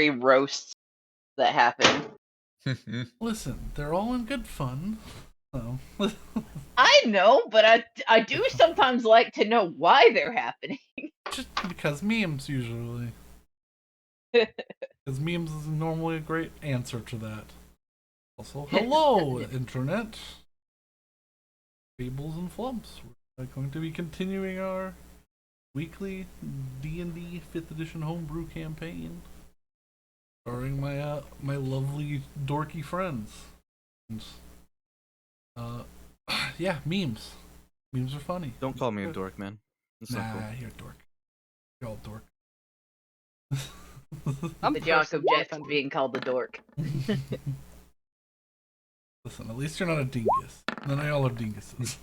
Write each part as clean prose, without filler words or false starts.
mystery roasts that happen. Listen, they're all in good fun. So. I know, but I do sometimes like to know why they're happening. Just because memes, usually. Because memes is normally a great answer to that. Also, hello, Internet. Fables and Flumps. We're going to be continuing our weekly D&D 5th edition homebrew campaign. Starring my my lovely dorky friends. And, yeah, memes. Memes are funny. Don't call me a dork, man. It's nah, not cool. you're a dork. You're all dork. The jock of Jeff being called the dork. Listen, at least you're not a dingus. None of y'all are dinguses.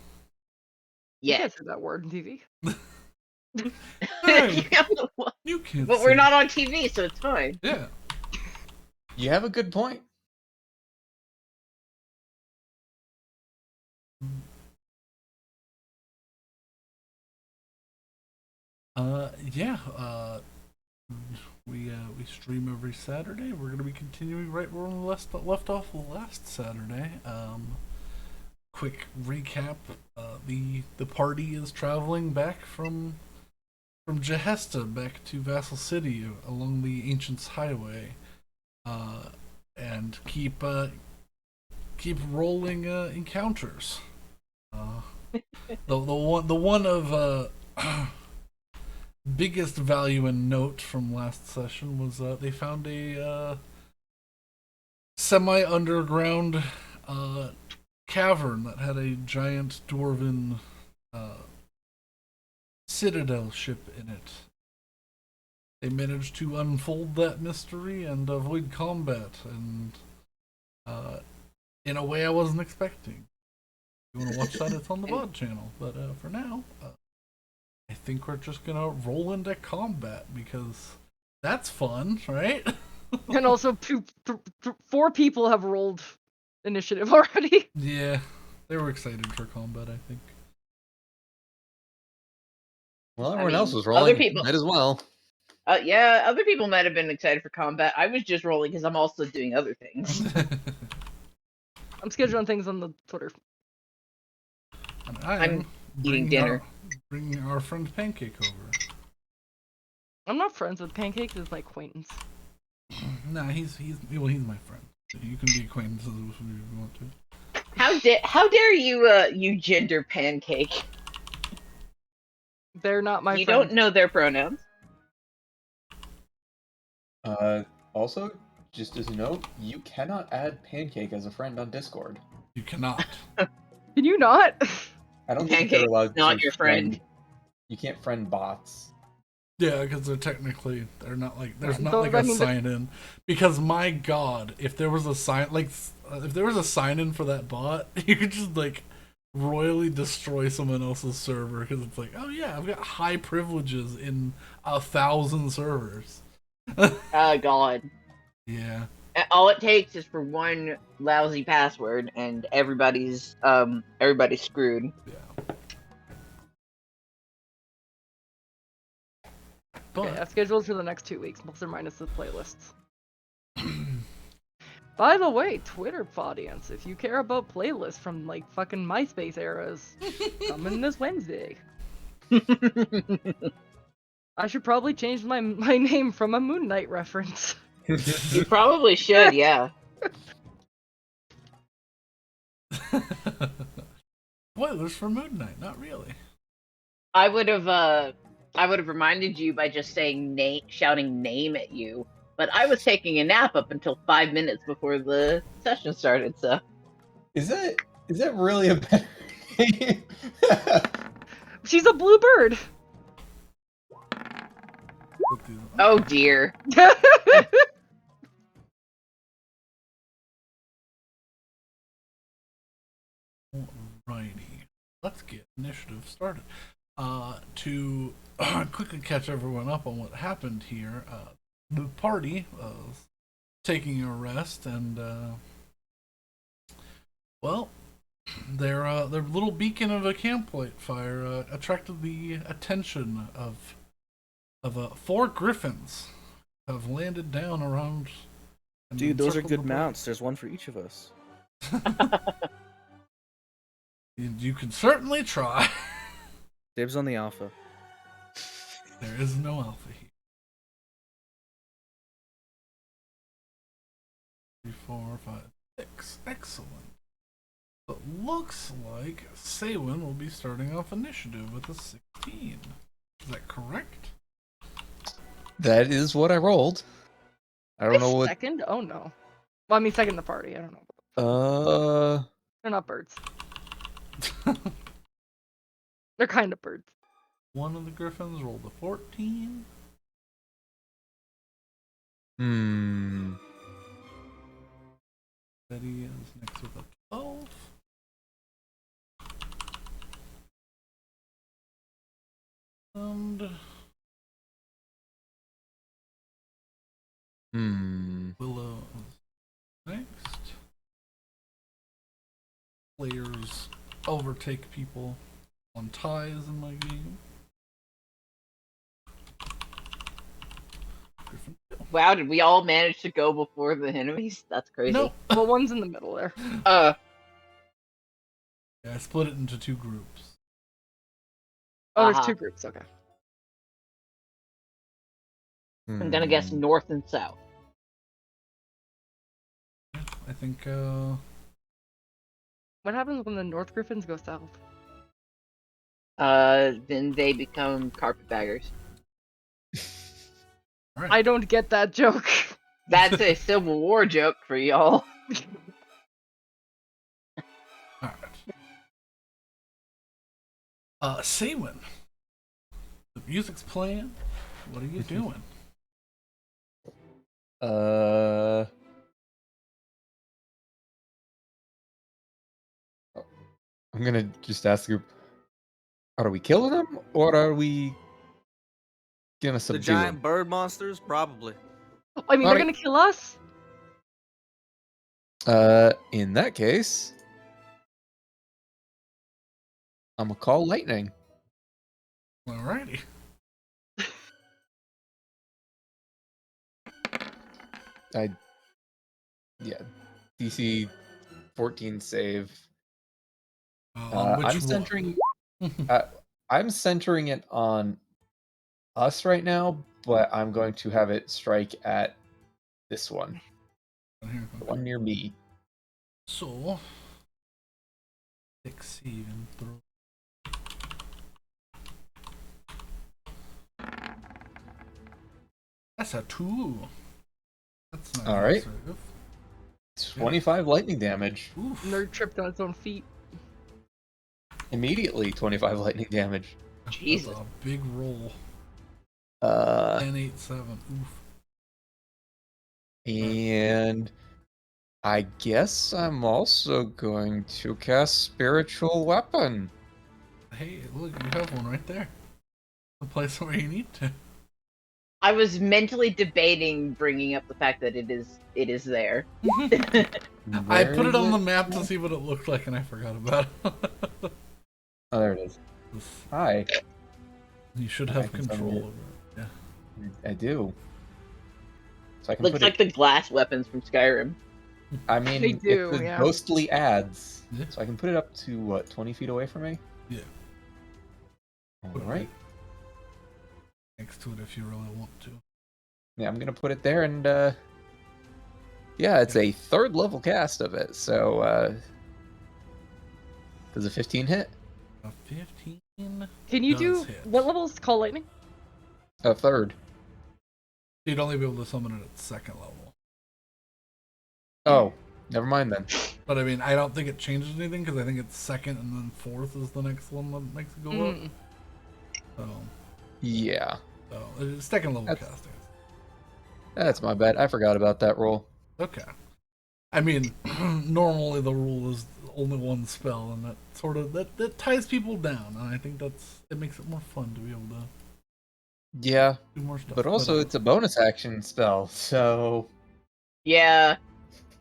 You can't say that word on TV. Hey, you can't. But we're not on TV, so it's fine. Yeah. You have a good point. Yeah. We stream every Saturday. We're gonna be continuing right where we left off last Saturday. Quick recap: the party is traveling back from Jehesta back to Vassal City along the Ancients Highway, and keep rolling encounters. The one of biggest value and note from last session was they found a semi-underground cavern that had a giant dwarven citadel ship in it. They managed to unfold that mystery and avoid combat, and in a way I wasn't expecting. If you want to watch that, it's on the VOD channel. But for now, I think we're just gonna roll into combat because that's fun, right? And also, 4 people have rolled initiative already. Yeah, they were excited for combat, I think. Well, everyone else was rolling. Other people might as well. Yeah, other people might have been excited for combat. I was just rolling because I'm also doing other things. I'm scheduling things on the Twitter. And I'm eating dinner. Bringing our friend Pancake over. I'm not friends with Pancake. He's my acquaintance. Nah, he's my friend. You can be acquaintances with who you want to. How dare you gender Pancake? They're not my You friends. don't know their pronouns. Also, just as a note, you cannot add Pancake as a friend on Discord. You cannot. Can you not? I don't think you're allowed not to your friend. You can't friend bots. Yeah, because they're not like there's not So, like a sign in. Because my God, if there was a sign in for that bot, you could just like royally destroy someone else's server because it's like, oh yeah, I've got high privileges in 1,000 servers. Oh God. Yeah. All it takes is for one lousy password, and everybody's screwed. Yeah. But okay, I've scheduled for the next 2 weeks, plus or minus the playlists. By the way, Twitter audience, if you care about playlists from like fucking MySpace eras, come in this Wednesday. I should probably change my name from a Moon Knight reference. You probably should, yeah. Spoilers for Moon Knight, not really. I would have reminded you by just shouting name at you, but I was taking a nap up until 5 minutes before the session started. So, is that really a better name? She's a blue bird. Oh dear. Alrighty, let's get initiative started. To quickly catch everyone up on what happened here, the party was taking a rest, and well, their little beacon of a camplight fire attracted the attention of 4 griffons have landed down around. and Dude, those are encircled the good party. mounts. There's one for each of us. You can certainly try. Dibs on the alpha. There is no alpha here. 3, 4, 5, 6. Excellent. It looks like Saywin will be starting off initiative with a 16. Is that correct? That is what I rolled. I don't know what. Second? Oh no. Well, I mean second in the party. I don't know. They're not birds. They're kind of birds. One of the griffins rolled a 14. Betty is next with a 12. And Willow is next. Players overtake people on ties in my game. Griffin. Wow, did we all manage to go before the enemies? That's crazy. No. Well, one's in the middle there. Yeah, I split it into 2 groups. Oh, there's 2 groups. Okay. I'm gonna guess north and south. Yeah, I think What happens when the North Griffins go south? Then they become carpetbaggers. all right. I don't get that joke. That's a Civil War joke for y'all. All right. Saywin. The music's playing. What are you doing? I'm gonna just ask the group: are we killing them, or are we gonna The subdue giant them? bird monsters? Probably. I mean, they're Alright. gonna kill us. In that case, I'm gonna call lightning. Alrighty. DC 14 save. On which I'm one? centering. I'm centering it on us right now, but I'm going to have it strike at this one, Here, the okay. one near me. So, 6, 7, throw. That's a 2. That's not All right. assertive. 25 lightning damage. Oof. Nerd tripped on its own feet. Immediately 25 lightning damage. Jesus. That's a big roll. 10, 8, 7. Oof. And I guess I'm also going to cast Spiritual Weapon. Hey, look, you have one right there. The place where you need to. I was mentally debating bringing up the fact that it is there. I Where put is it on the map to see what it looked like, and I forgot about it. Oh, there it is. Hi. You should I have can control summon over it. Yeah. I do. So I can Looks put like the glass weapons from Skyrim. I mean, They do, it's the yeah. ghostly ads. Yeah. So I can put it up to, what, 20 feet away from me? Yeah. Put it Alright. Next to it if you really want to. Yeah, I'm gonna put it there, and yeah, it's a 3rd level cast of it. So does a 15 hit? A 15. Can you Does do hit. what level is call lightning? A 3rd. You'd only be able to summon it at 2nd level. Oh, never mind then. But I mean, I don't think it changes anything because I think it's 2nd and then 4th is the next one that makes it go up. Mm. Yeah, So it's 2nd level That's- casting. that's my bad. I forgot about that roll. Okay. I mean, normally the rule is only one spell, and that sort of that ties people down, and I think it makes it more fun to be able to Yeah, do more stuff. but also it's a bonus action spell, so Yeah.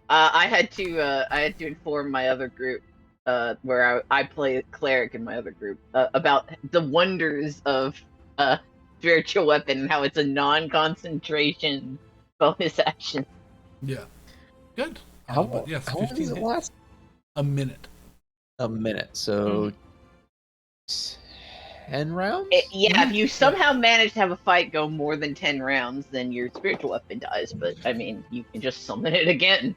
I had to inform my other group, where I play cleric in my other group, about the wonders of spiritual weapon and how it's a non-concentration bonus action. Yeah. Good. How, But yes, how long 15 does it hits. last? A minute. A minute. So 10 rounds? Yeah, if you Yeah. somehow manage to have a fight go more than 10 rounds, then your spiritual weapon dies. But, I mean, you can just summon it again.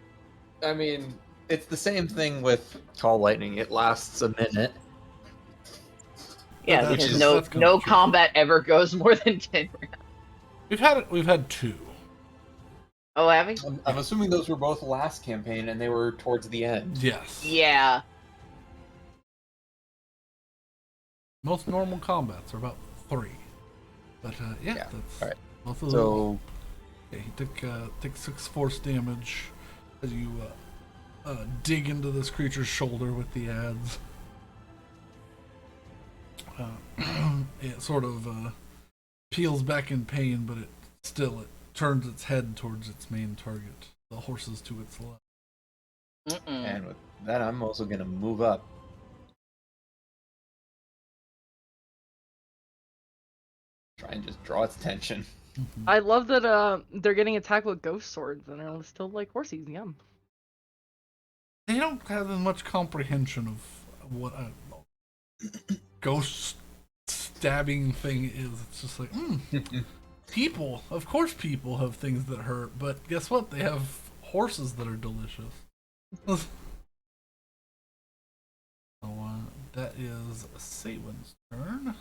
I mean, it's the same thing with Call Lightning. It lasts a minute. Yeah, That's- because that's kinda no true. combat ever goes more than 10 rounds. We've had 2. Oh, Abby? I'm assuming those were both last campaign and they were towards the end. Yes. Yeah. Most normal combats are about 3. But yeah, Yeah, that's alright. both of them. So, Yeah, he took 6 force damage as you dig into this creature's shoulder with the adze. It sort of peels back in pain, but it turns its head towards its main target, the horses to its left. and with that, I'm also going to move up. Try and just draw its attention. I love that they're getting attacked with ghost swords and they're still like horsies. Yum. They don't have as much comprehension of what a ghost stabbing thing is. It's just like, people. Of course, people have things that hurt, but guess what? They have horses that are delicious. So that is Saywin's turn.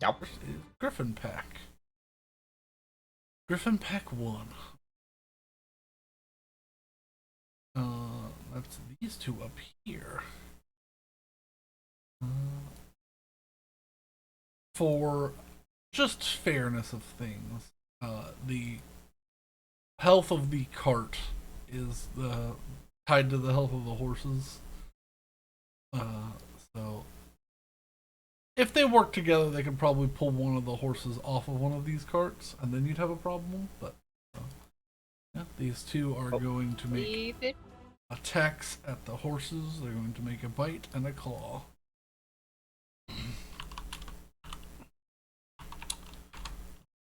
Yep. First is Griffin Pack. Griffin Pack 1. That's these two up here. For just fairness of things, the health of the cart is tied to the health of the horses. So if they work together, they could probably pull one of the horses off of one of these carts, and then you'd have a problem. But yeah, these two are going to make Leave it. attacks at the horses. They're going to make a bite and a claw.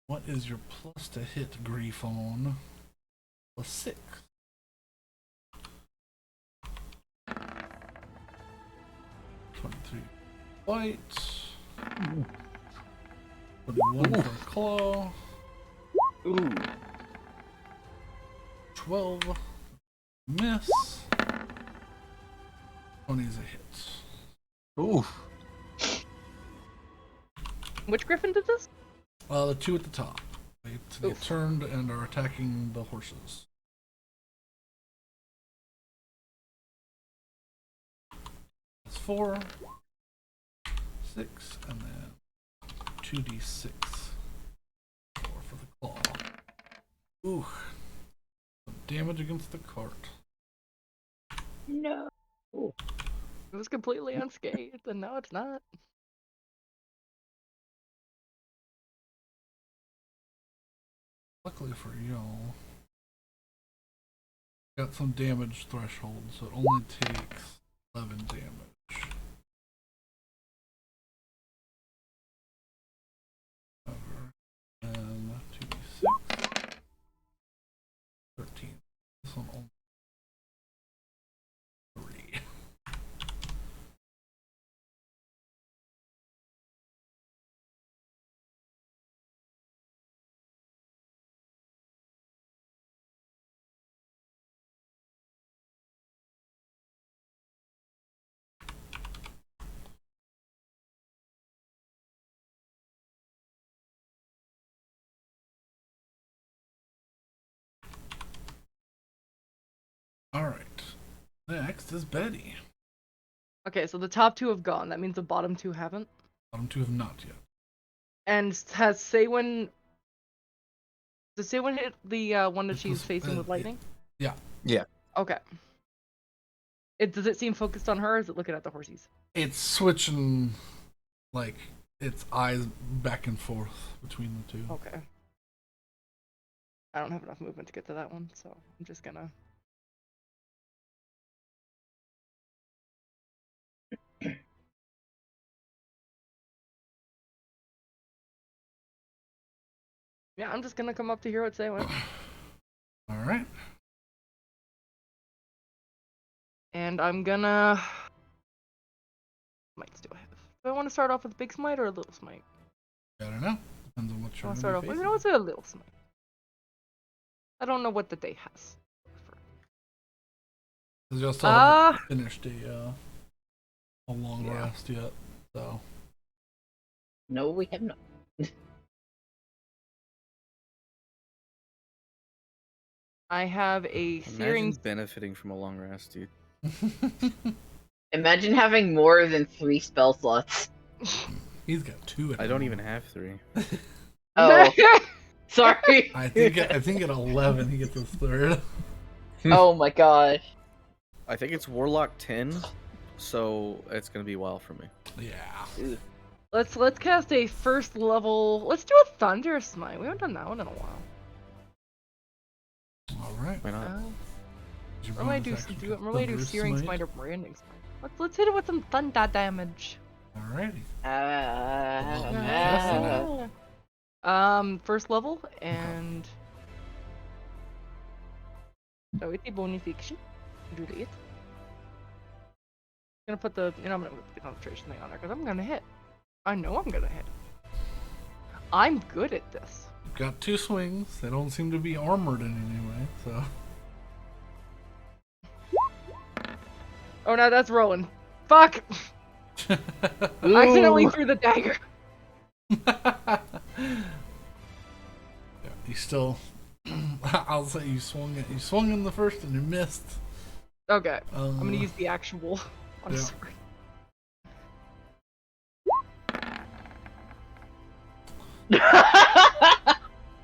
What is your plus to hit, Griffon? +6. 23 bite. 21 for a claw. Ooh. 12. Miss. 20 is a hit. Ooh. Which griffin did this? The two at the top. They get Oof. turned and are attacking the horses. That's 4, 6, and then 2d6. 4 for the claw. Ooh. Some damage against the cart. No. It was completely unscathed, and now it's not. Luckily for y'all, got some damage threshold, so it only takes 11 damage. And 2d6. 13. This one only 3. Alright. Next is Betty. Okay, so the top two have gone. That means the bottom two haven't. Bottom two have not yet. And has Saywin... Does Saywin hit the one that she's facing with lightning? Yeah. Yeah. Okay. Does it seem focused on her, or is it looking at the horsies? It's switching, like, its eyes back and forth between the two. Okay. I don't have enough movement to get to that one, so I'm just gonna... Yeah, I'm just gonna come up to hear what say went. All right. And I'm gonna. Smites do I have? Do I want to start off with a big smite or a little smite? I don't know. Depends on what I you're want to going start to off be with. facing. You know, let's do a little smite. I don't know what the day has. Because y'all still haven't finished a long rest yet, so. No, we have not. I have a Imagine searing. benefiting from a long rest, dude. Imagine having more than 3 spell slots. He's got 2 at I the don't moment. even have 3. Oh, sorry. I think at 11 he gets his 3rd. Oh my gosh. I think it's Warlock 10, so it's gonna be a while for me. Yeah. Let's cast a first level. Let's do a thunder smite. We haven't done that one in a while. All right. Why not? Your Or might bonus do action do gets we might do Thunder searing Smite. smite or branding smite. Let's hit it with some thunder damage. Alrighty. First level and so it's a bonification. Do it. I'm gonna put the I'm gonna put the concentration thing on there because I'm gonna hit. I know I'm gonna hit. I'm good at this. You've got 2 swings. They don't seem to be armored in any way, so. Oh no, that's rolling. Fuck! I accidentally threw the dagger. Yeah, you still. I'll say you swung it. You swung in the first and you missed. Okay, I'm gonna use the actual on yeah. sword.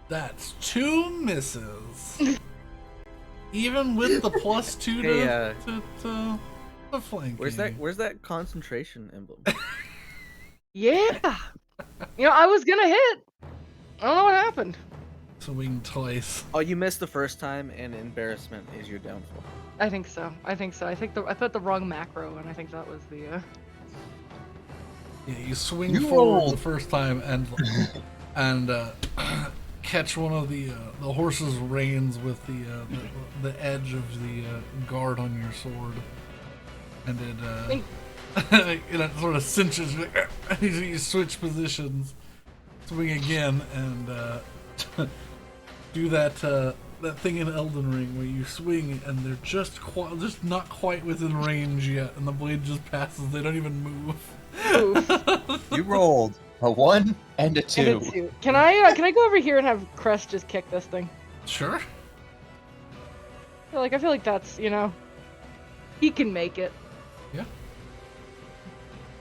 That's 2 misses. Even with the +2 Hey, to flanking. Where's that concentration emblem? Yeah! I was gonna hit! I don't know what happened. Swing twice. Oh, you missed the first time, and embarrassment is your downfall. I think so. I put the wrong macro, and I think that was the, Yeah, you swing You forward rolled. the first time and catch one of the horse's reins with the edge of the guard on your sword, and it sort of cinches. You switch positions, swing again, and do that thing in Elden Ring where you swing and they're just not quite within range yet, and the blade just passes. They don't even move. You rolled a 1 and a 2. and a 2. Can I go over here and have Crest just kick this thing? Sure. I feel like that's, he can make it. Yeah.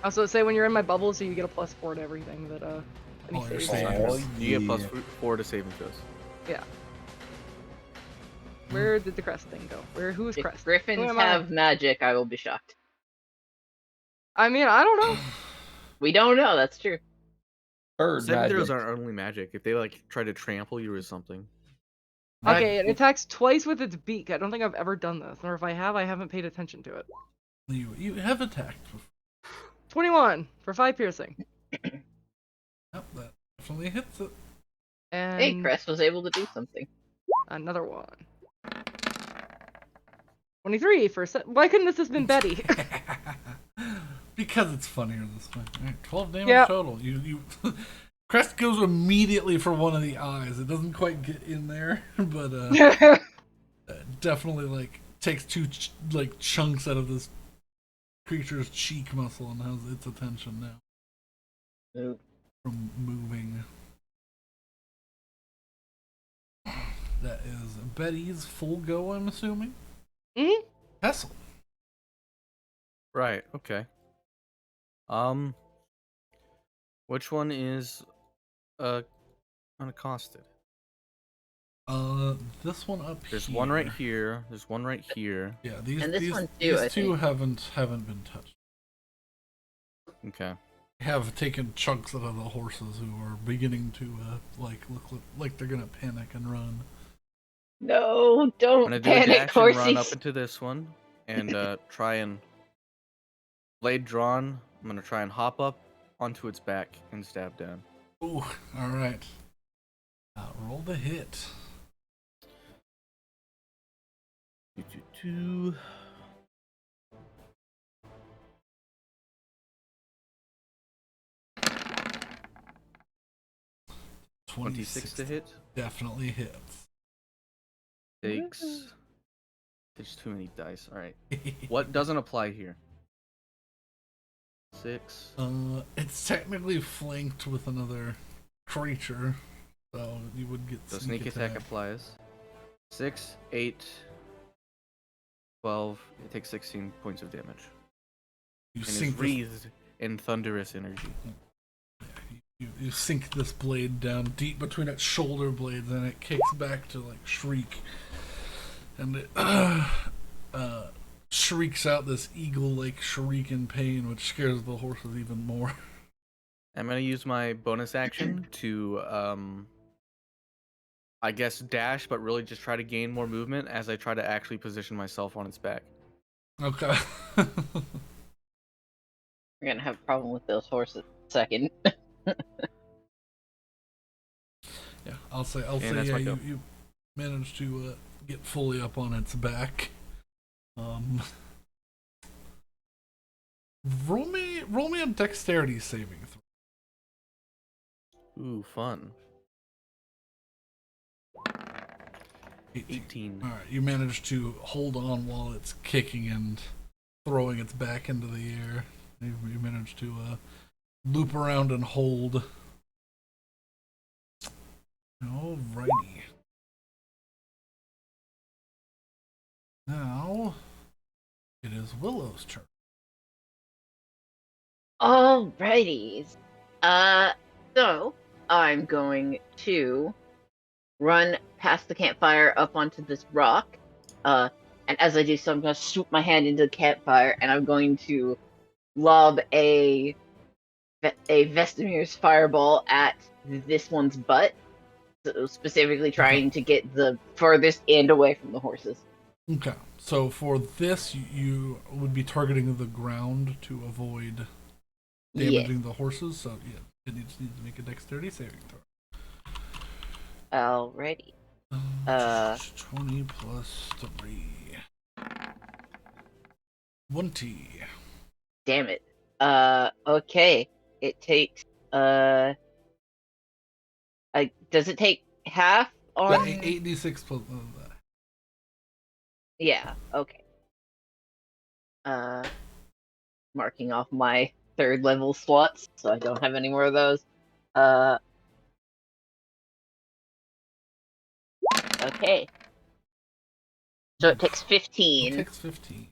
Also, say when you're in my bubble, so you get a +4 to everything that any Oh, you're saves. saving. Oh, You get yeah. +4 to saving throws. Yeah. Where did the Crest thing go? Who is If Crest? griffins Who am I? have magic, I will be shocked. I mean, I don't know. We don't know, that's true. Bird Saving throws magic. aren't only magic. If they try to trample you or something. Okay, it attacks twice with its beak. I don't think I've ever done this, or if I have, I haven't paid attention to it. You have attacked before. 21 for 5 piercing. Yep, that definitely hits it. And Hey, Crest was able to do something. another one. 23 for why couldn't this have been Betty? Because it's funnier this way. Right, 12 damage Yep. total. You Crest goes immediately for one of the eyes. It doesn't quite get in there, but definitely takes 2 chunks out of this creature's cheek muscle and has its attention now Ooh. from moving. That is Betty's full go, I'm assuming. Mhm. Hessel. Right. Okay. Which one is unaccosted? This one up There's here. one right here. There's one right here. Yeah, these And this these, one too, these I two think. haven't been touched. Okay. Have taken chunks out of the horses who are beginning to look like they're gonna panic and run. No, I'm don't gonna do a panic, dash and run up horsies. into this one and try and blade drawn. I'm gonna try and hop up onto its back and stab down. Ooh, all right. Roll the hit. 2. 26 to hit. Definitely hits. Takes. There's too many dice. All right. What doesn't apply here? 6. It's technically flanked with another creature, so you would get So sneak attack applies. 6, 8, 12. It takes 16 points of damage. You And sink is wreathed in thunderous energy. you sink this blade down deep between its shoulder blades, and it kicks back to like shriek, and it shrieks out this eagle-like shriek in pain, which scares the horses even more. I'm gonna use my bonus action to, I guess, dash, but really just try to gain more movement as I try to actually position myself on its back. Okay. We're gonna have a problem with those horses in a second. Yeah, I'll say that's yeah, my go. you managed to get fully up on its back. Roll me a dexterity saving throw. Ooh, fun. 18. 18. All right, you managed to hold on while it's kicking and throwing its back into the air. You managed to loop around and hold. Alrighty. Now it is Willow's turn. Alrighty. So I'm going to run past the campfire up onto this rock. And as I do so, I'm going to swoop my hand into the campfire, and I'm going to lob a Vestimir's fireball at this one's butt, so specifically trying to get the furthest end away from the horses. Okay, so for this, you would be targeting the ground to avoid damaging the horses. So yeah, it needs to make a dexterity saving throw. Alrighty. 20 plus 3. 20. Damn it. Okay. It takes, does it take half on? 8d6 plus that. Yeah, okay. Marking off my 3rd level slots, so I don't have any more of those. Okay. So it takes 15. It takes 15.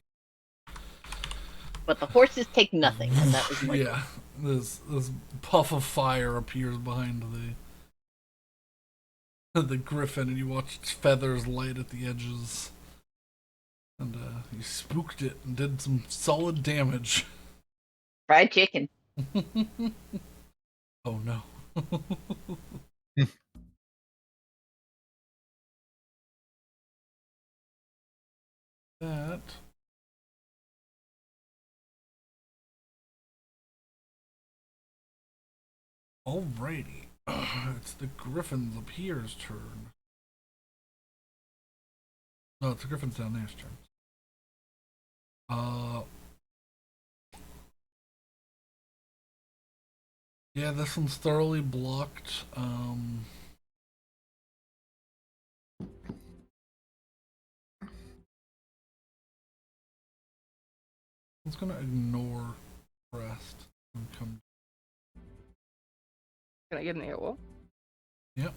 But the horses take nothing, and that was my Yeah, this puff of fire appears behind the griffin, and you watch its feathers light at the edges. And you spooked it and did some solid damage. fried chicken. Oh no. That. Alrighty. It's the Griffin's up here's turn. No, it's the Griffin's down there's turn. Yeah, this one's thoroughly blocked. It's gonna ignore Crest and come. Can I get an AOL? Yep.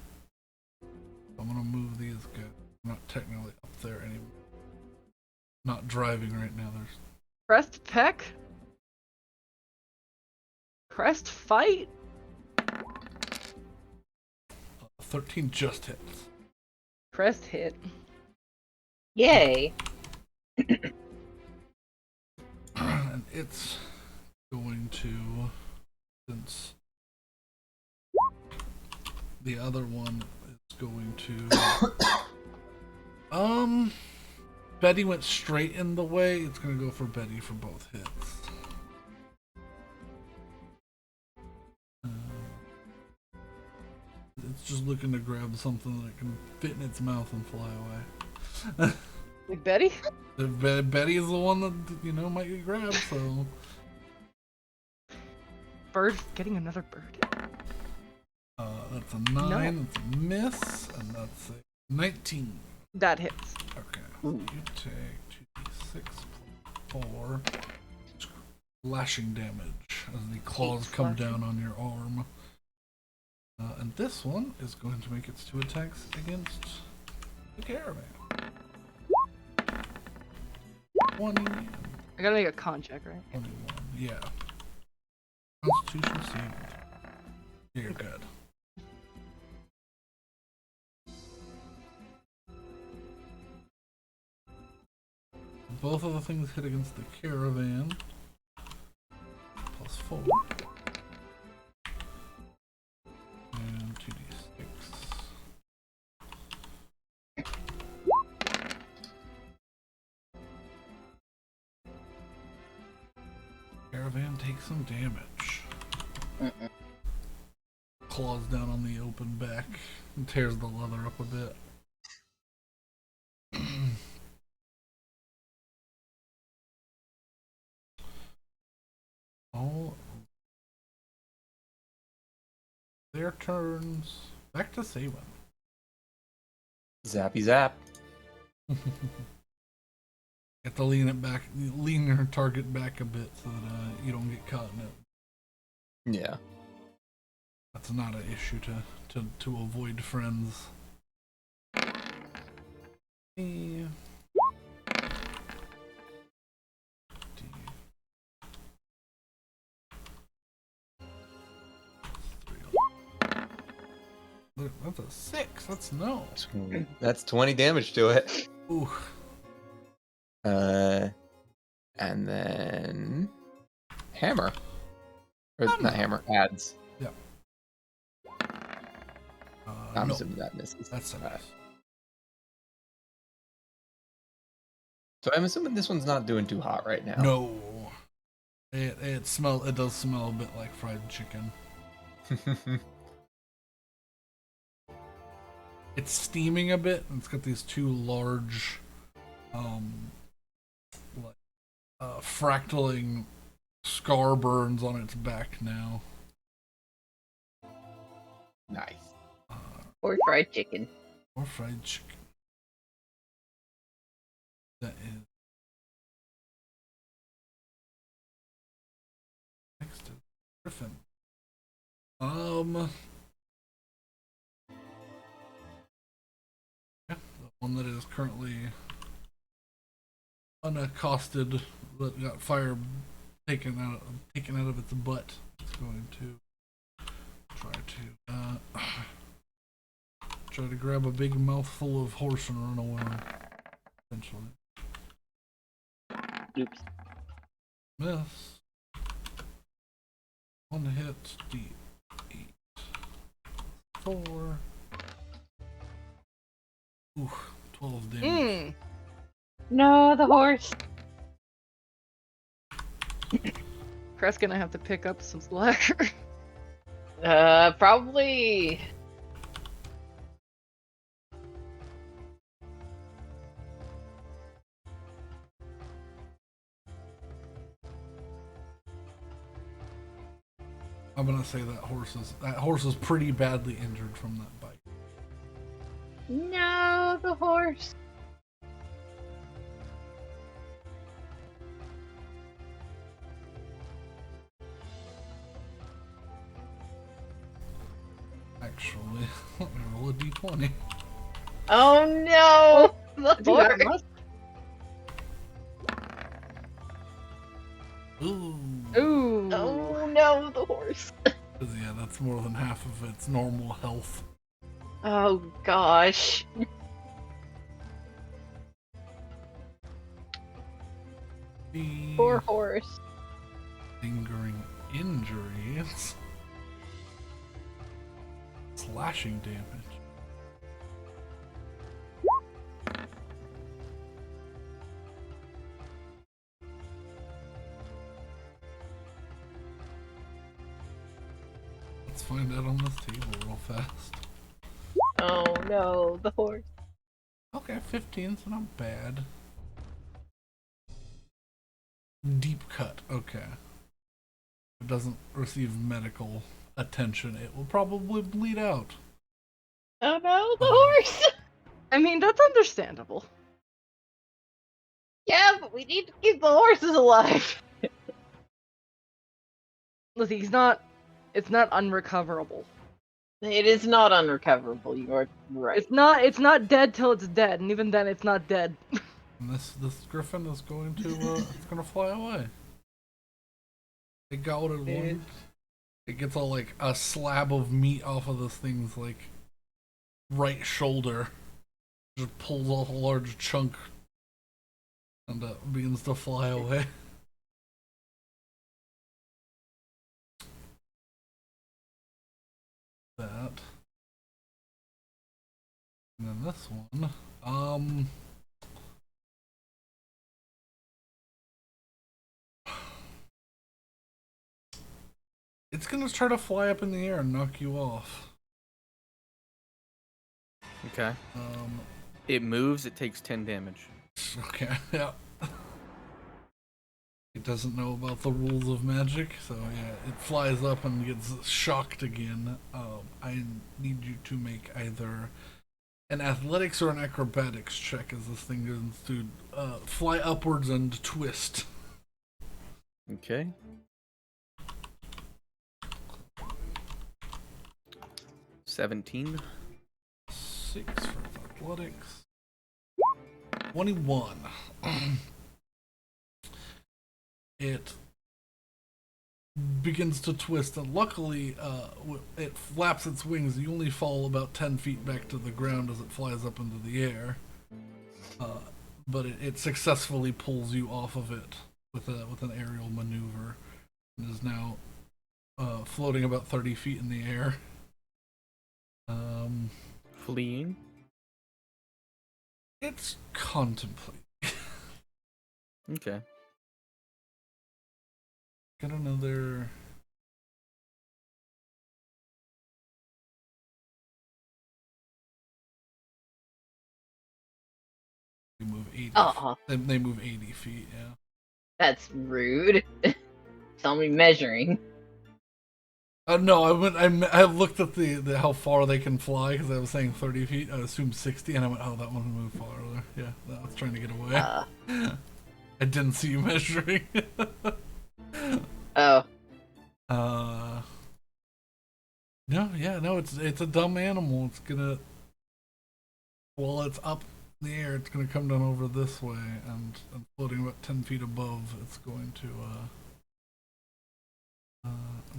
I'm gonna move these guys. I'm not technically up there anymore. Not driving right now. There's Crest peck? Crest fight? 13 just hits. Crest hit. Yay. And it's going to, since the other one is going to Betty went straight in the way, it's gonna go for Betty for both hits. it's just looking to grab something that can fit in its mouth and fly away. Like Betty? Betty is the one that, you know, might get grabbed, so. Bird, getting another bird. That's a 9, that's a miss, and that's a 19. That hits. Okay. You take 2d6 plus 4 slashing damage as the claws come down on your arm. And this one is going to make its 2 attacks against the caravan. 20. I gotta make a con check, right? 21. Yeah. Constitution saving. You're good. Both of the things hit against the caravan. Plus 4. And 2d6. Caravan takes some damage. Claws down on the open back and tears the leather up a bit. All their turns. Back to Saban. Zappy zap. Have to lean it back, lean your target back a bit so that you don't get caught in it. Yeah. That's not an issue to avoid friends. Yeah. That's a 6. That's no. That's 20 damage to it. Ooh. And then hammer. Or not hammer, adds. Yeah. I'm no. assuming that misses. That's a miss. So I'm assuming this one's not doing too hot right now. No. It does smell a bit like fried chicken. It's steaming a bit, and it's got these 2 large fractaling scar burns on its back now. Nice. Or fried chicken. Or fried chicken. That is next to Griffin. Yeah, the one that is currently unaccosted, but got fire taken out of its butt. It's going to try to grab a big mouthful of horse and run away. Essentially. Oops. Miss. 1 hit, D8. 4. Ooh, 12 damage. No, the horse. Crest's gonna have to pick up some slack. Probably. I'm gonna say that horse is pretty badly injured from that bite. No, the horse. Actually, let me roll a d20. Oh no, the Do that horse. Ooh. Ooh. Oh no, the horse. 'Cause, yeah, that's more than half of its normal health. Oh gosh. The Poor horse. lingering injuries. Slashing damage. Let's find out on this table real fast. Oh no, the horse. Okay, 15, so not bad. Deep cut, okay. It doesn't receive medical attention. It will probably bleed out. Oh no, the horse! I mean, that's understandable. Yeah, but we need to keep the horses alive. Listen, it's not unrecoverable. It is not unrecoverable, you are right. It's not dead till it's dead, and even then it's not dead. And this griffin is going to it's gonna fly away. It got what it wanted. It gets all like a slab of meat off of this thing's like right shoulder. Just pulls off a large chunk and begins to fly away. That. And then this one. It's gonna try to fly up in the air and knock you off. Okay. It moves, it takes 10 damage. Okay, yeah. It doesn't know about the rules of magic, so yeah, it flies up and gets shocked again. I need you to make either an athletics or an acrobatics check as this thing goes to fly upwards and twist. Okay. 17. 6 for athletics. 21. It begins to twist, and luckily, it flaps its wings. You only fall about 10 feet back to the ground as it flies up into the air. But it successfully pulls you off of it with an aerial maneuver, and is now floating about 30 feet in the air. Fleeing. It's contemplating. Okay. Got another. They move 80. They move 80 feet. Yeah. That's rude. Tell me measuring. No, I looked at the how far they can fly because I was saying 30 feet. I assumed 60, and I went, oh, that one moved farther. Yeah, I was trying to get away. I didn't see you measuring. Oh. No, it's a dumb animal. It's gonna, while it's up in the air, it's gonna come down over this way, and floating about 10 feet above, it's going to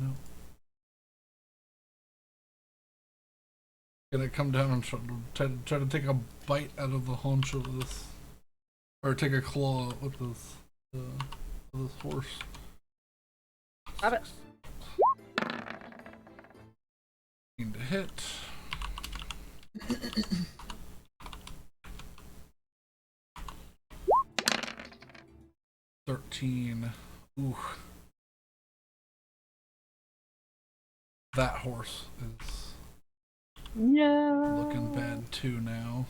no. Gonna come down and try to take a bite out of the haunch of this, or take a claw with this horse. Have it. Need to hit. $13. Ooh. That horse is No. looking bad too now.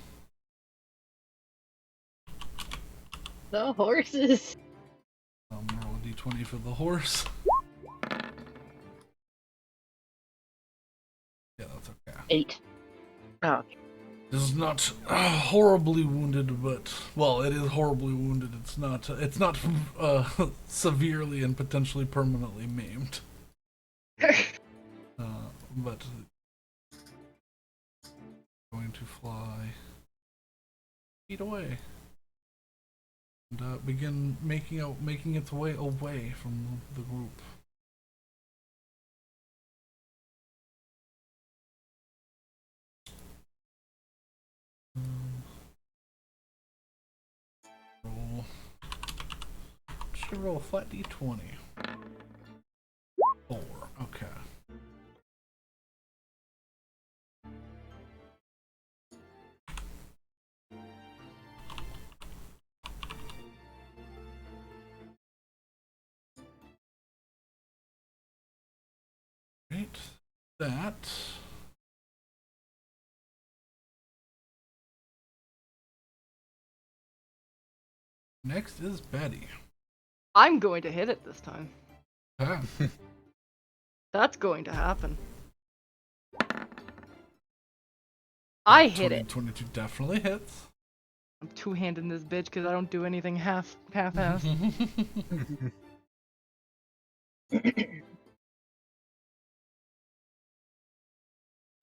The horses. I'm gonna roll a d20 for the horse. Yeah, that's okay. 8. Oh. This is not horribly wounded, but well, it is horribly wounded. It's not severely and potentially permanently maimed. But going to fly feet away and begin making its way away from the group. Should roll a flat d20. 4. Okay. Right. That. Next is Betty. I'm going to hit it this time. Ah, That's going to happen. I hit it. 22 definitely hits. I'm two-handing this bitch because I don't do anything half-assed.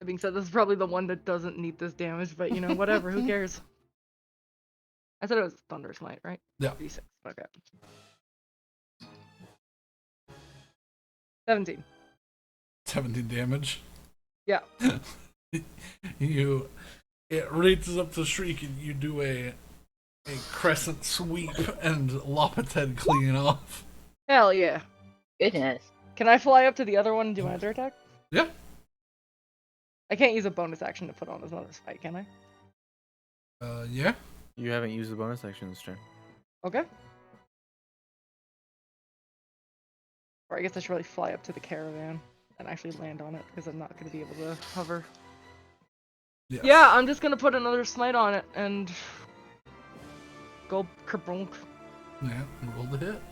That being said, this is probably the one that doesn't need this damage, but you know, whatever, who cares? I said it was Thunder Smite, right? Yeah. 36, okay. 17. 17 damage. Yeah. It reaches up to Shriek and you do a crescent sweep and lop its head clean off. Hell yeah. Goodness. Can I fly up to the other one and do my other attack? Yeah. I can't use a bonus action to put on another spike, can I? Yeah. You haven't used the bonus action this turn. Okay. Or I guess I should really fly up to the caravan and actually land on it because I'm not going to be able to hover. Yes. Yeah, I'm just going to put another smite on it and go kerbonk. Yeah, roll the hit.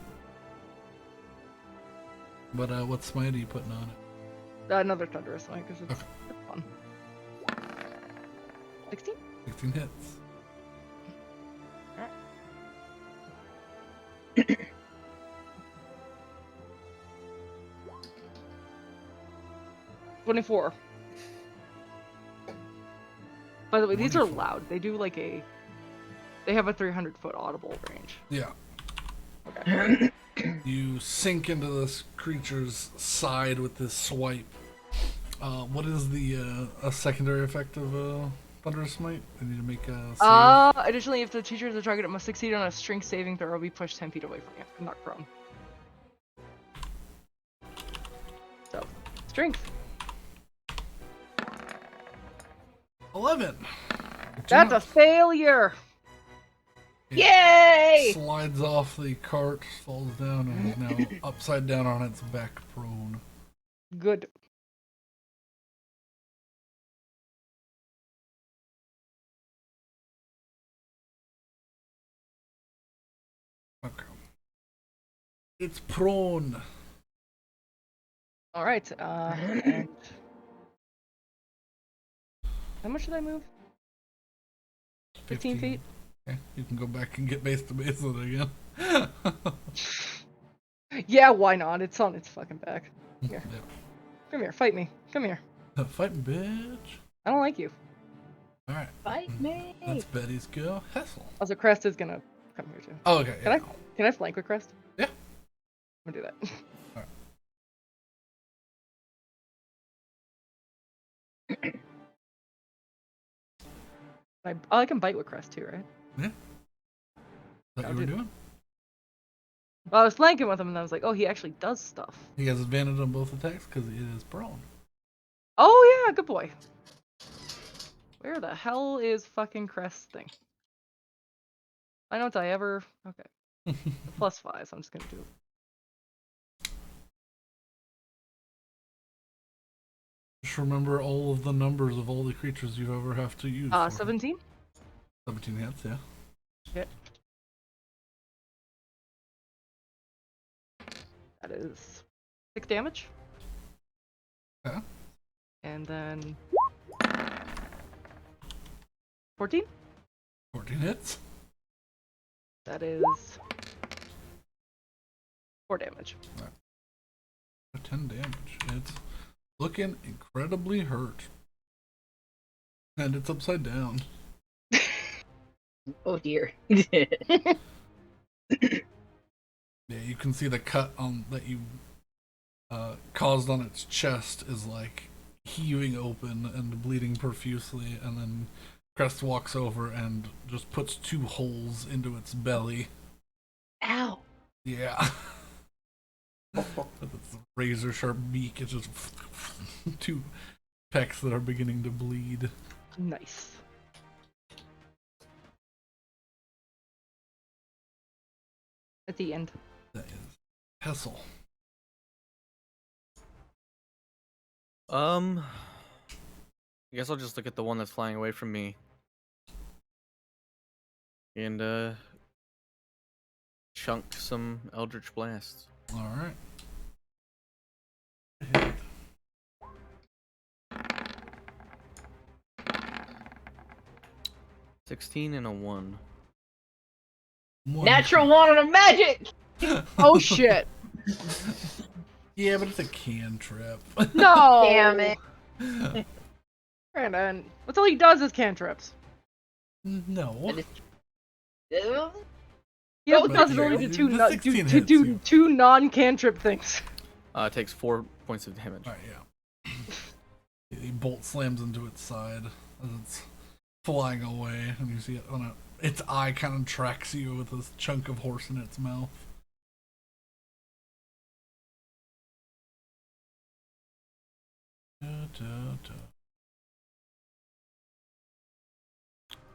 But what smite are you putting on it? Another thunderous smite because it's Okay. fun. 16? 16 hits. 24. By the way, these are 24. loud. They do like a... They have a 300-foot audible range. Yeah. Okay. You sink into this creature's side with this swipe. What is the a secondary effect of Thunderous Smite? I need to make a save. Additionally, if the teacher is a target, it must succeed on a strength saving throw or be pushed 10 feet away from you. I'm not prone. So, strength. 11. That's a failure! It Yay! slides off the cart, falls down, and is now upside down on its back, prone. Good. Okay. It's prone. Alright, and... How much did I move? 15 feet? Okay, you can go back and get base to base with it again. Yeah, why not? It's on its fucking back. Here. Yeah. Come here, fight me. Come here. Fighting bitch. I don't like you. Alright. Fight me! That's Betty's go. Hessel. Also, Crest is gonna come here too. Oh, okay. Yeah. Can I flank with Crest? Yeah. I'm gonna do that. I can bite with Crest too, right? Yeah. That I'll you were do- doing? Well, I was flanking with him and I was like, oh, he actually does stuff. He has advantage on both attacks because it is prone. Oh yeah, good boy. Where the hell is fucking Crest thing? Why don't I ever... Okay. +5, so I'm just gonna do it. Just remember all of the numbers of all the creatures you ever have to use. 17? 17 hits, yeah. Shit. That is 6 damage. Yeah. And then 14? 14 hits. That is 4 damage. 10 damage. It's looking incredibly hurt. And it's upside down. Oh dear. Yeah, you can see the cut on that you caused on its chest is like heaving open and bleeding profusely, and then Crest walks over and just puts 2 holes into its belly. Ow! Yeah. With its razor sharp beak, it's just 2 pecks that are beginning to bleed. Nice. At the end. That is Hessel. I guess I'll just look at the one that's flying away from me. And chunk some Eldritch Blasts. All right. 16 and a 1. Natural one on a magic! Oh shit! Yeah, but it's a cantrip. No! Damn it. Brandon, that's all he does is cantrips. No. He has the But possibility yeah, to, two the no- 16 to hits do you. 2 non-cantrip things. It takes 4 points of damage. All right, yeah. He bolt slams into its side as it's flying away, and you see it on its eye kind of tracks you with this chunk of horse in its mouth.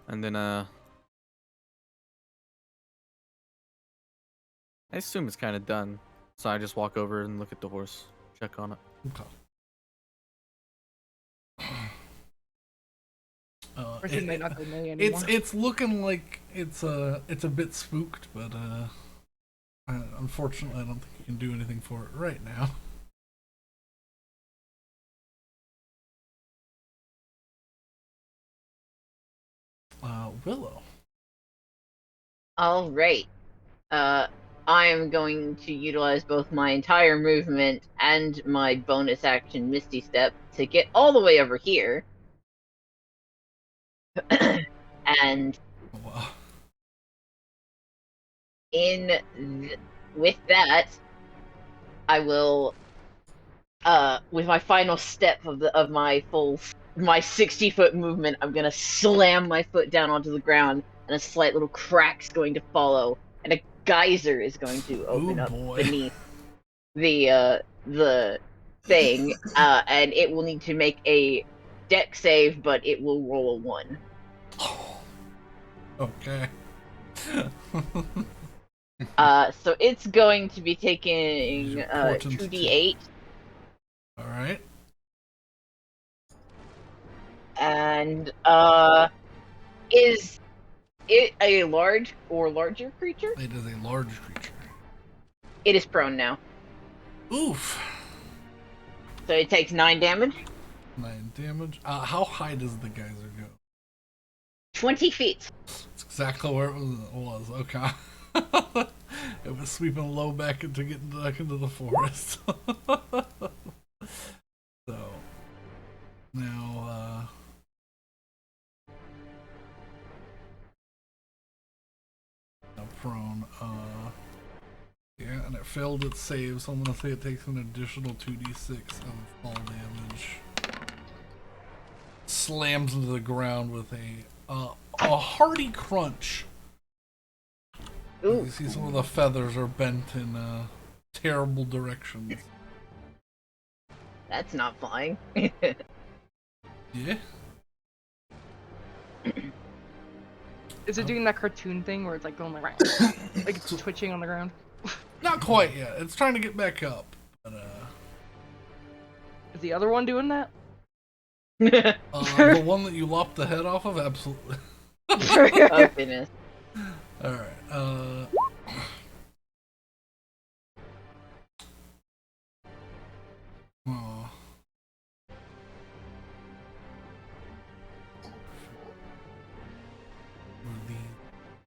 And then I assume it's kind of done. So I just walk over and look at the horse, check on it. Okay. Or he may not go me anymore. It's looking like it's a bit spooked, but unfortunately I don't think you can do anything for it right now. Willow. All right. I am going to utilize both my entire movement and my bonus action Misty Step to get all the way over here. And Wow. with that, I will, with my final step of my 60-foot movement, I'm gonna slam my foot down onto the ground, and a slight little crack's going to follow, and a geyser is going to open up beneath the thing, and it will need to make a deck save, but it will roll a 1. Okay. So it's going to be taking 2d8. All right. And is it a large or larger creature? It is a large creature. It is prone now, Oof. so it takes 9 damage. 9 damage. How high does the geyser go? 20 feet. It's exactly where it was. Okay. It was sweeping low back into getting back into the forest. So now now prone. Yeah, and it failed its save, so I'm gonna say it takes an additional 2d6 of fall damage. Slams into the ground with a hearty crunch. Ooh. You see some of the feathers are bent in terrible directions. That's not flying. Yeah. Is it doing that cartoon thing where it's like going like it's twitching on the ground? Not quite yet. It's trying to get back up. But Is the other one doing that? the one that you lopped the head off of, absolutely. Oh goodness. Alright, oh.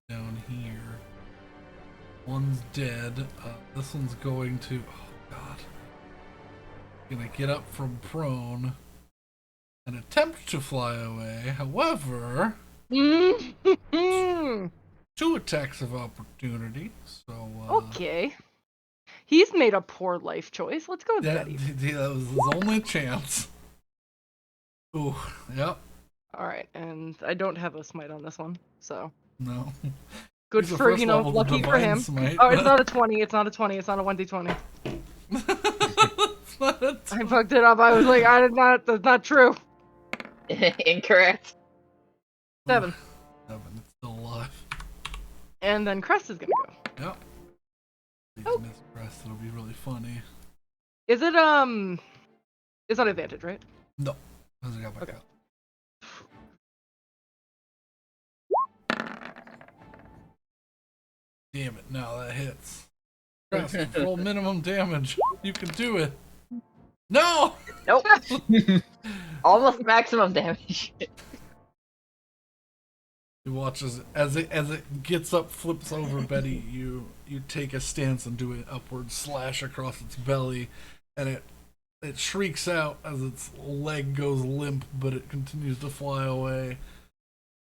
Down here. One's dead. This one's going to. Oh god. Gonna get up from prone and attempt to fly away. However, 2 attacks of opportunity. So. Okay. He's made a poor life choice. Let's go with That, Betty. that was his only chance. Ooh, yep. Alright, and I don't have a smite on this one, so. No. Good He's the for, first you know, level to lucky for divine him. smite, Oh, it's but- not a 20, it's not a 20, it's not a 1d20. It's not a I fucked it up. I was like, that's not true. Incorrect. 7. 7. It's still alive. And then Crest is gonna go. Yep. Please Oh. miss Crest. It'll be really funny. Is it, it's not advantage, right? No. Doesn't got back Okay. up. Damn it! Now that hits. Crest, roll minimum damage. You can do it. No. Nope. Almost maximum damage. You watch as it gets up, flips over Betty. You take a stance and do an upward slash across its belly, and it shrieks out as its leg goes limp, but it continues to fly away.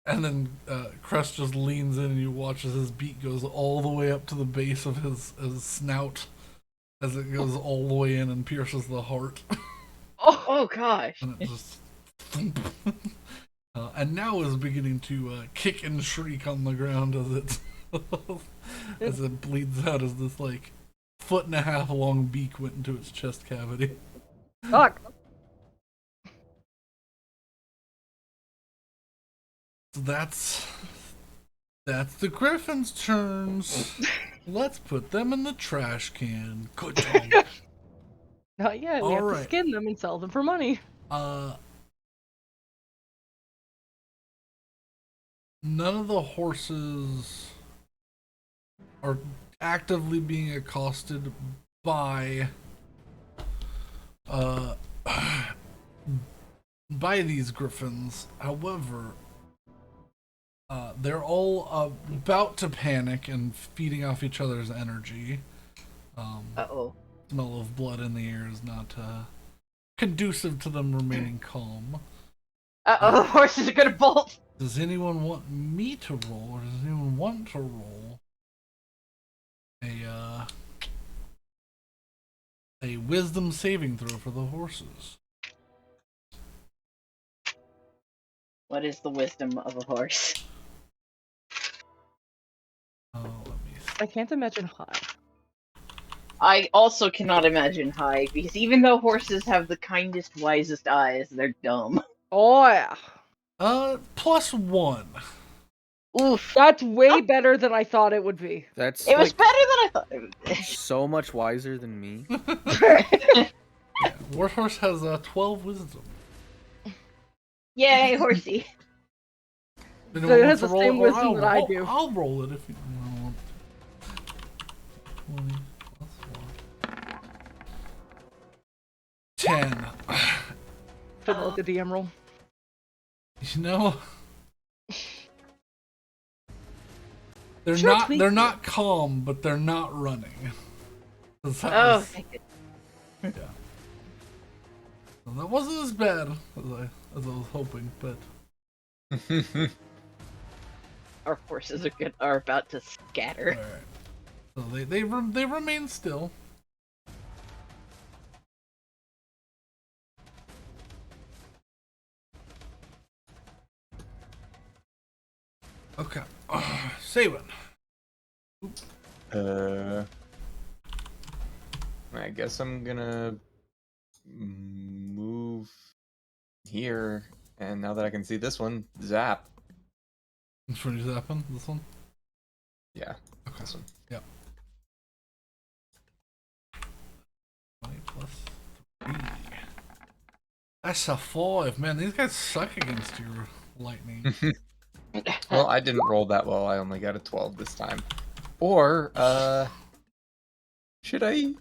And then Crest just leans in, and you watch as his beak goes all the way up to the base of his snout, as it goes all the way in and pierces the heart. Oh gosh. And it just. And now is beginning to kick and shriek on the ground as it bleeds out as this like 1.5 foot long beak went into its chest cavity. Fuck. So that's the Griffins' turns. Let's put them in the trash can. Good job. Not yet. We have Alright. to skin them and sell them for money. None of the horses are actively being accosted by these griffins. However, they're all about to panic and feeding off each other's energy. Uh-oh. Smell of blood in the air is not conducive to them remaining calm. Uh-oh, the horses are gonna bolt. Does anyone want me to roll, or does anyone want to roll a wisdom saving throw for the horses? What is the wisdom of a horse? Let me see. I can't imagine high. I also cannot imagine high, because even though horses have the kindest, wisest eyes, they're dumb. Oh yeah. +1. Oof. That's way better than I thought it would be. That's It was like better than I thought it would be. so much wiser than me. Yeah, Warhorse has 12 wisdom. Yay, horsey. Anyone it want has to the same roll? wisdom that I do. I'll roll it if you want. 20 +1. 10. Should let the DM roll. You know, they're Sure, not tweak they're it. not calm, but they're not running. 'Cause that Oh, was- thank goodness. yeah. So that wasn't as bad as I was hoping, but Our horses are about to scatter. all right. So they remain still. Okay, Saban. I guess I'm gonna move here, and now that I can see this one, zap. Which one is zapping? This one? Yeah, Okay. this one. Yep. 20 +3. That's a 5. Man, these guys suck against your lightning. Well, I didn't roll that well. I only got a 12 this time. Or, should I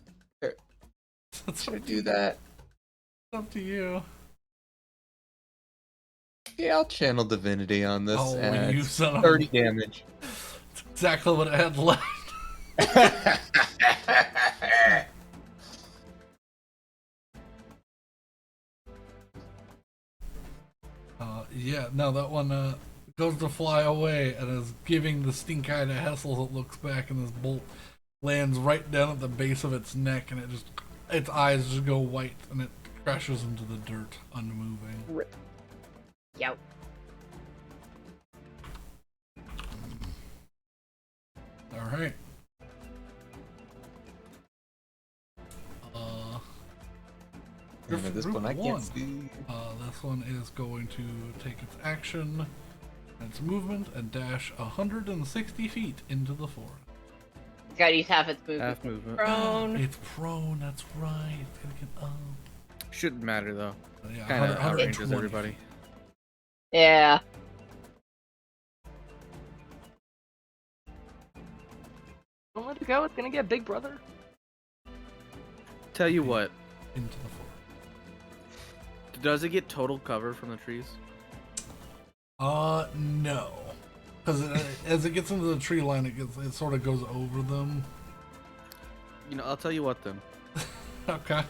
do that? Up to you. Yeah, I'll channel divinity on this. Oh, and you son of 30 damage. That's exactly what I had left. Yeah, no, that one goes to fly away and is giving the stink eye to Hessel that looks back, and this bolt lands right down at the base of its neck, and its eyes just go white, and it crashes into the dirt, unmoving. Rip. Yow. Alright. And at this Group point, I one. can't see. This one is going to take its action, its movement, and dash 160 feet into the forest. It's gotta use half its movement. Half movement. Prone. It's prone, that's right. It's gonna get Shouldn't matter though. yeah, Kind of 120 outranges everybody. feet. Yeah. go. It's gonna get big, brother. Tell you what, Into the forest. does it get total cover from the trees? No. Because as it gets into the tree line, it sort of goes over them. You know, I'll tell you what then. Okay.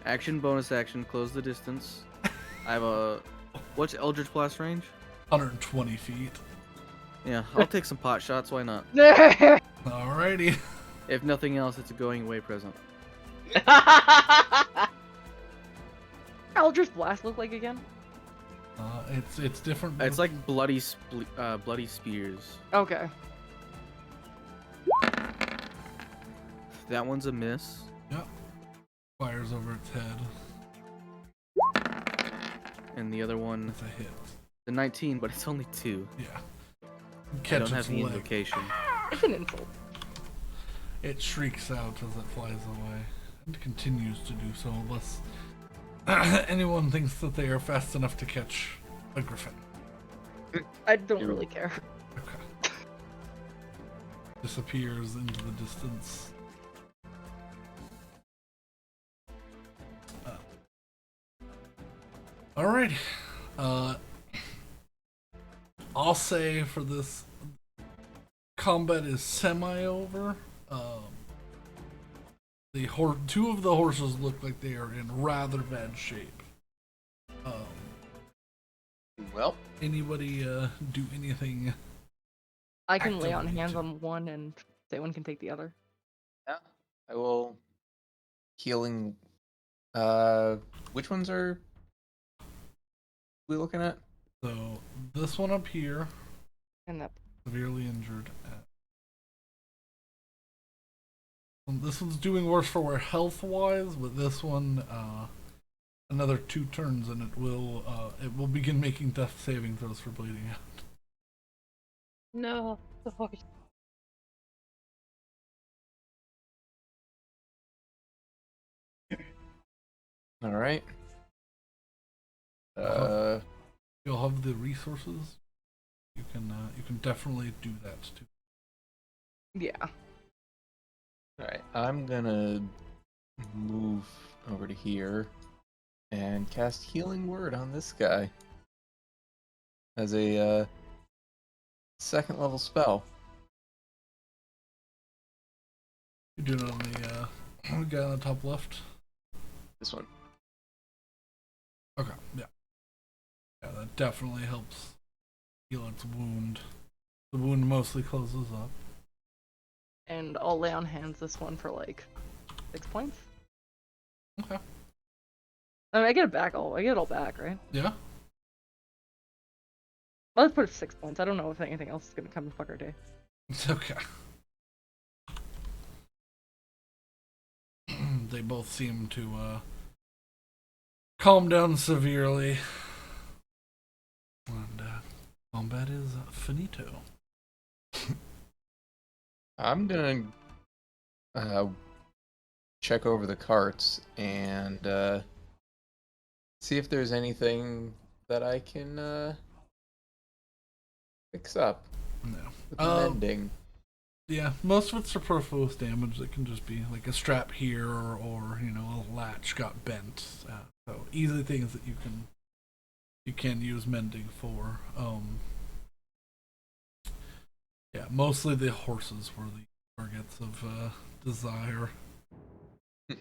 Action, bonus action, close the distance. I have a... What's Eldritch Blast range? 120 feet. Yeah, I'll take some pot shots, why not? Alrighty. If nothing else, it's a going away present. Eldritch Blast look like again? It's different. It's like bloody bloody spears. Okay. That one's a miss. Yep. Fires over its head. And the other one, It's a hit. the 19, but it's only 2. Yeah. I Catch don't have its any leg. invocation. It's an insult. It shrieks out as it flies away, and continues to do so unless anyone thinks that they are fast enough to catch a griffin. I don't really care. Okay. Disappears into the distance. Alright. I'll say for this, combat is semi-over. Two of the horses look like they are in rather bad shape. Well, Anybody do anything? I can lay on Actively hands to- on one and Saywin can take the other. yeah, I will. Healing. Which ones are we looking at? So this one up here, And that. severely injured. This one's doing worse for wear health-wise, but this one, another 2 turns and it will begin making death saving throws for bleeding out. No, the horse. All right. You'll have the resources. You can definitely do that too. Yeah. All right. I'm gonna move over to here and cast Healing Word on this guy as a 2nd level spell. You do it on the guy on the top left. This one. Okay, yeah. Yeah, that definitely helps heal its wound. The wound mostly closes up. And I'll lay on hands this one for like 6 points. Okay. I mean, I get it back. I get it all back, right? Yeah. Well, let's put it 6 points. I don't know if anything else is gonna come and fuck our day. It's okay. They both seem to calm down severely. And combat is finito. I'm gonna check over the carts and see if there's anything that I can fix up No. with mending. Yeah, most of it's superfluous damage that can just be like a strap here or you know, a latch got bent. So easy things that you can use mending for. Yeah, mostly the horses were the targets of desire. They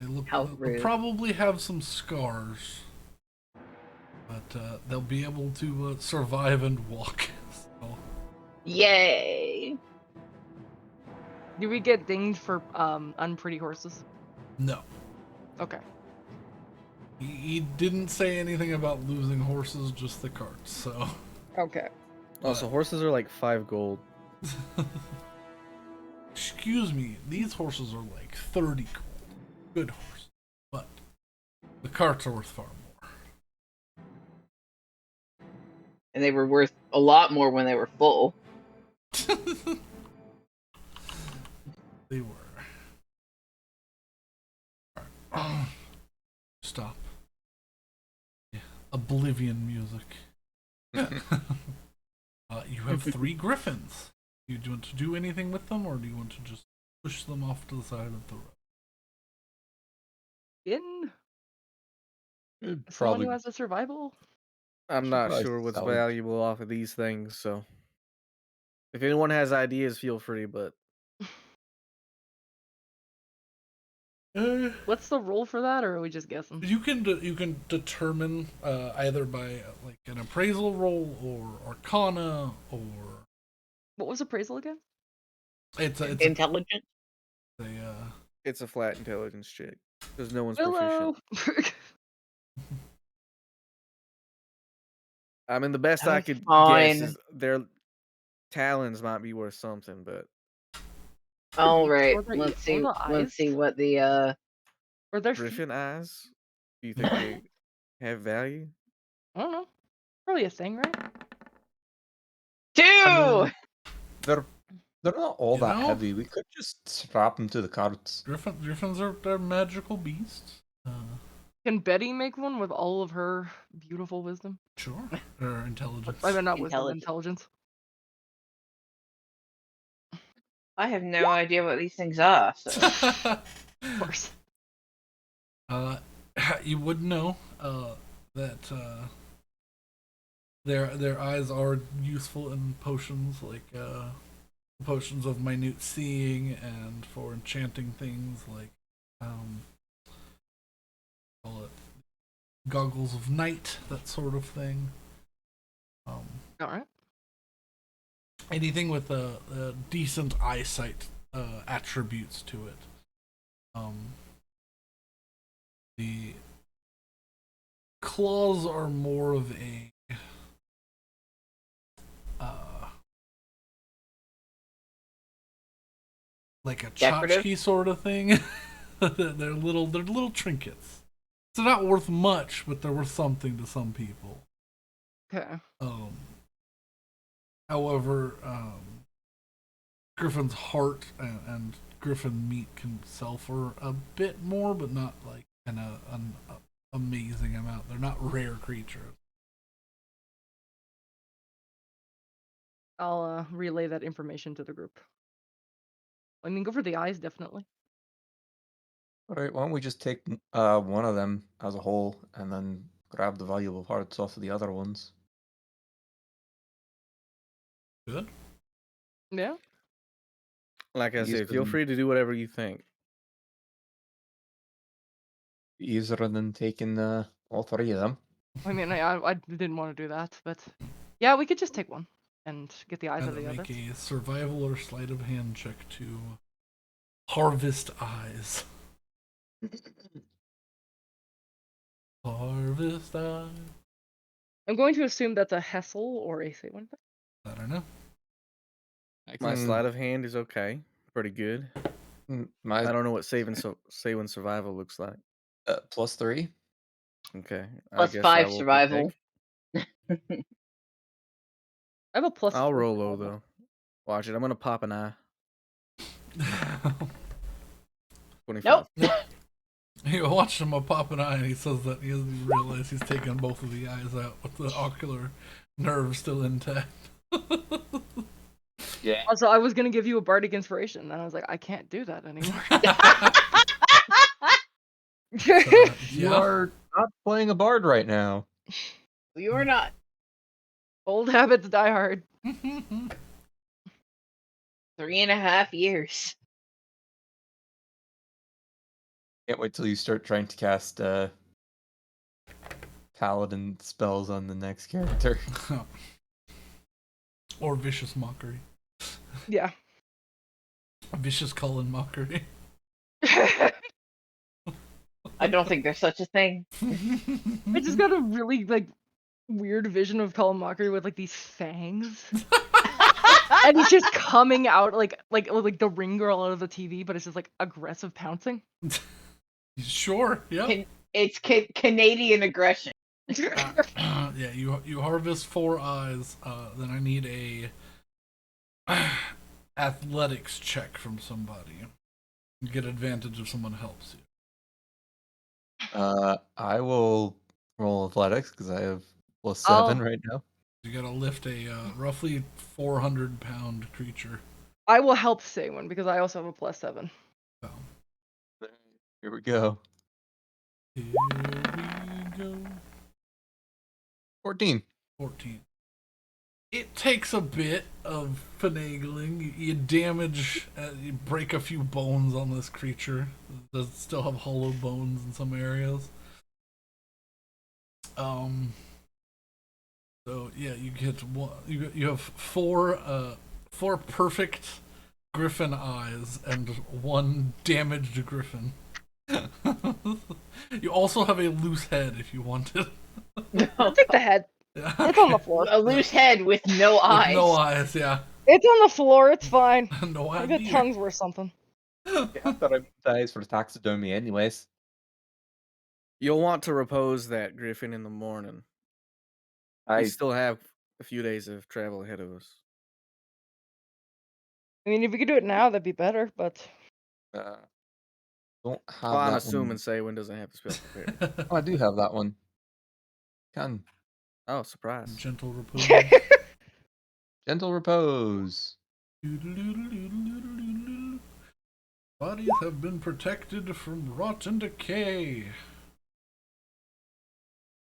look How they'll rude. probably have some scars, but they'll be able to survive and walk. So. Yay! Do we get dinged for unpretty horses? No. Okay. He didn't say anything about losing horses, just the carts, so. Okay. Oh, so horses are like 5 gold. Excuse me, these horses are like 30 gold. Good horse. But the carts are worth far more. And they were worth a lot more when they were full. They were. Stop. Yeah. Oblivion music. You have 3 griffins. Do you want to do anything with them, or do you want to just push them off to the side of the road? In It'd someone who probably has a survival. I'm should not probably sure what's salvage. valuable off of these things, so if anyone has ideas, feel free. But What's the rule for that, or are we just guessing? You can determine either by like an appraisal roll or Arcana, or What was appraisal again? it's Intelligence. a it's a flat intelligence check because no one's Hello. proficient. I mean, the best I That's could guess fine. is their talons might be worth something, but All right, Or the let's eyes? see what the Or their feet? griffin eyes. Do you think they have value? I don't know. Probably a thing, right? two. I mean, they're not all You that know? heavy. We could just strap them to the carts. Griffins are they're magical beasts. Can Betty make one with all of her beautiful wisdom? Sure, or intelligence. I mean, not wisdom, Intelligence. intelligence. I have no idea what these things are. So Of course. You would know that their eyes are useful in potions, like potions of minute seeing, and for enchanting things like call it goggles of night, that sort of thing. All right. Anything with a decent eyesight attributes to it. The claws are more of a like a Decorative? tchotchke sort of thing. they're little trinkets. They're not worth much, but they're worth something to some people. Okay. However, Griffin's heart and Griffin meat can sell for a bit more, but not like an amazing amount. They're not rare creatures. I'll relay that information to the group. I mean, go for the eyes, definitely. All right, why don't we just take one of them as a whole and then grab the valuable parts off of the other ones? Good. Yeah. Like I said, feel Easier free to do whatever you think. than taking all three of them. I mean, I didn't want to do that, but yeah, we could just take one and get the eyes of the Make others. a survival or sleight of hand check to harvest eyes. Harvest eyes. I'm going to assume that's a Hessel or a say one. I don't know. My sleight of hand is okay, pretty good. My I don't know what saving survival looks like. +3. Okay, I plus guess I 5 will survival. partake. I have a plus. I'll 4 roll low survival. though. Watch it. I'm gonna pop an eye. 25. Nope. He watched him pop an eye, and he says that he doesn't realize he's taken both of the eyes out with the ocular nerve still intact. Yeah. Also, I was gonna give you a bardic inspiration, and I was like, I can't do that anymore. You are not playing a bard right now. You are not. Old habits die hard. 3.5 years. Can't wait till you start trying to cast paladin spells on the next character. Or vicious mockery. Yeah. Vicious Cullen mockery. I don't think there's such a thing. I just got a really like weird vision of Colin Mockery with like these fangs. And he's just coming out like the ring girl out of the TV, but it's just like aggressive pouncing. Sure, yeah. It's Canadian aggression. Yeah, you harvest 4 eyes. Then I need a athletics check from somebody. You get advantage if someone helps you. I will roll athletics because I have +7 right now. You gotta lift a roughly 400-pound creature. I will help Saywin because I also have a +7. So, Here we go. here we go. 14. 14. It takes a bit of finagling. You damage, you break a few bones on this creature. It does still have hollow bones in some areas. So yeah, you get one. You have four perfect griffin eyes and one damaged griffin. You also have a loose head if you want it. I'll take the head. Yeah. It's on the floor. A loose head with no eyes. With no eyes, yeah. It's on the floor. It's fine. No I idea. bet tongue's worth something. Yeah, I thought I dies for taxidermy anyways. You'll want to repose that griffin in the morning. I We still have a few days of travel ahead of us. I mean, if we could do it now, that'd be better. But don't have Well, I'm that assuming one. Saywin doesn't have the spell prepared. Oh, I do have that one. Can Oh, surprise. Gentle repose. gentle repose. Bodies have been protected from rot and decay.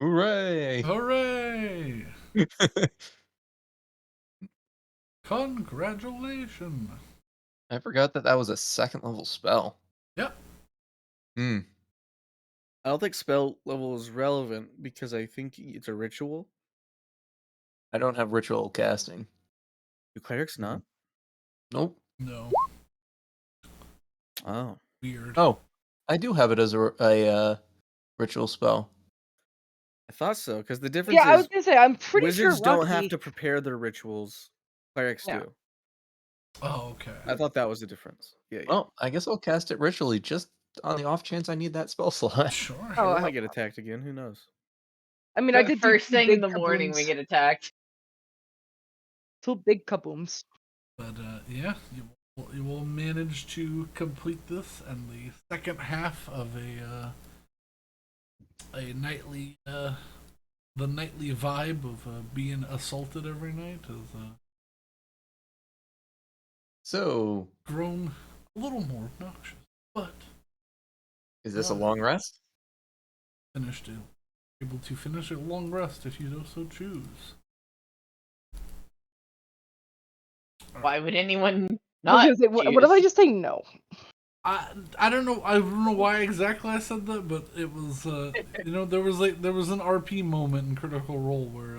Hooray! Hooray! Congratulations. I forgot that was a 2nd level spell. Yep. Hmm. I don't think spell level is relevant because I think it's a ritual. I don't have ritual casting. Do clerics not? Nope. No. Oh. Weird. Oh, I do have it as a ritual spell. I thought so, because the difference yeah, I was is gonna say I'm pretty wizards sure don't have Roxy- to prepare their rituals. Clerics Yeah. do. Oh, okay. I thought that was the difference. Yeah. Well, I guess I'll cast it ritually just on the off chance I need that spell slot. Sure. Oh, we I might hope get not. attacked again. Who knows? I mean, I did do First two thing in big the morning, we kabooms. get attacked. 2 big kabooms. But yeah, you will manage to complete this, and the second half of a nightly the nightly vibe of being assaulted every night has So, grown a little more obnoxious, but is this a long rest? finished it. Able to finish a long rest if you so choose. Why would anyone I was not gonna say, what if I choose? just say no? I don't know why exactly I said that, but it was there was an RP moment in Critical Role where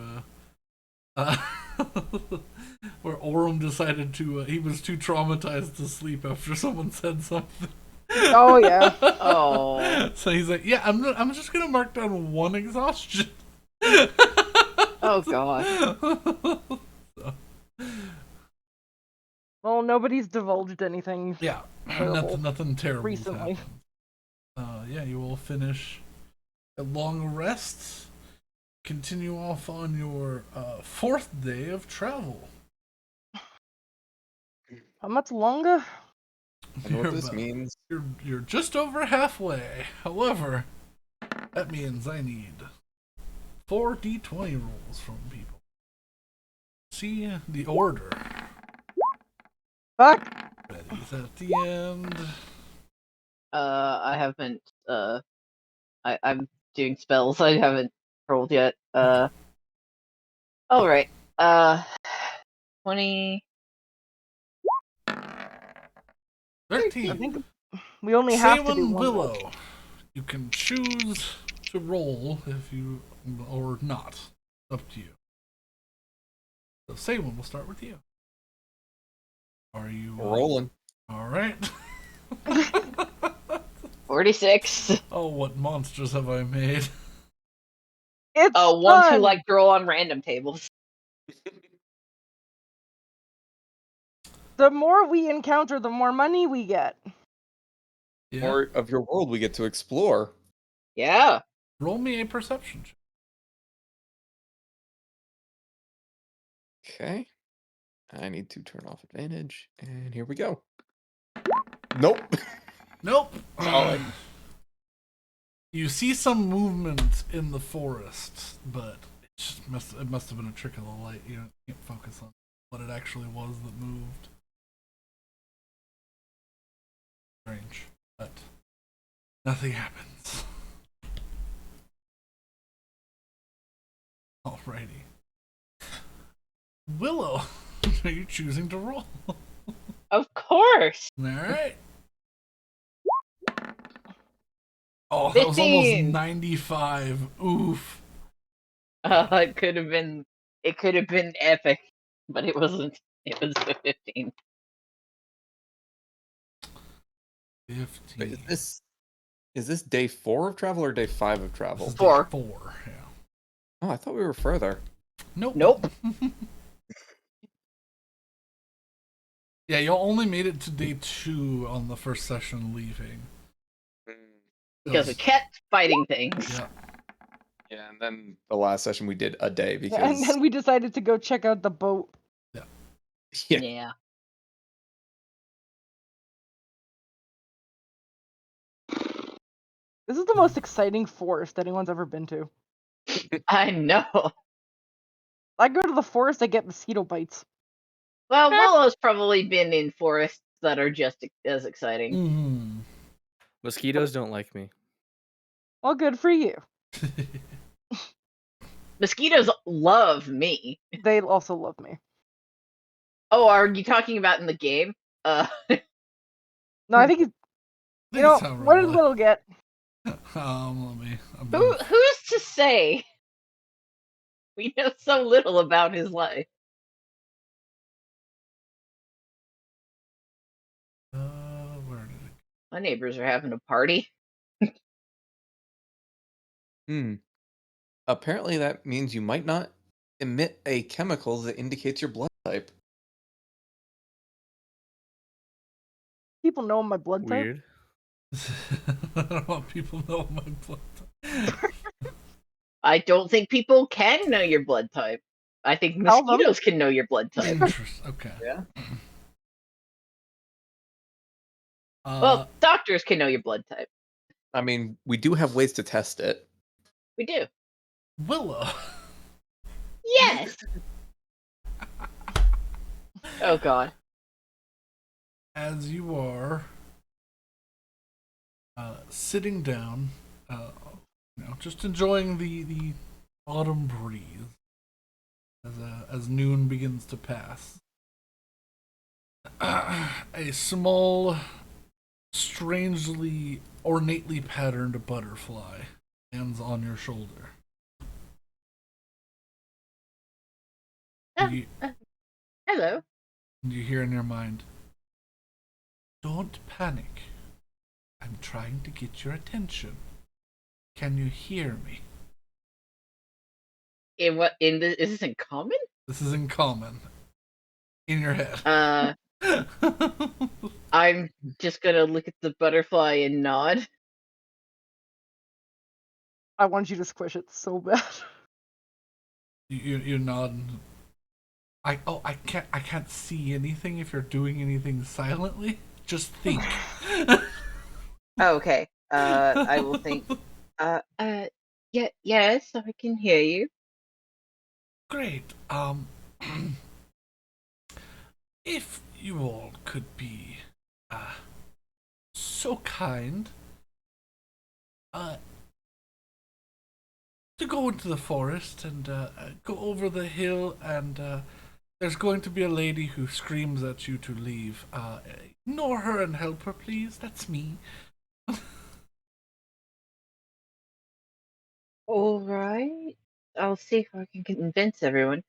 where Orem decided to he was too traumatized to sleep after someone said something. Oh yeah. Oh. So he's like, yeah, I'm just gonna mark down 1 exhaustion. Oh god. So, Well, nobody's divulged anything. yeah, Terrible. nothing terrible Recently. happened. Yeah, you will finish a long rest. Continue off on your 4th day of travel. How much longer? I know what this about- means. You're just over halfway. However, that means I need 4 d20 rolls from people. See the order. Fuck. Ready's at the end. I haven't. I'm doing spells. I haven't rolled yet. All right. 20. 13. I think we only have to do Salem one. Willow. You can choose to roll if you or not. Up to you. So Salem, we'll start with you. Are you Rolling. all right? 46. Oh, what monsters have I made? It's Ones who fun. like draw on random tables. The more we encounter, the more money we get. Yeah. More of your world we get to explore. Yeah. Roll me a perception check. Okay. I need to turn off advantage, and here we go. Nope. Nope. Solid. You see some movement in the forest, but It must have been a trick of the light. You can't focus on what it actually was that moved. Strange, but nothing happens. Alrighty. Willow, are you choosing to roll? Of course. Alright. Oh, that was almost 15. 95. Oof. It could have been epic, but it wasn't. It was the 15. 15. Wait, is this day 4 of travel or day 5 of travel? This is Four. day 4, yeah. Oh, I thought we were further. Nope. Yeah, y'all only made it to day 2 on the first session leaving. Because we kept fighting things. Yeah. Yeah, and then the last session we did a day because And then we decided to go check out the boat. yeah. Yeah. This is the most exciting forest anyone's ever been to. I know. I go to the forest, I get mosquito bites. Well, Willow's probably been in forests that are just as exciting. Mm-hmm. Mosquitoes don't like me. Well, good for you. Mosquitoes love me. They also love me. Oh, are you talking about in the game? No, I think he's. You know, what did Little get? Let me. Who's to say? We know so little about his life. Where did it My neighbors are having a party. Apparently that means you might not emit a chemical that indicates your blood type. People know my blood type. Weird. I don't want people to know my blood type. I don't think people can know your blood type. I think Tell them. mosquitoes can know your blood type. Interesting. Okay. Yeah. Well, doctors can know your blood type. I mean, we do have ways to test it. We do. Willow. Yes. Oh God. As you are sitting down, just enjoying the autumn breeze as noon begins to pass, a small, strangely, ornately patterned butterfly lands on your shoulder. Hello. You hear in your mind, "Don't panic. I'm trying to get your attention. Can you hear me?" In this is this in common? This is in common. In your head. I'm just gonna look at the butterfly and nod. I want you to squish it so bad. You nod. I can't see anything if you're doing anything silently. Just think. Okay. I will think. Yeah, yes, I can hear you. Great. If you all could be so kind to go into the forest and go over the hill, and there's going to be a lady who screams at you to leave. Ignore her and help her, please. That's me. All right. I'll see if I can convince everyone.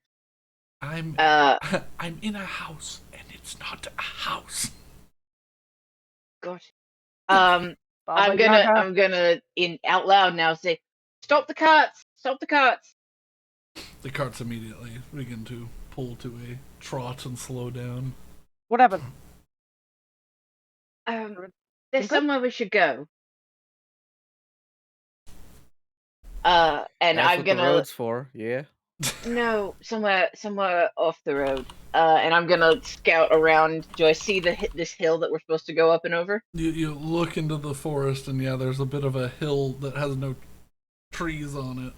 I'm in a house, and it's not a house. Gosh. Baba I'm Yaga. gonna in out loud now say, "Stop the carts! Stop the carts!" The carts immediately begin to pull to a trot and slow down. What happened? There's Okay. somewhere we should go. And That's I'm what gonna the road's for. Yeah. no somewhere off the road. And I'm gonna scout around. Do I see this hill that we're supposed to go up and over? You look into the forest, and yeah, there's a bit of a hill that has no trees on it.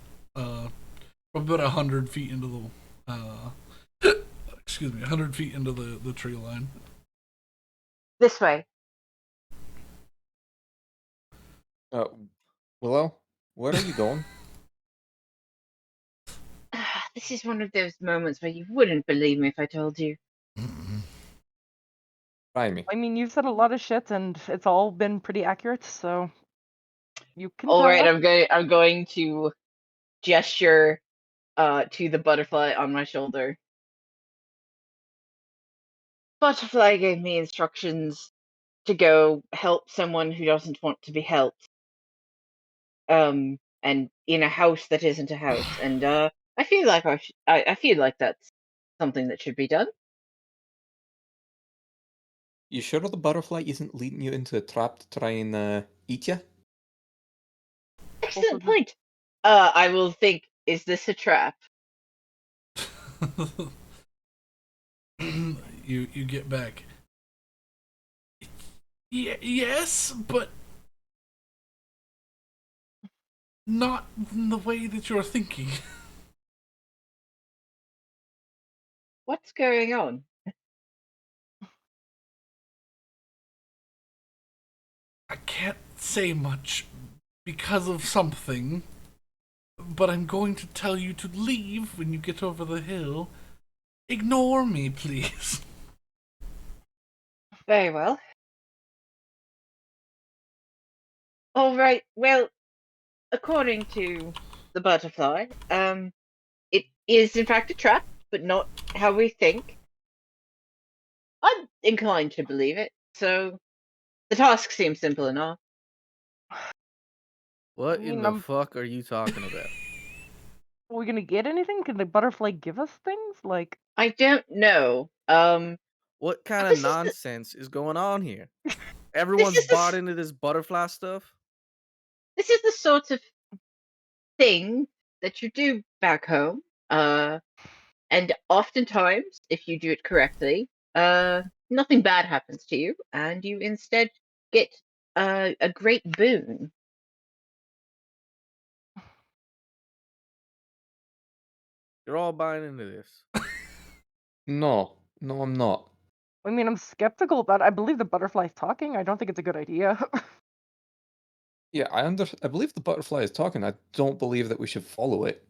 about 100 feet into the excuse me, 100 feet into the tree line. This way. Willow, where are you going? This is one of those moments where you wouldn't believe me if I told you. Try me. I mean, you've said a lot of shit, and it's all been pretty accurate, so you can All tell right, us. I'm going to gesture to the butterfly on my shoulder. Butterfly gave me instructions to go help someone who doesn't want to be helped. And in a house that isn't a house. And I feel like I feel like that's something that should be done. You sure the butterfly isn't leading you into a trap to try and eat you? Excellent point. I will think, is this a trap? You get back. Yes, but not in the way that you're thinking. What's going on? I can't say much because of something, but I'm going to tell you to leave when you get over the hill. Ignore me, please. Very well. All right. Well, according to the butterfly, it is in fact a trap, but not how we think. I'm inclined to believe it. So the task seems simple enough. What I in mean, the fuck are you talking about? are we gonna get anything? Can the butterfly give us things? Like, I don't know. What kind of This is the nonsense is going on here? this Everyone's is the bought into this butterfly stuff. this is the sort of thing that you do back home. And oftentimes, if you do it correctly, nothing bad happens to you, and you instead get a great boon. You're all buying into this. No, no, I'm not. I mean, I'm skeptical about it. I believe the butterfly's talking. I don't think it's a good idea. Yeah, I believe the butterfly is talking. I don't believe that we should follow it.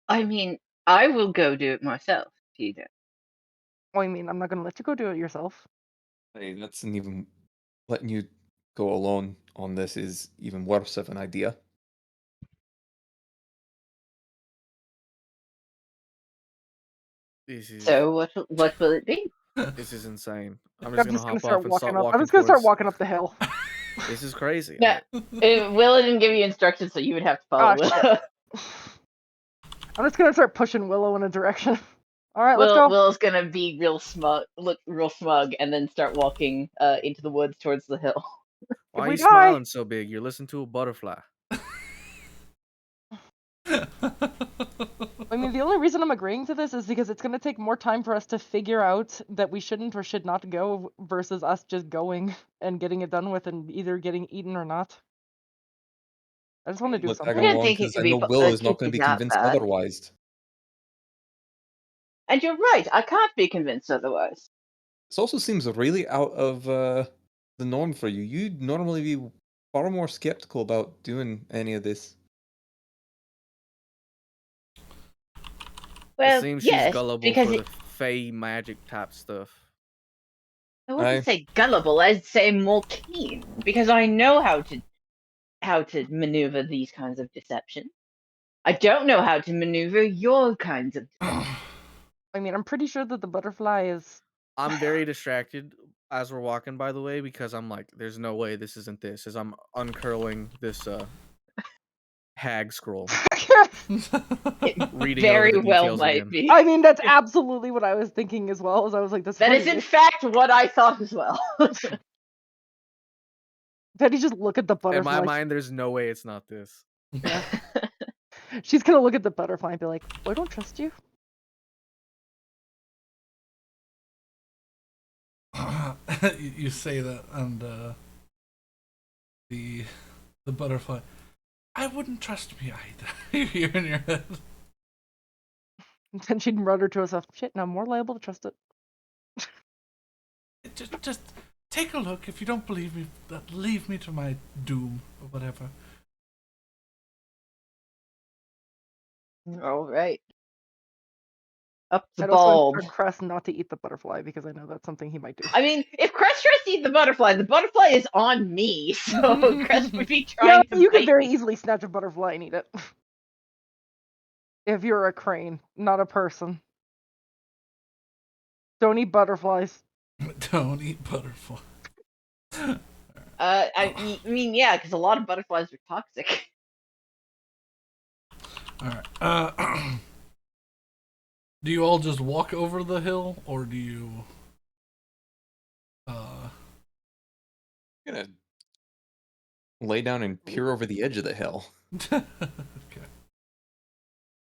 I mean, I will go do it myself if you don't. I mean, I'm not gonna let you go do it yourself. Hey, that's an even letting you go alone on this is even worse of an idea. This is So what will it be? this is insane. I'm just I'm gonna just gonna hop start off and walking start up. I'm walking just gonna start towards. walking up the hill. This is crazy. No, Will didn't give you instructions, so you would have to follow Ah, Will. shit. I'm just gonna start pushing Willow in a direction. All right, let's Will go. Will's gonna be real smug, look real smug, and then start walking into the woods towards the hill. Why If are we you die, smiling so big? You're listening to a butterfly. I mean, the only reason I'm agreeing to this is because it's gonna take more time for us to figure out that we shouldn't or should not go versus us just going and getting it done with and either getting eaten or not. I just want to do We're I tagging something. don't along think it because I could know be Will it is not could going be to be that convinced bad. otherwise. And you're right, I can't be convinced otherwise. This also seems really out of the norm for you. You'd normally be far more skeptical about doing any of this. It Well, seems she's yes, gullible because for the fey magic type stuff. I I wouldn't say gullible, I'd say more keen, because I know how to maneuver these kinds of deception. I don't know how to maneuver your kinds of deception. I mean, I'm pretty sure that the butterfly is. I'm very distracted as we're walking, by the way, because I'm like, there's no way this isn't this. As I'm uncurling this hag scroll, It reading over very the well details might again. be. I mean, that's absolutely what I was thinking as well. As I was like, "That's That funny." is in fact what I thought as well. Betty just look at the In my butterfly. mind, there's no way it's not this. Yeah. She's gonna look at the butterfly and be like, "I don't trust you." You say that, and the the butterfly. I wouldn't trust me either. You hear in your head. And then she'd mutter to herself, shit, now I'm more liable to trust it. Just take a look. If you don't believe me, leave me to my doom or whatever. All right. Up the I'd also bulb. encourage Crest not to eat the butterfly because I know that's something he might do. I mean, if Crest tries to eat the butterfly is on me. So Crest would be trying to you could bite very me. easily snatch a butterfly and eat it. If you're a crane, not a person. Don't eat butterflies. Don't eat butterfly. I mean, yeah, because a lot of butterflies are toxic. All right. Do you all just walk over the hill, or do you? I'm gonna lay down and peer over the edge of the hill. Okay.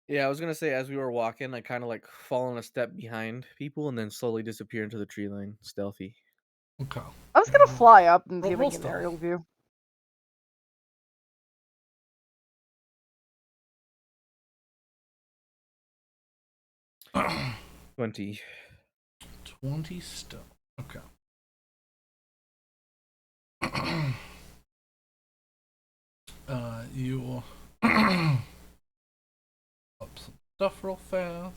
Yeah, I was gonna say as we were walking, I kind of like fall on a step behind people and then slowly disappear into the tree line, stealthy. Okay. I was gonna fly up and see if I Roll can get an stealth. aerial view. Uh, 20. 20 stealth. Okay. You up some stuff real fast.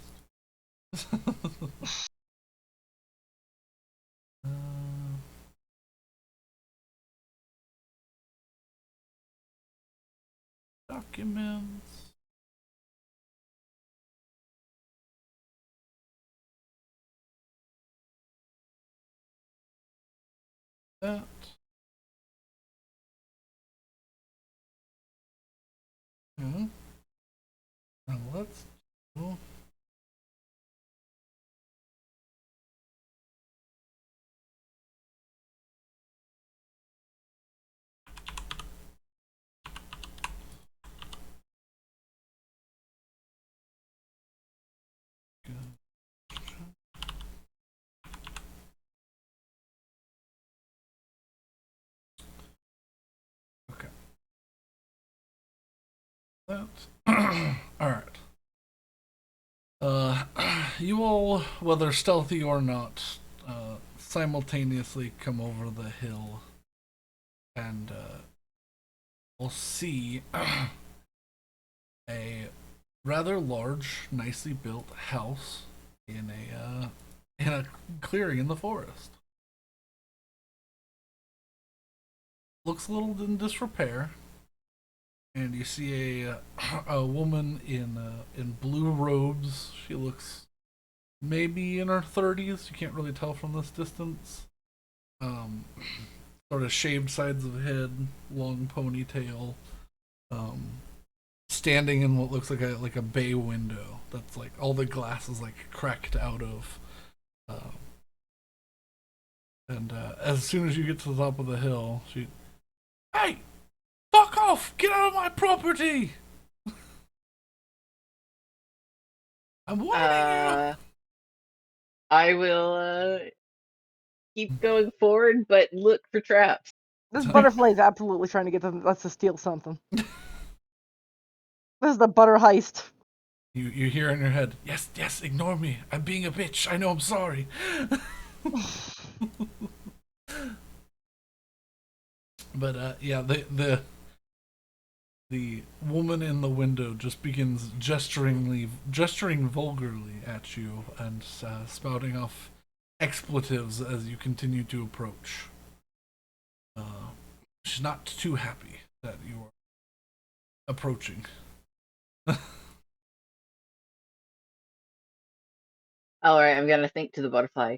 uh, documents. That. Okay. Now let's do. Okay. That. All right. You all, whether stealthy or not, simultaneously come over the hill, and will see a rather large, nicely built house in a clearing in the forest. Looks a little in disrepair, and you see a woman in blue robes. She looks maybe in her 30s. You can't really tell from this distance. Sort of shaved sides of the head, long ponytail. Standing in what looks like a bay window that's like all the glass is like cracked out of. And as soon as you get to the top of the hill, she, hey, fuck off! Get out of my property! I'm warning you. I will keep going forward, but look for traps. This butterfly is absolutely trying to get us to steal something. This is the butter heist. You hear in your head, yes, ignore me. I'm being a bitch. I know I'm sorry. But yeah, the woman in the window just begins gesturing vulgarly at you and spouting off expletives as you continue to approach. She's not too happy that you are approaching. Alright, I'm gonna think to the butterfly.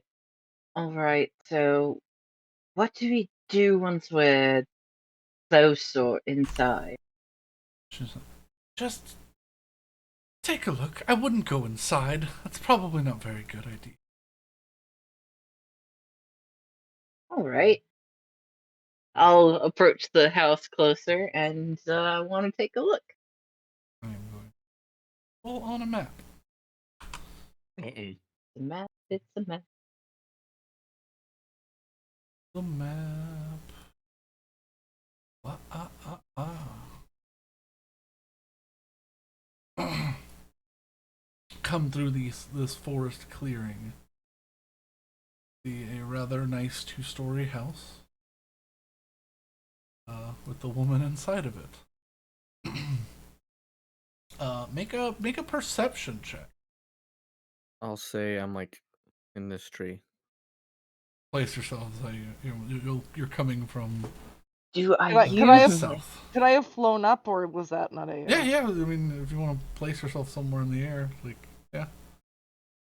Alright, so what do we do once we're close or inside? She's like, just take a look. I wouldn't go inside. That's probably not a very good idea. Alright. I'll approach the house closer and want to take a look. I am going full on a map. Uh-oh. The map, it's a map. The map. come through this forest clearing. See a rather nice 2-story house with the woman inside of it. Make a perception check. I'll say I'm like in this tree. Place yourself so you're coming from Do I Could I- use could I have- south. Could I have flown up, or was that not a? Yeah. I mean, if you want to place yourself somewhere in the air, like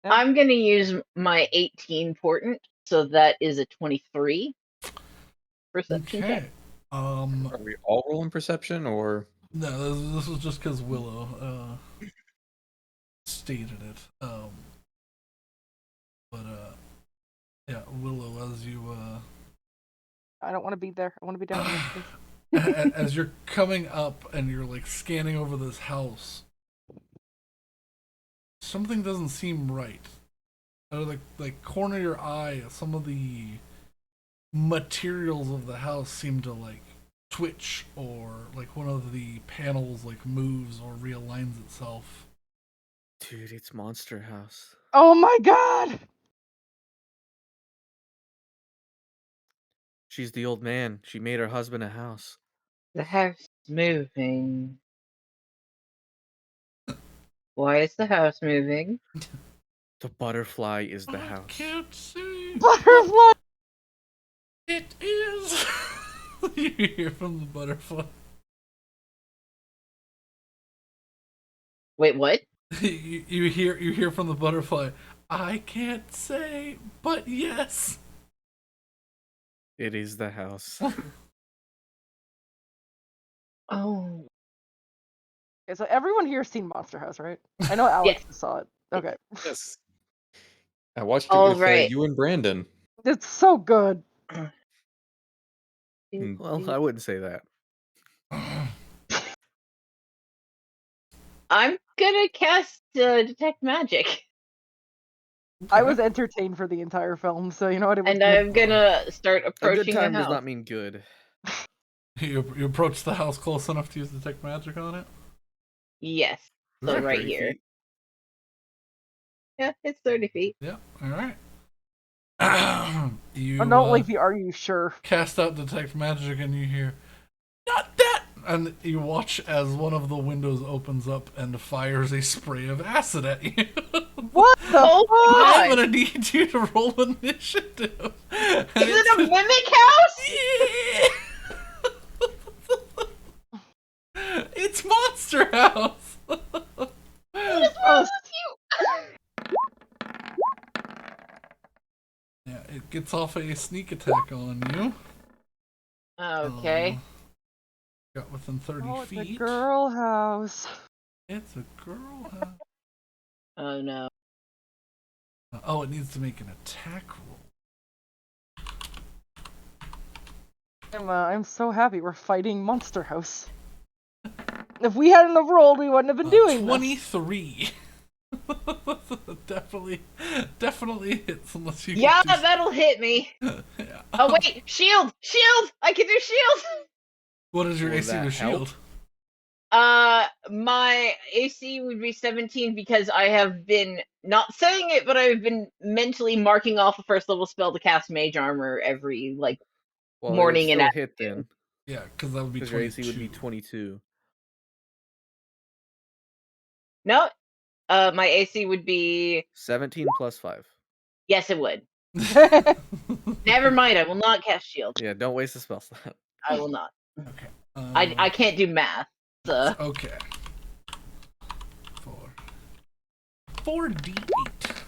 I'm gonna use my 18 portent, so that is a 23 perception check. okay. Are we all rolling perception, or No, this was just because Willow stated it. Yeah, Willow, as you I don't want to be there. I want to be down here. Please. as you're coming up and you're like scanning over this house, something doesn't seem right. Out of the corner of your eye, some of the materials of the house seem to like twitch, or like one of the panels like moves or realigns itself. Dude, it's Monster House. Oh my god! She's the old man. She made her husband a house. The house is moving. Why is the house moving? The butterfly is the I house. can't see. Butterfly. It is. You hear from the butterfly. Wait, what? you hear from the butterfly. I can't say, but yes. It is the house. Oh. Okay, so everyone here's seen Monster House, right? I know Alex saw it. Okay, yes? I watched it All with right. you and Brandon. it's so good. Well, I wouldn't say that. I'm gonna cast Detect Magic. I was entertained for the entire film, so you know what? It was And good. I'm gonna start A approaching good time the does house. not mean good. You approach the house close enough to use detect magic on it. Yes. So Like right 30 here. feet. Yeah, it's 30 feet. Yeah. All right. You I don't like the "Are you sure?" cast out detect magic, and you hear, "Not that!" And you watch as one of the windows opens up and fires a spray of acid at you. What the Oh fuck? I'm gonna need you to roll initiative. Is it a mimic house? Yeah. It's Monster House. What is wrong with you? Yeah, it gets off a sneak attack on you. Okay. Got within 30 Oh, it's feet. a girl house. It's a girl house. Oh no. Oh, it needs to make an attack roll. I'm so happy we're fighting Monster House. If we hadn't have rolled, we wouldn't have been doing this. 23. definitely hits unless you. Yeah, can do- that'll hit me. Yeah. Oh wait, shield! Shield! I can do shield! What is your Will AC that to help? shield? My AC would be 17 because I have been not saying it, but I've been mentally marking off a first level spell to cast Mage Armor every Well, morning it and would still hit afternoon. then. Yeah, because that would be Because your 22. AC would be 22. No, my AC would be 17 plus 5. yes, it would. Never mind, I will not cast shield. Yeah, don't waste a spell slot. I will not. Okay. I can't do math. So. Okay. 4d8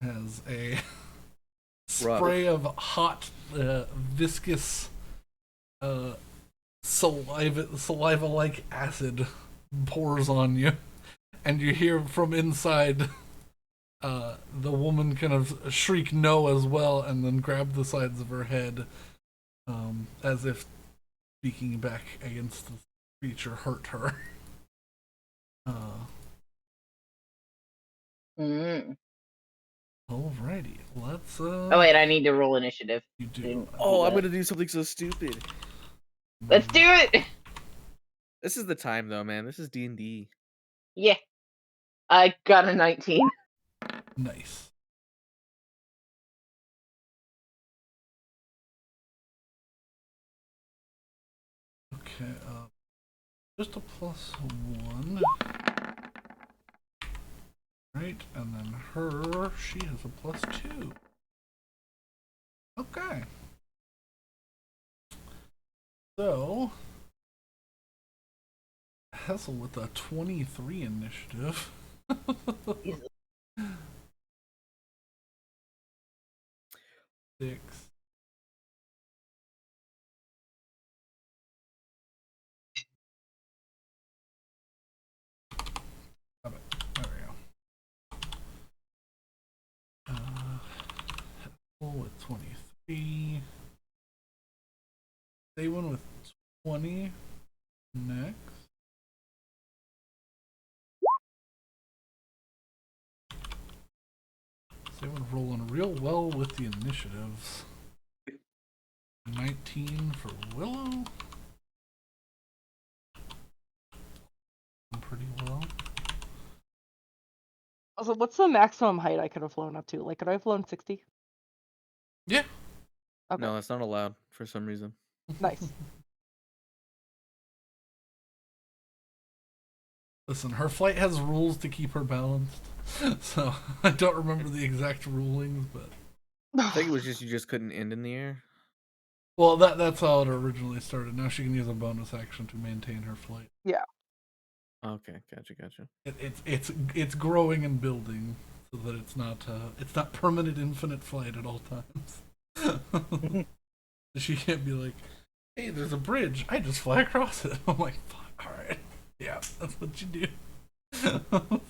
has a spray of hot, viscous, saliva-like acid pours on you, and you hear from inside the woman kind of shriek no as well, and then grab the sides of her head, as if speaking back against the creature hurt her. Alrighty, let's. Oh wait, I need to roll initiative. You do. Didn't- Oh, I'm Yeah. gonna do something so stupid. Let's do it. This is the time though, man. This is D&D. Yeah. I got a 19. Nice. Okay, just a +1. Right, and then her, she has a +2. Okay. So, Hessel with a 23 initiative. Six. There we go. Hessel with 23. They went with 20 next. They were rolling real well with the initiatives. 19 for Willow. Pretty well. Also, what's the maximum height I could have flown up to? Like, could I have flown 60? Yeah. Okay. No, that's not allowed for some reason. Nice. Listen, her flight has rules to keep her balanced. So, I don't remember the exact rulings, but... I think it was just you just couldn't end in the air. Well, that's how it originally started. Now she can use a bonus action to maintain her flight. Yeah. Okay, gotcha. It's growing and building so that it's not permanent infinite flight at all times. She can't be like, hey, there's a bridge. I just fly across it. I'm like, fuck, all right, yeah, that's what you do. All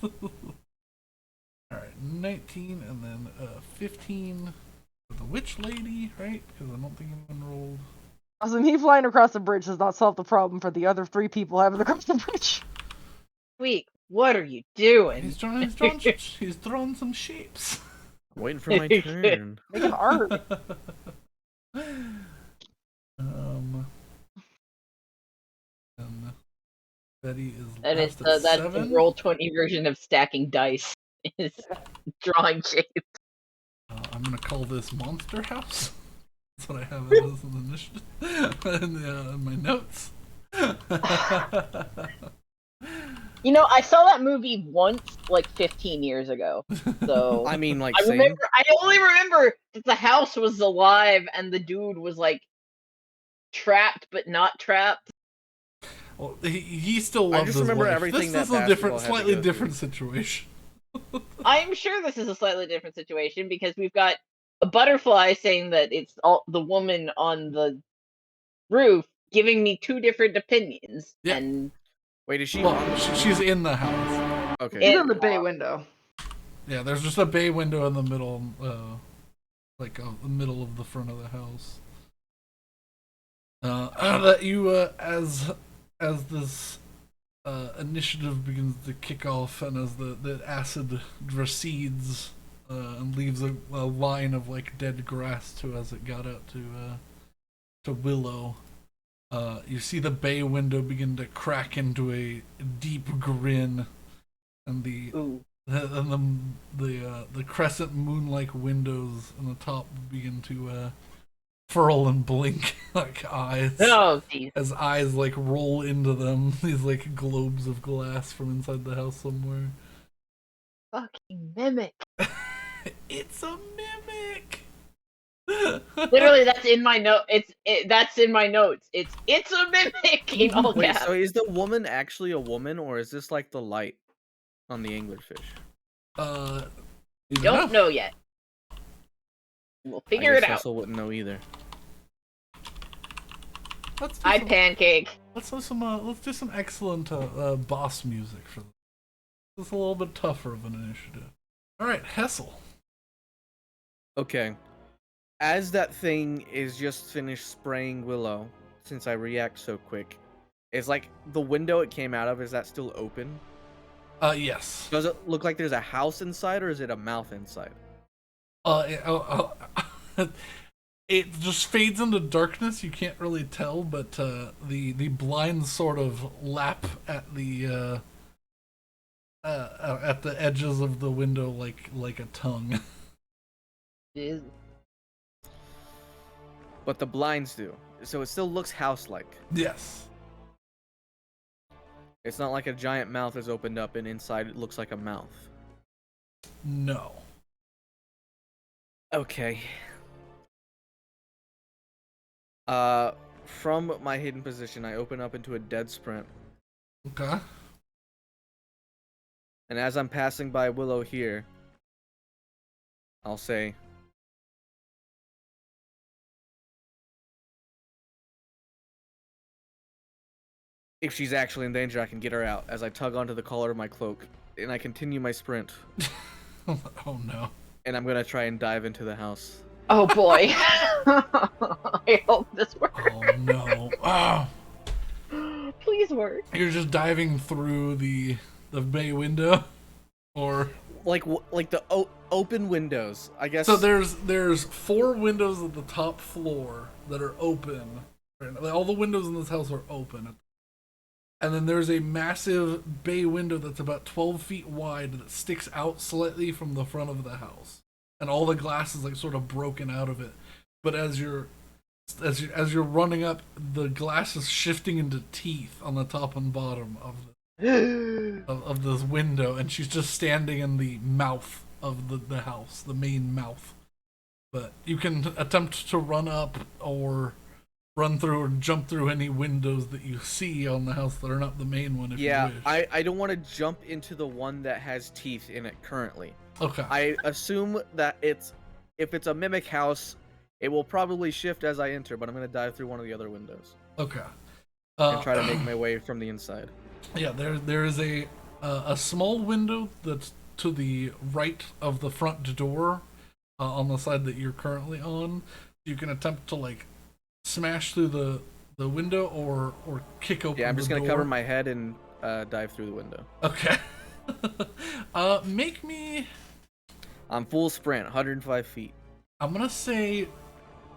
right, 19 and then 15 for the witch lady, right? Because I don't think anyone rolled. Also, me flying across the bridge does not solve the problem for the other 3 people having to cross the bridge. Sweet, what are you doing? He's throwing some shapes. I'm waiting for my turn. Make an art. And Betty is And last it's at that's the 7. Roll20 version of stacking dice. Is drawing shapes. I'm gonna call this Monster House. That's what I have it as an initiative in my notes. You know, I saw that movie once, like 15 years ago. So I mean, like, I same. remember. I only remember that the house was alive and the dude was like trapped but not trapped. Well, he still loves I just his remember wife. everything This that is a different, basketball had to slightly go different situation. I'm sure this is a slightly different situation because we've got a butterfly saying that it's all the woman on the roof giving me 2 different opinions. Yeah. And Wait, is she Well, on? she's in the house. Okay. She's in the bay window. Yeah, there's just a bay window in the middle, the middle of the front of the house. That you, as this initiative begins to kick off, and as the acid recedes and leaves a line of like dead grass to as it got out to Willow, you see the bay window begin to crack into a deep grin, and the crescent moon-like windows on the top begin to furl and blink like eyes. oh, geez. As eyes like roll into them, these like globes of glass from inside the house somewhere. Fucking mimic. It's a mimic. Literally, that's in my note. That's in my notes. It's a mimic in all Wait, caps. so is the woman actually a woman, or is this like the light on the anglerfish? You Don't know yet. We'll figure I it guess out. Russell wouldn't know either. Let's do I some, pancake. let's do some excellent boss music for this. It's a little bit tougher of an initiative. All right, Hessel. Okay. As that thing is just finished spraying Willow, since I react so quick, is like the window it came out of, is that still open? Yes. Does it look like there's a house inside, or is it a mouth inside? It just fades into darkness. You can't really tell, but the blinds sort of lap at the at the edges of the window like a tongue. Jeez. But the blinds do, so it still looks house-like. Yes. It's not like a giant mouth is opened up and inside it looks like a mouth. No. Okay. From my hidden position, I open up into a dead sprint. Okay. And as I'm passing by Willow here, I'll say, if she's actually in danger, I can get her out, as I tug onto the collar of my cloak, and I continue my sprint. Oh no. And I'm gonna try and dive into the house. Oh boy. I hope this works. Oh no. Oh. Please work. You're just diving through the bay window, or Like the open windows, I guess. so there's 4 windows at the top floor that are open. Like, all the windows in this house are open, and then there's a massive bay window that's about 12 feet wide that sticks out slightly from the front of the house, and all the glass is like sort of broken out of it. But as you're running up, the glass is shifting into teeth on the top and bottom of this window, and she's just standing in the mouth of the house, the main mouth. But you can attempt to run up or run through or jump through any windows that you see on the house that are not the main one if you wish. I don't want to jump into the one that has teeth in it currently. Okay. I assume that if it's a mimic house, it will probably shift as I enter, but I'm going to dive through one of the other windows. Okay. And try to make my way from the inside. Yeah, there is a small window that's to the right of the front door, on the side that you're currently on. You can attempt to like smash through the window or kick open. Yeah, I'm just going to cover my head and dive through the window. Okay. Make me. I'm full sprint, 105 feet. I'm gonna say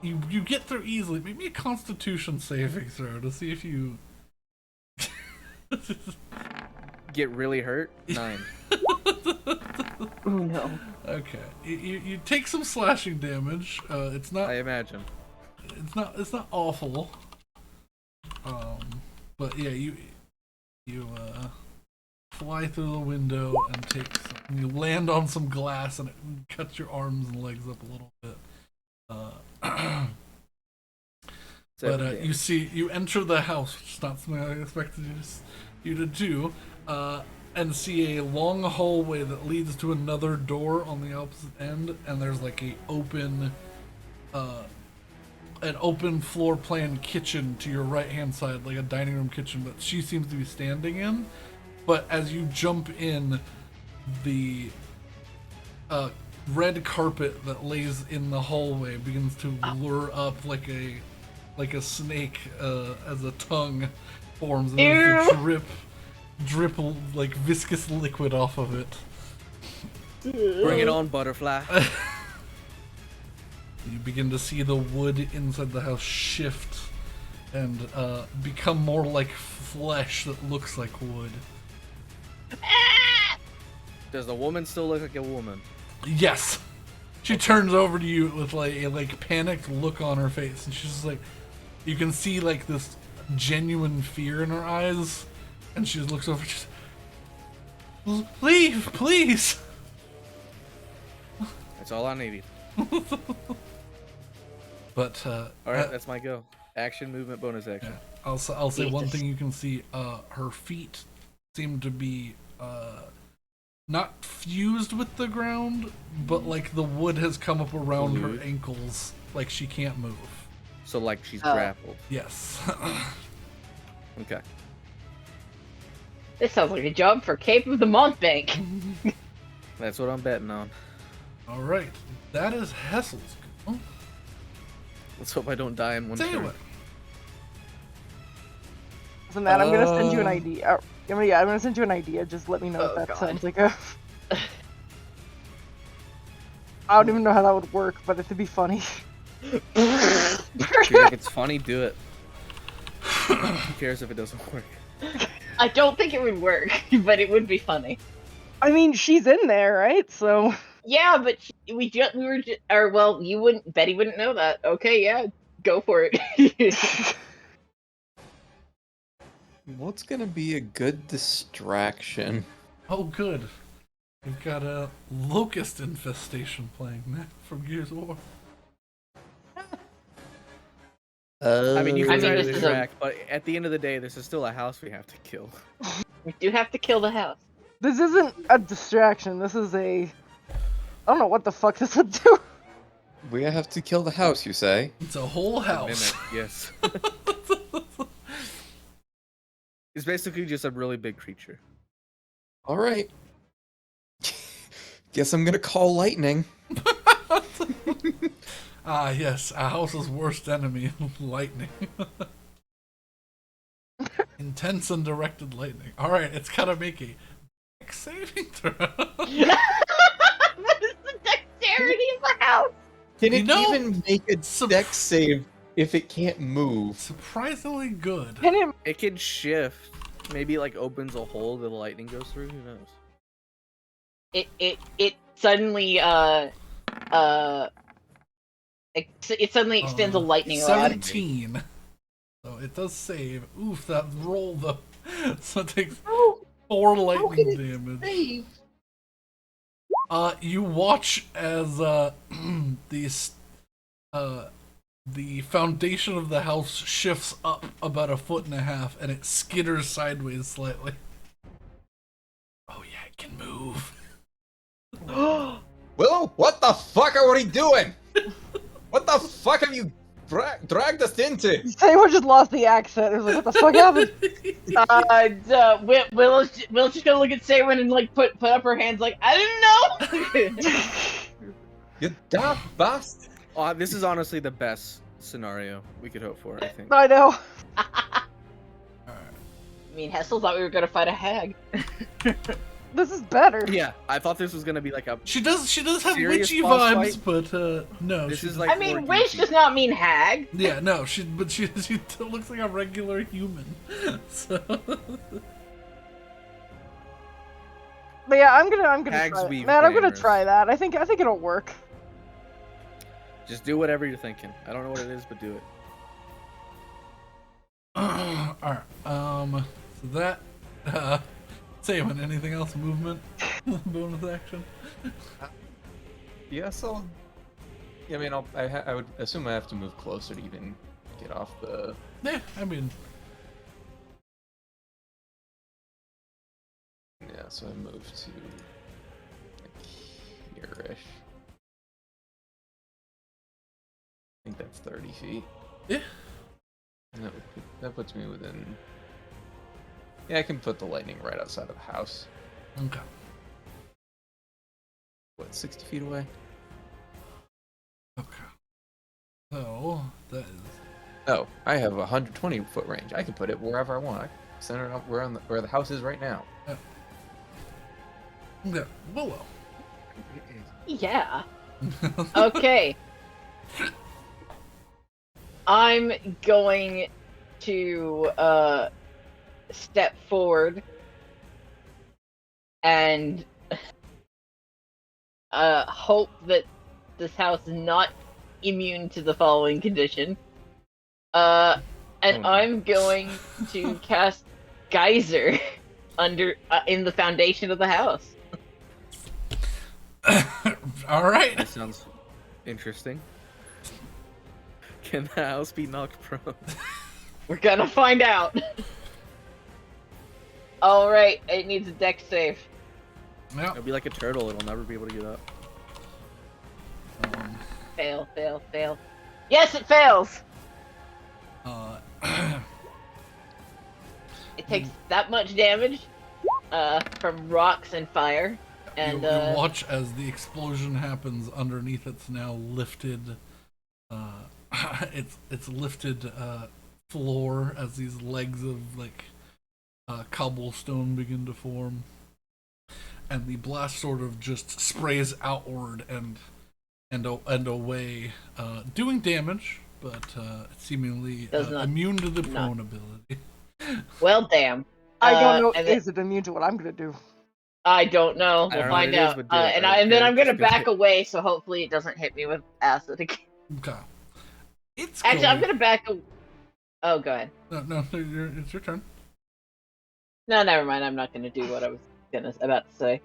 you get through easily. Make me a Constitution saving throw to see if you Get really hurt? 9. Oh no. Okay. You take some slashing damage. It's not. I imagine. It's not awful. But yeah, you fly through the window and you land on some glass and it cuts your arms and legs up a little bit. But you enter the house, which is not something I expected you to do, and see a long hallway that leads to another door on the opposite end, and there's like an open floor plan kitchen to your right hand side, like a dining room kitchen, but she seems to be standing in. But as you jump in, the red carpet that lays in the hallway begins to lure up like a snake, as a tongue forms, and there's a drip like viscous liquid off of it. Bring it on, butterfly. You begin to see the wood inside the house shift and become more like flesh that looks like wood. Does the woman still look like a woman? Yes. She turns over to you with like a panicked look on her face, and she's just like, you can see like this genuine fear in her eyes, and she just looks over. She's, leave, please. That's all I needed. But all right, that's my go. Action, movement, bonus action. Yeah, I'll say one thing you can see. Her feet seem to be not fused with the ground, but like the wood has come up around her ankles, like she can't move. So like she's grappled. Yes. Okay. This sounds like a job for Cape of the Mountebank. That's what I'm betting on. All right, that is Hessel's go. Let's hope I don't die in one Say turn. what? So Matt, I'm gonna send you an idea. I'm gonna send you an idea. Just let me know if that sounds like a. I don't even know how that would work, but it'd be funny. If you think it's funny, do it. Who cares if it doesn't work? I don't think it would work, but it would be funny. I mean, she's in there, right? So Yeah, but you wouldn't. Betty wouldn't know that. Okay, yeah, go for it. What's gonna be a good distraction? Oh, good. We've got a locust infestation playing from Gears of War. I mean, you can I mean, try to this is a- distract, but at the end of the day, this is still a house we have to kill. We do have to kill the house. this isn't a distraction. This is a. I don't know what the fuck this would do. We have to kill the house, you say? It's a whole A house. mimic, yes. It's basically just a really big creature. All right. Guess I'm gonna call lightning. Ah, yes, a house's worst enemy, lightning. Intense and directed lightning. Alright, it's gotta make a dex saving throw. What is the dexterity of the house? Can You it know, even make a dex save if it can't move? Surprisingly good. Can it? It can shift. Maybe like opens a hole that the lightning goes through. Who knows? It suddenly it suddenly extends a lightning rod. 17. So it does save. Oof, that roll though. So it takes Oh, 4 can lightning it damage. save? You watch as the foundation of the house shifts up about 1.5 feet, and it skitters sideways slightly. Oh yeah, it can move. Willow, what the fuck are we doing? What the fuck have you dragged us into? Anyone just lost the accent. It was like, what the fuck happened? Willow's just gonna look at Saywin and like put up her hands like I didn't know. You daft bastard. This is honestly the best scenario we could hope for, I think. I know. I mean, Hessel thought we were gonna fight a hag. This is better. Yeah, I thought this was gonna be like a. She does have Serious witchy boss vibes, fight? but no. This She is doesn't- like. I mean, more witch goofy. does not mean hag. Yeah, no. She looks like a regular human. So But yeah, I'm gonna Hags try it. weave Man, I'm gonna glamorous. try that. I think it'll work. Just do whatever you're thinking. I don't know what it is, but do it. alright. So that Saywin, anything else? Movement? Bonus action? Yeah, so. Yeah, I mean, I would assume I have to move closer to even get off the. Yeah, I mean, Yeah, so I move to like here-ish. I think that's 30 feet. yeah. And that puts me within. Yeah, I can put the lightning right outside of the house. Okay. What, 60 feet away? Okay. So that is. Oh, I have a 120-foot range. I can put it wherever I want. I can center it up where the house is right now. Yeah, Willow. Yeah. Okay. I'm going to step forward and hope that this house is not immune to the following condition. And Oh, no. I'm going to cast Geyser in the foundation of the house. All right. That sounds interesting. Can the house be knocked prone? We're gonna find out. All right, it needs a dex save. Yep. It'll be like a turtle. It'll never be able to get up. Fail, fail, fail. Yes, it fails. It takes that much damage from rocks and fire, and you watch as the explosion happens underneath its now lifted it's lifted floor as these legs of like cobblestone begin to form, and the blast sort of just sprays outward and away, doing damage, but seemingly Does not- immune to the not. prone ability. well, damn. I don't know. and then- Is it immune to what I'm gonna do? I don't know. I We'll don't know what find it is, out. but do it. I don't And then care, I'm gonna just do back it. away, so hopefully it doesn't hit me with acid again. Okay. It's Actually, I'm going. gonna back. Oh, go ahead. No, it's your turn. No, never mind. I'm not gonna do what I was about to say.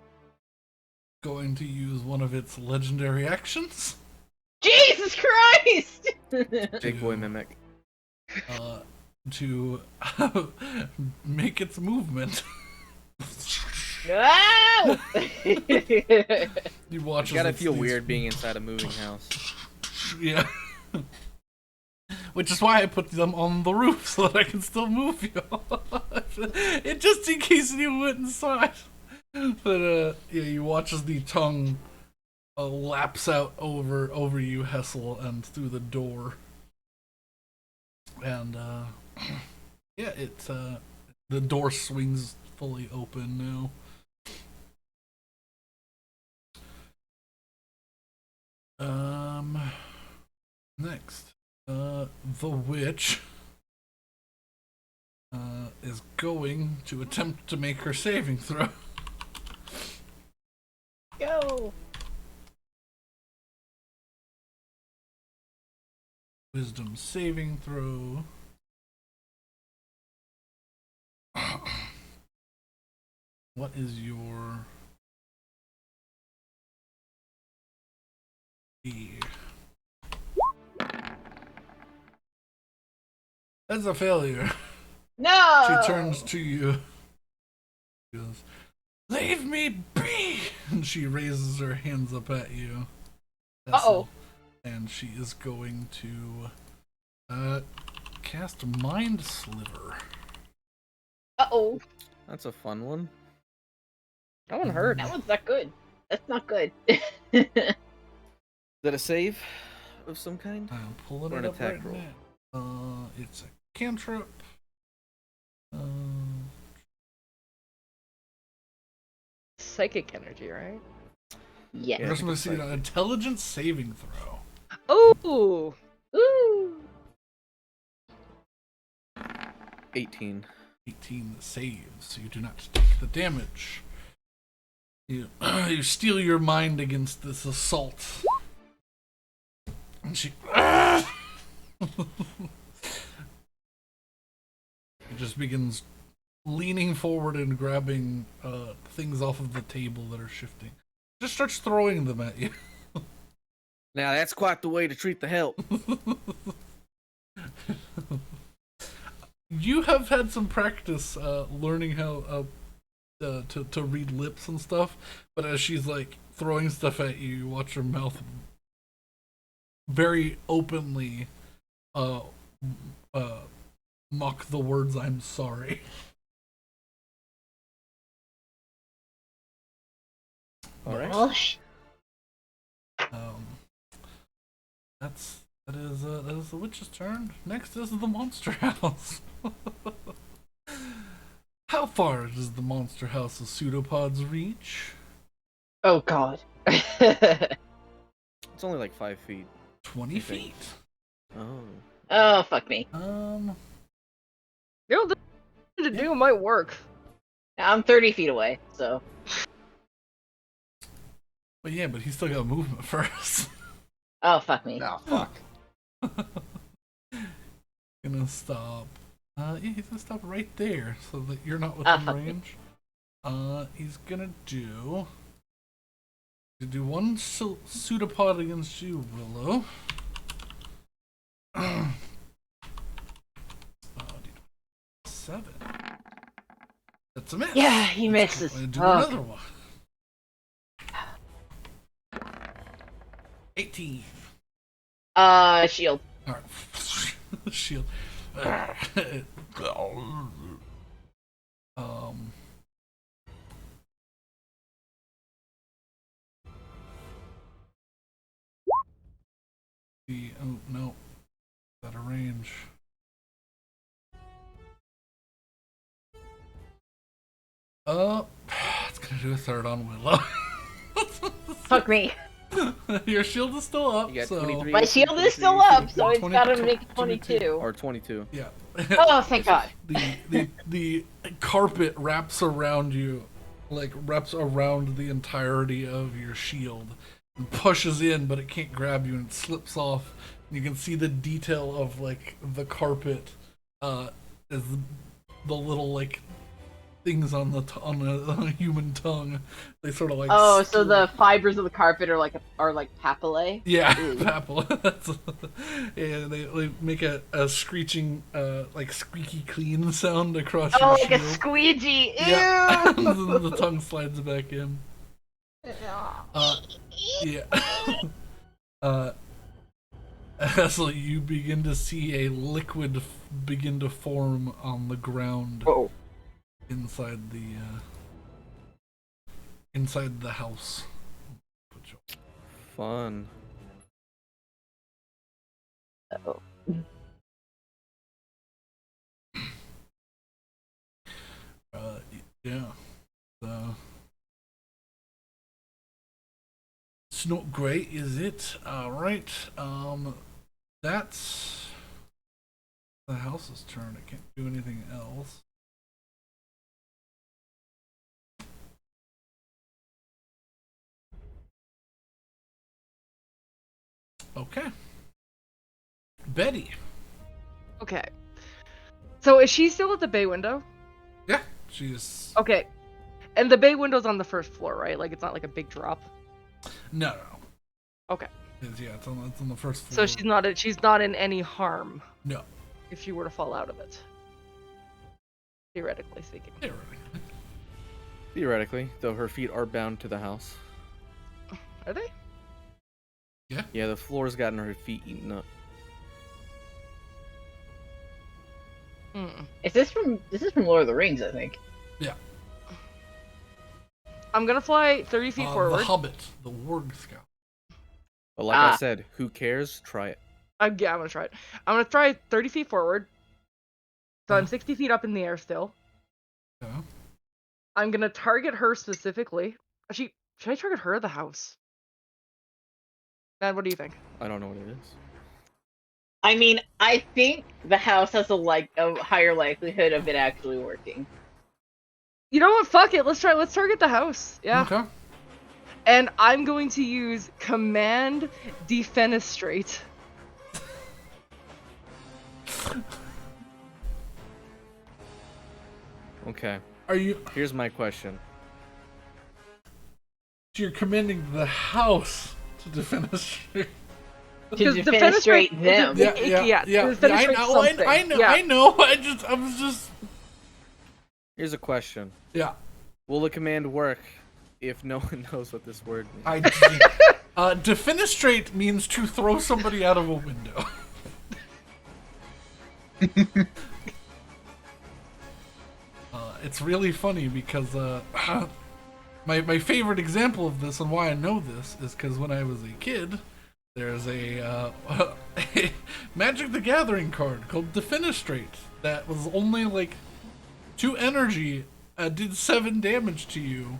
Going to use one of its legendary actions. Jesus Christ! Big boy mimic. To make its movement. No! You watch. You gotta as feel these- weird being inside a moving house. Yeah. Which is why I put them on the roof so that I can still move you. It just in case you went inside. But yeah, you watch as the tongue laps out over you, Hessel, and through the door. And yeah, it's the door swings fully open now. Next, the witch is going to attempt to make her saving throw. Go! Wisdom saving throw. What is your E? That's a failure. No! She turns to you. She goes, "Leave me be!" And she raises her hands up at you. Uh-oh. And she is going to cast Mind Sliver. Uh-oh. That's a fun one. That one hurt. That one's not good. That's not good. Is that a save of some kind? I'm pulling Or it an up attack right roll? now. It's a cantrip. Psychic energy, right? Yes. We're just going to see an intelligence saving throw. Oh! Ooh. 18. 18 saves, so you do not take the damage. You you steel your mind against this assault. And she just begins leaning forward and grabbing things off of the table that are shifting. Just starts throwing them at you. Now that's quite the way to treat the help. You have had some practice learning how to read lips and stuff, but as she's like throwing stuff at you, you watch her mouth very openly mock the words "I'm sorry." All right. Gosh. That is the witch's turn. Next is the monster house. How far does the monster house of pseudopods reach? Oh god. It's only like 5 feet. 20 feet. Oh. Oh, fuck me. You know, this to do might work. I'm 30 feet away, so. But yeah, but he's still got movement first. Oh, fuck me. Oh, fuck. Gonna stop. Yeah, he's gonna stop right there so that you're not Ah, within fuck me. range. He's gonna do one pseudopod against you, Willow. 7. That's a miss. Yeah, he misses. I'm gonna do Oh, another one. 18. Shield. Alright. Shield. Oh no. Out of range. It's gonna do a third on Willow. Fuck me. Your shield is still up, You got so 23. My shield is still up, so it's 20 gotta make 22. 22. Or 22. yeah. Oh, thank god. The carpet wraps around you like wraps around the entirety of your shield and pushes in, but it can't grab you and it slips off. And you can see the detail of like the carpet, as the little like things on the on a human tongue. They sort of like. Oh, so the fibers of the carpet are like papillae. Yeah, Ooh. papilla. Yeah, they make a screeching, like squeaky clean sound across Oh, your like a shield. squeegee. Ew. Yeah, the tongue slides back in. Yeah. So you begin to see a liquid begin to form on the ground Oh. inside the house. Fun. Oh. Yeah. It's not great, is it? Right. That's the house's turn. I can't do anything else. Okay. Betty. Okay. So is she still at the bay window? Yeah, she's. Okay. And the bay window's on the first floor, right? Like it's not like a big drop. No. Okay. Yeah, it's on the first So floor. she's not in any harm No. if she were to fall out of it. Theoretically speaking. Theoretically, though her feet are bound to the house. Are they? Yeah, the floor's gotten her feet eaten up. This is from Lord of the Rings, I think. Yeah. I'm gonna fly 30 feet forward. The Hobbit, the Warg Scout. But like I said, who cares? Try it. Yeah, I'm gonna try it. I'm gonna try 30 feet forward. So I'm 60 feet up in the air still. Yeah. I'm gonna target her specifically. Actually, should I target her or the house? Dad, what do you think? I don't know what it is. I mean, I think the house has a higher likelihood of it actually working. You know what? Fuck it. Let's target the house. Yeah. Okay. And I'm going to use command defenestrate. Okay. Are you? Here's my question. You're commanding the house to defenestrate. To Because defenestrate defenestrate them. Yeah. Defenestrate something. I know. Yeah. I know. I was just. Here's a question. Yeah. Will the command work if no one knows what this word means? Defenestrate means to throw somebody out of a window. It's really funny because my favorite example of this and why I know this is because when I was a kid, there's a Magic the Gathering card called Defenestrate that was only like 2 energy, did 7 damage to you,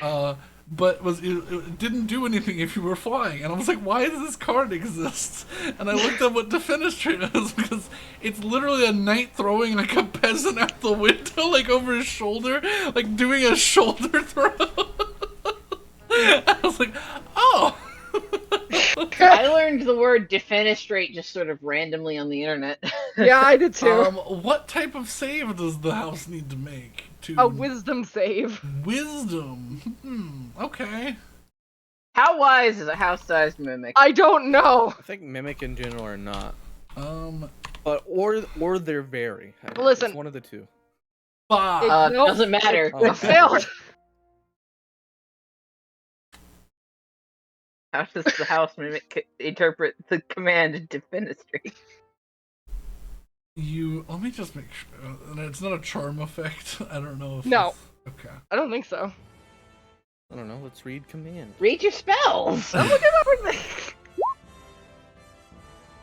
but it didn't do anything if you were flying. And I was like, why does this card exist? And I looked up what Defenestrate is because it's literally a knight throwing like a peasant out the window, like over his shoulder, like doing a shoulder throw. I was like, oh. I learned the word defenestrate just sort of randomly on the internet. Yeah, I did too. What type of save does the house need to make? A wisdom save. Wisdom. Okay. How wise is a house-sized mimic? I don't know. I think mimic in general are not. But or they're very. Listen. It's one of the two. Nope. Doesn't matter. Oh. I failed. How does the house mimic interpret the command defenestrate? Let me just make sure. It's not a charm effect. I don't know if. No. Okay. I don't think so. I don't know. Let's read command. Read your spells! I'm looking at everything.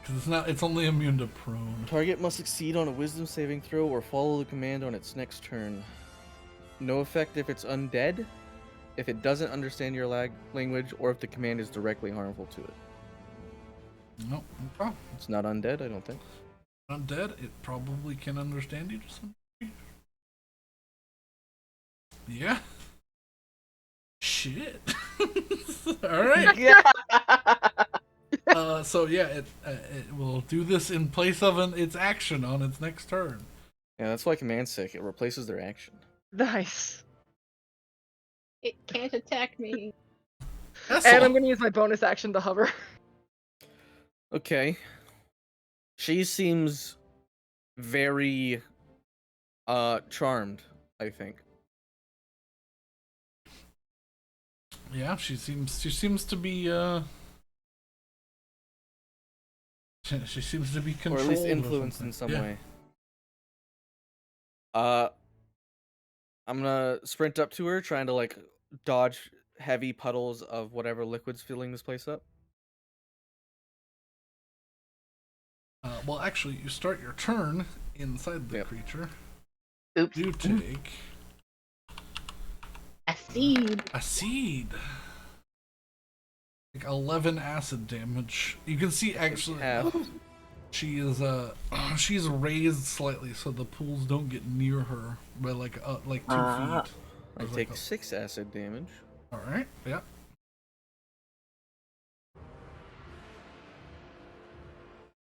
Because it's only immune to prone. Target must succeed on a wisdom saving throw or follow the command on its next turn. No effect if it's undead, if it doesn't understand your language, or if the command is directly harmful to it. No. Okay. It's not undead, I don't think. Undead, it probably can understand you to some degree. Yeah. shit. All right. Yeah. So yeah, it will do this in place of its action on its next turn. Yeah, that's why command sick. It replaces their action. Nice. It can't attack me. And I'm gonna use my bonus action to hover. Okay. She seems very charmed, I think. Yeah, she seems to be she seems to be Or controlled, at least influenced in something. some way. I'm gonna sprint up to her, trying to like dodge heavy puddles of whatever liquid's filling this place up. Well, actually, you start your turn inside the Yep. creature. Oops. You take A seed. a seed. Like 11 acid damage. You can see actually Half. she is she's raised slightly so the pools don't get near her by like 2 feet. I There's take like 6 acid damage. all right, yeah.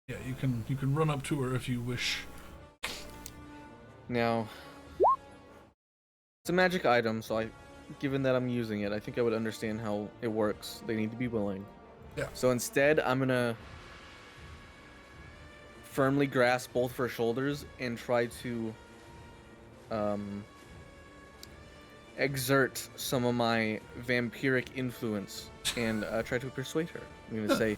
Yeah, you can run up to her if you wish. Now, it's a magic item, so given that I'm using it, I think I would understand how it works. They need to be willing. Yeah. So instead, I'm gonna firmly grasp both of her shoulders and try to exert some of my vampiric influence and try to persuade her. I'm gonna say,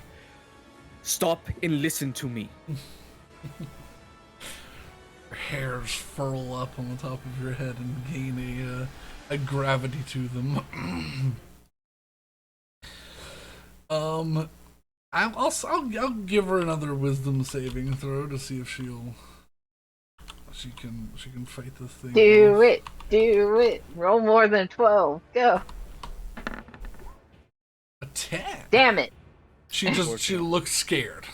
"Stop and listen to me." Your hairs furl up on the top of your head and gain a gravity to them. I'll give her another wisdom saving throw to see if she can fight this thing. Do it. Do it. Roll more than 12. Go. A 10. Damn it. She looks scared.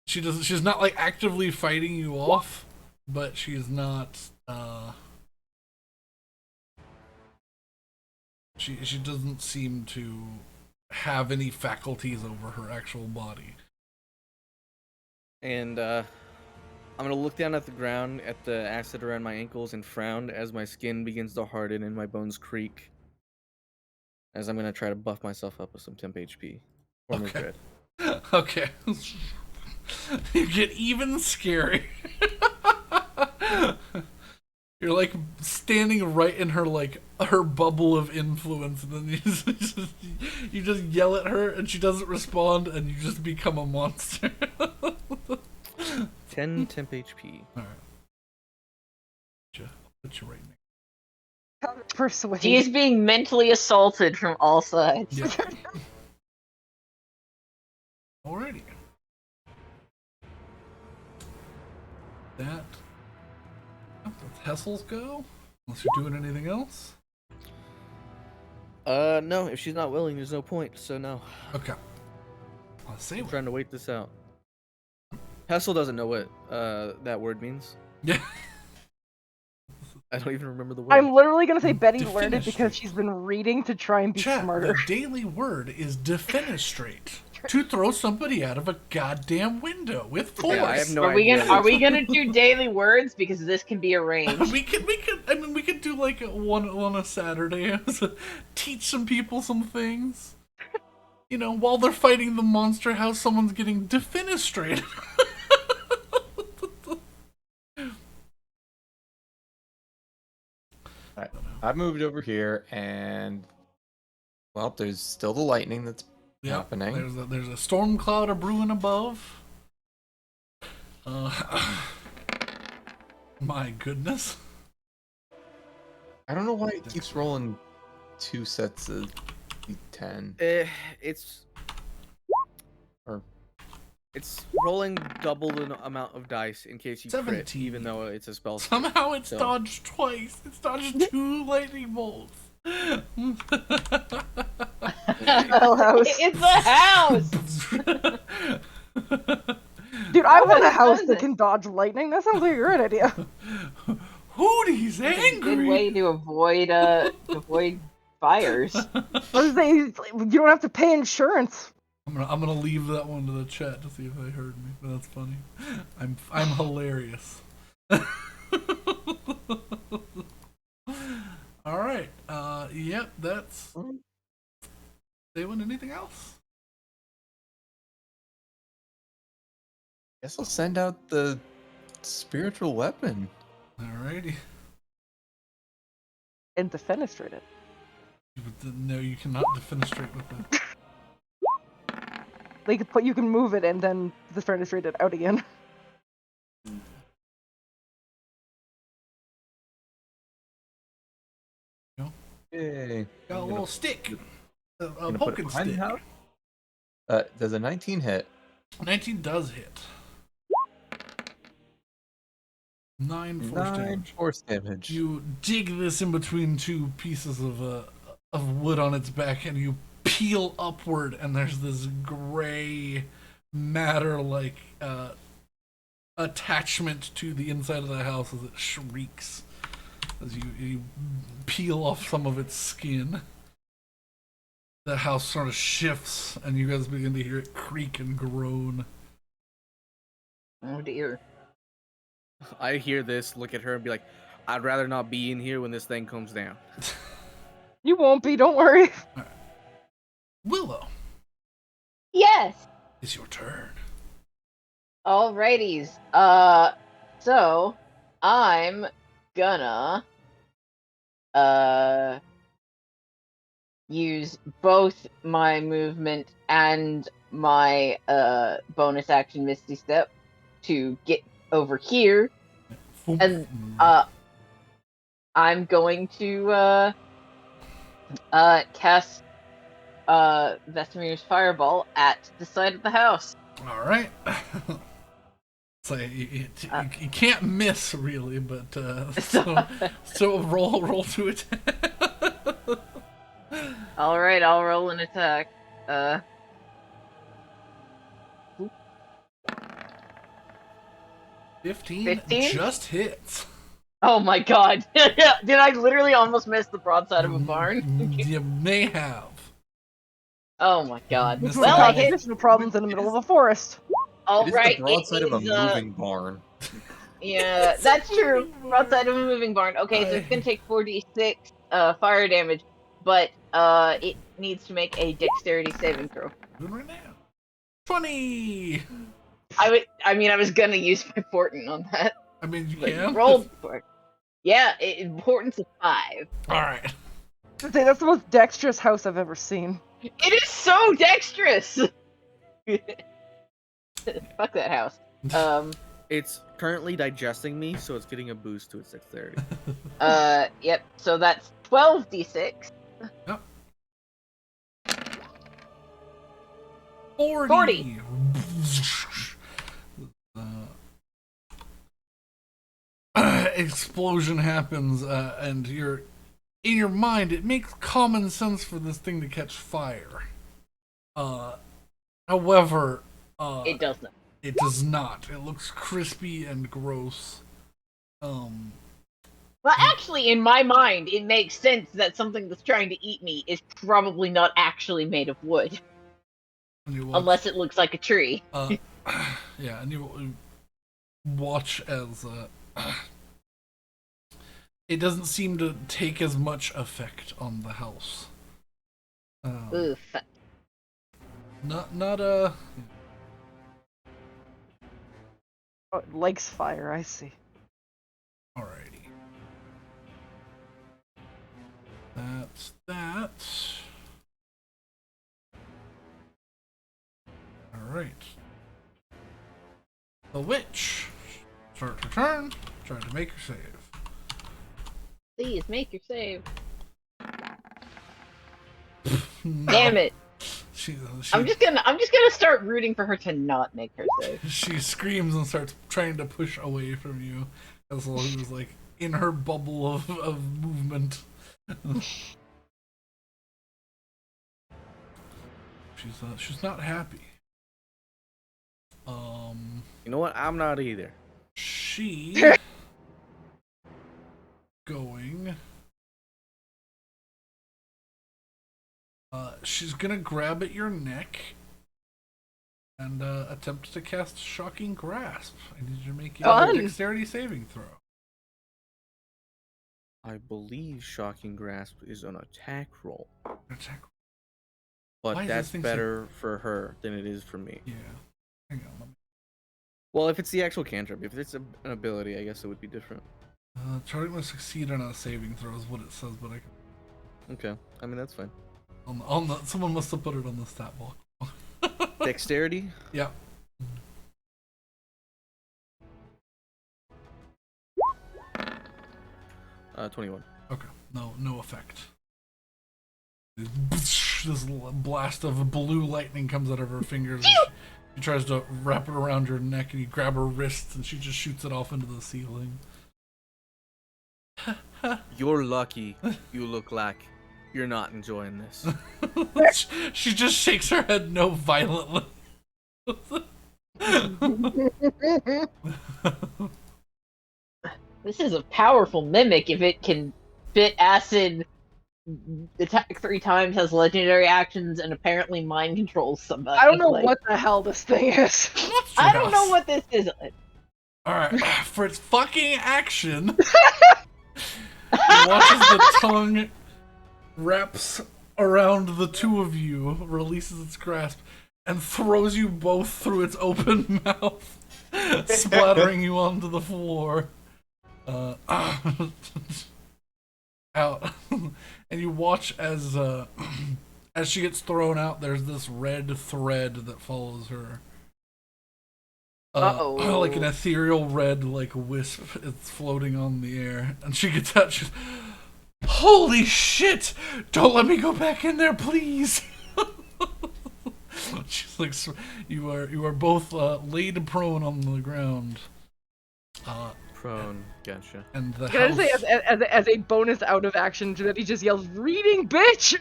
She's not like actively fighting you off, but she's not she doesn't seem to have any faculties over her actual body. And I'm gonna look down at the ground at the acid around my ankles and frown as my skin begins to harden and my bones creak. As I'm gonna try to buff myself up with some temp HP. Or move Okay. dread. Okay. You get even scary. You're like standing right in her bubble of influence, and then you just yell at her, and she doesn't respond, and you just become a monster. 10 temp HP. All right. Put you right next. Persuade. She is being mentally assaulted from all sides. Yeah. Alrighty. That's Hessel's go. Unless you're doing anything else. No, if she's not willing, there's no point, so no. Okay. I'll say I'm what. trying to wait this out. Hessel doesn't know what that word means. Yeah. I don't even remember the word. I'm literally gonna say Betty learned it Defenestrate. because she's been reading to try and be Chat, smarter. the daily word is defenestrate. To throw somebody out of a goddamn window with force. Yeah, I have no Are we idea. gonna do daily words because this can be arranged? we could we could do like one on a Saturday. Teach some people some things. You know, while they're fighting the monster, how someone's getting defenestrated. Alright, I've moved over here, and well, there's still the lightning that's happening. There's a storm cloud a brewing above. My goodness. I don't know why it keeps rolling 2 sets of D10. It's rolling double the amount of dice in case you crit, 17. even though it's a spell. Somehow it's So- dodged twice. It's dodged 2 lightning bolts. Hell house. It's a house. Dude, I How want a does house it? that can dodge lightning. That sounds like a great idea. Hooty's Good angry. way to avoid fires. I was saying, you don't have to pay insurance. I'm gonna leave that one to the chat to see if they heard me. But that's funny. I'm hilarious. All right. Yep. That's. Anyone? Anything else? Guess I'll send out the spiritual weapon. Alrighty. And defenestrate it. No, you cannot defenestrate with it. Like, you can move it and then defenestrate it out again. Yay. Got a little stick. A Gonna put it poking behind the stick. house? Does a 19 hit? 19 does hit. 9 force 9 damage. force damage. You dig this in between two pieces of wood on its back, and you peel upward, and there's this gray matter-like attachment to the inside of the house as it shrieks as you peel off some of its skin. The house sort of shifts, and you guys begin to hear it creak and groan. Oh dear. I hear this, look at her, and be like, I'd rather not be in here when this thing comes down. You won't be, don't worry. Willow, Yes. it's your turn. Alrighties. So I'm gonna use both my movement and my bonus action Misty Step to get over here, and I'm going to cast Vesemir's Fireball at the side of the house. All right. It's like you can't miss really, but so roll to it. All right, I'll roll an attack. 15 just hits. Oh my god. Did I literally almost miss the broadside of a barn? You may have. Oh my god. Missed Well, the I barn. hit. Additional problems in the middle of a forest. All It is right. the broadside of a is, moving barn. Yeah, that's true. Broadside of a moving barn. Okay, so it's gonna take 4d6 fire damage, but it needs to make a dexterity saving throw. Doing right now. 20. I mean, I was gonna use my portent on that. I mean, you But can. rolled for it. Yeah, importance of 5. All right. I'd say that's the most dexterous house I've ever seen. It is so dexterous. Fuck that house. It's currently digesting me, so it's getting a boost to its dexterity. Yep. So that's 12d6. Yep. 40. 40. Explosion happens, and in your mind, it makes common sense for this thing to catch fire. However, It does not. it does not. It looks crispy and gross. Well, actually, in my mind, it makes sense that something that's trying to eat me is probably not actually made of wood, And you watch, unless it looks like a tree. yeah, and you watch as it doesn't seem to take as much effect on the house. Oof. Not Oh, it likes fire, I see. Alrighty. That's that. Alright. The witch. Start your turn. Try to make your save. Please make your save. No. Damn it! She I'm just gonna start rooting for her to not make her save. she screams and starts trying to push away from you as well as like in her bubble of movement. She's not happy. You know what? I'm not either. She going. She's gonna grab at your neck and attempt to cast Shocking Grasp. I need you to make a Fun. dexterity saving throw. I believe Shocking Grasp is an attack roll, Attack. but Why is that's this thing so- better for her than it is for me. Yeah. Hang on. Let me... Well, if it's the actual cantrip, if it's an ability, I guess it would be different. Target must succeed on a saving throw is what it says, but I can... Okay, I mean that's fine. On the someone must have put it on the stat block. Dexterity? Yeah. 21. Okay. No effect. This blast of blue lightning comes out of her fingers. She tries to wrap it around your neck, and you grab her wrists, and she just shoots it off into the ceiling. You're lucky. You look like you're not enjoying this. She just shakes her head no violently. This is a powerful mimic if it can spit acid, attack 3 times, has legendary actions, and apparently mind controls somebody. I don't know Like, what the hell this thing is. I don't know what this is. Alright, for its fucking action, watches the tongue wraps around the two of you, releases its grasp, and throws you both through its open mouth, splattering you onto the floor. Out. And you watch as she gets thrown out, there's this red thread that follows her. Uh-oh. Like an ethereal red, like wisp, it's floating on the air, and she gets out. She's, holy shit! Don't let me go back in there, please. She's like, you are both laid prone on the ground. Prone, gotcha. And the Can I house. just say, as a bonus out of action, that he just yells, "Reading, bitch!"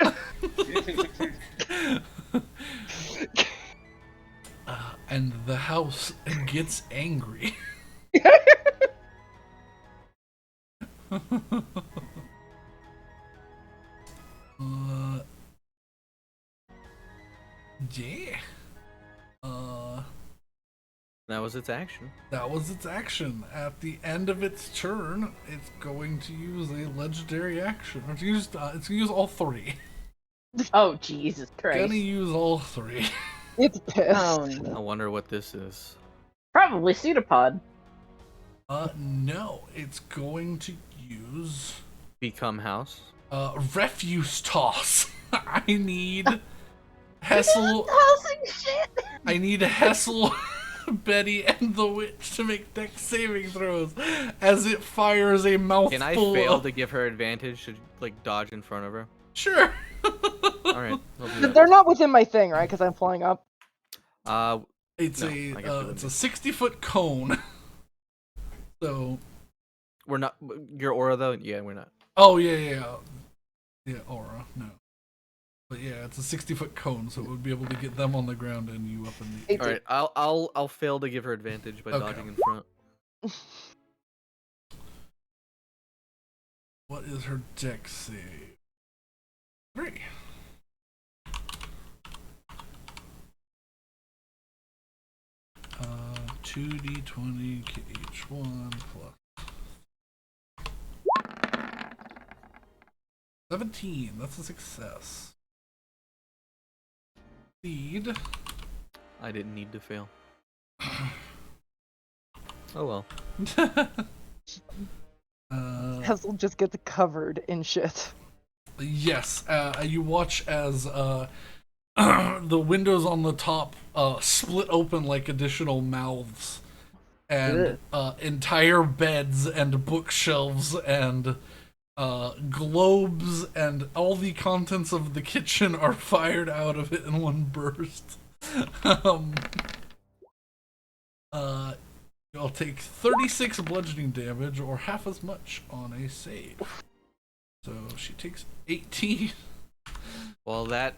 And the house gets angry. Yeah. That was its action. That was its action. At the end of its turn, it's going to use a legendary action. It's gonna use all 3. Oh, Jesus Christ. Gonna use all 3. It's pissed. Oh, no. I wonder what this is. Probably pseudopod. No, it's going to use Become house. refuse toss. I need Hessel. Tossing shit. I need Hessel, Betty, and the witch to make dex saving throws as it fires a mouthful. Can I fail to give her advantage to like dodge in front of her? Sure. Alright, I'll do that. They're not within my thing, right? Because I'm flying up. It's No, a I guess it it's a wouldn't 60-foot cone. So. we're not your aura though? Yeah, we're not. Oh yeah, aura. No. But yeah, it's a 60-foot cone, so it would be able to get them on the ground and you up in the. It's Alright, I'll fail to give her advantage by Okay. dodging in front. What is her dex save? 3. Uh, 2d20 KH1 plus 17. That's a success. Seed. I didn't need to fail. Oh well. Hessel just gets covered in shit. Yes, you watch as the windows on the top split open like additional mouths, and entire beds and bookshelves and globes and all the contents of the kitchen are fired out of it in one burst. You'll take 36 bludgeoning damage, or half as much on a save. So she takes 18. Well, that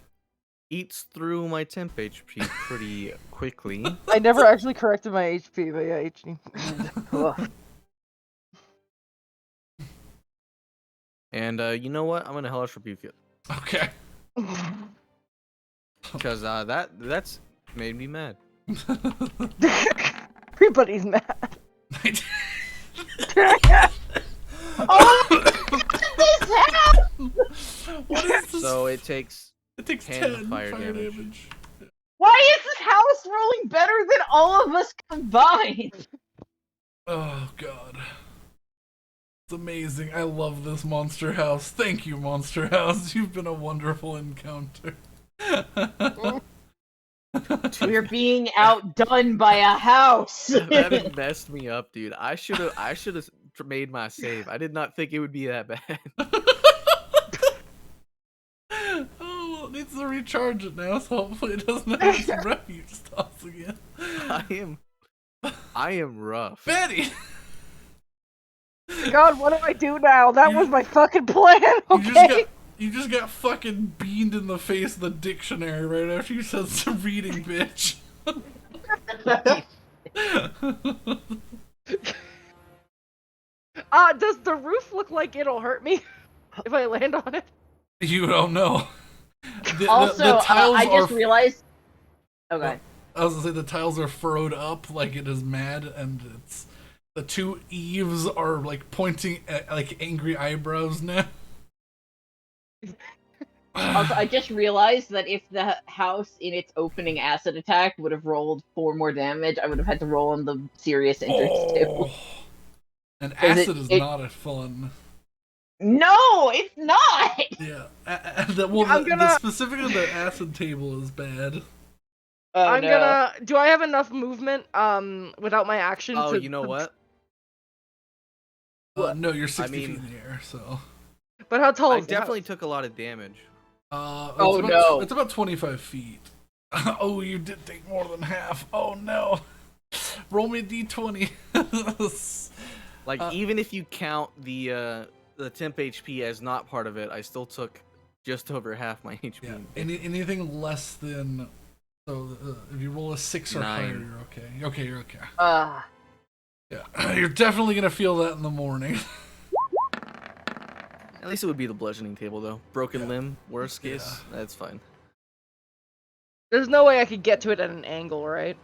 eats through my temp HP pretty quickly. I never actually corrected my HP, but yeah, HP. Ugh. And you know what? I'm gonna hellish rebuke it Okay. because that's made me mad. Everybody's mad. What is this? So it takes It takes 10 10 fire fire damage. damage. Why is this house rolling better than all of us combined? Oh god. It's amazing. I love this monster house. Thank you, monster house. You've been a wonderful encounter. We're being outdone by a house. That messed me up, dude. I should have made my save. I did not think it would be that bad. Oh, well, it needs to recharge it now, so hopefully it doesn't have its refuge toss again. I am rough. Betty! God, what do I do now? That was my fucking plan. Okay. You just got fucking beamed in the face of the dictionary right after you said some reading, bitch. Does the roof look like it'll hurt me if I land on it? You don't know. Also, the tiles I just are. realized. Okay. I was gonna say the tiles are furrowed up like it is mad, and it's the two eaves are like pointing at like angry eyebrows now. Also, I just realized that if the house in its opening acid attack would have rolled 4 more damage, I would have had to roll on the serious injuries too. And acid is not a fun. No, it's not. Yeah, specifically the acid table is bad. Oh, no. Do I have enough movement without my action Oh, to... you know what? No, you're 60 feet in the air, so. But how tall I is the definitely house? took a lot of damage. It's about 25 feet. Oh, you did take more than half. Oh no. Roll me a d20. Like even if you count the temp HP as not part of it, I still took just over half my HP. Yeah. Anything less than if you roll a 6 or 9. higher, you're okay. You're okay. Yeah, you're definitely gonna feel that in the morning. At least it would be the bludgeoning table though. Broken limb, worst case, that's fine. There's no way I could get to it at an angle, right?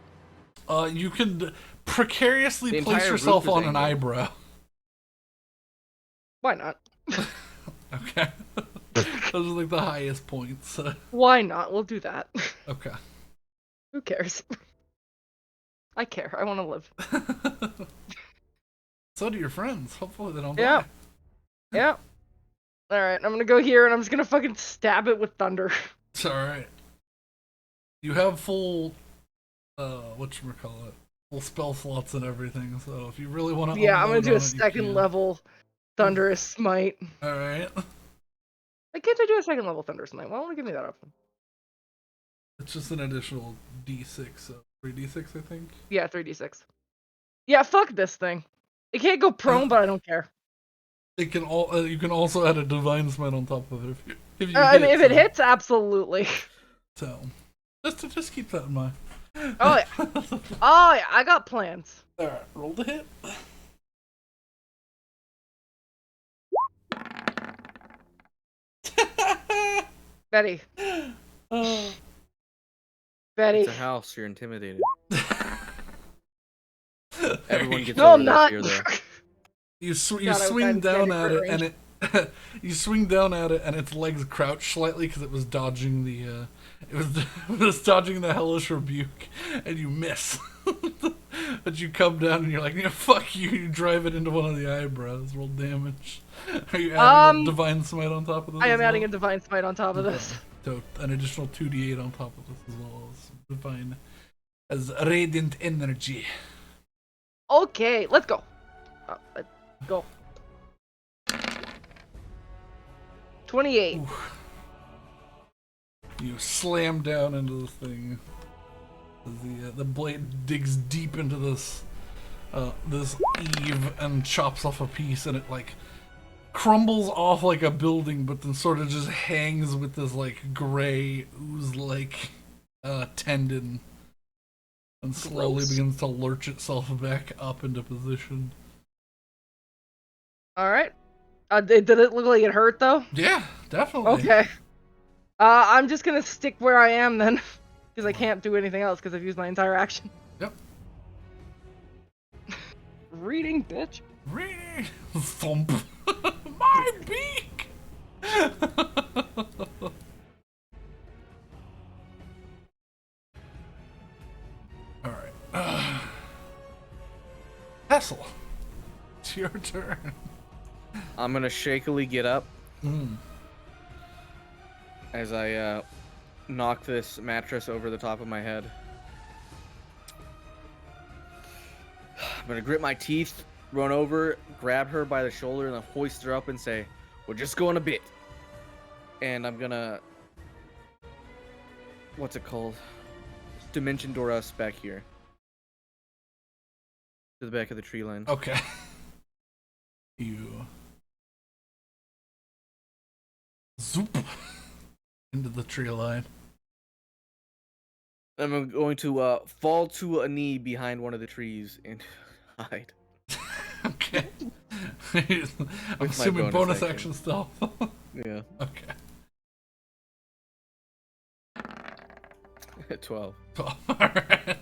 You can precariously The place entire yourself roof is on an angled. eyebrow. Why not? Okay. Those are like the highest points. Why not? We'll do that. Okay. Who cares? I care. I want to live. So do your friends. Hopefully they don't Yeah. die. Yeah. Alright, I'm gonna go here and I'm just gonna fucking stab it with thunder. It's alright. You have full, whatchamacallit, full spell slots and everything, so if you really want to Yeah, I'm gonna do a on it, you second can. level Thunderous Smite. Alright. Why can't I do a second level Thunderous Smite? Why won't it give me that option? It's just an additional d6, so 3d6, I think. Yeah, 3d6. Yeah, fuck this thing. It can't go prone, but I don't care. It can you can also add a divine smite on top of it if you I mean, if it hits, absolutely. So, just keep that in mind. Oh yeah. Oh yeah, I got plans. Alright, roll the hit. Betty. Oh. Betty. It's a house, you're intimidated. Everyone gets No, over I'm that not. fear though. You God, swing down at it, range. and you swing down at it, and its legs crouch slightly because it was dodging the it was dodging the hellish rebuke, and you miss. But you come down and you're like, yeah, fuck you. You drive it into one of the eyebrows. Roll damage. Are you adding a divine smite on top of this? I am adding a divine smite on top of this. So an additional 2d8 on top of this as well as divine as radiant energy. Okay, let's go. Let's go. 28. Ooh. You slam down into this thing. The blade digs deep into this this eave and chops off a piece, and it like crumbles off like a building, but then sort of just hangs with this like gray ooze like tendon, and slowly begins to lurch itself back up into position. All right. Did it look like it hurt though? Yeah, definitely. Okay. I'm just gonna stick where I am then, because I can't do anything else because I've used my entire action. Yep. Reading, bitch. Reading. Thump. My beak. All right. Vassal, it's your turn. I'm gonna shakily get up as I knock this mattress over the top of my head. I'm gonna grit my teeth, run over, grab her by the shoulder, and then hoist her up and say, "We're just going a bit." And I'm gonna, what's it called? Dimension door us back here to the back of the tree line. Okay. You zoop into the tree line. I'm going to fall to a knee behind one of the trees and hide. Okay. I'm my assuming bonus bonus action stealth. Yeah. Okay. 12. Alright.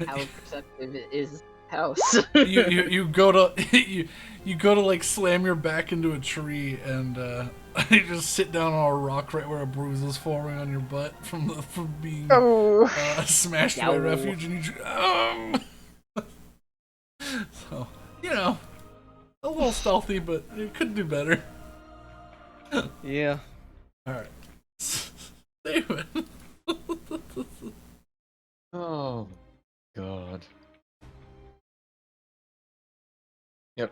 How perceptive is his house? you go to you go to like slam your back into a tree and you just sit down on a rock right where a bruise is forming on your butt from being smashed by Yow. refuge, and so a little stealthy, but it could do better. Yeah. All right, David. Oh, God. Yep.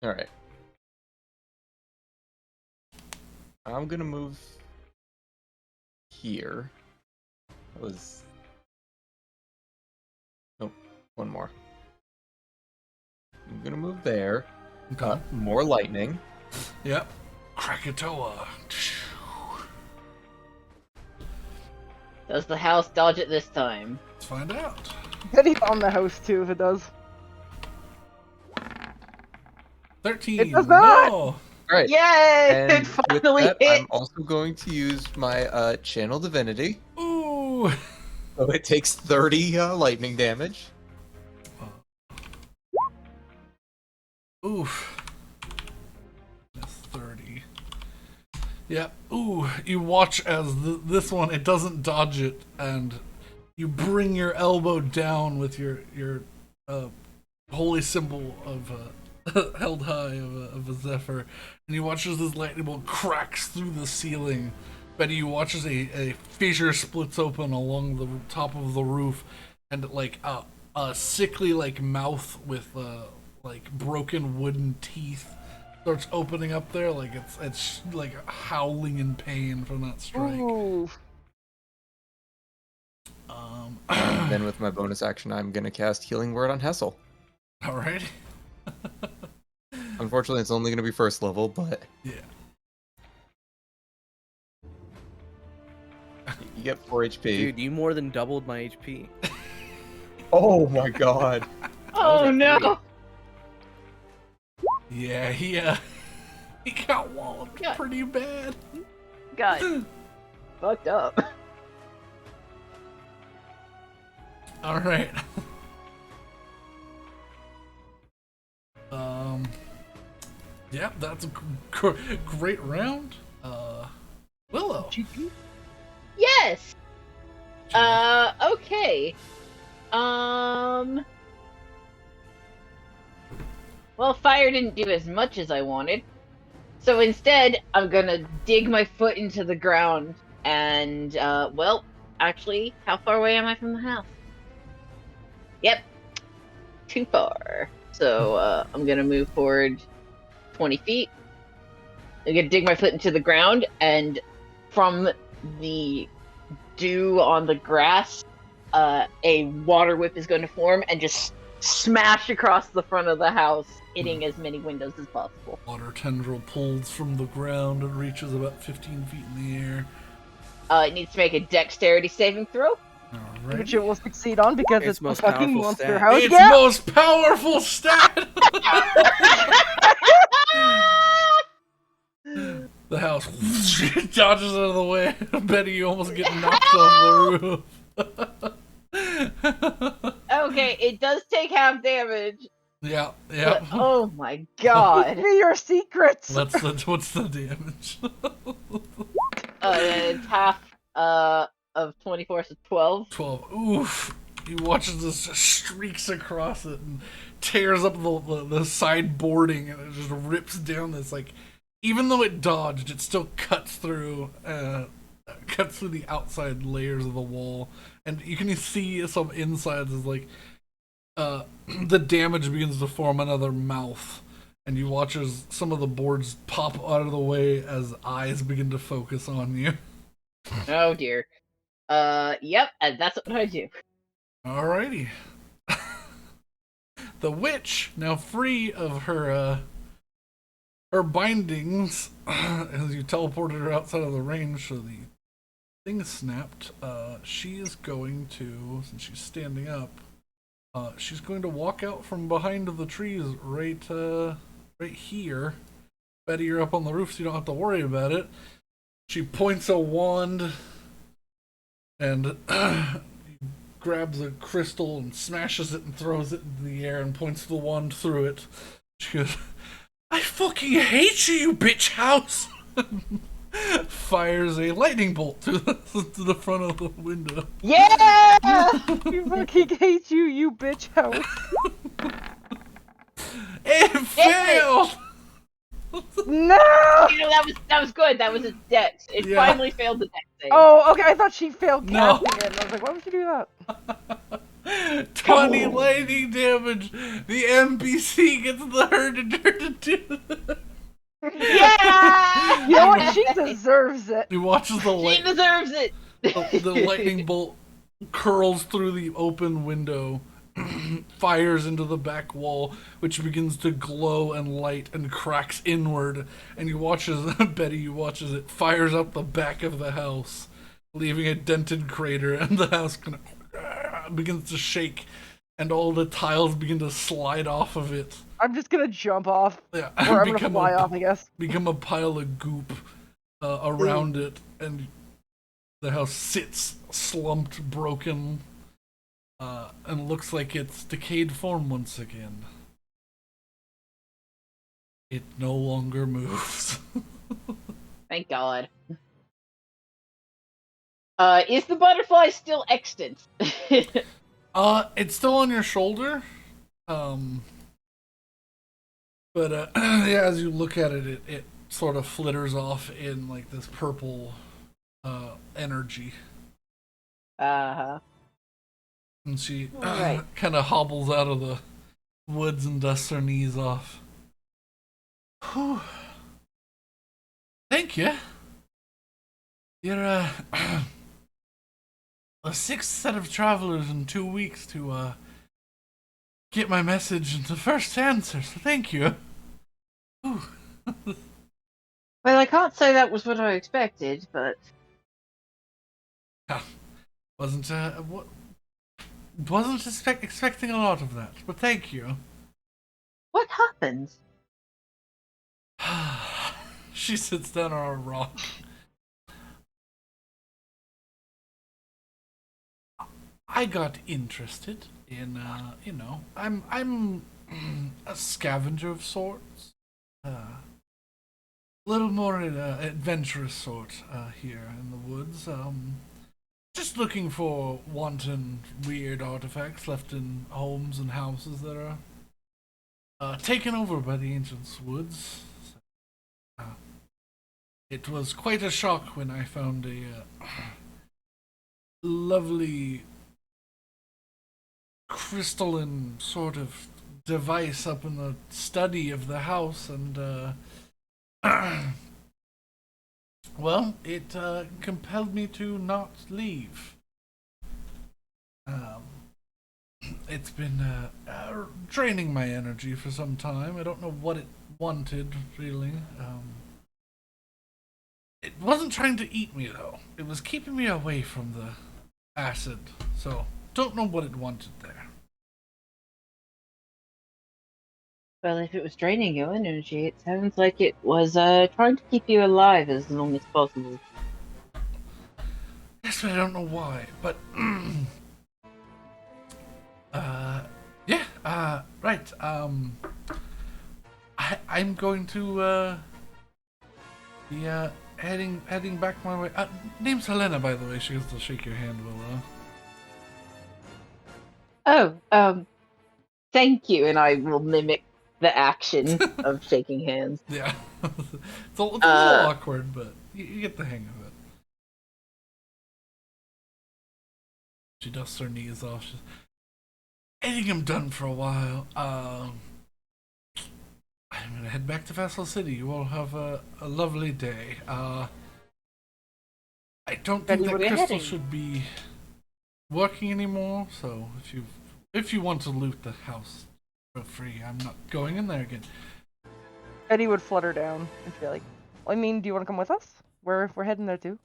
All right. I'm gonna move here. That was. Nope. One more. I'm gonna move there. Okay. More lightning. Yep. Krakatoa. Does the house dodge it this time? Let's find out. Hit it on the house too if it does. 13. It does not! No. All right. Yay! And It with finally that, hit! I'm also going to use my channel divinity. Ooh. So it takes 30 lightning damage. Oof. That's 30. Yeah. Ooh. You watch as this one, it doesn't dodge it, and you bring your elbow down with your holy symbol of held high of a zephyr, and you watch as this lightning bolt cracks through the ceiling. Betty, you watch as a fissure splits open along the top of the roof, and like a sickly like mouth with like broken wooden teeth starts opening up there, like it's like howling in pain from that strike. Ooh. And then with my bonus action, I'm gonna cast Healing Word on Hessel. All right. Unfortunately, it's only gonna be first level, but Yeah. you get 4 HP. Dude, you more than doubled my HP. Oh my god. Oh at no! Yeah, he got walloped Yeah. pretty bad. God. Fucked up. All right. Yeah, that's a great round. Willow. Yes! Okay. Well, fire didn't do as much as I wanted. So instead, I'm gonna dig my foot into the ground and, well, actually, how far away am I from the house? Yep. Too far. So, I'm gonna move forward 20 feet. I'm gonna dig my foot into the ground, and from the dew on the grass, a water whip is going to form and just smash across the front of the house, hitting as many windows as possible. Water tendril pulls from the ground and reaches about 15 feet in the air. It needs to make a dexterity saving throw. Which it will succeed on because Its it's a most fucking powerful monster stat. house. Its Yeah! most powerful stat! The house dodges out of the way. Betty, you almost get knocked off the roof. Okay, it does take half damage. Yeah, But, yeah. oh my Give god. me your secrets! What's the damage? It's half of 24, so 12. 12. Oof. He watches this just streaks across it and tears up the side boarding, and it just rips down this, like, even though it dodged, it still cuts through the outside layers of the wall, and you can see some insides is like the damage begins to form another mouth, and you watch as some of the boards pop out of the way as eyes begin to focus on you. Oh dear. Yep, and that's what I do. Alrighty. The witch, now free of her bindings, as you teleported her outside of the range, so the thing snapped. She is going to, since she's standing up, she's going to walk out from behind the trees right here. Betty, you're up on the roof, so you don't have to worry about it. She points a wand and grabs a crystal and smashes it and throws it into the air and points the wand through it. She goes, "I fucking hate you, you bitch house!" Fires a lightning bolt to the front of the window. Yeah! You fucking hate you, you bitch house. It failed! No! You know, that was good. That was a dex. It Yeah. finally failed the dex save. Oh, okay, I thought she failed No. casting it. And I was like, why would she do that? 20 lightning damage! The NPC gets the herder to do that. Yeah! You know what? She deserves it. He watches the She deserves it. the lightning bolt curls through the open window, fires into the back wall, which begins to glow and light and cracks inward. And you watch as Betty, you watch as it fires up the back of the house, leaving a dented crater, and the house begins to shake, and all the tiles begin to slide off of it. I'm just gonna jump off. Yeah, Or I'm gonna fly off, I guess. become a pile of goop around it, and the house sits slumped, broken, and looks like its decayed form once again. It no longer moves. Thank God. Is the butterfly still extant? It's still on your shoulder. But yeah, as you look at it, it sort of flitters off in like this purple energy. Uh-huh. And she Right. kind of hobbles out of the woods and dusts her knees off. Whew. Thank you. You're a sixth set of travelers in 2 weeks to get my message and the first answer, so thank you. Whew. Well, I can't say that was what I expected, but Wasn't expecting a lot of that, but thank you. what happened? She sits down on a rock. I got interested in, I'm a scavenger of sorts. Little more adventurous sort here in the woods. Just looking for wanton, weird artifacts left in homes and houses that are taken over by the ancients' woods. It was quite a shock when I found a lovely crystalline sort of device up in the study of the house, and well, it compelled me to not leave. It's been draining my energy for some time. I don't know what it wanted, really. It wasn't trying to eat me, though. It was keeping me away from acid, so don't know what it wanted there. Well, if it was draining your energy, it sounds like it was trying to keep you alive as long as possible. Yes, but I don't know why. But yeah, right. I'm going to be heading back my way. Name's Helena, by the way. She gets to shake your hand, Willa. Oh, thank you, and I will mimic the action of shaking hands. Yeah, it's a little awkward, but you get the hang of it. She dusts her knees off. I think I'm done for a while. I'm gonna head back to Vassal City. You all have a lovely day. I don't think Betty, that where are you crystal heading? should be working anymore. So if you want to loot the house for free, I'm not going in there again. Betty would flutter down and be like, well, I mean, do you want to come with us? We're heading there too.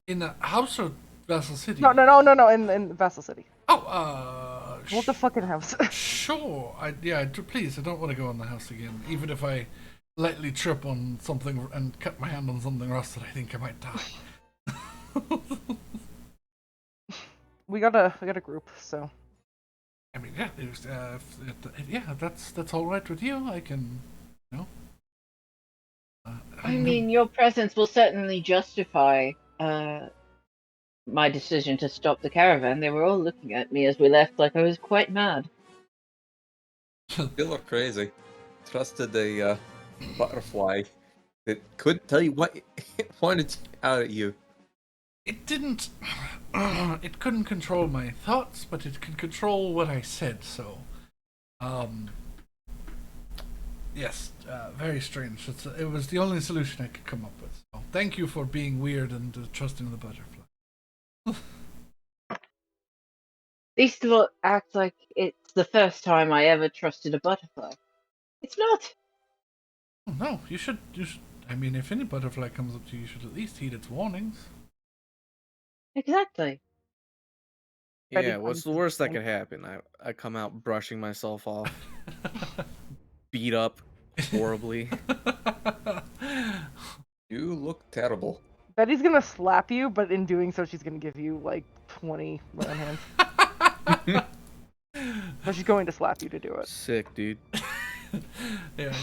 In the house or Vassal City? No, in Vassal City. Oh, What the fucking house? sure. Please, I don't want to go in the house again. Even if I lightly trip on something and cut my hand on something rusted, I think I might die. we got a group, so. I mean, yeah, yeah, that's all right with you. I can, you know. I mean, your presence will certainly justify my decision to stop the caravan. They were all looking at me as we left like I was quite mad. You look crazy. Trusted a butterfly that couldn't tell you what it wanted out at you. It didn't. It couldn't control my thoughts, but it could control what I said. So, yes, very strange. It was the only solution I could come up with. So, thank you for being weird and trusting the butterfly. These people act like it's the first time I ever trusted a butterfly. It's not. Oh, no, you should. I mean, if any butterfly comes up to you, you should at least heed its warnings. Exactly. Betty Yeah, what's the punches worst that him. could happen? I come out brushing myself off, beat up horribly. You look terrible. Betty's gonna slap you, but in doing so, she's gonna give you like 20 round hands. But she's going to slap you to do it. Sick, dude. Yeah,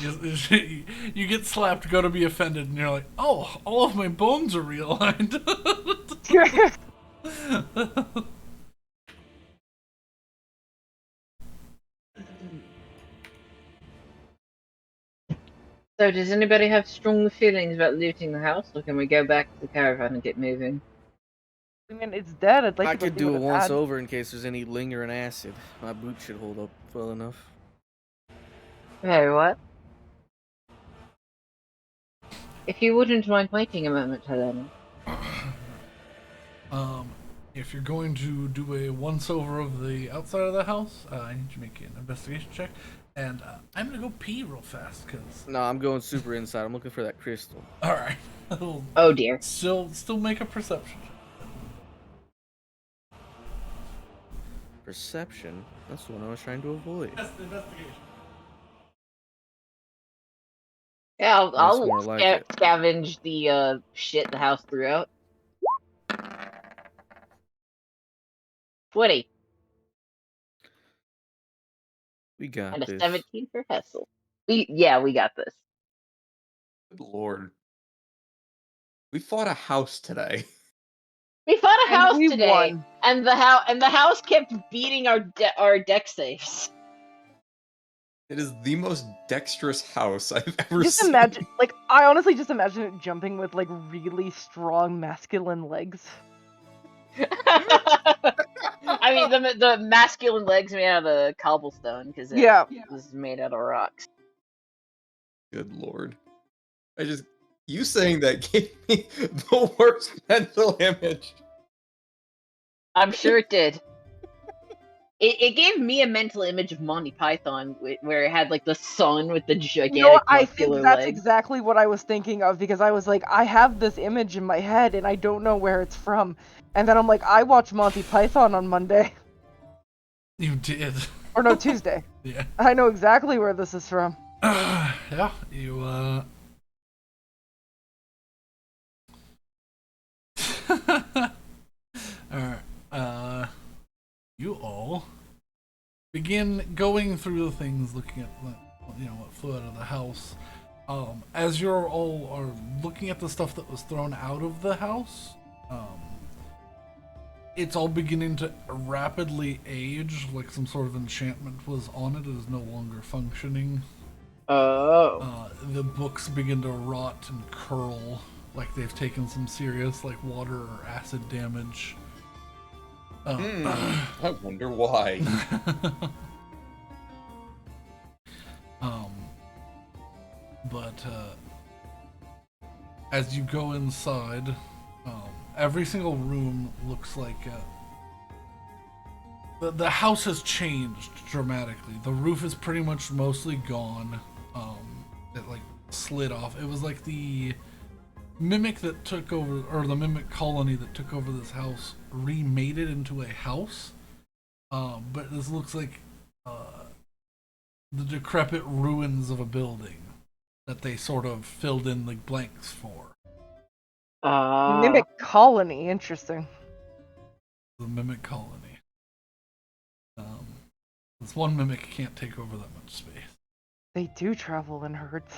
you get slapped, go to be offended, and you're like, oh, all of my bones are realigned. So, does anybody have strong feelings about looting the house, or can we go back to the caravan and get moving? I mean, it's dead. I'd like I to go could see do what it it once had. over in case there's any lingering acid. My boot should hold up well enough. Very what? If you wouldn't mind waiting a moment, Helena. If you're going to do a once over of the outside of the house, I need you to make an investigation check. And I'm gonna go pee real fast, cause. No, I'm going super inside. I'm looking for that crystal. All right. Oh dear. Still make a perception. Perception? That's the one I was trying to avoid. That's the investigation. Yeah, That's I'll more like it. scavenge the shit the house threw out. 20 We got and a this. 17 for Hessel. We got this. Good lord. We fought a house today. We fought a And house we today, won. and the house kept beating our deck saves. It is the most dexterous house I've ever Just seen. imagine, like, I honestly just imagine it jumping with like really strong masculine legs. I mean, the masculine legs made out of cobblestone because it Yeah. was made out of rocks. Good lord. You saying that gave me the worst mental image. I'm sure it did. It gave me a mental image of Monty Python, where it had like the sun with the gigantic You know what? I think muscular that's legs. exactly what I was thinking of, because I was like, I have this image in my head and I don't know where it's from. And then I'm like, I watched Monty Python on Monday. You did. Or no, Tuesday. Yeah. I know exactly where this is from. Yeah, you, Alright, you all begin going through the things, looking at what flew out of the house. As you're all are looking at the stuff that was thrown out of the house, it's all beginning to rapidly age, like some sort of enchantment was on it. It is no longer functioning. Oh. The books begin to rot and curl, like they've taken some serious water or acid damage. I wonder why. But as you go inside, every single room looks like the house has changed dramatically. The roof is pretty much mostly gone. It slid off. It was like the mimic that took over, or the mimic colony that took over this house, remade it into a house. But this looks like the decrepit ruins of a building that they sort of filled in the blanks for. Mimic colony, interesting. The mimic colony. This one mimic can't take over that much space. They do travel in herds.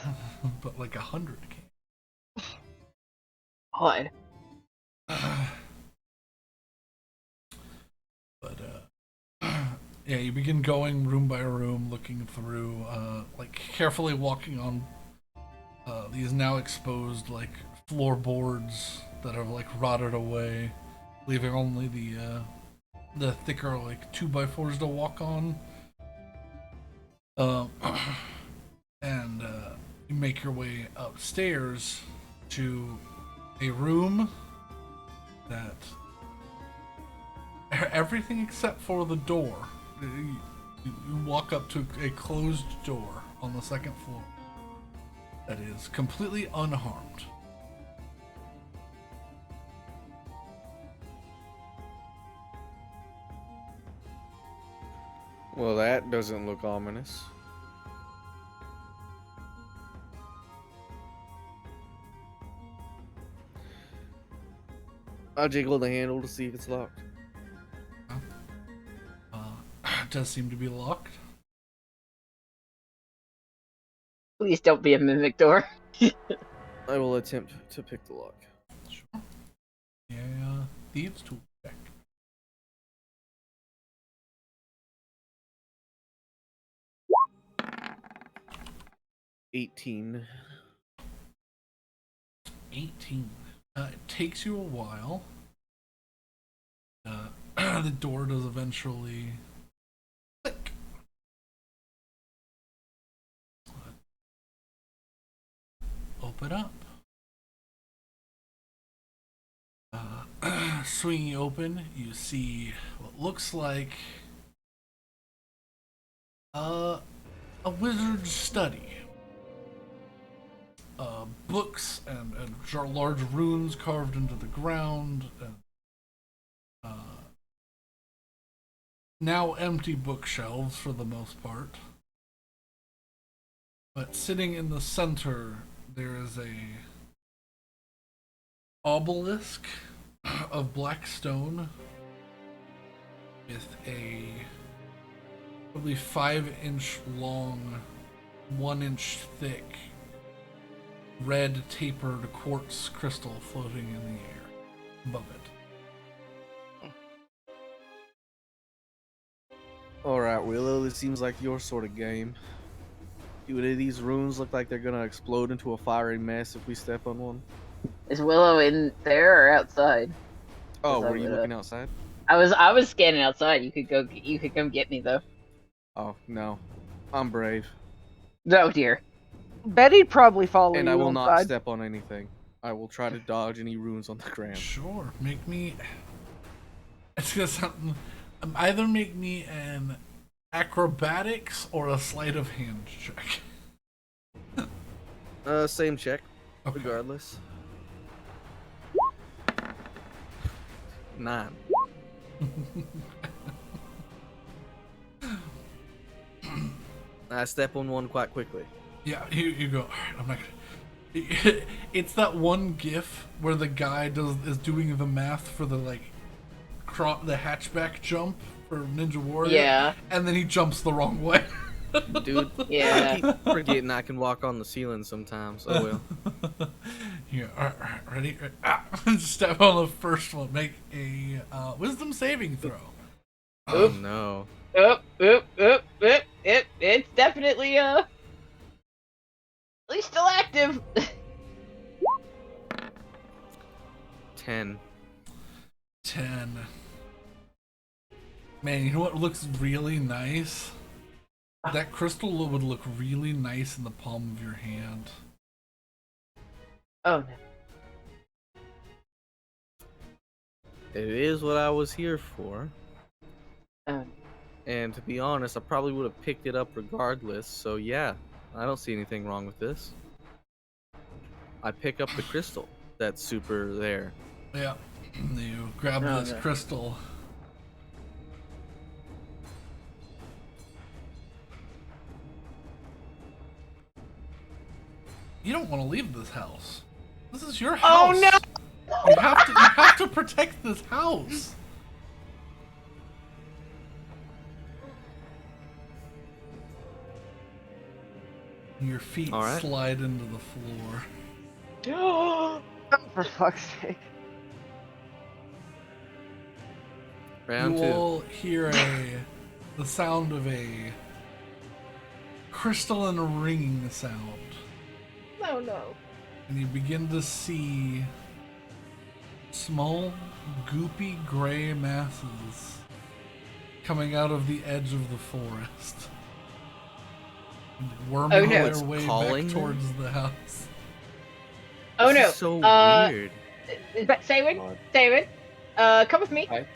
But 100 can. Odd. But yeah, you begin going room by room, looking through, carefully walking on these now exposed floorboards that have rotted away, leaving only the thicker 2x4s to walk on. And you make your way upstairs to a room that everything except for the door. You walk up to a closed door on the second floor that is completely unharmed. Well, that doesn't look ominous. I'll jiggle the handle to see if it's locked. It does seem to be locked. Please don't be a mimic door. I will attempt to pick the lock. Sure. Yeah, thieves tool check. 18. 18. It takes you a while. The door does eventually click. Open up. Swinging open, you see what looks like a wizard's study. Books and large runes carved into the ground, and now empty bookshelves for the most part. But sitting in the center, there is a obelisk of black stone with a probably 5-inch long, 1-inch thick red tapered quartz crystal floating in the air above it. Alright, Willow, this seems like your sort of game. Do any of these runes look like they're gonna explode into a fiery mess if we step on one? Is Willow in there or outside? Oh, I were you would, looking outside? I was scanning outside. You could come get me though. Oh, no. I'm brave. Oh dear. Betty'd probably follow And you I will not outside. step on anything. I will try to dodge any runes on the ground. Sure, make me. It's gonna sound Either make me an acrobatics or a sleight of hand check. Same check, Okay. regardless. 9. I step on one quite quickly. Yeah, you go. All right, I'm not gonna. It's that one GIF where the guy is doing the math for the the hatchback jump for Ninja Warrior. Yeah. And then he jumps the wrong way. Dude, Yeah. I keep forgetting I can walk on the ceiling sometimes. Oh well. Yeah. All right, ready? Step on the first one. Make a wisdom saving throw. Oh no. Oop. It's definitely at least still active. 10. 10. Man, you know what looks really nice? That crystal would look really nice in the palm of your hand. Oh no. It is what I was here for. Oh. And to be honest, I probably would have picked it up regardless. So yeah, I don't see anything wrong with this. I pick up the crystal that's super there. Yeah. You grab Oh, this no. crystal. You don't want to leave this house. This is your house. Oh no! You have to protect this house. Your feet All right. slide into the floor. For fuck's sake. Round You 2. all hear the sound of a crystalline ringing sound, No. and you begin to see small, goopy gray masses coming out of the edge of the forest, and worming Oh, no. their It's way calling back them? towards the house. Oh This no. is so weird. David, come with me. Hi.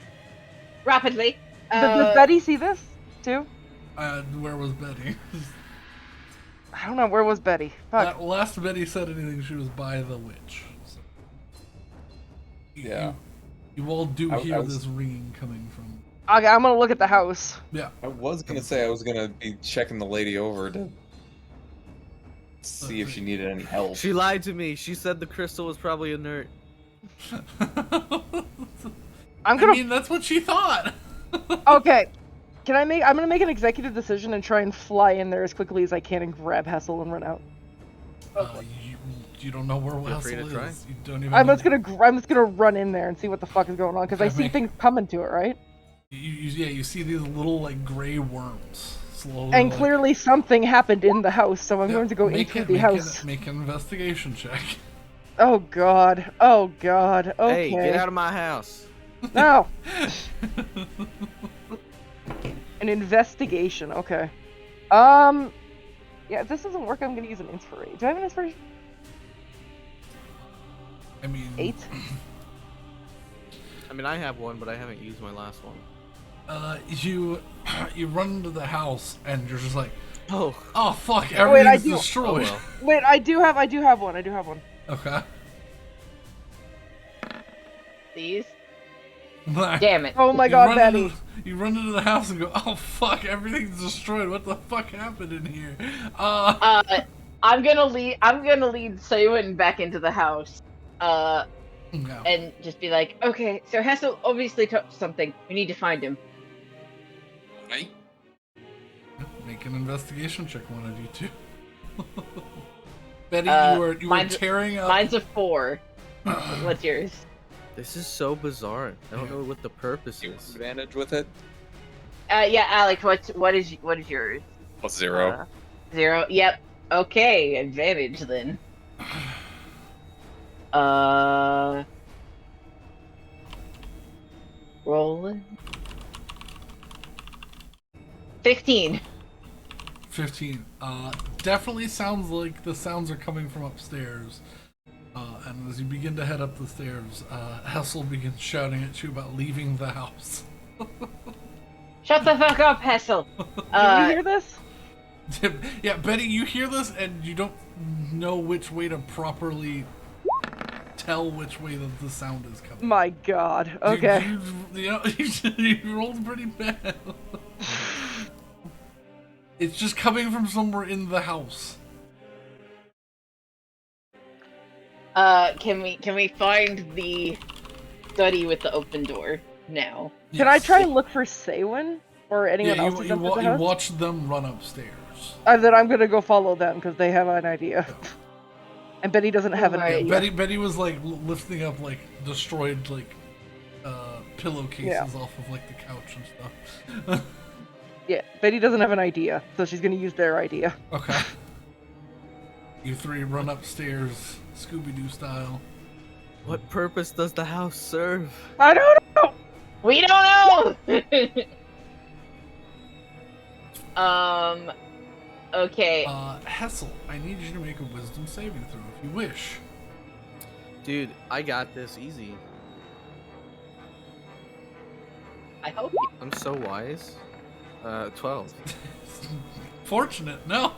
Rapidly. Does Betty see this too? Where was Betty? I don't know. Where was Betty? Fuck. Last Betty said anything, she was by the witch. So. Yeah. You all do I hear was- this ringing coming from. Okay, I'm gonna look at the house. Yeah. I was gonna say I was gonna be checking the lady over to see if she needed any help. She lied to me. She said the crystal was probably inert. I'm gonna. I mean, that's what she thought. Okay. I'm gonna make an executive decision and try and fly in there as quickly as I can and grab Hessel and run out. You don't know where Feel free Vassal to try. is. You don't even. I'm know just gonna run in there and see what the fuck is going on because I see things coming to it, right? You see these little gray worms slowly. And clearly something happened in the house, so I'm going to go into the house. Make an investigation check. Oh god. Oh god. Okay. Hey, get out of my house. No. An investigation. Okay. Yeah, if this doesn't work, I'm gonna use an inspiration. Do I have an inspiration? I mean, 8. I mean, I have one, but I haven't used my last one. You run into the house and you're just like, Oh. oh fuck, Wait, everything's Oh destroyed. well. Wait, I do have one. Okay. These. Damn it. Oh my You god, run Betty. you run into the house and go, oh fuck, everything's destroyed. What the fuck happened in here? I'm gonna lead Sayun back into the house. No. And just be like, okay, so Hessel obviously touched something. We need to find him. Right? Make an investigation check, one of you two. Betty, you were tearing up. Mine's a 4. What's yours? This is so bizarre. I don't know what the purpose You is. advantage with it? Yeah, Alex, what is yours? Plus 0. 0. Yep. Okay, advantage then. Rolling. 15. 15. Definitely sounds like the sounds are coming from upstairs. And as you begin to head up the stairs, Hessel begins shouting at you about leaving the house. Shut the fuck up, Hessel. Do you hear this? Yeah, Betty, you hear this and you don't know which way to properly tell which way the sound is coming. My God. Okay. You rolled pretty bad. It's just coming from somewhere in the house. Can we find the study with the open door now? Can I Yes. try and look for Saywin or anyone Yeah, else who jumped in the you house? watch them run upstairs. Then I'm gonna go follow them because they have an idea. And Betty doesn't have an Right. idea. Betty was like lifting up like destroyed like pillowcases Yeah. off of like the couch and stuff. Yeah, Betty doesn't have an idea, so she's gonna use their idea. Okay. You three run upstairs, Scooby-Doo style. What purpose does the house serve? I don't know. We don't know. Okay. Hessel, I need you to make a wisdom saving throw if you wish. Dude, I got this easy. I hope. I'm so wise. 12. Fortunate, no.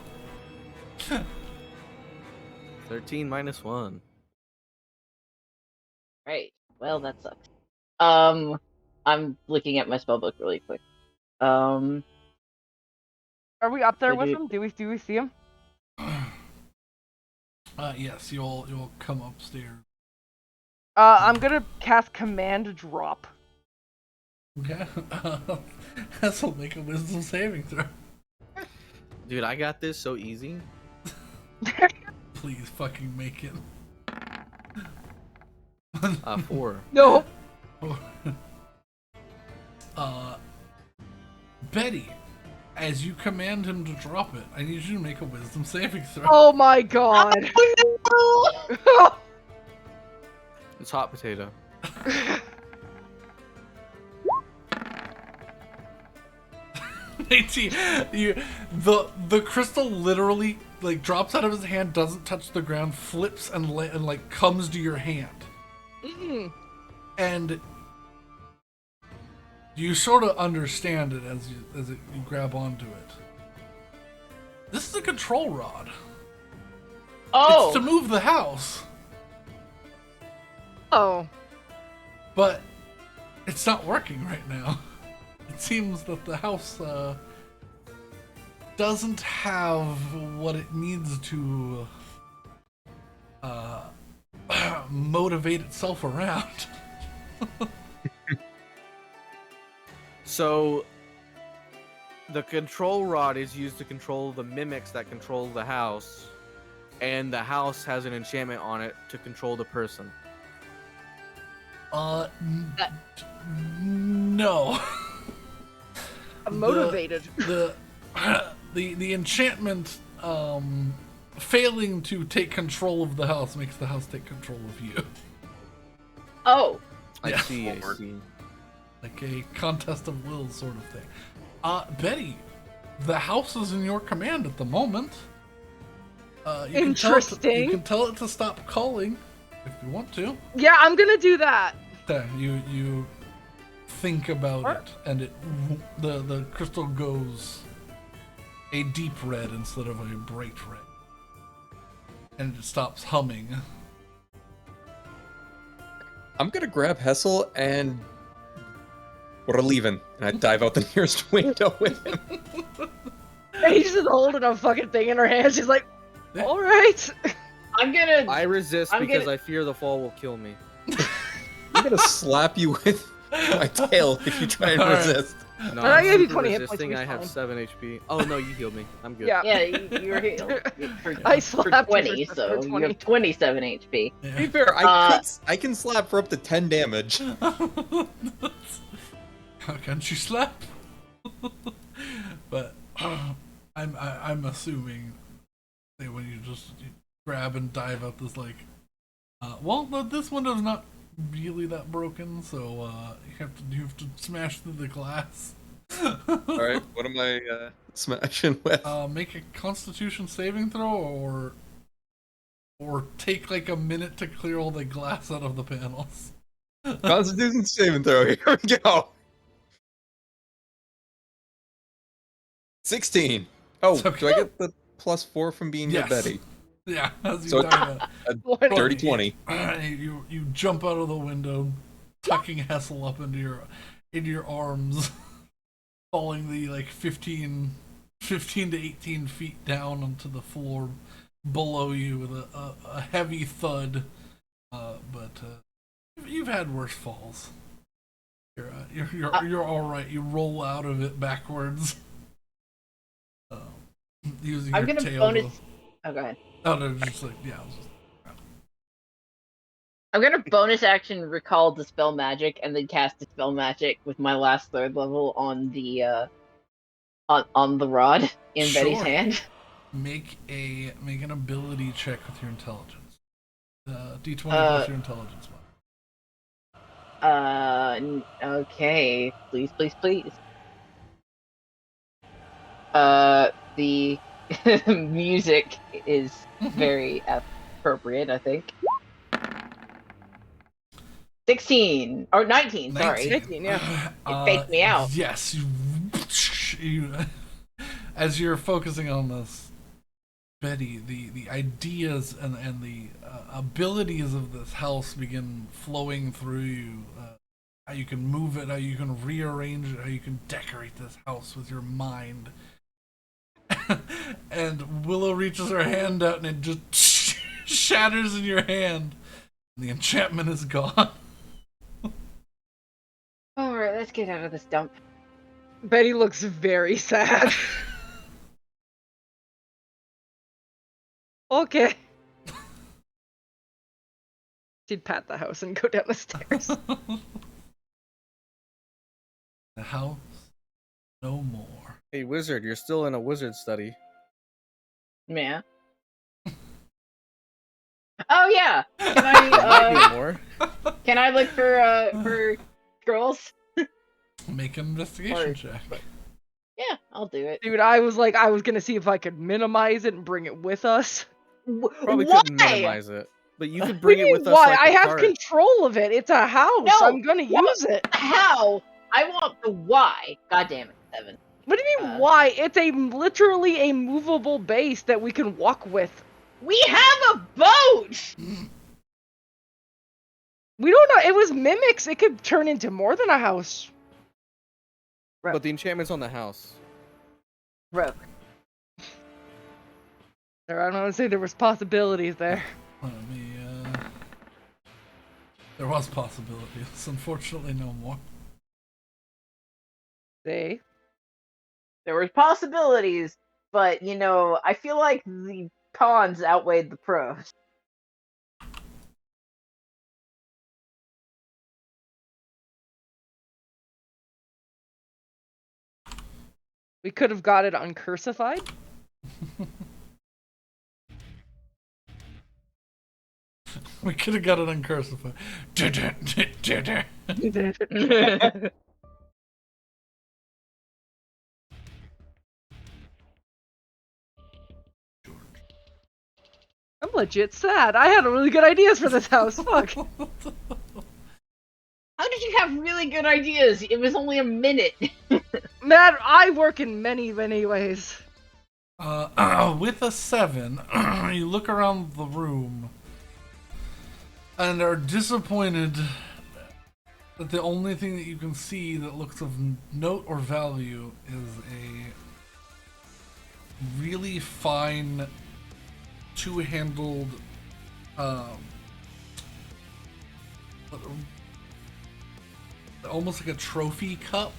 13 minus 1. Right. Well, that sucks. I'm looking at my spellbook really quick. Are we up there So with do- him? Do we see him? Yes, you'll come upstairs. I'm gonna cast Command Drop. Okay. Hessel, make a wisdom saving throw. Dude, I got this so easy. Please fucking make it. 4. No. Betty, as you command him to drop it, I need you to make a wisdom saving throw. Oh my God. It's hot potato. The crystal literally like drops out of his hand, doesn't touch the ground, flips and like comes to your hand, and you sort of understand it as you grab onto it. This is a control rod. Oh. It's to move the house, Oh. but it's not working right now. It seems that the house doesn't have what it needs to motivate itself around. So, the control rod is used to control the mimics that control the house, and the house has an enchantment on it to control the person. No. I'm motivated. The enchantment failing to take control of the house makes the house take control of you. Oh. I see. Like a contest of wills sort of thing. Betty, the house is in your command at the moment. Interesting. You can tell it to stop calling if you want to. Yeah, I'm gonna do that. Then you think about it, and the crystal goes a deep red instead of a bright red, and it stops humming. I'm gonna grab Hessel and we're leaving, and I dive out the nearest window with him. He's just holding a fucking thing in her hand. She's like, Yeah. all right. I resist I'm because gonna- I fear the fall will kill me. I'm gonna slap you with my tail if you try and All right. resist. No, I I'm gave you super 20 hit points, resisting. we're I have fine. 7 HP. Oh no, you healed me. I'm good. Yeah. Yeah, you're healed. For, I for slapped you 20, for so 20. you have 27 HP. To be Yeah. fair, I can slap for up to 10 damage. How can she slap? But I'm assuming that when you just grab and dive out this like, well, this window's not really that broken, so you have to smash through the glass. All right, what am I smashing with? Make a Constitution saving throw, or take like a minute to clear all the glass out of the panels. Constitution saving throw. Here we go. 16. Oh, It's okay. do I get the +4 from being Yes. your Betty? Yeah, as you So die, a dirty 20. you jump out of the window, tucking Hessel up into your arms, falling the like 15 to 18 feet down onto the floor below you with a heavy thud. But you've had worse falls. You're all right. You roll out of it backwards. Using I'm your gonna tail. bonus. Oh, go ahead. Oh no, just like yeah. I'm gonna bonus action recall dispel magic and then cast dispel magic with my last 3rd level on the on the rod in Betty's Sure. hand. Make an ability check with your intelligence. D20 plus your intelligence mod. Okay. Please. The music is very appropriate, I think. 16 or 19. Sorry, 19, yeah. It faked me out. Yes, you as you're focusing on this, Betty, the ideas and the abilities of this house begin flowing through you. How you can move it, how you can rearrange it, how you can decorate this house with your mind. And Willow reaches her hand out and it just shatters in your hand. And the enchantment is gone. Alright, let's get out of this dump. Betty looks very sad. Okay. She'd pat the house and go down the stairs. The house, no more. Hey, wizard, you're still in a wizard study. Yeah. Oh yeah. Can More? can I look for scrolls? Make an investigation check. Yeah, I'll do it. Dude, I was gonna see if I could minimize it and bring it with us. Probably Why? couldn't minimize it. But you could bring it with us Why? like I a have cart. control of it. It's a house. No, I'm gonna what? use it. How? I want the why. God damn it, 7. What do you mean, why? It's literally a movable base that we can walk with. We have a boat! We don't know. It was mimics. It could turn into more than a house. But the enchantment's on the house. Rope. I don't want to say there was possibilities there. Let me, there was possibilities. Unfortunately, no more. See? There were possibilities, but, you know, I feel like the cons outweighed the pros. We could have got it uncursified. We could have got it uncursified. I'm legit sad. I had really good ideas for this house. Fuck. How did you have really good ideas? It was only a minute. Man, I work in many, many ways. With a 7, you look around the room and are disappointed that the only thing that you can see that looks of note or value is a really fine two-handled almost like a trophy cup.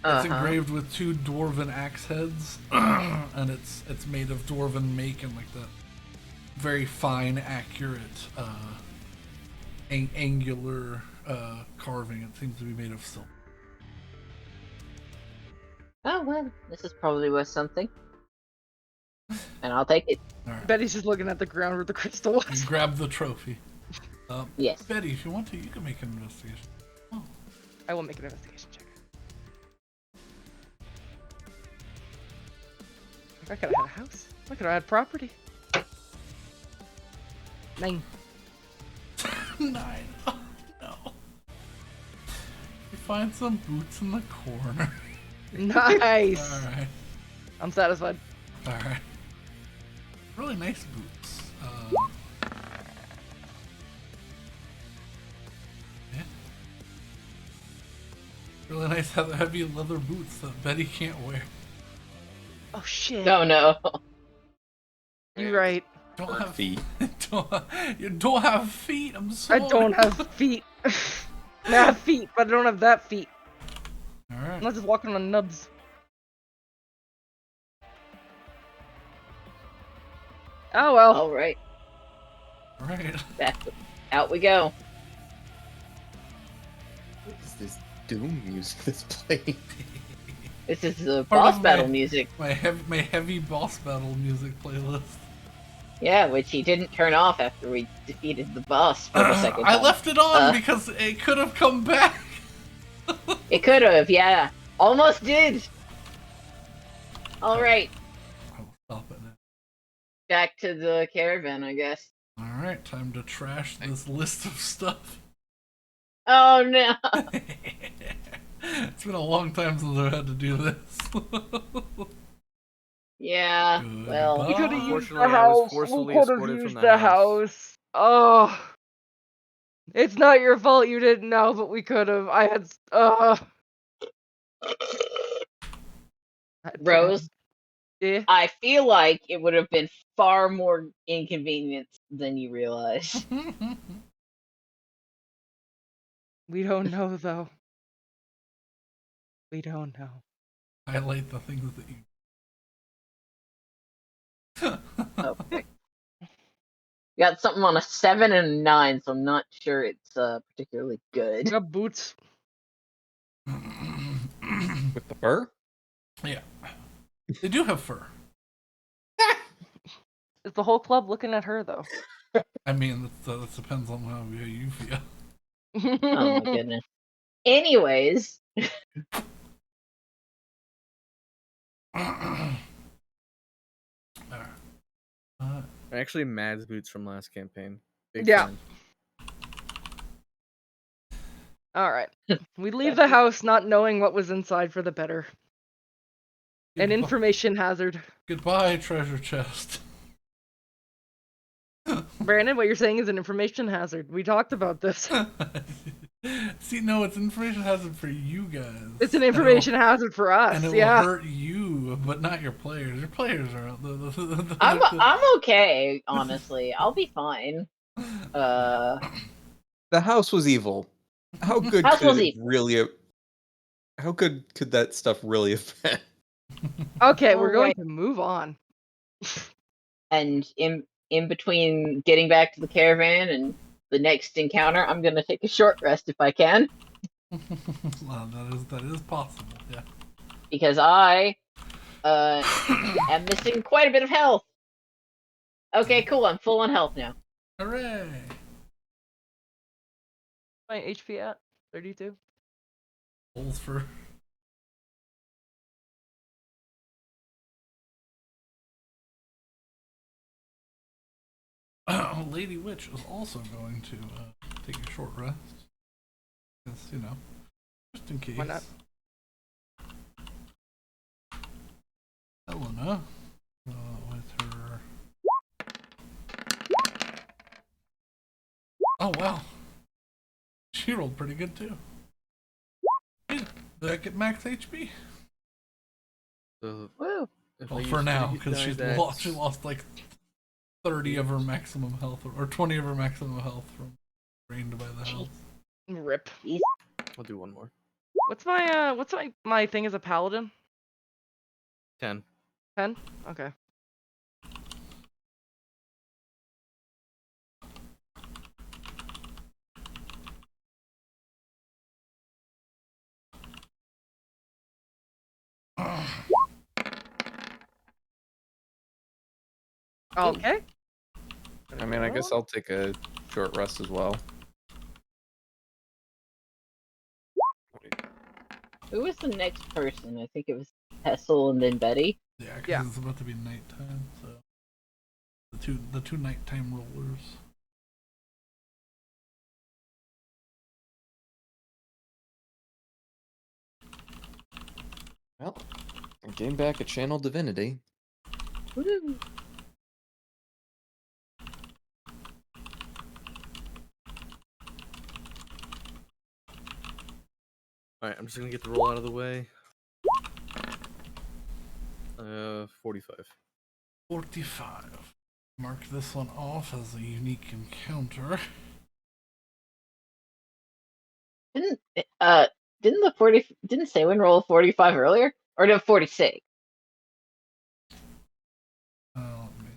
It's engraved with 2 dwarven axe heads, and it's made of dwarven make and like the very fine, accurate, angular carving. It seems to be made of silver. Oh, well, this is probably worth something. And I'll take it. All right. Betty's just looking at the ground where the crystal was. You grab the trophy. Yes. Betty, if you want to, you can make an investigation. Oh. I will make an investigation check. I could have had a house. I could have had property. 9. 9. Oh, no. You find some boots in the corner. Nice. Alright. I'm satisfied. Alright. Really nice boots. Yeah. Really nice heavy leather boots that Betty can't wear. Oh shit. Oh no. You right. Don't Bird have feet. You don't have feet. I'm I sorry. don't have feet. I have feet, but I don't have that feet. All I'm right. not just walking on nubs. Oh well. All right. All right. Out we go. What is this doom music that's playing? This is the Part boss of battle music. My heavy boss battle music playlist. Yeah, which he didn't turn off after we defeated the boss for the second I time. left it on because it could have come back. It could have, yeah. Almost did. All right, I will stop it now. back to the caravan, I guess. All right, time to trash this list of stuff. Oh no. It's been a long time since I've had to do this. Yeah. Well, We could have used Unfortunately, the I was house. We forcefully could have escorted from used the the house. house. Oh. It's not your fault you didn't know, but we could have. I had. Rose, Yeah. I feel like it would have been far more inconvenient than you realize. We don't know though. We don't know. Highlight the things that you. Okay. Got something on a 7 and a 9, so I'm not sure it's particularly good. Got boots. With the fur? Yeah, they do have fur. Is the whole club looking at her though? I mean, that depends on how you feel. Oh my goodness. Anyways, Actually, Mad's boots from last campaign. Big Yeah. fan. All right. We leave the house not knowing what was inside for the better. An information hazard. Goodbye, treasure chest. Brandon, what you're saying is an information hazard. We talked about this. See, no, it's information hazard for you guys. It's an information hazard for us. And it will Yeah. hurt you, but not your players. Your players are. I'm okay, honestly. I'll be fine. The house was evil. How good House could was it evil. really? How good could that stuff really have been? Okay, we're going Alright. to move on. And in between getting back to the caravan and the next encounter, I'm gonna take a short rest if I can, Well, that is possible. Yeah. because I am missing quite a bit of health. Okay, cool. I'm full on health now. Hooray! My HP at 32. Holes for. Lady Witch is also going to take a short rest. Because, just in case. Why not? Helena, with her. Oh, wow. She rolled pretty good, too. Did I get max HP? So, Woo. if Well, I for use now, 3 because dice, she lost like 30 of her maximum health, or 20 of her maximum health from drained by the health. Rip. I'll do one more. What's my thing as a paladin? 10. 10? Okay. Okay. I mean, I guess I'll take a short rest as well. Who was the next person? I think it was Hessel and then Betty. Yeah, because Yeah. it's about to be nighttime, so the two nighttime rollers. Well, I Gain back a channel divinity. Woo. Alright, I'm just gonna get the roll out of the way. 45. 45. Mark this one off as a unique encounter. Didn't the 40 didn't Saywin roll a 45 earlier? Or no, 46? Let me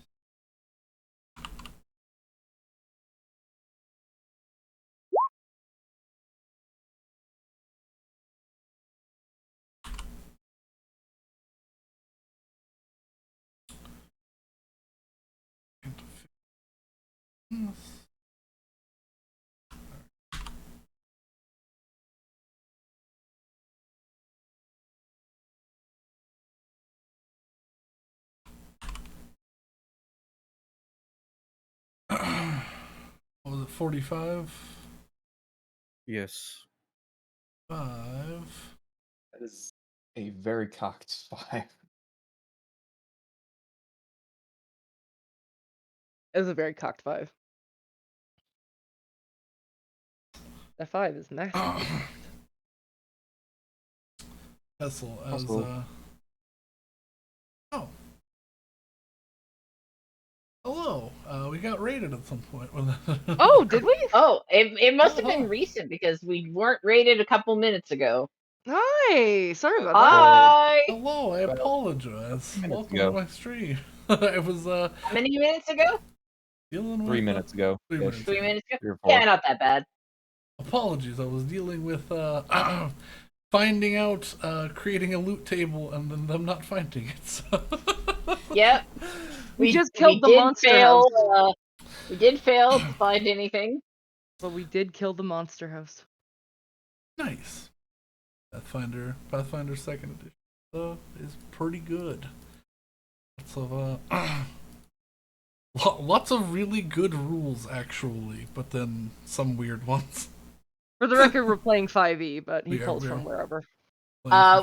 what was it, 45? Yes. 5. That is a very cocked 5. It was a very cocked 5. That 5 is nasty. Vassal as Also- oh. Hello. We got raided at some point. Oh, did we? Oh, it must have Oh. been recent because we weren't rated a couple minutes ago. Hi. Sorry about that. Hi! Hello, I About apologize. 3 minutes Welcome ago. to my stream. I was How many minutes ago? dealing with 3 minutes ago. 3 ish. minutes. 3 minutes ago? 3 or 4. Yeah, not that bad. Apologies, I was dealing with finding out creating a loot table and then them not finding it. So. Yep. We just killed the did monster fail, house. we did fail to find anything. But we did kill the monster house. Nice. Pathfinder 2nd edition is pretty good. Lots of really good rules actually, but then some weird ones. For the record, we're playing 5e, but he We are- pulls we from are. wherever.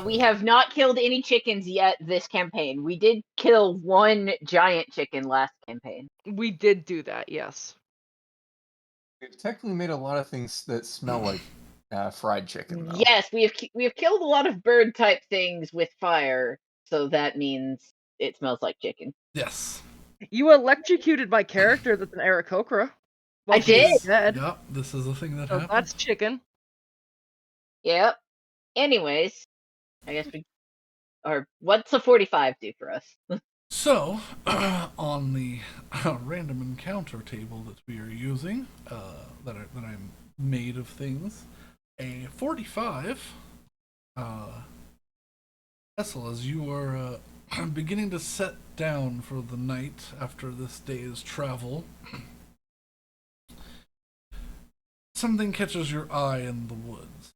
We have not killed any chickens yet this campaign. We did kill one giant chicken last campaign. We did do that, yes. We've technically made a lot of things that smell like fried chicken, though. Yes, we have killed a lot of bird type things with fire, so that means it smells like chicken. Yes. You electrocuted my character that's an Aarakocra. I did. Dead. Yep, this is a thing that So happens. that's chicken. Yep. Anyways, I guess what's a 45 do for us? So, on the random encounter table that we are using, that I'm made of things, a 45, Vassal, as you are beginning to set down for the night after this day's travel, something catches your eye in the woods.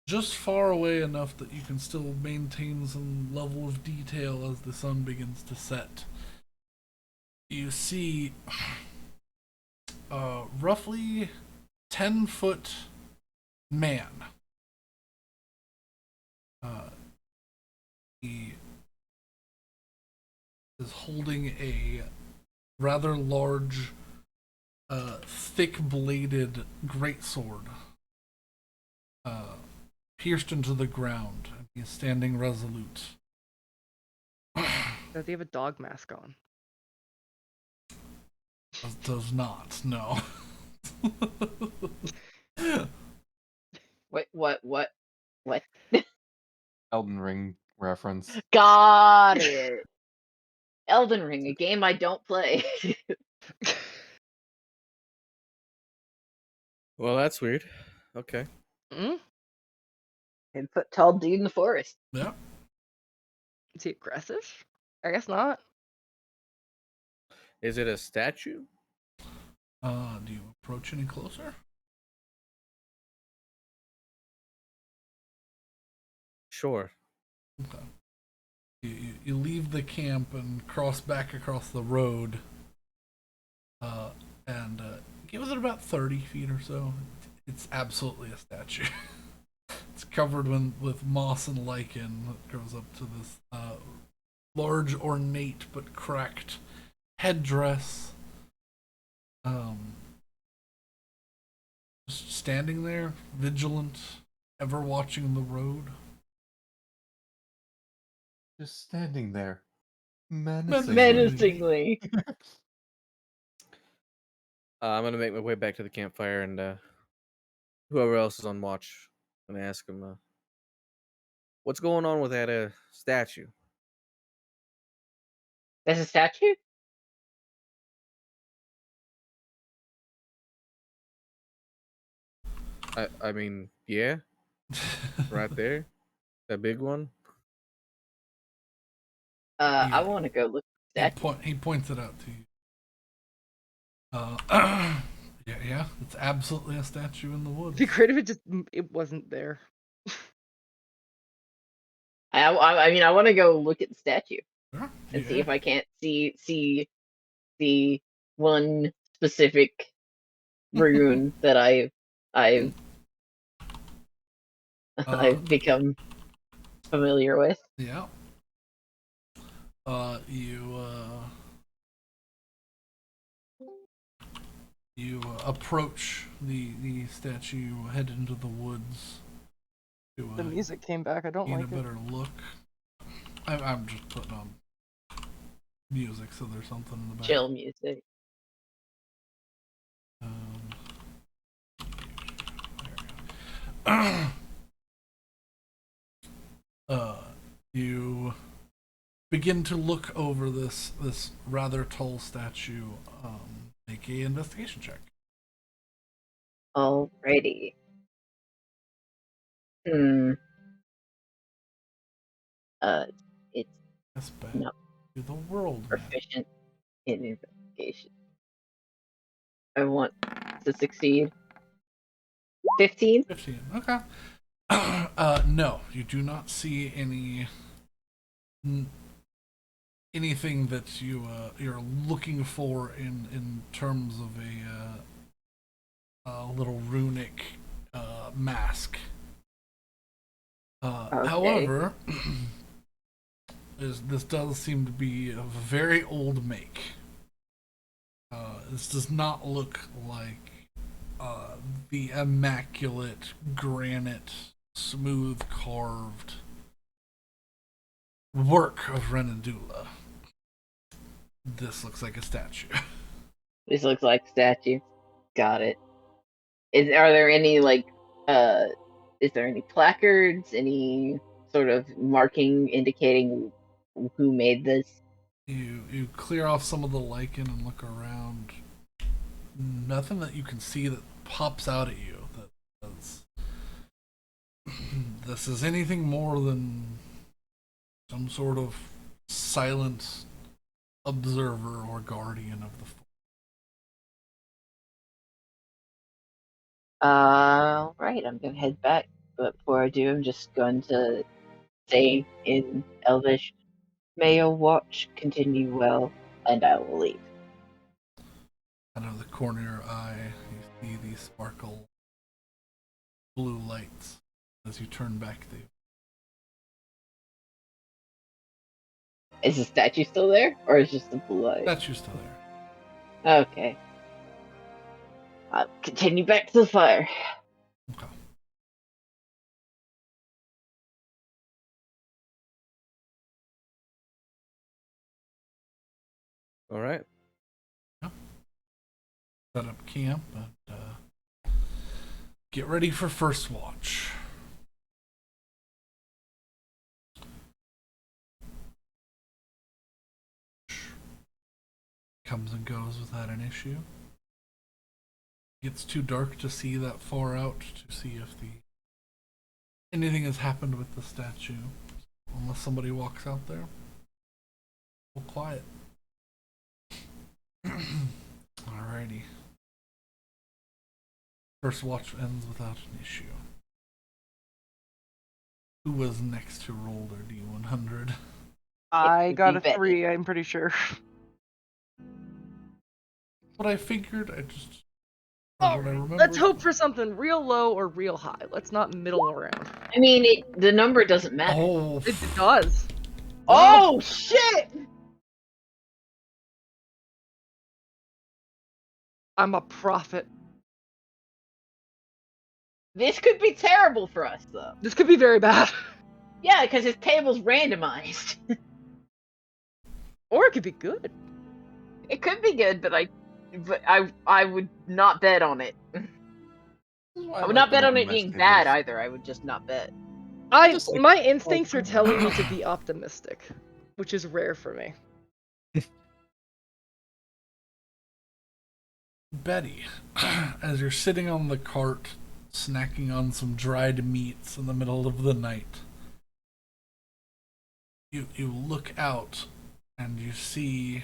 Just far away enough that you can still maintain some level of detail as the sun begins to set. You see a roughly 10-foot man. He is holding a rather large, thick-bladed greatsword. Pierced into the ground, and he is standing resolute. Does he have a dog mask on? Does not, no. Wait, what? Elden Ring reference. Got it. Elden Ring, a game I don't play. Well, that's weird. Okay. Mm? 10-foot tall dude in the forest. Yeah. Is he aggressive? I guess not. Is it a statue? Do you approach any closer? Sure. Okay. You leave the camp and cross back across the road, and give it about 30 feet or so. It's absolutely a statue. It's covered with moss and lichen that grows up to this large, ornate but cracked headdress. Just standing there, vigilant, ever watching the road. Just standing there, Menacingly. Menacingly. I'm gonna make my way back to the campfire, and whoever else is on watch, I'm gonna ask him, what's going on with that statue? There's a statue? I mean, yeah, right there, that big one. I Yeah. want to go look at the statue. He points it out to you. Yeah, it's absolutely a statue in the woods. It'd be great if it wasn't there. I mean, I want to go look at the statue Sure. and see Yeah. if I can't see the one specific rune that I've I've become familiar with. Yeah. You approach the statue. You head into the woods. To, The music came back. I don't gain like a it. better look. I'm just putting on music, so there's something in the back. Chill music. You begin to look over this rather tall statue. Make a investigation check. Alrighty. It's That's bad. no To the world. proficient in investigation. I want to succeed. 15? 15. Okay. No, you do not see anything that you're looking for in terms of a little runic mask. Okay. However, this does seem to be of a very old make. This does not look like the immaculate granite, smooth carved work of Renadula. This looks like a statue. This looks like a statue. Got it. Are there any is there any placards, any sort of marking indicating who made this? You clear off some of the lichen and look around. Nothing that you can see that pops out at you. That's this is anything more than some sort of silent observer or guardian of the forest. Right, I'm gonna head back, but before I do, I'm just going to say in Elvish, may your watch continue well, and I will leave. Out of the corner of your eye, you see these sparkle blue lights as you turn back the. Is the statue still there, or is just the blue light? Statue's still there. Okay. I'll continue back to the fire. Okay. All right. Set up camp and get ready for first watch. Comes and goes without an issue. Gets too dark to see that far out to see if anything has happened with the statue. Unless somebody walks out there. Well, quiet. Alrighty. First watch ends without an issue. Who was next to roll their D100? I would got be a Betty. 3, I'm pretty sure. What I figured, I just That's what I remember. Let's hope for something real low or real high. Let's not middle around. I mean, the number doesn't matter. Oh, It does. Oh shit! I'm a prophet. This could be terrible for us, though. This could be very bad. Yeah, because his table's randomized. Or it could be good. It could be good, but I would not bet on it. I would not bet on it being bad either. I would just not bet. My instincts are telling me to be optimistic, which is rare for me. Betty, as you're sitting on the cart, snacking on some dried meats in the middle of the night, you look out and you see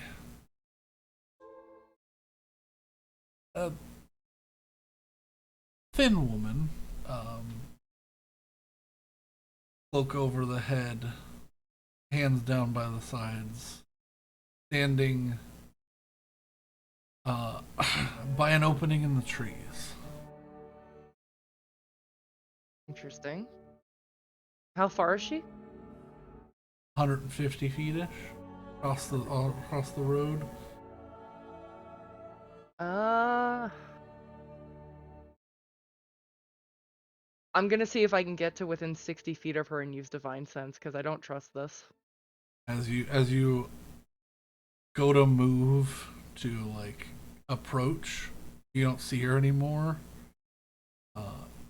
a thin woman, cloak over the head, hands down by the sides, standing by an opening in the trees. Interesting. How far is she? 150 feet-ish across the road. I'm gonna see if I can get to within 60 feet of her and use Divine Sense, because I don't trust this. As you go to move to like approach, you don't see her anymore.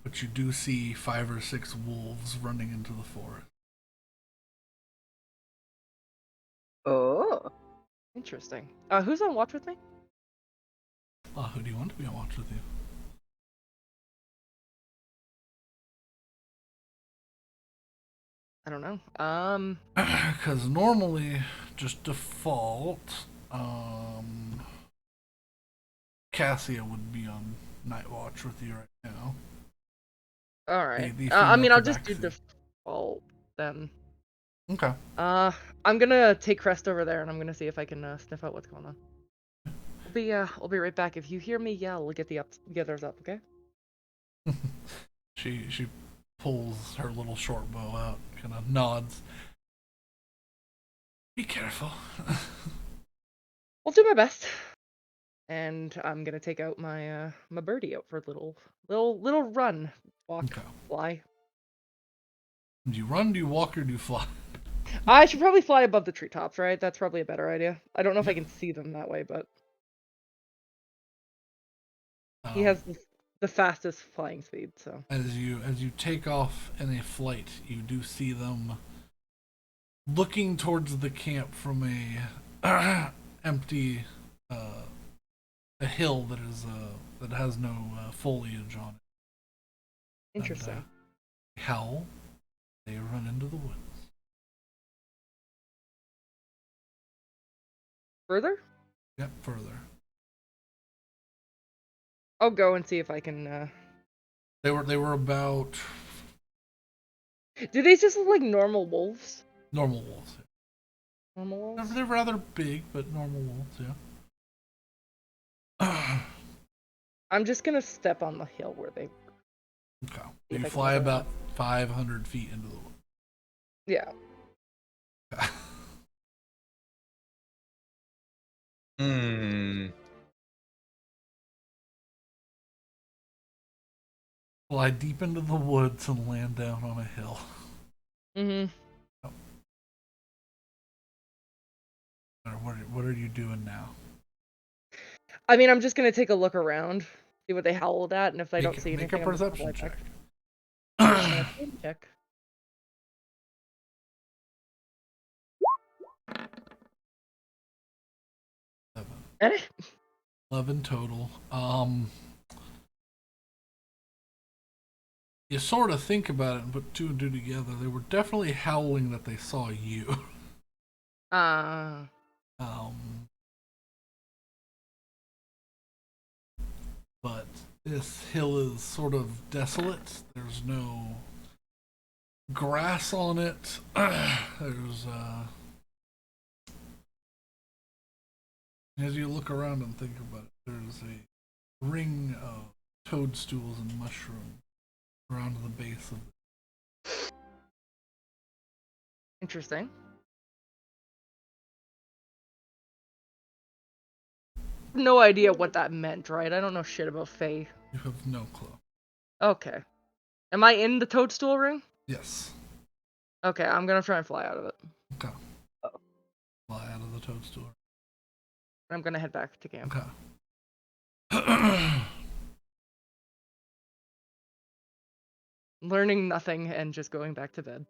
But you do see 5 or 6 wolves running into the forest. Oh. Interesting. Who's on watch with me? Who do you want to be on watch with you? I don't know. Because normally, just default, Cassia would be on night watch with you right now. All right. The I mean, I'll female just do tabaxi. default then. Okay. I'm gonna take Crest over there, and I'm gonna see if I can sniff out what's going on. I'll be right back. If you hear me yell, we'll get the others up, okay? She pulls her little short bow out, kind of nods. Be careful. I'll do my best. And I'm gonna take out my my birdie out for a little run, walk, Okay. fly. Do you run? Do you walk? Or do you fly? I should probably fly above the treetops, right? That's probably a better idea. I don't know if I can see them that way, but he has the fastest flying speed, so. As you take off in a flight, you do see them looking towards the camp from a empty a hill that has no foliage on it. Interesting. And, howl. They run into the woods. Further? Yep, further. I'll go and see if I can. They were about Do these just look like normal wolves? normal wolves. Normal wolves? They're rather big, but normal wolves, yeah. I'm just gonna step on the hill where they. Okay. See if You I can fly look about 500 feet into the woods. Yeah. Fly deep into the woods and land down on a hill. Mm-hmm. What are you doing now? I mean, I'm just gonna take a look around, see what they howled at, and if I don't see Make anything, a I'm just gonna perception fly check. back. Check. Eh? 11 total. You sort of think about it and put 2 and 2 together. They were definitely howling that they saw you. But this hill is sort of desolate. There's no grass on it. There's as you look around and think about it, there's a ring of toadstools and mushrooms around the base of it. Interesting. No idea what that meant, right? I don't know shit about Fae. You have no clue. Okay. Am I in the toadstool ring? Yes. Okay, I'm gonna try and fly out of it. Okay. Fly out of the toadstool. I'm gonna head back to camp. Okay. Learning nothing and just going back to bed.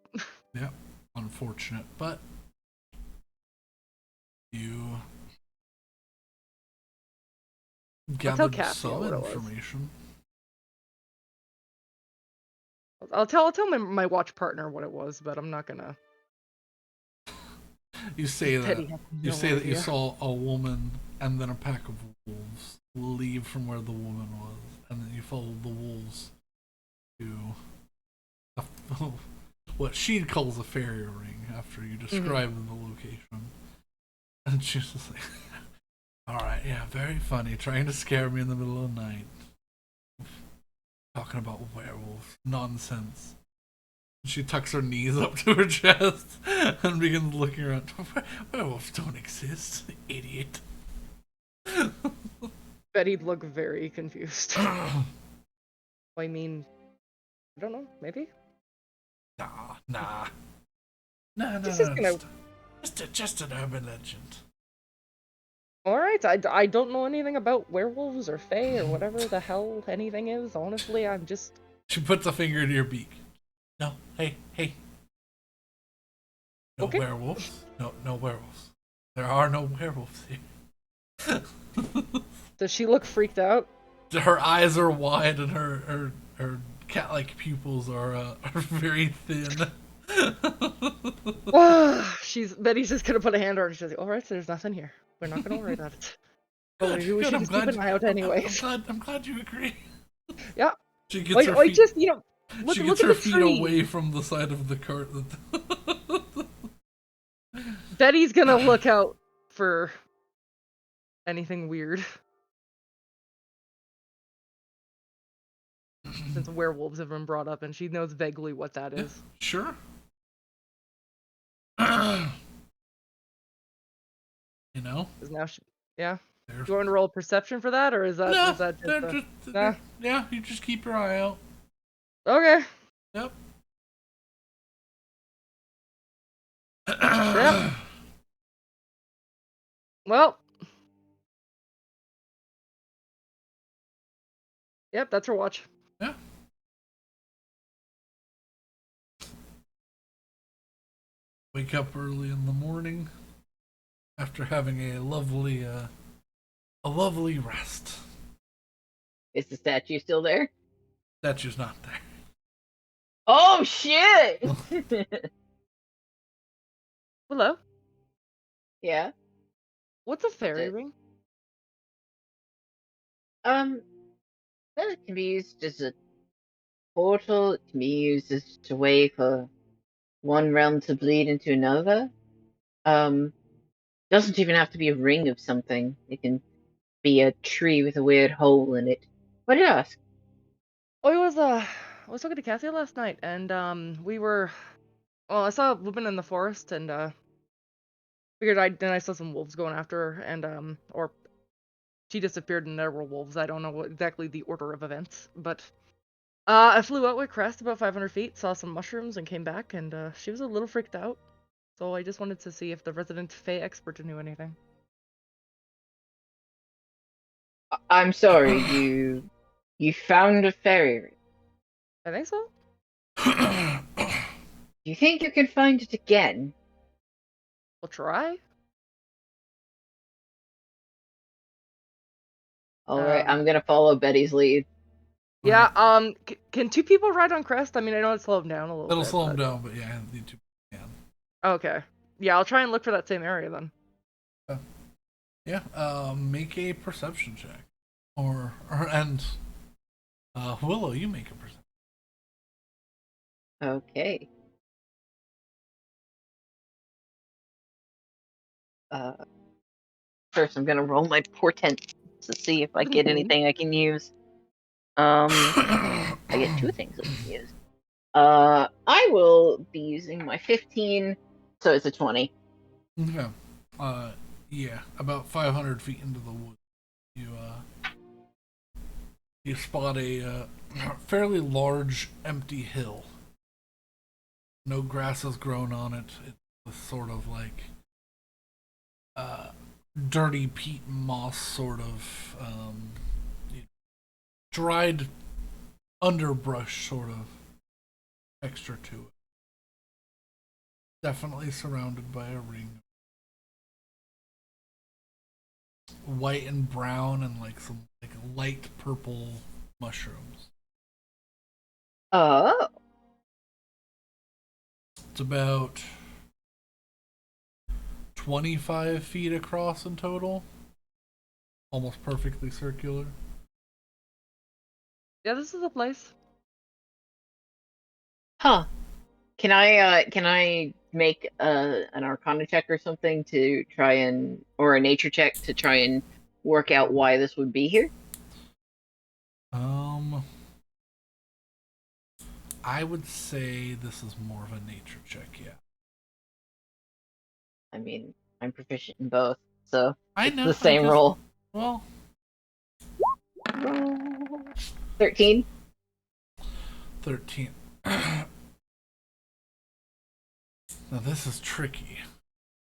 Yeah, unfortunate, but you gathered Cassia some what it was. information. I'll tell my watch partner what it was, but I'm not gonna. You say that Teddy has you no say that you idea. saw a woman and then a pack of wolves leave from where the woman was, and then you followed the wolves to what she calls a fairy ring after you describe the location. And she's just like, "All right, yeah, very funny, trying to scare me in the middle of the night, talking about werewolves, nonsense." She tucks her knees up to her chest and begins looking around. Werewolves don't exist, idiot. Betty'd look very confused. I mean, I don't know, maybe? Nah. Just an urban legend. Alright, I don't know anything about werewolves or fae or whatever the hell anything is. Honestly, I'm just... She puts a finger into your beak. No, hey. No Okay. werewolves. No werewolves. There are no werewolves here. Does she look freaked out? Her eyes are wide and her cat-like pupils are very thin. Betty's just gonna put a hand on her and she's like, alright, so there's nothing here. We're not gonna worry about it. But we should just keep an eye out anyways. I'm glad you agree. Yeah. She gets her feet. Just, look, she gets look her at the feet tree. away from the side of the cart. Betty's gonna look out for anything weird. Since werewolves have been brought up and she knows vaguely what that is. Sure. You know? Now yeah. Do you want to roll perception for that, or is that no, yeah, you just keep your eye out. Okay. Yep. Yep. Well. Yep, that's her watch. Yeah. Wake up early in the morning after having a lovely rest. Is the statue still there? Statue's not there. Oh shit! Hello? Yeah. What's a fairy ring? Well, it can be used as a portal. It can be used as a way for one realm to bleed into another. Doesn't even have to be a ring of something. It can be a tree with a weird hole in it. What did you ask? Oh, I was talking to Cassia last night, and I saw a woman in the forest, and figured I saw some wolves going after her, and or she disappeared and there were wolves. I don't know exactly the order of events, but I flew out with Crest about 500 feet, saw some mushrooms, and came back, and she was a little freaked out. So I just wanted to see if the resident Fae expert knew anything. I'm sorry, you found a fairy ring. I think so. Do you think you can find it again? We'll try. Alright, I'm gonna follow Betty's lead. Yeah, can two people ride on Crest? I mean, I know it'll slow them down a little bit. It'll slow them down, but yeah, the two can. Okay. Yeah, I'll try and look for that same area then. Yeah, make a perception check. And Willow, you make a perception. Okay. First I'm gonna roll my portent to see if I get anything I can use. I get two things I can use. I will be using my 15, so it's a 20. Okay. Yeah, about 500 feet into the woods, you spot a fairly large empty hill. No grass has grown on it. It's a sort of like dirty peat moss, sort of dried underbrush, sort of texture to it. Definitely surrounded by a ring. White and brown and like some like light purple mushrooms. Oh. It's about 25 feet across in total. Almost perfectly circular. Yeah, this is a place. Huh. Can I make an Arcana check or something to try and, or a nature check to try and work out why this would be here? I would say this is more of a nature check, yeah. I mean, I'm proficient in both, so I it's know. the same roll. Well, 13. 13. Now this is tricky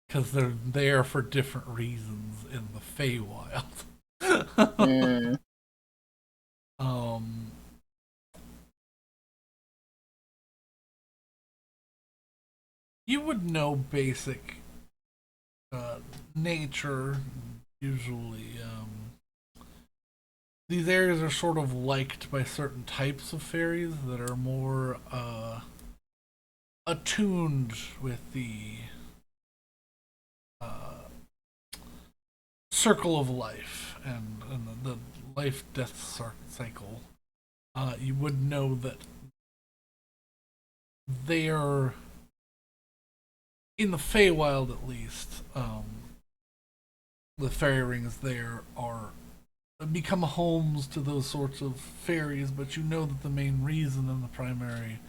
because they're there for different reasons in the Feywild. Mm. You would know basic nature. Usually, these areas are sort of liked by certain types of fairies that are more attuned with the circle of life and the life death cycle. You would know that they are, in the Feywild at least, the fairy rings there are become homes to those sorts of fairies, but you know that the main reason and the primary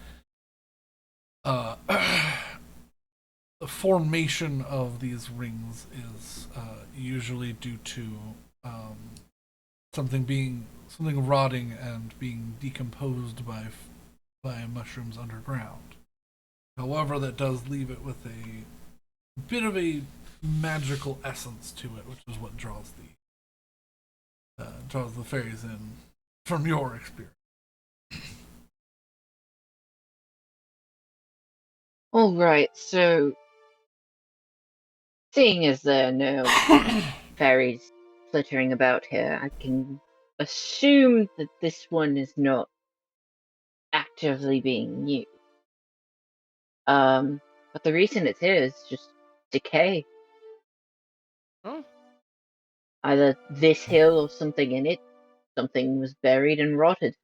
the formation of these rings is usually due to something rotting and being decomposed by mushrooms underground. However, that does leave it with a bit of a magical essence to it, which is what draws the fairies in from your experience. All right, so seeing as there are no fairies flittering about here, I can assume that this one is not actively being used. But the reason it's here is just decay. Oh. Either this hill or something in it, something was buried and rotted.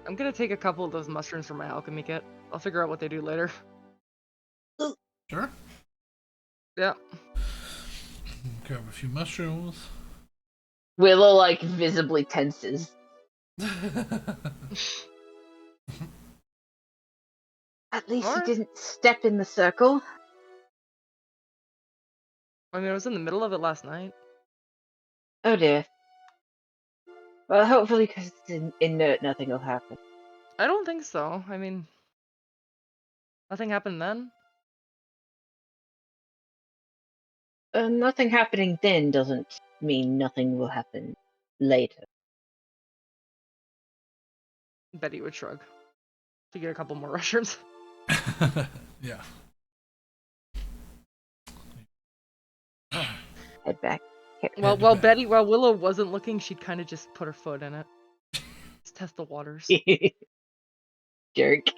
I'm gonna take a couple of those mushrooms from my alchemy kit. I'll figure out what they do later. Sure. Yeah. Grab a few mushrooms. Willow, like, visibly tenses. At least Alright. he didn't step in the circle. I mean, I was in the middle of it last night. Oh dear. Well, hopefully, because it's inert, nothing will happen. I don't think so. I mean, nothing happened then. Nothing happening then doesn't mean nothing will happen later. Betty would shrug to get a couple more mushrooms. Yeah. Head back. While Willow wasn't looking, she'd kind of just put her foot in it. Just test the waters. Jerk.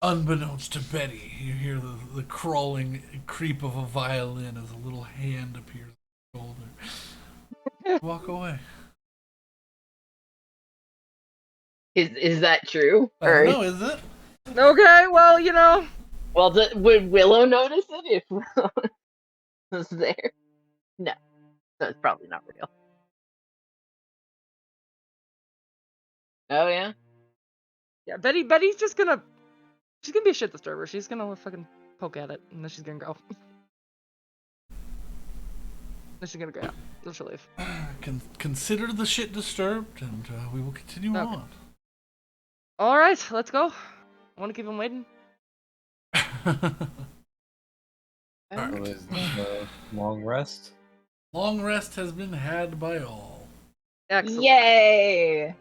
Unbeknownst to Betty, you hear the crawling creep of a violin as a little hand appears on her shoulder. Walk away. Is that true? I don't know, is it? Okay, well, you know. Well, would Willow notice it if? was there. No, so it's probably not real. Oh yeah. Yeah, Betty's just gonna she's gonna be a shit disturber. She's gonna fucking poke at it, and then she's gonna go. Then she's gonna go. Then she'll leave. Consider the shit disturbed, and we will continue Okay. on. All right, let's go. I want to keep him waiting. So is this a long rest? Long rest has been had by all. Excellent. Yay!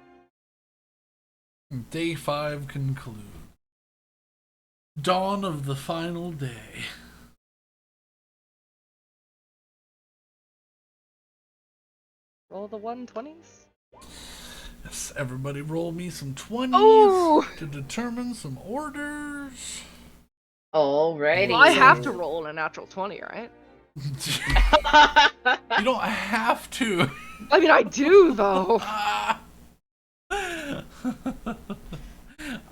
Day 5 conclude. Dawn of the final day. Roll the 120s. Yes, everybody roll me some 20s Oh! to determine some orders. Alrighty. Well, I have to roll a natural 20, right? You don't have to. I mean, I do though.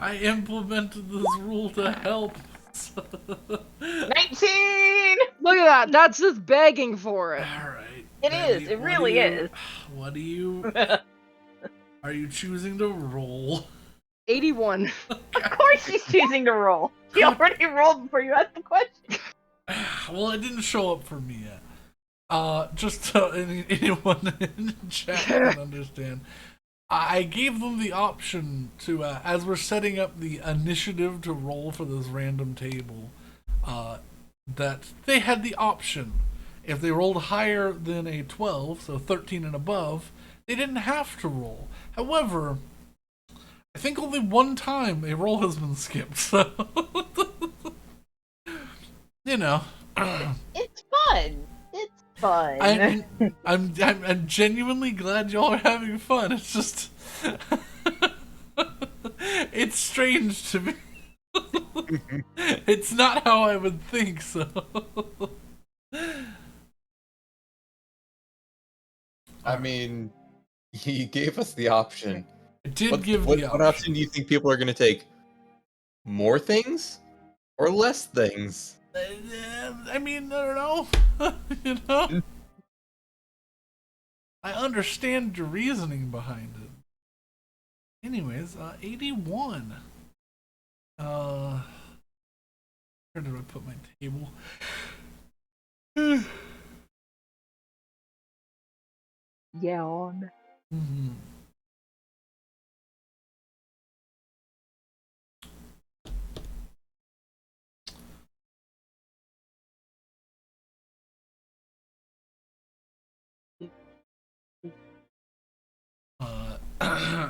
I implemented this rule to help. 19! Look at that. That's just begging for it. All right. It is. It really is. What do you? Are you choosing to roll? 81. Of course she's choosing to roll. She already rolled before you asked the question. Well, it didn't show up for me yet. Just so anyone in chat can understand, I gave them the option to, as we're setting up the initiative to roll for this random table, that they had the option. If they rolled higher than a 12, so 13 and above, they didn't have to roll. However, I think only one time a roll has been skipped, so you know. It's fun. It's fun. I'm genuinely glad y'all are having fun. It's just it's strange to me. It's not how I would think, so I mean, he gave us the option. I did What, give what, the what option. option do you think people are going to take? More things or less things? I mean, I don't know. You know? I understand your reasoning behind it. Anyways, 81. Where did I put my table? Yawn. Mm-hmm.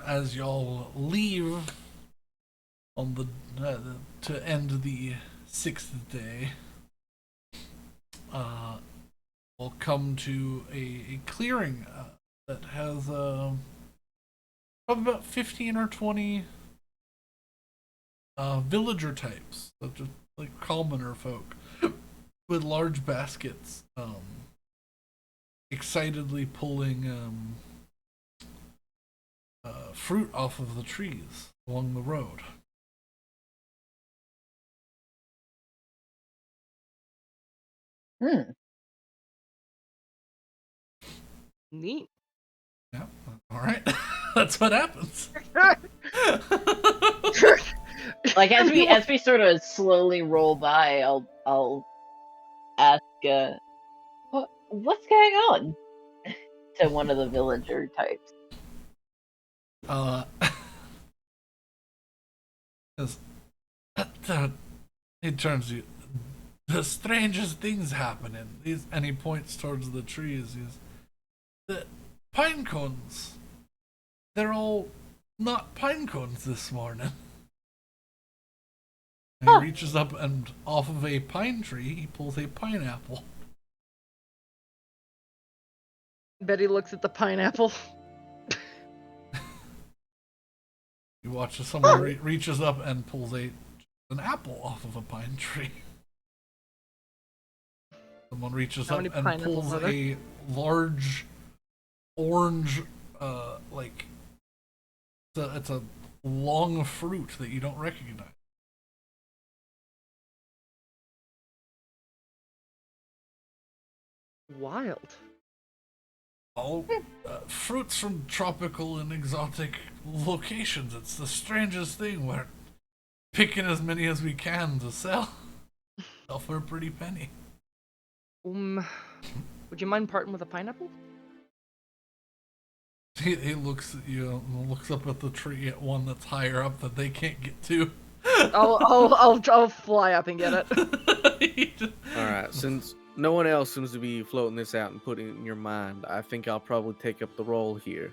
As y'all leave on the to end the 6th day, we'll come to a clearing that has probably about 15 or 20 villager types, such as like commoner folk, with large baskets, excitedly pulling fruit off of the trees along the road. Neat. Yeah, all right. That's what happens. Like as we sort of slowly roll by, I'll ask, what's going on? To one of the villager types. It turns you. The strangest things happening. These, and he points towards the trees. The pine cones. They're all not pine cones this morning. And he reaches up and off of a pine tree, he pulls a pineapple. Betty looks at the pineapple. You watch as someone reaches up and pulls an apple off of a pine tree. Someone reaches up and pulls a large orange, like it's a long fruit that you don't recognize. Wild. All fruits from tropical and exotic locations. It's the strangest thing. We're picking as many as we can to sell for a pretty penny. Would you mind parting with a pineapple? He looks at you and looks up at the tree at one that's higher up that they can't get to. I'll fly up and get it. Alright, since no one else seems to be floating this out and putting it in your mind, I think I'll probably take up the role here.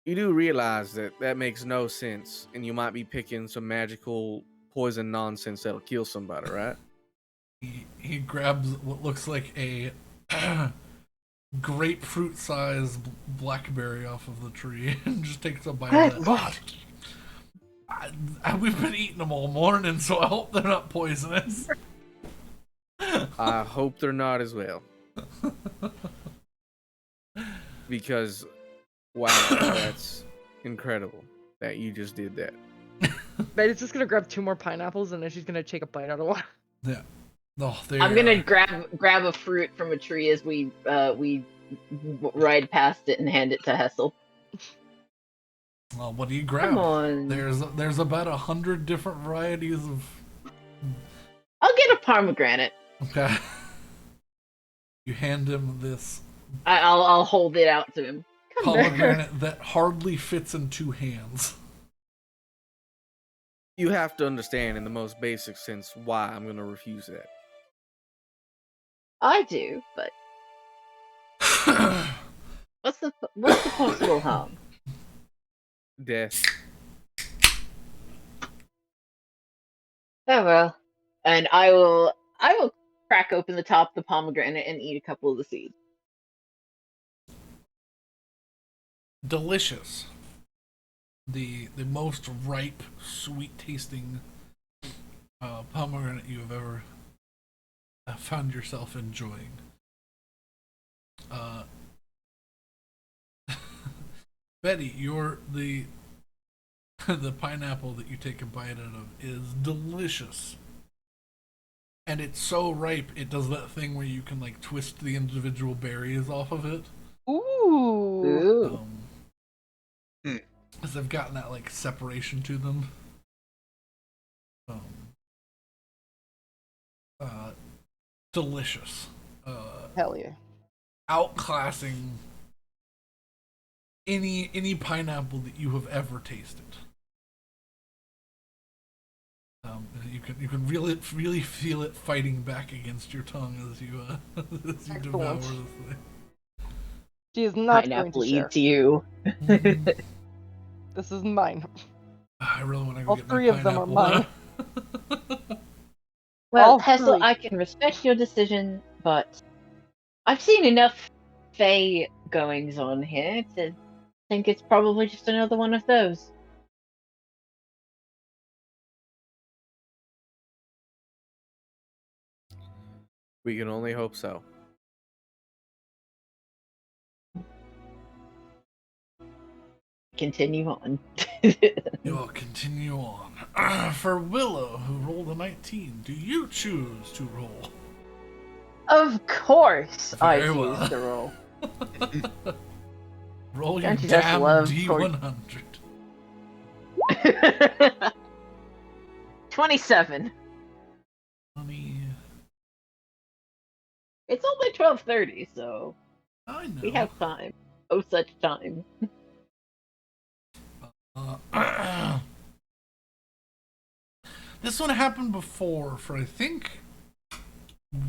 You do realize that makes no sense, and you might be picking some magical poison nonsense that'll kill somebody, right? He grabs what looks like a grapefruit-sized blackberry off of the tree and just takes a bite of it. We've been eating them all morning, so I hope they're not poisonous. I hope they're not as well. Because, wow, that's incredible that you just did that. Betty's just gonna grab 2 more pineapples and then she's gonna take a bite out of one. Yeah. Oh, I'm gonna grab a fruit from a tree as we ride past it and hand it to Hessel. Well, what do you grab? Come on. There's about 100 different varieties of. I'll get a pomegranate. Okay. You hand him this I'll hold it out to him. Come pomegranate that hardly fits in 2 hands. You have to understand in the most basic sense why I'm going to refuse that. I do, but what's the possible harm? Death. Oh well. And I will crack open the top of the pomegranate and eat a couple of the seeds. Delicious. The most ripe, sweet-tasting pomegranate you have ever found yourself enjoying. Betty, the pineapple that you take a bite out of is delicious. And it's so ripe, it does that thing where you can like twist the individual berries off of it. Ooh. Because they've gotten that like separation to them. Delicious. Hell yeah. Outclassing any pineapple that you have ever tasted. You can really feel it fighting back against your tongue as you devour this thing. She is not Pineapple going to share. eats you. This is mine. I really want to go All get 3 my of them are pineapple. mine. Well, All Hessel, 3. I can respect your decision, but I've seen enough Fey goings on here to think it's probably just another one of those. We can only hope so. Continue on. You'll continue on. For Willow, who rolled a 19, do you choose to roll? Of course, I Very choose well. to roll. Roll your Don't you just damn love D100. 27. 20. It's only 12:30, so I know. we have time. Oh, such time. This one happened before for, I think,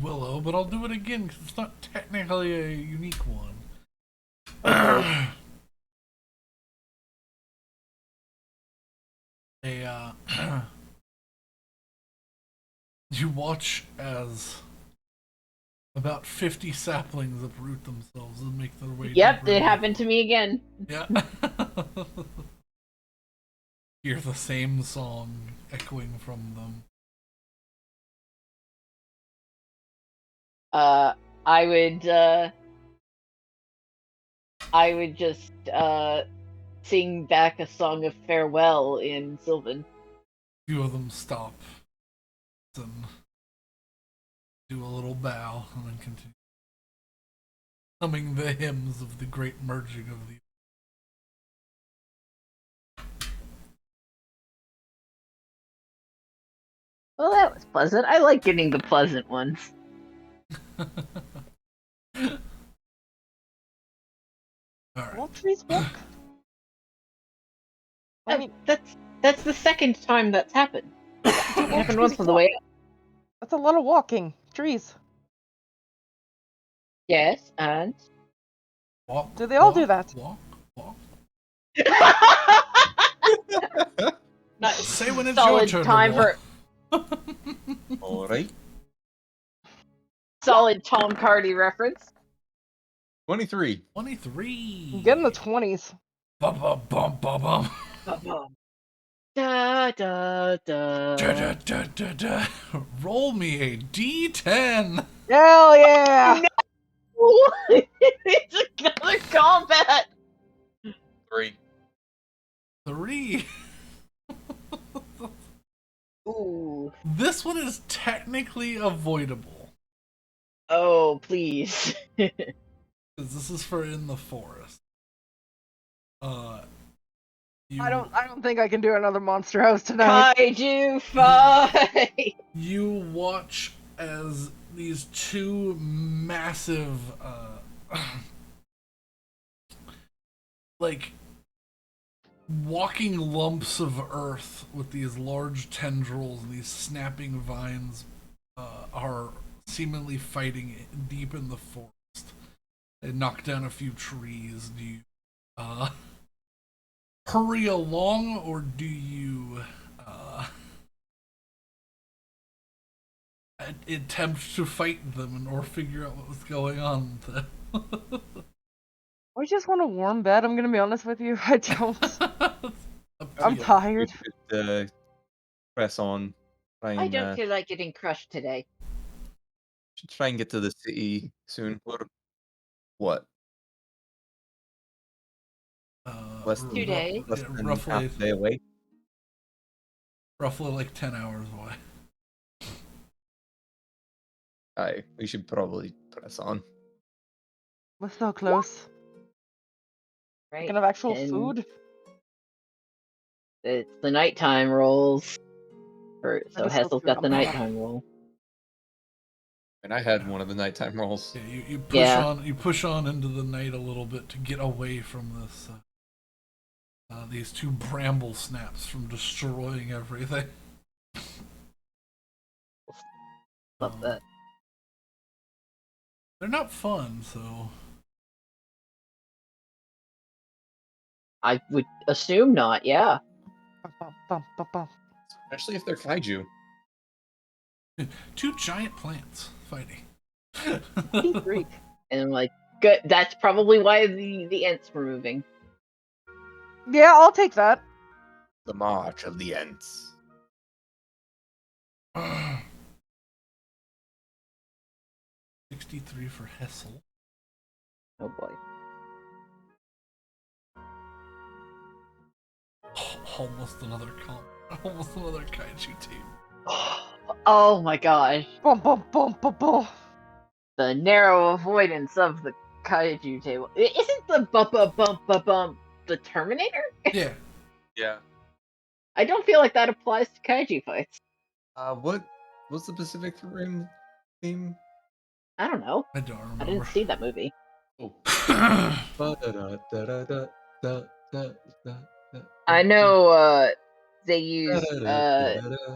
Willow, but I'll do it again because it's not technically a unique one. You watch as about 50 saplings uproot themselves and make their way. Yep, it happened to me again. Yeah. Hear the same song echoing from them. I would just sing back a song of farewell in Sylvan. Few of them stop and do a little bow, and then continue humming the hymns of the great merging of the. Well, that was pleasant. I like getting the pleasant ones. Alright. Won't trees walk? I mean, That's the second time that's happened. It happened trees once on the way up. that's a lot of walking. Trees. Yes, and Walk, Do they all walk, do that? Walk, walk. Nice. Say when it's Solid your turn time to walk. for Alright. solid Tom Cardy reference. 23. 23. I'm getting the 20s. Bum, bum, bum, bum, bum. Ba-bum. Da da da. Da, da, da, da, da. Roll me a d10. Hell yeah! It's another combat. 3. 3. Ooh. This one is technically avoidable. Oh, please. Because this is for in the forest. You, I don't think I can do another monster house tonight. Kaiju fight. You watch as these two massive, like, walking lumps of earth with these large tendrils and these snapping vines are seemingly fighting deep in the forest. They knock down a few trees. Do you hurry along, or do you attempt to fight them or figure out what was going on? I just want a warm bed, I'm gonna be honest with you. I don't. I'm tired. We should, press on. Try I and, don't feel like getting crushed today. should try and get to the city soon. What? Less than, 2 days. less than roughly, half a day away. roughly like 10 hours away. Aye, we should probably press on. We're so close. Right. We can have actual And food. It's the nighttime rolls. So That is so Hessel's true. got the I'm back. nighttime roll. And I had one of the nighttime rolls. Yeah, you push Yeah. on. You push on into the night a little bit to get away from this. These two bramble snaps from destroying everything. Love that. They're not fun, so I would assume not, yeah. Bum, bum, bum, bum, bum. Especially if they're kaiju. two giant plants fighting. Deep Greek. And like, good. That's probably why the ants were moving. Yeah, I'll take that. The March of the Ents. 63 for Hessel. Oh boy. Almost another almost another kaiju team. Oh my gosh. Bum, bum, bum, bum, bum. The narrow avoidance of the kaiju table. Isn't the bump the Terminator? Yeah. Yeah. I don't feel like that applies to kaiju fights. What's the Pacific Rim theme? I don't know. I don't remember. I didn't see that movie. Oh. I know they use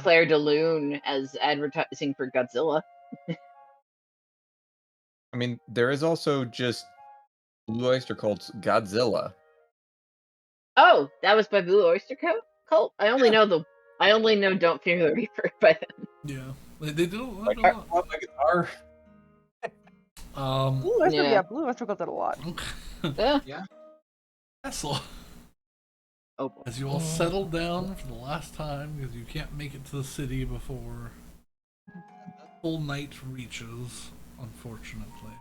Claire de Lune as advertising for Godzilla. I mean, there is also just Blue Oyster Cult's Godzilla. Oh, that was by Blue Oyster Cult? I only know Don't Fear the Reaper by them. Yeah, they did a lot. My guitar. Blue Oyster, Yeah. yeah, Blue Oyster did a lot. Yeah. Hessel. Oh boy. As you all settle down for the last time, because you can't make it to the city before full night reaches, unfortunately.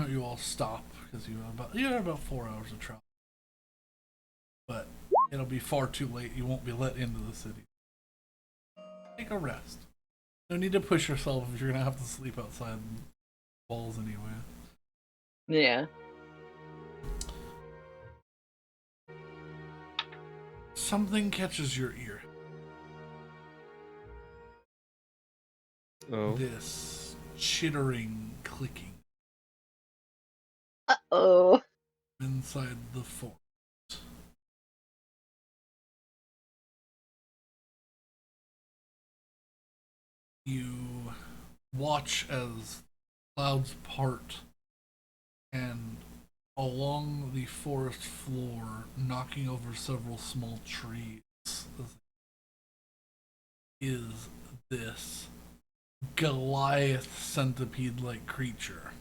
You all stop because you have about 4 hours of travel, but it'll be far too late. You won't be let into the city. take a rest. No need to push yourself if you're gonna have to sleep outside walls anyway. Yeah. Something catches your ear. Oh. This chittering, clicking Uh-oh. inside the fort. You watch as clouds part and along the forest floor, knocking over several small trees, is this Goliath centipede-like creature.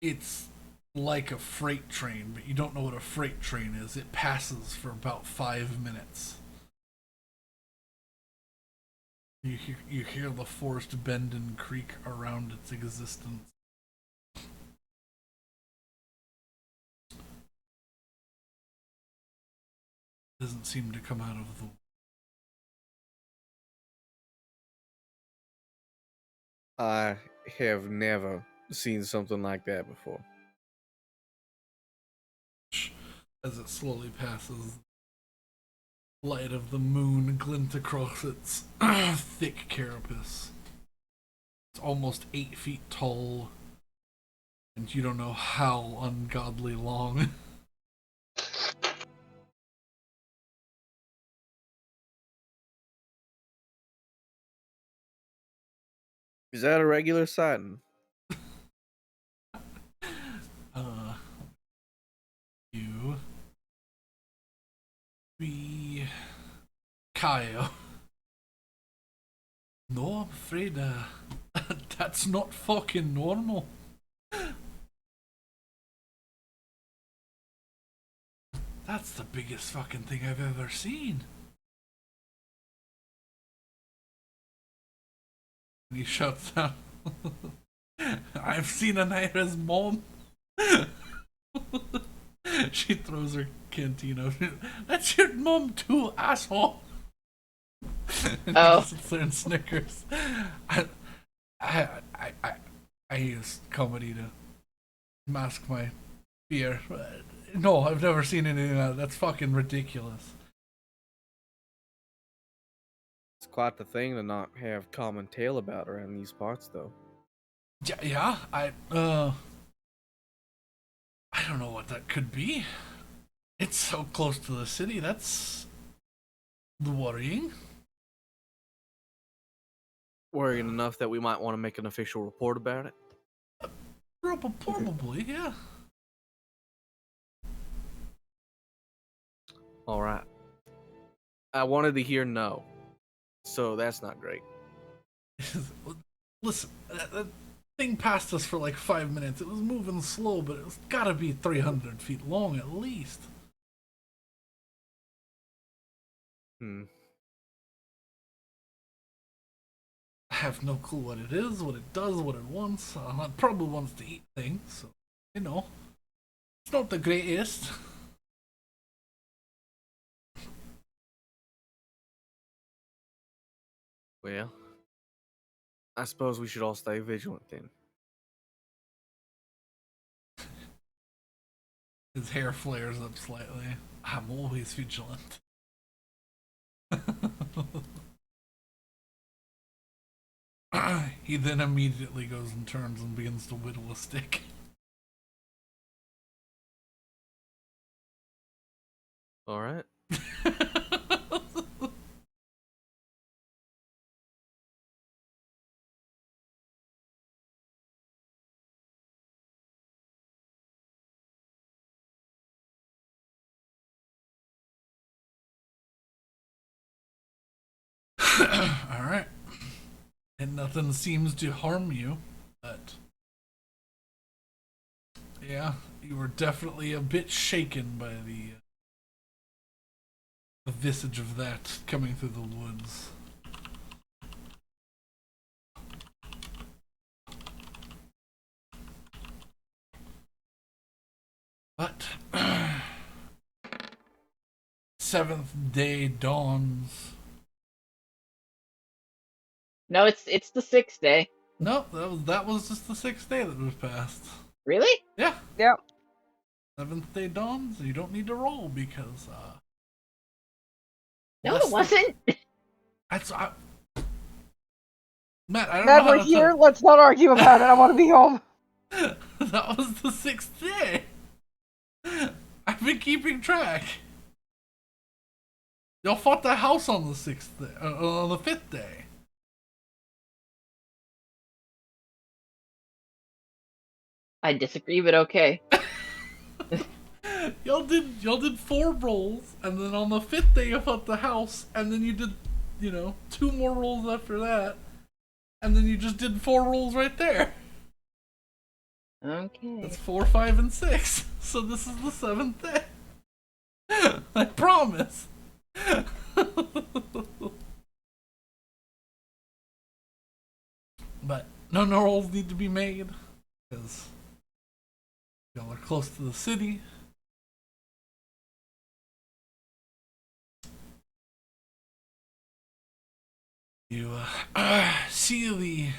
It's like a freight train, but you don't know what a freight train is. It passes for about 5 minutes. You hear the forest bend and creak around its existence. Doesn't seem to come out of the. I have never seen something like that before. As it slowly passes, light of the moon glint across its thick carapace. It's almost 8 feet tall, and you don't know how ungodly long. Is that a regular sighting? Uh, you be Kyle. No, I'm afraid that's not fucking normal. That's the biggest fucking thing I've ever seen. And he shuts down. I've seen Anira's mom. She throws her canteen. That's your mom too, asshole. And Oh. he sits there and snickers. I use comedy to mask my fear. No, I've never seen anything like that. That's fucking ridiculous. It's quite the thing to not have common tale about around these parts, though. Yeah, I don't know what that could be. It's so close to the city. That's worrying. Worrying enough that we might want to make an official report about it. Probably, yeah. All right. I wanted to hear no, so that's not great. Listen, that thing passed us for like 5 minutes. It was moving slow, but it's gotta be 300 feet long at least. Hmm. I have no clue what it is, what it does, what it wants. It probably wants to eat things, so, you know. It's not the greatest. Well, I suppose we should all stay vigilant then. His hair flares up slightly. I'm always vigilant. He then immediately goes and turns and begins to whittle a stick. All right. Alright. And nothing seems to harm you, but. Yeah, you were definitely a bit shaken by the visage of that coming through the woods. But seventh day dawns. No, it's the 6th day. No, that was just the 6th day that was passed. Really? Yeah. Yep. Seventh day dawns. You don't need to roll because No, less it wasn't. That's Matt. I don't Matt, know how we're to here. Let's not argue about it. I want to be home. That was the 6th day. I've been keeping track. Y'all fought the house on the 6th day, on the 5th day. I disagree, but okay. Y'all did 4 rolls, and then on the 5th day you fought the house, and then you did, 2 more rolls after that, and then you just did 4 rolls right there. Okay. That's 4, 5, and 6. So this is the 7th day. I promise. But no rolls need to be made because y'all are close to the city. You see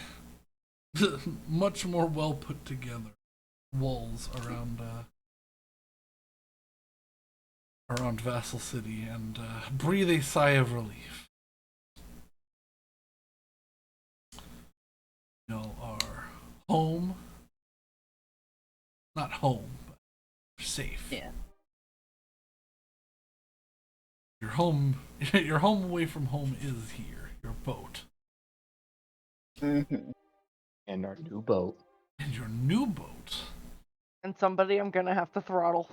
the much more well put together walls around Vassal City and breathe a sigh of relief. Y'all are home. Not home, but safe. Yeah. Your home away from home is here. Your boat. Mm-hmm. And our new boat. And your new boat. And somebody I'm gonna have to throttle.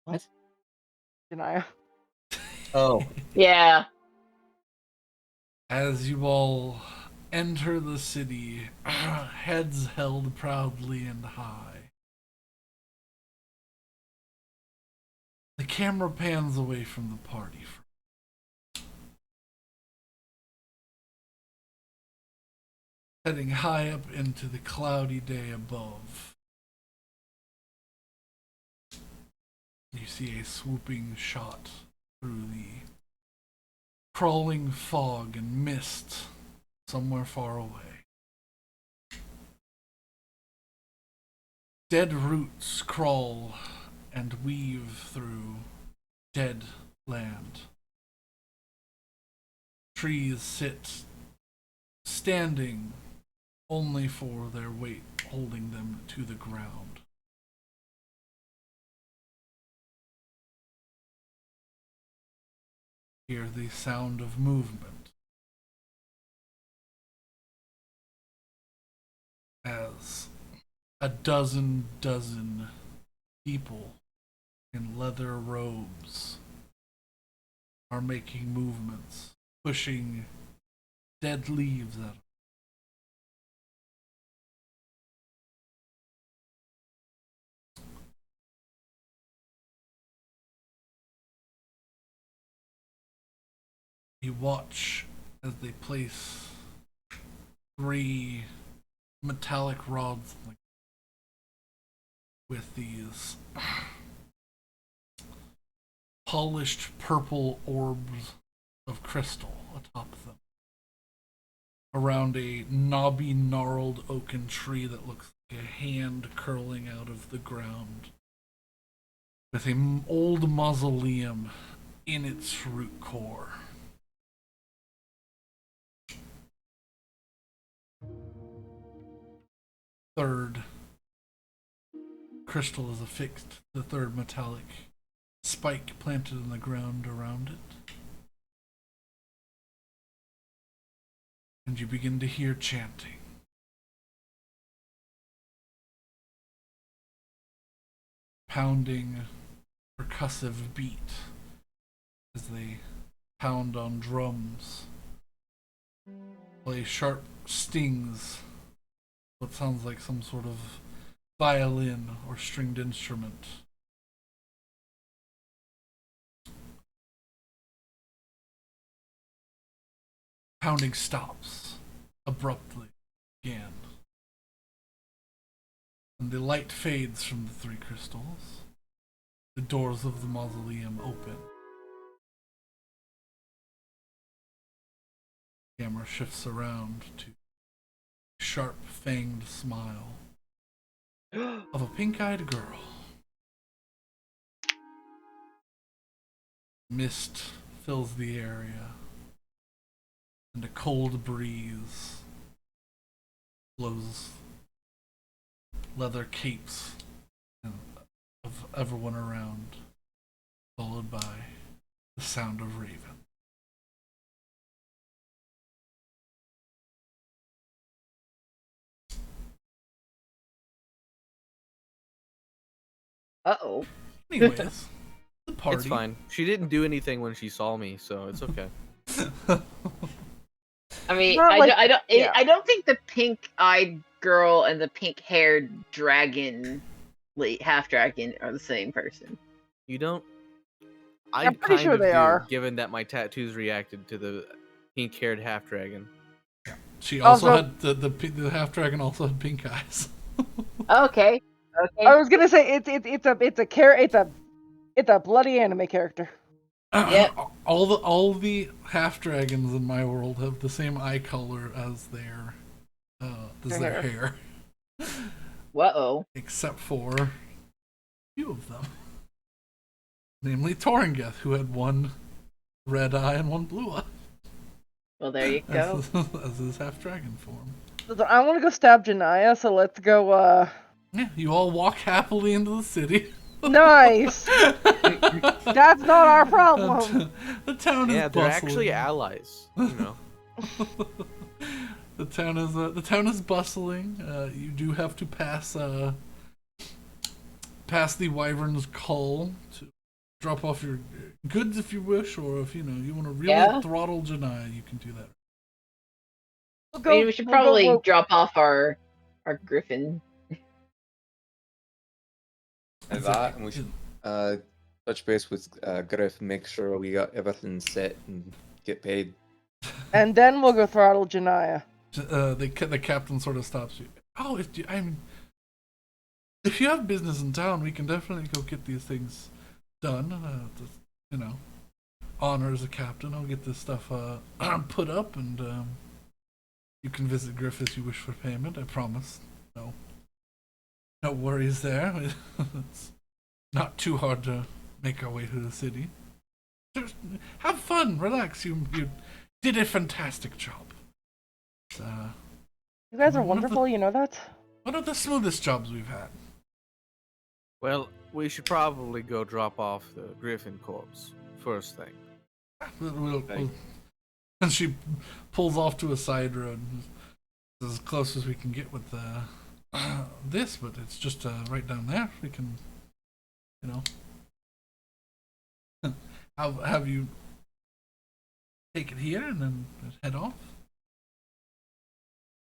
What? Janaya. Oh. Yeah. As you all enter the city, heads held proudly and high, the camera pans away from the party. Heading high up into the cloudy day above, you see a swooping shot through the crawling fog and mist somewhere far away. Dead roots crawl and weave through dead land. Trees sit standing only for their weight holding them to the ground. Hear the sound of movement as a dozen people in leather robes are making movements, pushing dead leaves at them. You watch as they place 3 metallic rods with these polished purple orbs of crystal atop them around a knobby, gnarled oaken tree that looks like a hand curling out of the ground, with an old mausoleum in its root core. Third crystal is affixed to the third metallic spike planted in the ground around it. And you begin to hear chanting. Pounding percussive beat as they pound on drums, play sharp stings, what sounds like some sort of violin or stringed instrument. Pounding stops abruptly again, and the light fades from the 3 crystals. the doors of the mausoleum open. Camera shifts around to a sharp-fanged smile of a pink-eyed girl. Mist fills the area, and a cold breeze blows leather capes of everyone around, followed by the sound of raven. Uh-oh. Anyways, the party. It's fine. She didn't do anything when she saw me, so it's okay. I mean, Not like- yeah. I don't think the pink-eyed girl and the pink-haired dragon, half dragon, are the same person. You don't. I'm pretty sure they are. Given that my tattoos reacted to the pink-haired half dragon. She also had the half dragon also had pink eyes. Okay. Okay. I was gonna say it's a bloody anime character. Yep. All the half dragons in my world have the same eye color as their hair, Whoa. except for a few of them, namely Torringeth, who had one red eye and one blue eye. Well, there you go. As his half dragon form. I want to go stab Janaya, so let's go. Yeah, you all walk happily into the city. Nice. That's not our problem. The town is Yeah, bustling. they're actually allies. You know. The town is bustling. You do have to pass the Wyvern's Call to drop off your goods if you wish, or if you want to really throttle Janaya, you can do that. I mean, we should probably drop off our griffin. And that, and we should touch base with Griff, make sure we got everything set and get paid. And then we'll go throttle Janaya. The captain sort of stops you. Oh, if you have business in town, we can definitely go get these things done. Honor as a captain, I'll get this stuff put up, and you can visit Griff as you wish for payment. I promise. No worries there. It's not too hard to make our way to the city. Just have fun, relax. You did a fantastic job. You guys are wonderful, you know that? One of the smoothest jobs we've had. Well, we should probably go drop off the griffin corpse first thing. And she pulls off to a side road. As close as we can get with this, but it's just right down there. We can, have you take it here and then head off.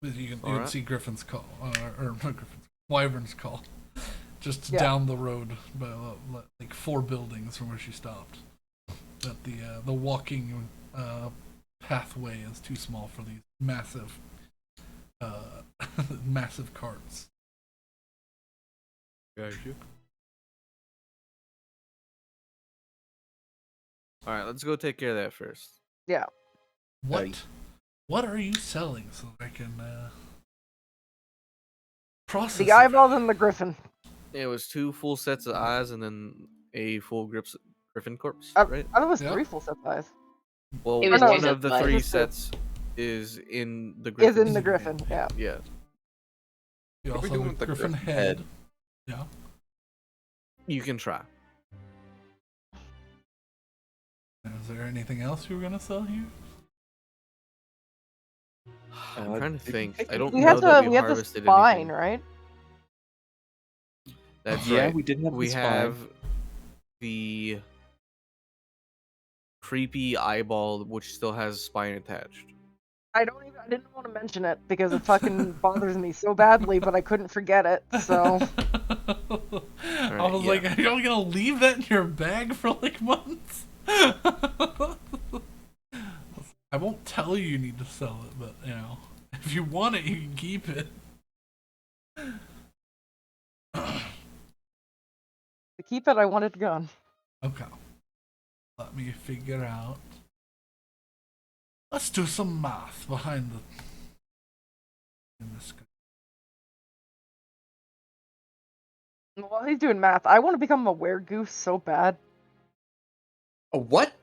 You can see Griffin's Call, or not Griffin's, Wyvern's Call, just down the road by like 4 buildings from where she stopped. But the walking pathway is too small for these massive carts. Got you. All right, let's go take care of that first. Yeah. What are you selling so I can process The eyeballs and the griffin. It was 2 full sets of eyes and then a full griffin corpse, I right? thought it was 3 full sets of eyes. Well, It was one two of the sets of 3 eyes. sets is in the Is griffin. in the griffin, yeah. Yeah. You What are we also doing have with a the Griffin Griffin head. head? Yeah. You can try. Is there anything else you were gonna sell here? I'm trying to did we think. pick I don't We know had that the we harvested spine, anything. right? That's Yeah, right. we did have We the spine. have the creepy eyeball, which still has spine attached. I didn't want to mention it because it fucking bothers me so badly, but I couldn't forget it, so... I was like, are y'all gonna leave that in your bag for like months? I won't tell you need to sell it, but if you want it, you can keep it. The Keep it. I want it gone. Okay. Let me figure out. Let's do some math behind the. In this. While he's doing math, I want to become a weregoose so bad. A what?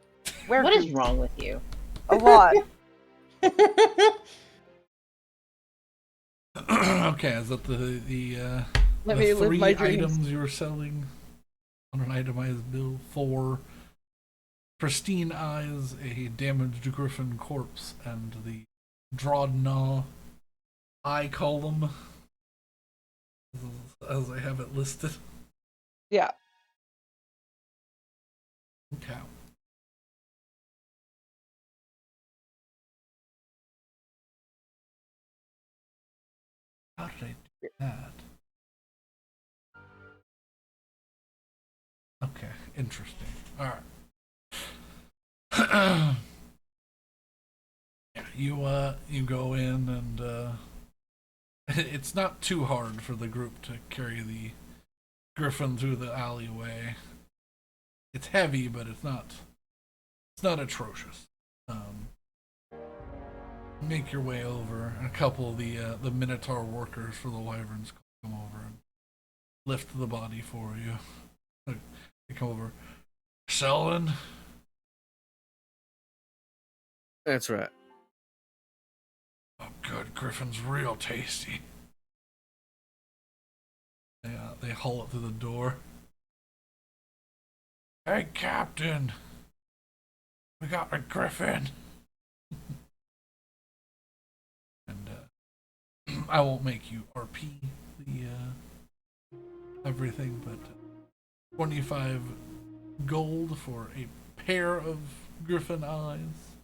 What is Weregoose. wrong with you? A lot. Okay, is that Let the me live three my dreams. items you were selling on an itemized bill? 4 pristine eyes, a damaged griffin corpse, and the Drawdnaw eye column, as I have it listed. Yeah. Okay. How did I do that? Okay, interesting. All right. Yeah, you go in and it's not too hard for the group to carry the griffin through the alleyway. It's heavy, but it's not atrocious. Make your way over, and a couple of the Minotaur workers for the wyverns come over and lift the body for you. They come over. Selling? That's right. Oh, good. Griffin's real tasty. They haul it through the door. Hey, Captain! We got a griffin! And I won't make you RP the everything, but 25 gold for a pair of griffin eyes.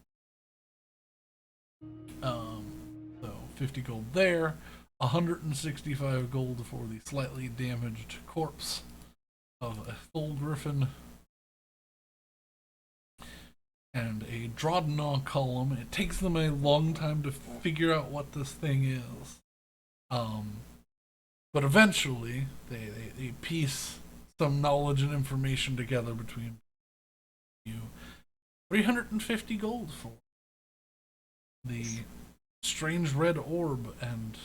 So 50 gold there, 165 gold for the slightly damaged corpse of a full griffin, and a Drawdnaw column. It takes them a long time to figure out what this thing is. But eventually they piece some knowledge and information together between you. 350 gold for the strange red orb and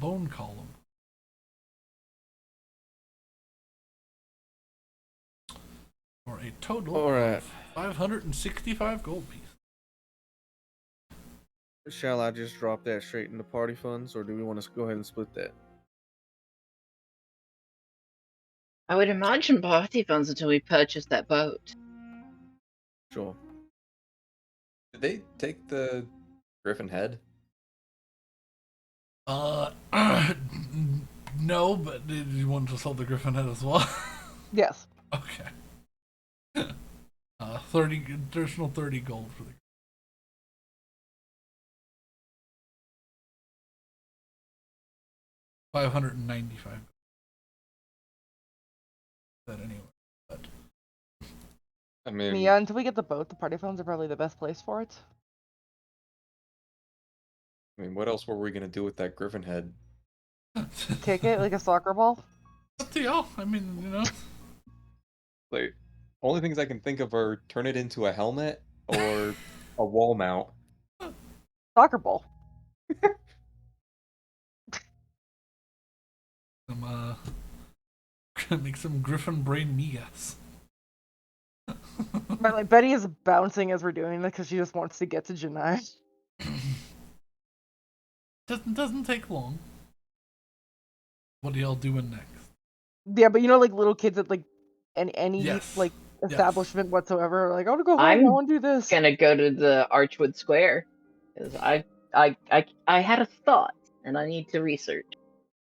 bone column. For a total of 565 gold pieces. Shall I just drop that straight into party funds, or do we want to go ahead and split that? I would imagine party funds until we purchase that boat. Sure. Did they take the griffin head? No, but did you want to sell the griffin head as well? Yes. Okay. 30 additional 30 gold for the. $595. That anyway, but I mean, Yeah, until we get the boat, the party phones are probably the best place for it. what else were we gonna do with that griffin head? Kick it like a soccer ball. up to y'all. I mean, you know. Like, only things I can think of are turn it into a helmet or a wall mount. Soccer ball. Some gonna make some griffin brain migas. But like Betty is bouncing as we're doing this because she just wants to get to Janai. Doesn't take long. What are y'all doing next? Yeah, but you know, like little kids at like any Yes. like Yes. establishment whatsoever, are like, I want to go home. I I'm want to do this. Gonna go to the Archwood Square because I had a thought and I need to research.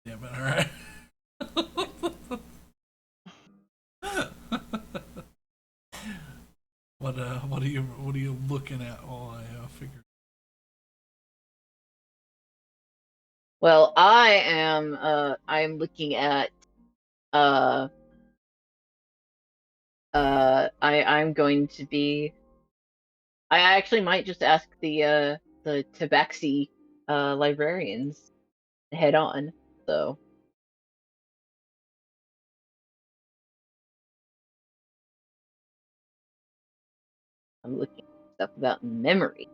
Yeah, but all right. What are you looking at while I figure? Well, I'm looking at I'm going to be I actually might just ask the Tabaxi librarians head on. So I'm looking at stuff about memory.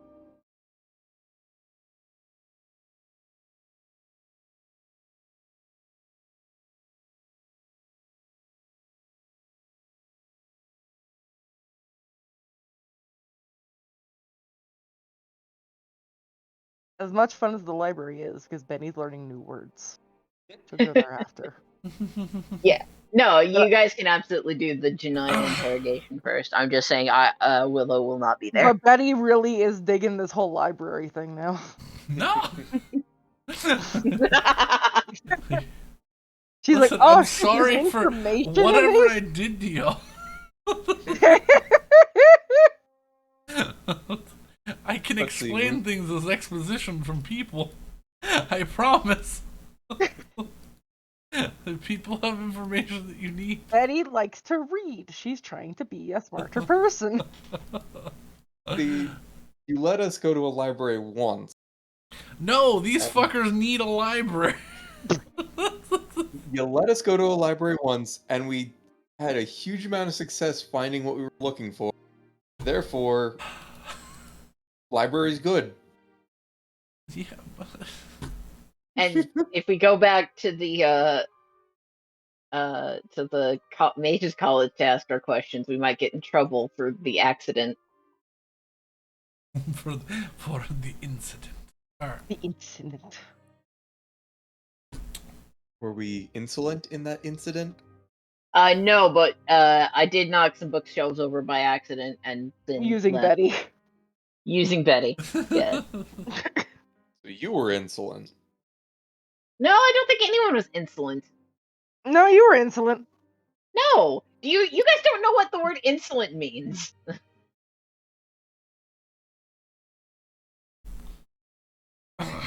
As much fun as the library is, because Benny's learning new words. She'll go there after. Yeah. No, you guys can absolutely do the Janine interrogation first. I'm just saying, Willow will not be there. But Betty really is digging this whole library thing now. No. She's Listen, like, oh, I'm shit, sorry there's for information in whatever these?" I did to y'all. I can Let's see, explain things as exposition from people. I promise. People have information that you need. Betty likes to read. She's trying to be a smarter person. You let us go to a library once. No, these fuckers need a library. You let us go to a library once, and we had a huge amount of success finding what we were looking for. Therefore, library's good. Yeah. And if we go back to the Mage's College to ask our questions, we might get in trouble for the accident. for the incident. Alright. The incident. Were we insolent in that incident? No, but I did knock some bookshelves over by accident and then Using left. Betty. Using Betty. Yeah. So you were insolent. No, I don't think anyone was insolent. No, you were insolent. No, you guys don't know what the word insolent means. I'm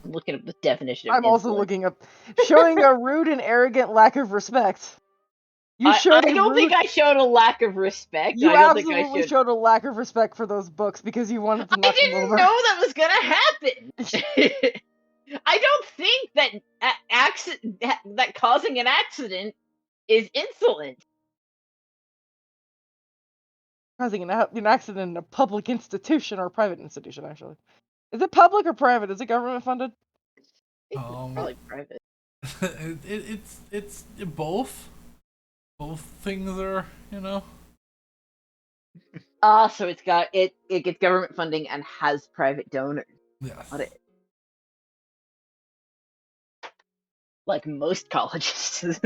looking up the definition of I'm also insolent. looking up showing a rude and arrogant lack of respect. You I showed a don't think rude- I showed a lack of respect. You I don't think absolutely I showed. showed a lack of respect for those books because you wanted to I knock them didn't over. know that was gonna happen. I don't think that that causing an accident is insolent. Causing an accident in a public institution or a private institution, actually. Is it public or private? Is it government funded? It's probably private. It's both. Both things are, So it gets government funding and has private donors. Yes. Got it. Like most colleges.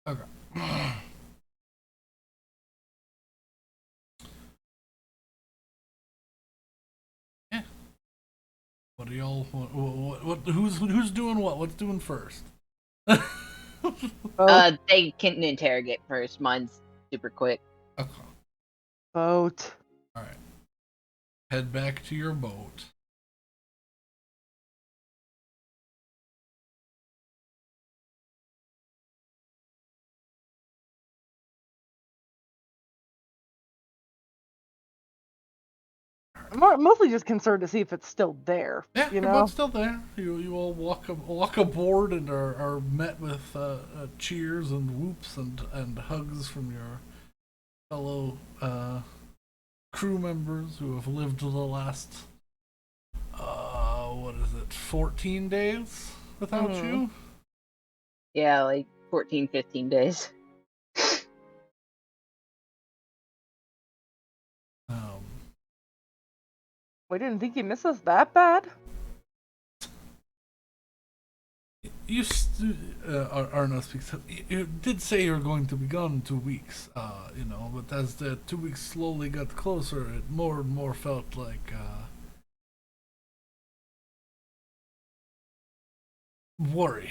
Okay. Yeah. What do y'all? What? Who's doing what? What's doing first? They can interrogate first. Mine's super quick. Okay. Boat. All right. Head back to your boat. I'm mostly just concerned to see if it's still there. Yeah, you your know? boat's still there. You all walk aboard and are met with cheers and whoops and hugs from your fellow crew members who have lived the last 14 days without you. Yeah, like 14, 15 days. We didn't think you missed us that bad. Arno speaks. You did say you were going to be gone in 2 weeks, but as the 2 weeks slowly got closer, it more and more felt like worry.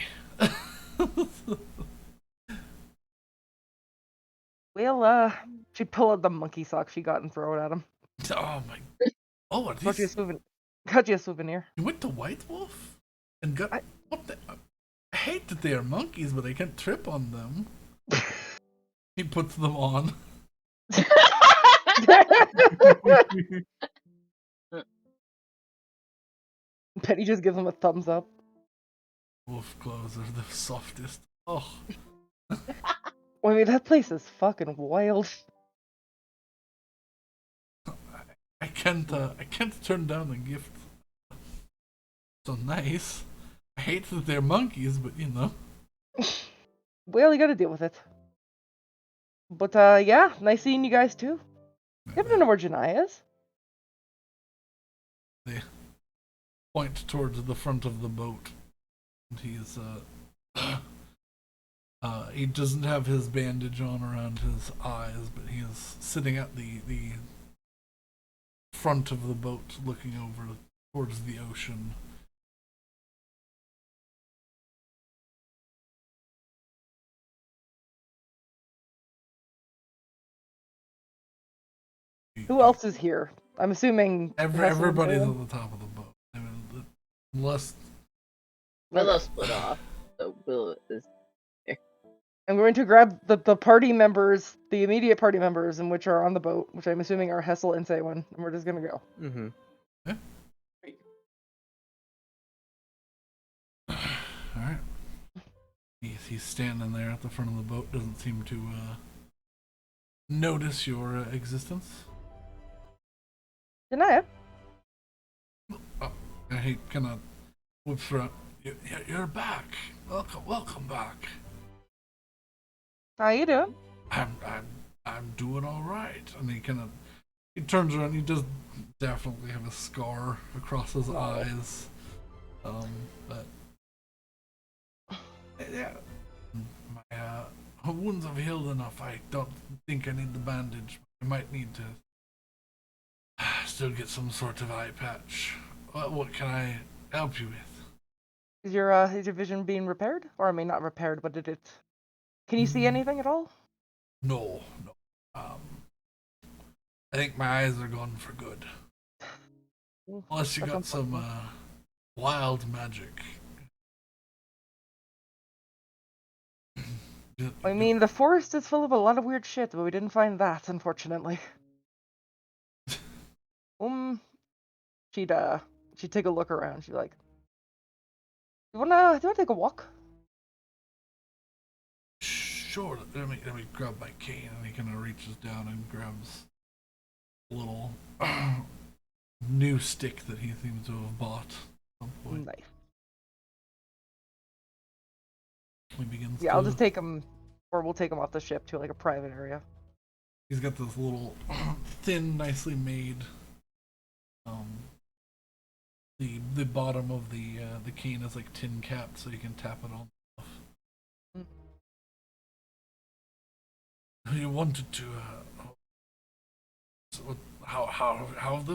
Well, she pull out the monkey sock she got and throw it at him. Oh my! Oh, are Got you a these? souvenir. Got you a souvenir. You went to White Wolf and got what the? I hate that they are monkeys, but I can't trip on them. He puts them on. Penny just gives him a thumbs up. wolf claws are the softest. Oh, Well, I mean, that place is fucking wild. I can't turn down a gift so nice. I hate that they're monkeys, but you know. Well, you gotta deal with it. But, yeah, nice seeing you guys, too. You happen to know where Janai is? They point towards the front of the boat. And he's, he doesn't have his bandage on around his eyes, but he is sitting at the front of the boat looking over towards the ocean. Who else is here? I'm assuming Everybody's at the top of the boat. I mean, unless Willow split off, so Willow is. And we're going to grab the party members, the immediate party members, and which are on the boat, which I'm assuming are Hessel and Saywin, and we're just gonna go. Mm-hmm. Alright. He's standing there at the front of the boat, doesn't seem to notice your existence. Janaya? Oh, and he kind of whoops around. You're back. Welcome back. How you doing? I'm doing all right. And he turns around. He does definitely have a scar across his eyes. But yeah, my wounds have healed enough. I don't think I need the bandage. I might need to still get some sort of eye patch. What can I help you with? Is your vision being repaired? Or I mean, not repaired, but did it? Can you see anything at all? No. I think my eyes are gone for good. Unless you got some wild magic. I mean, the forest is full of a lot of weird shit, but we didn't find that, unfortunately. She'd take a look around. She'd be like, do you wanna take a walk? Sure. Let me grab my cane, and he kind of reaches down and grabs a little new stick that he seems to have bought at some point. Nice. He begins. Yeah, I'll just take him, or we'll take him off the ship to like a private area. He's got this little thin, nicely made. The bottom of the cane is like tin capped, so you can tap it on. You wanted to. How have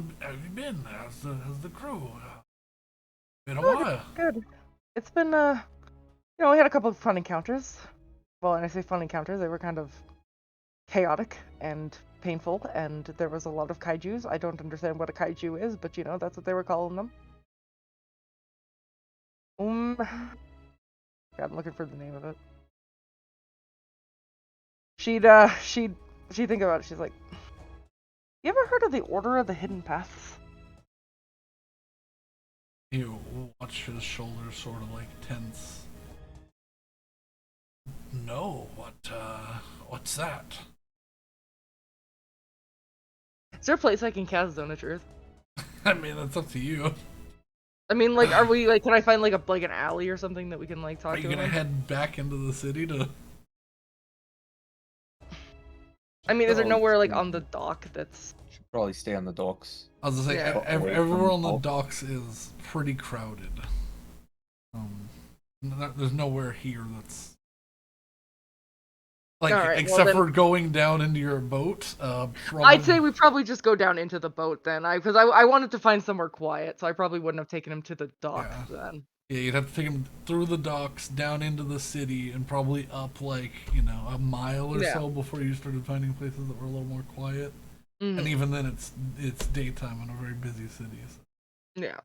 you been? How's the crew? Been a while. Good. It's been we had a couple of fun encounters. Well, and I say fun encounters, they were kind of chaotic and painful, and there was a lot of kaijus. I don't understand what a kaiju is, but that's what they were calling them. God, I'm looking for the name of it. She'd think about it. She's like, you ever heard of the Order of the Hidden Paths? You watch his shoulders sort of like tense. No, what's that? Is there a place I can cast Zone of Truth? I mean, that's up to you. I mean, like, are we like? Can I find like an alley or something that we can like talk to? Are you gonna head back into the city to? I mean, is there nowhere like on the dock that's? Should probably stay on the docks. I was gonna say Yeah. everywhere on the docks is pretty crowded. There's nowhere here that's like All right, except for going down into your boat. I'd say we probably just go down into the boat then. Because I wanted to find somewhere quiet, so I probably wouldn't have taken him to the dock then. Yeah, you'd have to take him through the docks, down into the city, and probably up like a mile or so before you started finding places that were a little more quiet. Mm-hmm. And even then, it's daytime in a very busy city. So. Yeah.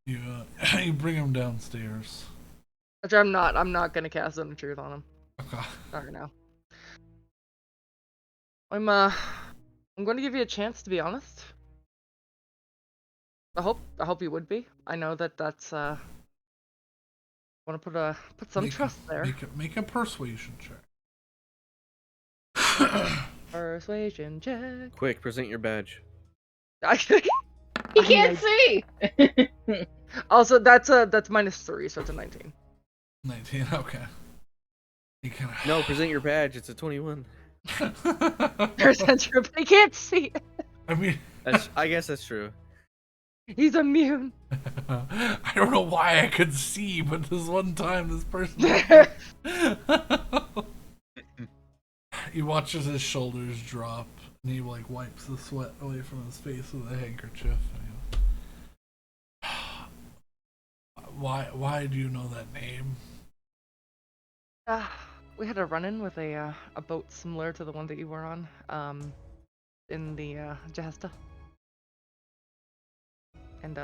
You bring him downstairs. Which I'm not gonna cast Zone of Truth on him. Okay. Not right now. I'm going to give you a chance, to be honest. I hope you would be. I know that's want to put some trust there. Make a persuasion check. Persuasion check. Quick, present your badge. He can't see. Also, that's -3, so it's a 19. 19. Okay. You kind of. No, present your badge. It's a 21. Percent he can't see. I mean, I guess that's true. He's immune. I don't know why I could see, but this one time, this person. He watches his shoulders drop, and he like wipes the sweat away from his face with a handkerchief. And why do you know that name? We had a run-in with a boat similar to the one that you were on, in the Jahesta, and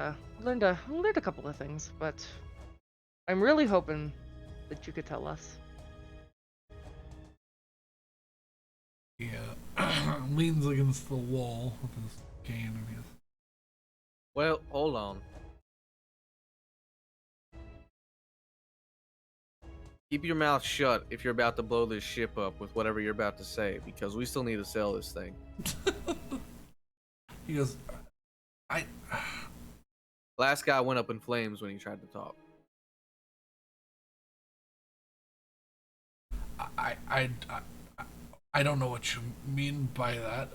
learned a couple of things. But I'm really hoping that you could tell us. He leans against the wall with his cane and his. Well, hold on. Keep your mouth shut if you're about to blow this ship up with whatever you're about to say, because we still need to sell this thing. He goes, Last guy went up in flames when he tried to talk. I don't know what you mean by that.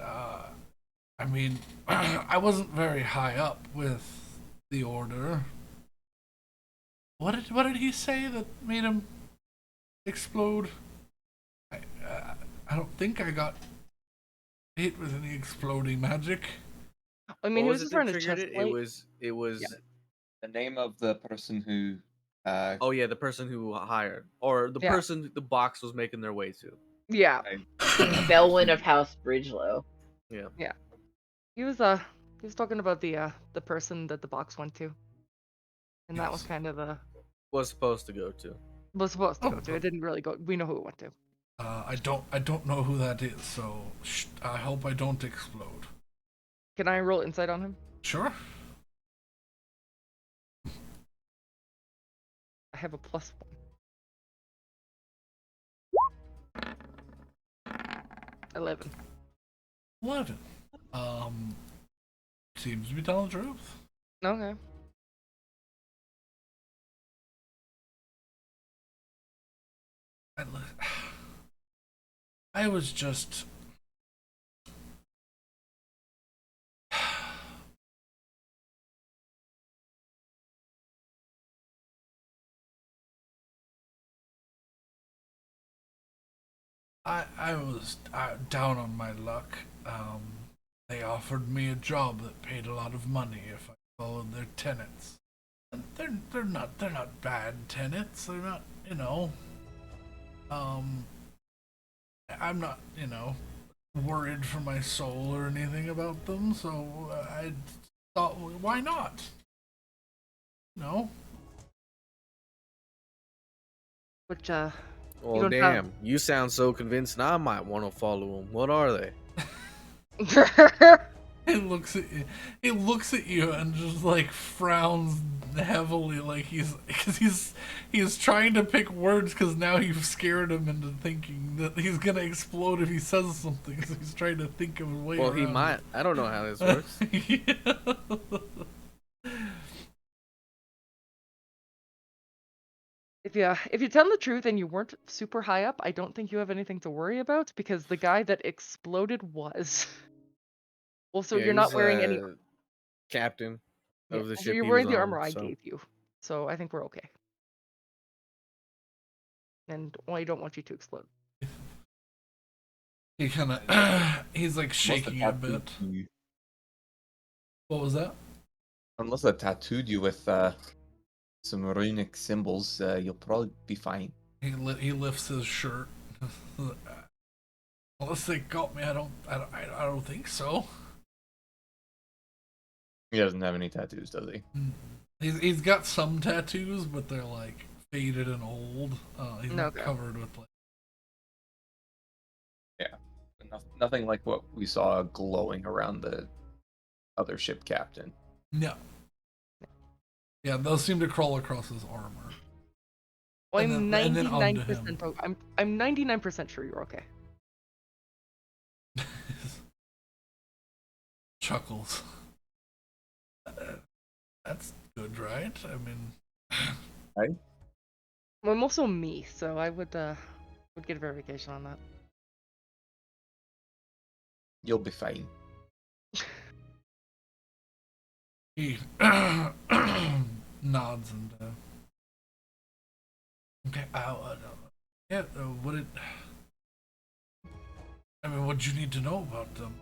I mean, I wasn't very high up with the order. What did he say that made him explode? I don't think I got hit with any exploding magic. I mean, What he was just that wearing a triggered chest it? plate. It was. Yeah. The name of the person who. Oh yeah, the person who hired, or the Yeah. person the box was making their way to. Yeah. Belwyn of House Bridgelow. Yeah. He was talking about the person that the box went to, and that was Yes. kind of the Was supposed to go to. was supposed to Oh, go to. It didn't really go. We know who it went to. I don't know who that is, so I hope I don't explode. Can I roll insight on him? Sure. I have a +1. 11. 11. Seems to be telling the truth. Okay. I was just. I was down on my luck. They offered me a job that paid a lot of money if I followed their tenets. And they're not bad tenets. They're not, you know. I'm not, you know, worried for my soul or anything about them. So I thought, well, why not? No. Which Well, don't damn, have- you sound so convinced now I might want to follow them. What are they? He looks at you. He looks at you and just like frowns heavily, like he's trying to pick words because now you've scared him into thinking that he's gonna explode if he says something. So he's trying to think of a way. Well, he around might. it. I don't know how this works. If you tell the truth and you weren't super high up, I don't think you have anything to worry about because the guy that exploded was. Also, Yeah, you're he not was, wearing any. captain of the So ship you're he wearing was the on, armor I so. gave you, so I think we're okay. And I don't want you to explode. He kind of he's like shaking a bit. What was that? Unless I tattooed you with some runic symbols, you'll probably be fine. He lifts his shirt. Unless they got me, I don't think so. He doesn't have any tattoos, does he? He's got some tattoos, but they're like faded and old. He's not Okay. covered with like. Nothing like what we saw glowing around the other ship captain. No, Yeah, those seem to crawl across his armor. Well, And I'm then onto 99% him. I'm 99% sure you're okay. Chuckles. That's good, right? I mean, Right? Well, I'm also me, so I would get a verification on that. You'll be fine. he nods and okay. Yeah. What it? I mean, what do you need to know about them?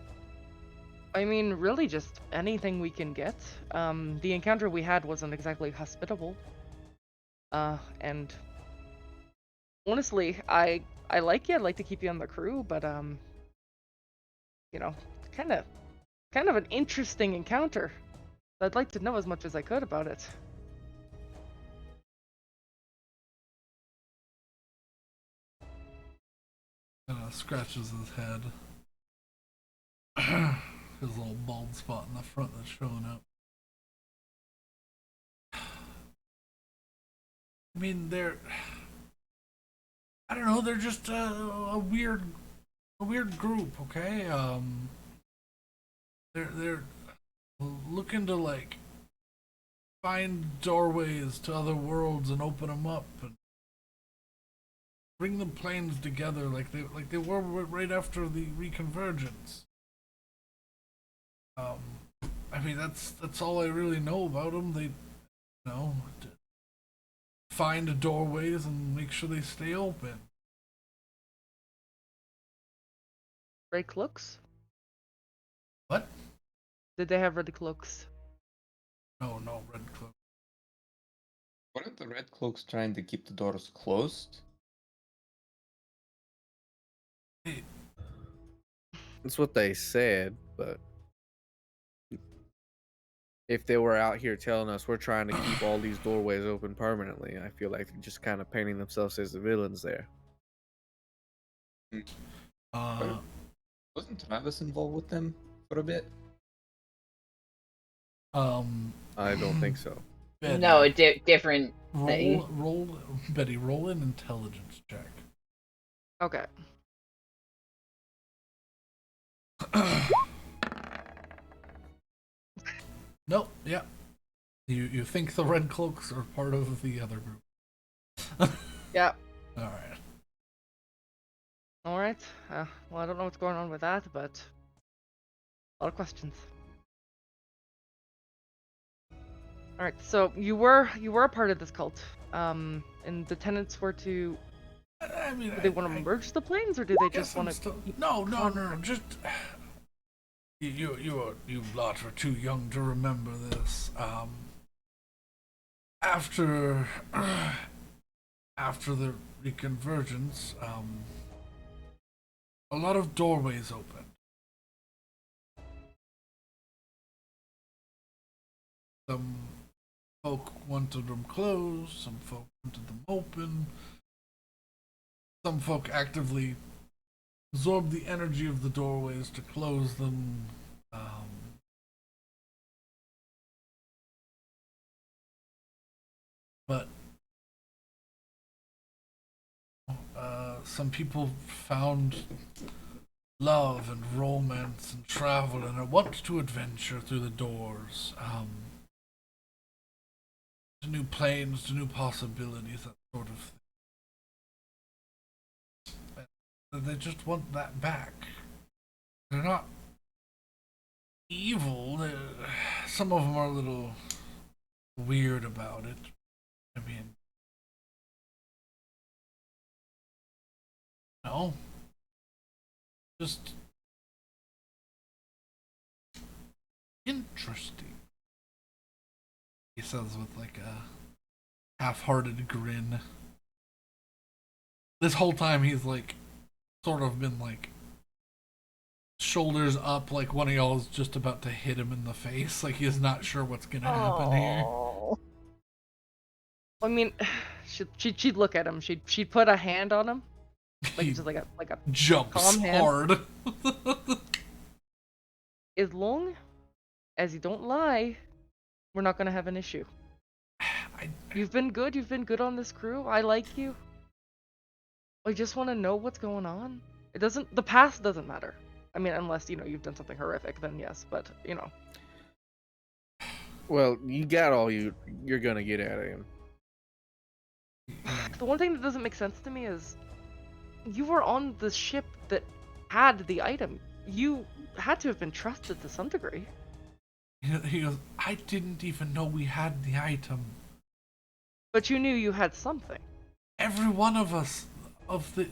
I mean, really just anything we can get. The encounter we had wasn't exactly hospitable. And honestly, I like you. I'd like to keep you on the crew, but you know, kind of an interesting encounter. I'd like to know as much as I could about it. Scratches his head. His little bald spot in the front that's showing up. I mean, I don't know. They're just a weird group. Okay. They're looking to like find doorways to other worlds and open them up and bring the planes together like they were right after the reconvergence. I mean that's all I really know about them. They, find doorways and make sure they stay open. Red cloaks? What? Did they have red cloaks? No, red cloak. Weren't the Red Cloaks trying to keep the doors closed? Hey, That's what they said, but if they were out here telling us we're trying to keep all these doorways open permanently, I feel like they're just kind of painting themselves as the villains there. Wasn't Travis involved with them for a bit? I don't think so. Betty, No, different thing. Betty, roll an intelligence check. Okay. Nope. Yeah. You think the red cloaks are part of the other group? Yeah. All right. All right. Well, I don't know what's going on with that, but a lot of questions. All right. So you were a part of this cult, and the tenants were to. I mean, Do they want to merge the planes, or do they just want to? still... No. Just you lot are too young to remember this. After the reconvergence, a lot of doorways opened. Some folk wanted them closed, some folk wanted them open. Some folk actively absorbed the energy of the doorways to close them. But some people found love and romance and travel and want to adventure through the doors. To new planes, to new possibilities, that sort of thing. They just want that back. They're not evil. Some of them are a little weird about it. I mean, no, just interesting. He says with like a half-hearted grin. This whole time he's like, sort of been like, shoulders up, like one of y'all is just about to hit him in the face. Like he's not sure what's gonna happen here. I mean, she'd look at him. She'd put a hand on him, like He just like a jumps calm hand. hard. As long as you don't lie, we're not gonna have an issue. You've been good. You've been good on this crew. I like you. I just want to know what's going on. It doesn't. The past doesn't matter. I mean, unless you've done something horrific, then yes. But Well, you got all you're gonna get out of him. the one thing that doesn't make sense to me is you were on the ship that had the item. You had to have been trusted to some degree. He goes, I didn't even know we had the item. But you knew you had something. Every one of us, of the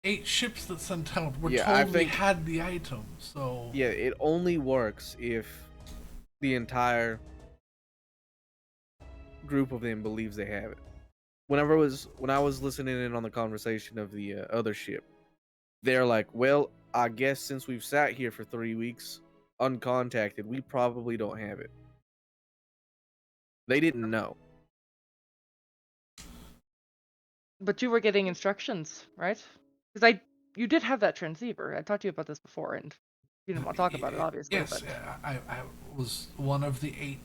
8 ships that sent out, were Yeah, I told we think- had the item, so... Yeah, it only works if the entire group of them believes they have it. When I was listening in on the conversation of the other ship, they're like, "Well, I guess since we've sat here for 3 weeks uncontacted, we probably don't have it." They didn't know. But you were getting instructions, right? Because you did have that transceiver. I talked to you about this before, and you didn't want to talk about it, obviously. Yes, But yeah, I was one of the 8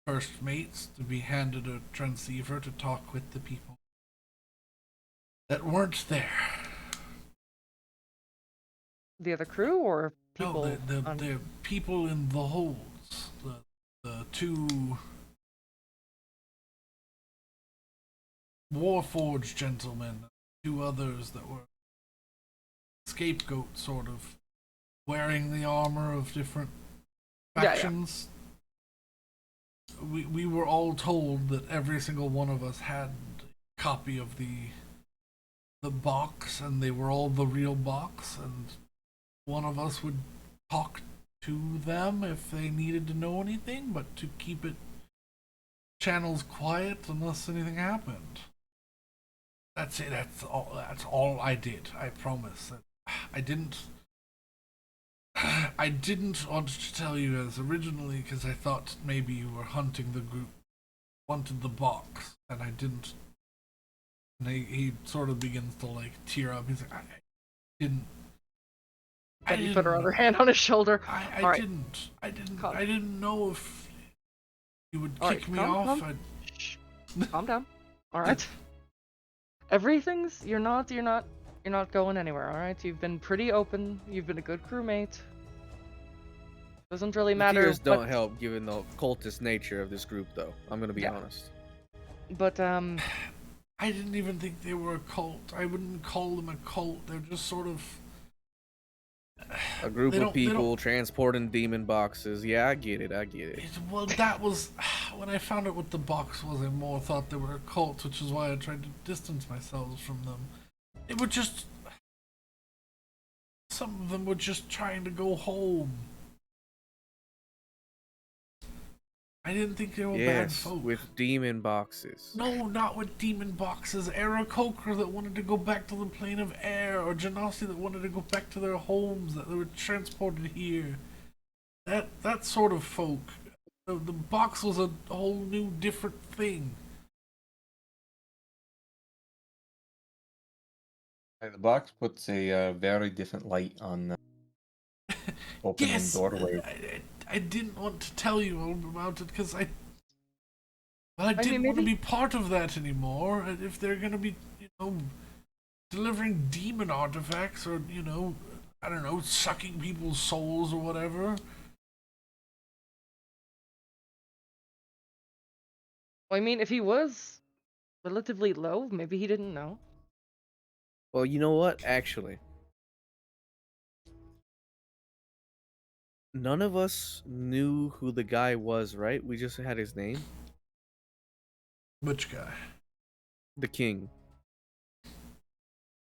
first mates to be handed a transceiver to talk with the people that weren't there. the other crew or people? No, the people in the holds. The 2 Warforged gentlemen, 2 others that were scapegoats, sort of, wearing the armor of different factions. We were all told that every single one of us had a copy of the box, and they were all the real box, and one of us would talk to them if they needed to know anything, but to keep it channels quiet unless anything happened. That's it. That's all I did. I promise. I didn't. I didn't want to tell you as originally because I thought maybe you were hunting the group, wanted the box, and I didn't. And he sort of begins to like tear up. He's like, I didn't. Then you put her other hand on his shoulder. I All right. didn't. Calm. I didn't know if you would All kick right, me calm, off. calm. Shh. Calm down. All right. Everything's you're not going anywhere. All right. You've been pretty open. You've been a good crewmate. Doesn't really The matter. tears don't help given the cultist nature of this group, though. I'm gonna be honest. But I didn't even think they were a cult. I wouldn't call them a cult. They're just sort of A group They of don't- they people don't- transporting demon boxes. Yeah, I get it. well, that was when I found out what the box was. I more thought they were a cult, which is why I tried to distance myself from them. It would just some of them were just trying to go home. I didn't think they were bad Yes, folk. with demon boxes. No, not with demon boxes. Aarakocra that wanted to go back to the plane of air, or Genasi that wanted to go back to their homes, that they were transported here. That sort of folk. The box was a whole new, different thing. The box puts a very different light on the opening Yes, doorway. I didn't want to tell you all about it because I mean, didn't want to maybe- be part of that anymore. If they're gonna be, delivering demon artifacts or, I don't know, sucking people's souls or whatever. I mean, if he was relatively low, maybe he didn't know. Well, you know what? Actually, none of us knew who the guy was, right? We just had his name. Which guy? The king.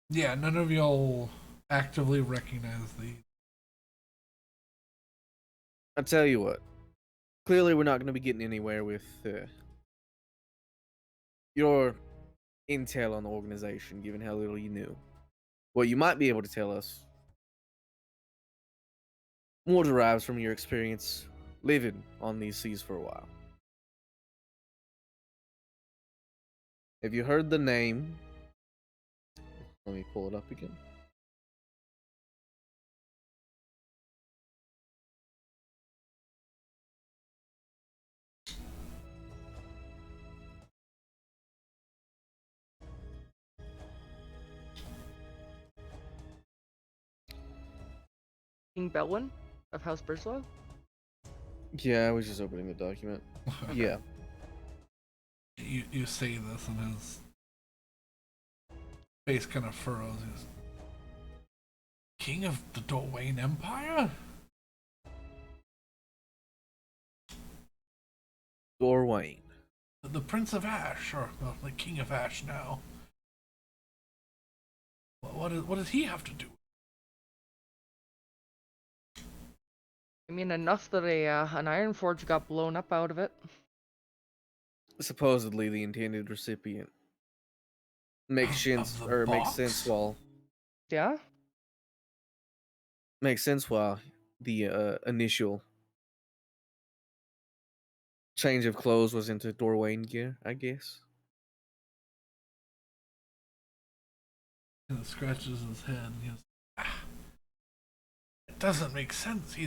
Yeah, none of y'all actively recognize the. I tell you what. Clearly, we're not going to be getting anywhere with your intel on the organization, given how little you knew. What you might be able to tell us more derives from your experience living on these seas for a while. Have you heard the name? Let me pull it up again. King Belwyn of House Bridgelow? Yeah, I was just opening the document. Yeah. You say this, and his face kind of furrows. He's King of the Dorwayne Empire? Dorwayne. The Prince of Ash, or well, the King of Ash now. What does he have to do? I mean, enough that an iron forge got blown up out of it. Supposedly the intended recipient. Makes sense, the or makes box? sense while Yeah? the initial change of clothes was into Dorwayne gear, I guess. He scratches his head and he goes, it doesn't make sense.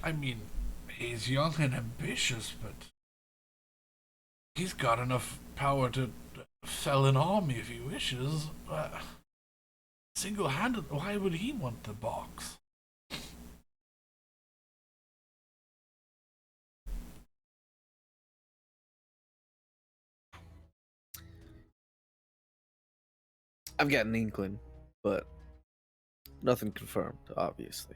I mean, he's young and ambitious, but he's got enough power to fell an army if he wishes. Single-handed, why would he want the box? I've got an inkling, but nothing confirmed, obviously.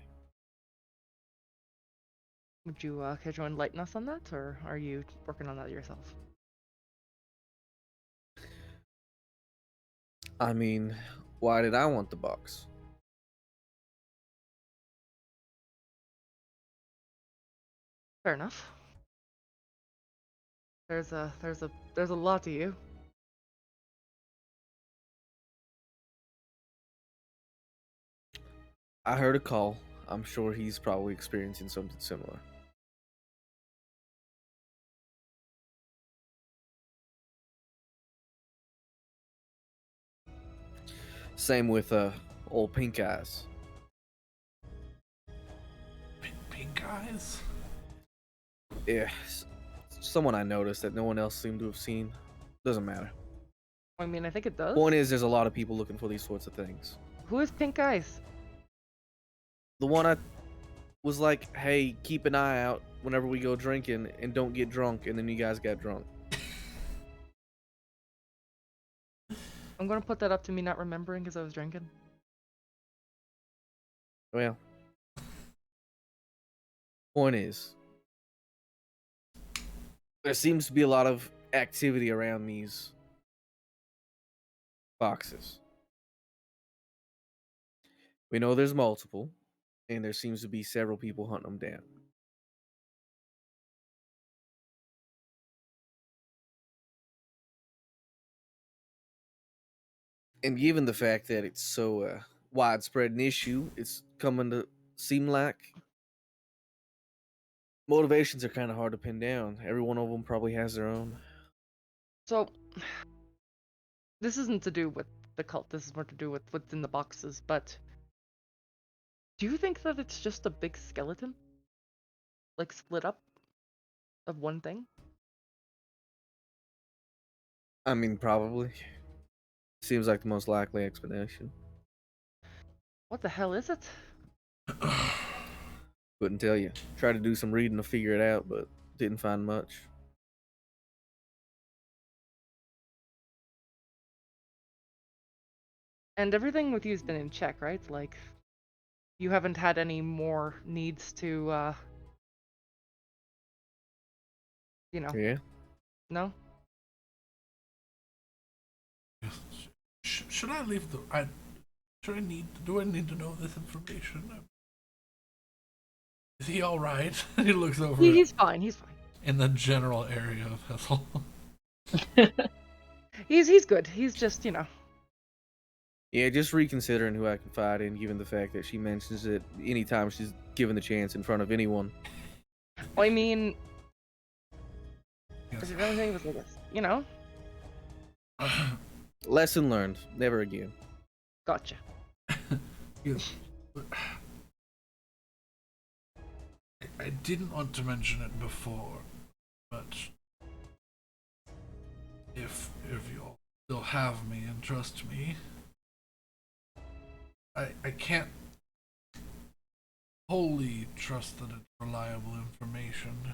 Would you care to enlighten us on that, or are you working on that yourself? I mean, why did I want the box? Fair enough. There's a lot to you. I heard a call. I'm sure he's probably experiencing something similar. Same with old Pink Eyes. Pink eyes? Yeah, someone I noticed that no one else seemed to have seen. Doesn't matter. I mean, I think it does. Point is, there's a lot of people looking for these sorts of things. Who is Pink Eyes? The one I was like, hey, keep an eye out whenever we go drinking and don't get drunk, and then you guys got drunk. I'm gonna put that up to me not remembering because I was drinking. Well, point is, there seems to be a lot of activity around these boxes. We know there's multiple, and there seems to be several people hunting them down. And given the fact that it's so widespread an issue, it's coming to seem like motivations are kind of hard to pin down. Every one of them probably has their own. So, this isn't to do with the cult. This is more to do with what's in the boxes. But do you think that it's just a big skeleton, like split up of one thing? I mean, probably. Seems like the most likely explanation. What the hell is it? Couldn't tell you. Tried to do some reading to figure it out, but didn't find much. And everything with you's been in check, right? Like, you haven't had any more needs to, you know, Yeah. no? Should I leave the? Do I need to know this information? Is he all right? He looks over He's fine. He's fine. in the general area of Vassal. He's good. He's just, you know. Yeah, just reconsidering who I confide in, given the fact that she mentions it anytime she's given the chance in front of anyone. I mean, Yes. is it really thing was like this? You know? Lesson learned. Never again. Gotcha. Yes. I didn't want to mention it before, but if you'll still have me and trust me, I can't wholly trusted and reliable information.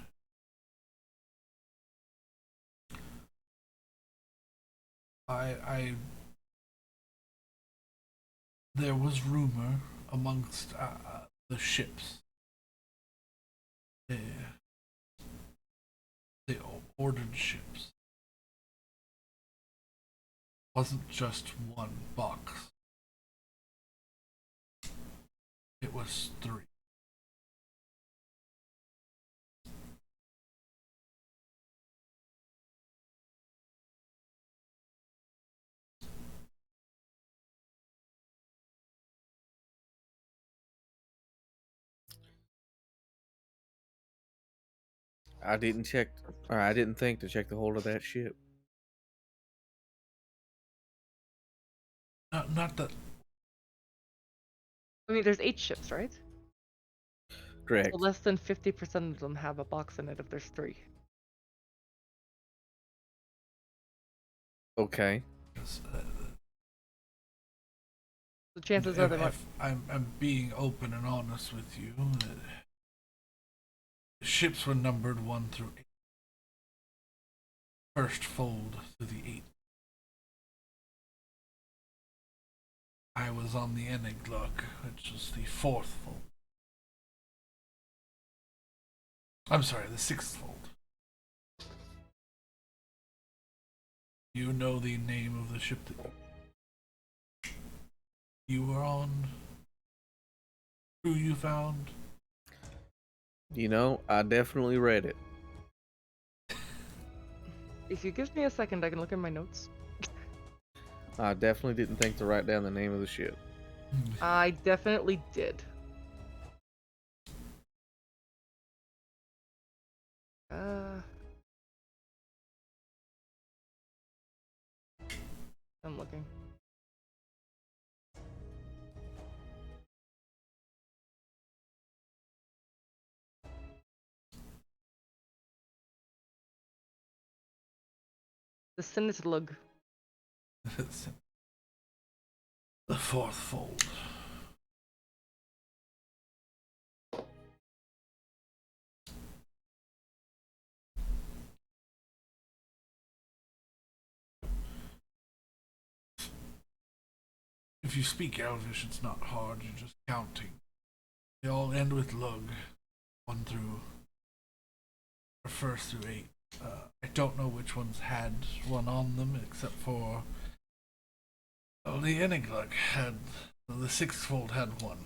There was rumor amongst the ships. They ordered ships. Wasn't just one box. It was 3. I didn't check, or I didn't think to check the hold of that ship. Not that. I mean, there's 8 ships, right? Correct. So less than 50% of them have a box in it if there's 3. Okay. The chances are they might. I'm being open and honest with you. The ships were numbered 1 through 8. First fold to the 8th. I was on the Enigluck, which is the 4th fold. I'm sorry, the 6th fold. You know the name of the ship that you were on? Who you found? You know, I definitely read it. If you give me a second, I can look in my notes. I definitely didn't think to write down the name of the ship. I definitely did. I'm looking. The Sinneslug. The 4th fold. If you speak Elvish, it's not hard, you're just counting. They all end with lug. 1 through... or 1st through 8. I don't know which ones had one on them, except for... Oh, the Enigluck had... The 6th fold had 1.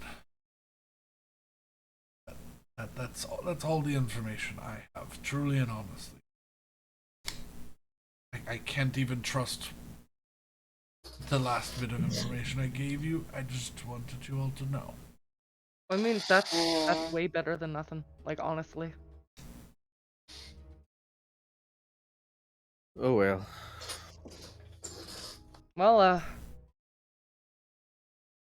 That's all the information I have, truly and honestly. I can't even trust the last bit of information I gave you. I just wanted you all to know. I mean, that's way better than nothing. Like, honestly. Oh well.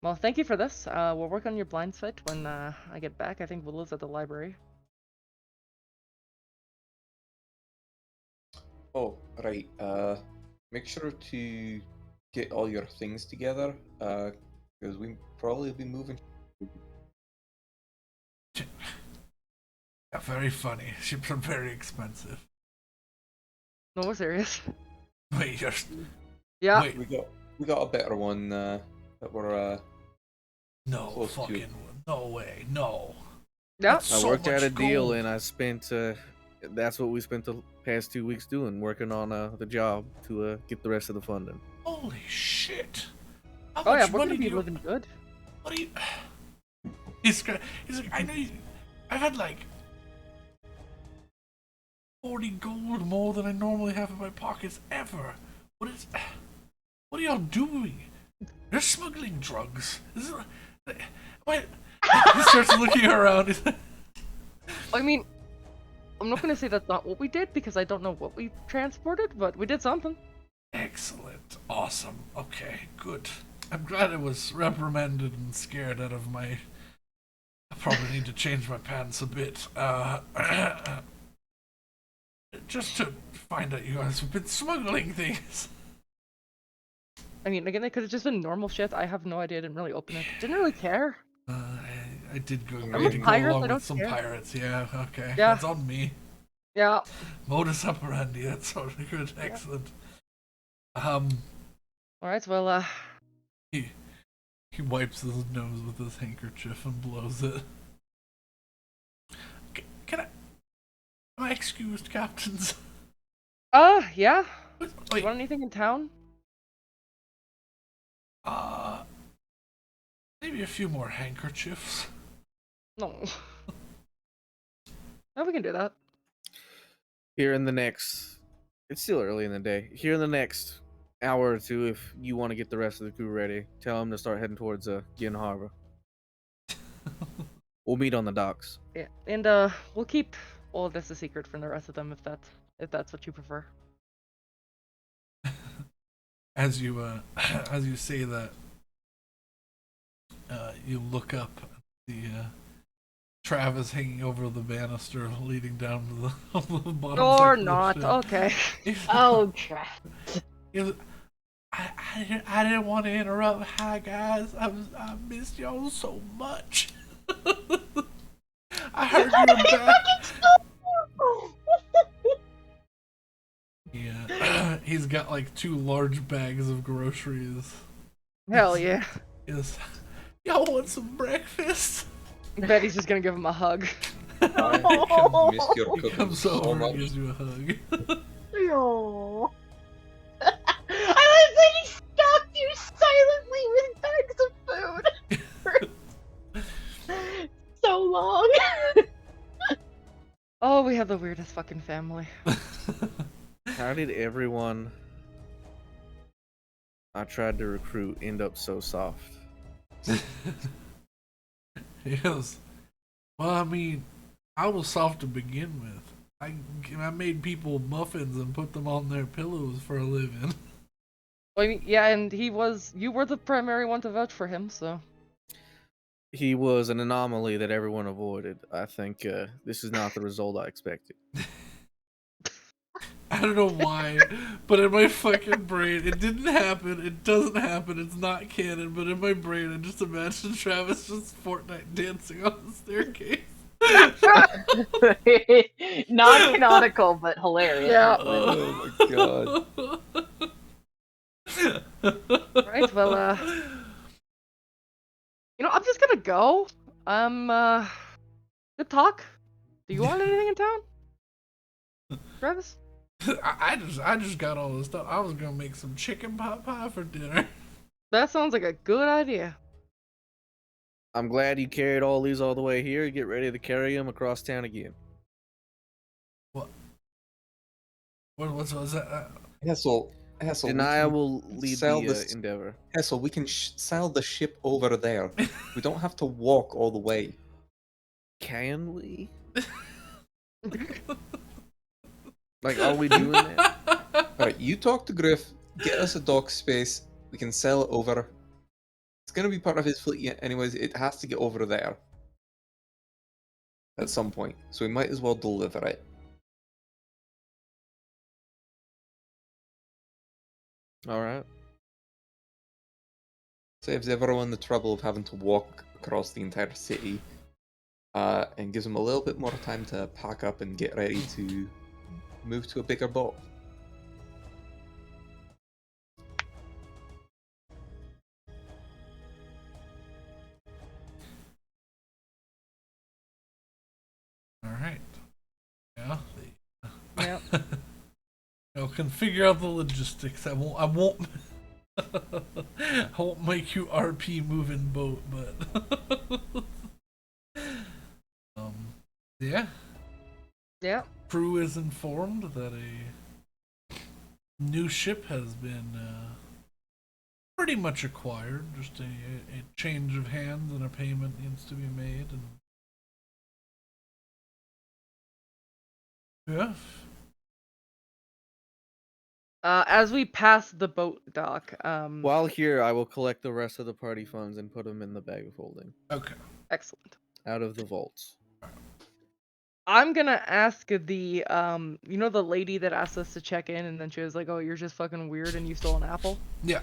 Well, thank you for this. We'll work on your blind sight when I get back. I think Willow's at the library. Oh, right. Make sure to get all your things together, because we probably be moving. Yeah, very funny. Ships are very expensive. No, we're serious. Wait, just Yeah. wait. We got a better one that we're No close to. fucking no way. No. Yeah. That's I so worked out much a deal gold. and I spent, that's what we spent the past 2 weeks doing, working on the job to get the rest of the funding. Holy shit. How Oh yeah, much we're money gonna do be you... living good. What do you... He's like, I know you... I've had like 40 gold more than I normally have in my pockets ever. What are y'all doing? You're smuggling drugs. Is it... Wait... He starts looking around. I mean, I'm not gonna say that's not what we did because I don't know what we transported, but we did something. Excellent. Awesome. Okay, good. I'm glad I was reprimanded and scared out of my... I probably need to change my pants a bit. Just to find out you guys have been smuggling things. I mean, again, it could have just been normal shit. I have no idea. I didn't really open it. Didn't really care. I did go. I'm I a did go pirate, along I don't with some care. pirates. Yeah. Okay. Yeah. That's on me. Yeah. Modus operandi. That's totally good. Yeah. Excellent. All right. Well, He wipes his nose with his handkerchief and blows it. Can I? Am I excused, captains? yeah. Wait. You want anything in town? Maybe a few more handkerchiefs. No. No, we can do that. Here in the next, it's still early in the day. Here in the next hour or two, if you want to get the rest of the crew ready, tell them to start heading towards Gin Harbor. We'll meet on the docks. Yeah. And we'll keep all of this a secret from the rest of them if that's what you prefer. As you as you say that, you look up at the Travis hanging over the banister leading down to the bottom. Or section not. of the Okay. ship. Oh, Travis. I didn't want to interrupt. Hi guys, I missed y'all so much. I heard you were back. Yeah, he's got like 2 large bags of groceries. Hell yeah. Yes, y'all want some breakfast? Betty's just gonna give him a hug. I missed your He cooking comes so over and much. gives you a hug. Oh. I was like, he stopped you silently with bags of food. So long. Oh, we have the weirdest fucking family. How did everyone I tried to recruit end up so soft? Yes. Well, I mean, I was soft to begin with. I made people muffins and put them on their pillows for a living. Well, I mean, yeah, and you were the primary one to vouch for him, so. He was an anomaly that everyone avoided. I think this is not the result I expected. I don't know why, but in my fucking brain, it didn't happen. It doesn't happen. It's not canon. But in my brain, I just imagine Travis just Fortnite dancing on the staircase. Not canonical, but hilarious. Yeah. Oh my god. Right, well, I'm just gonna go. Good talk. Do you want anything in town? Travis? I just got all this stuff. I was gonna make some chicken pot pie for dinner. That sounds like a good idea. I'm glad you carried all these all the way here. Get ready to carry them across town again. What's that? Hassel, Denia will lead sell the this- endeavor. Hassel, we can sail the ship over there. We don't have to walk all the way. Can we? Like, are we doing that? Alright, you talk to Griff, get us a dock space, we can sail it over. It's gonna be part of his fleet yet anyways, it has to get over there. At some point, so we might as well deliver it. Alright. Saves everyone the trouble of having to walk across the entire city. And gives them a little bit more time to pack up and get ready to move to a bigger boat. Alright. Yeah. Yeah. Can figure out the logistics. I won't I won't make you RP moving boat, but yeah. Yeah. Crew is informed that a new ship has been pretty much acquired. Just a change of hands and a payment needs to be made. And yeah. As we pass the boat dock, While here, I will collect the rest of the party funds and put them in the bag of holding. Okay. excellent. Out of the vaults. I'm gonna ask the the lady that asked us to check in, and then she was like, "Oh, you're just fucking weird, and you stole an apple." Yeah.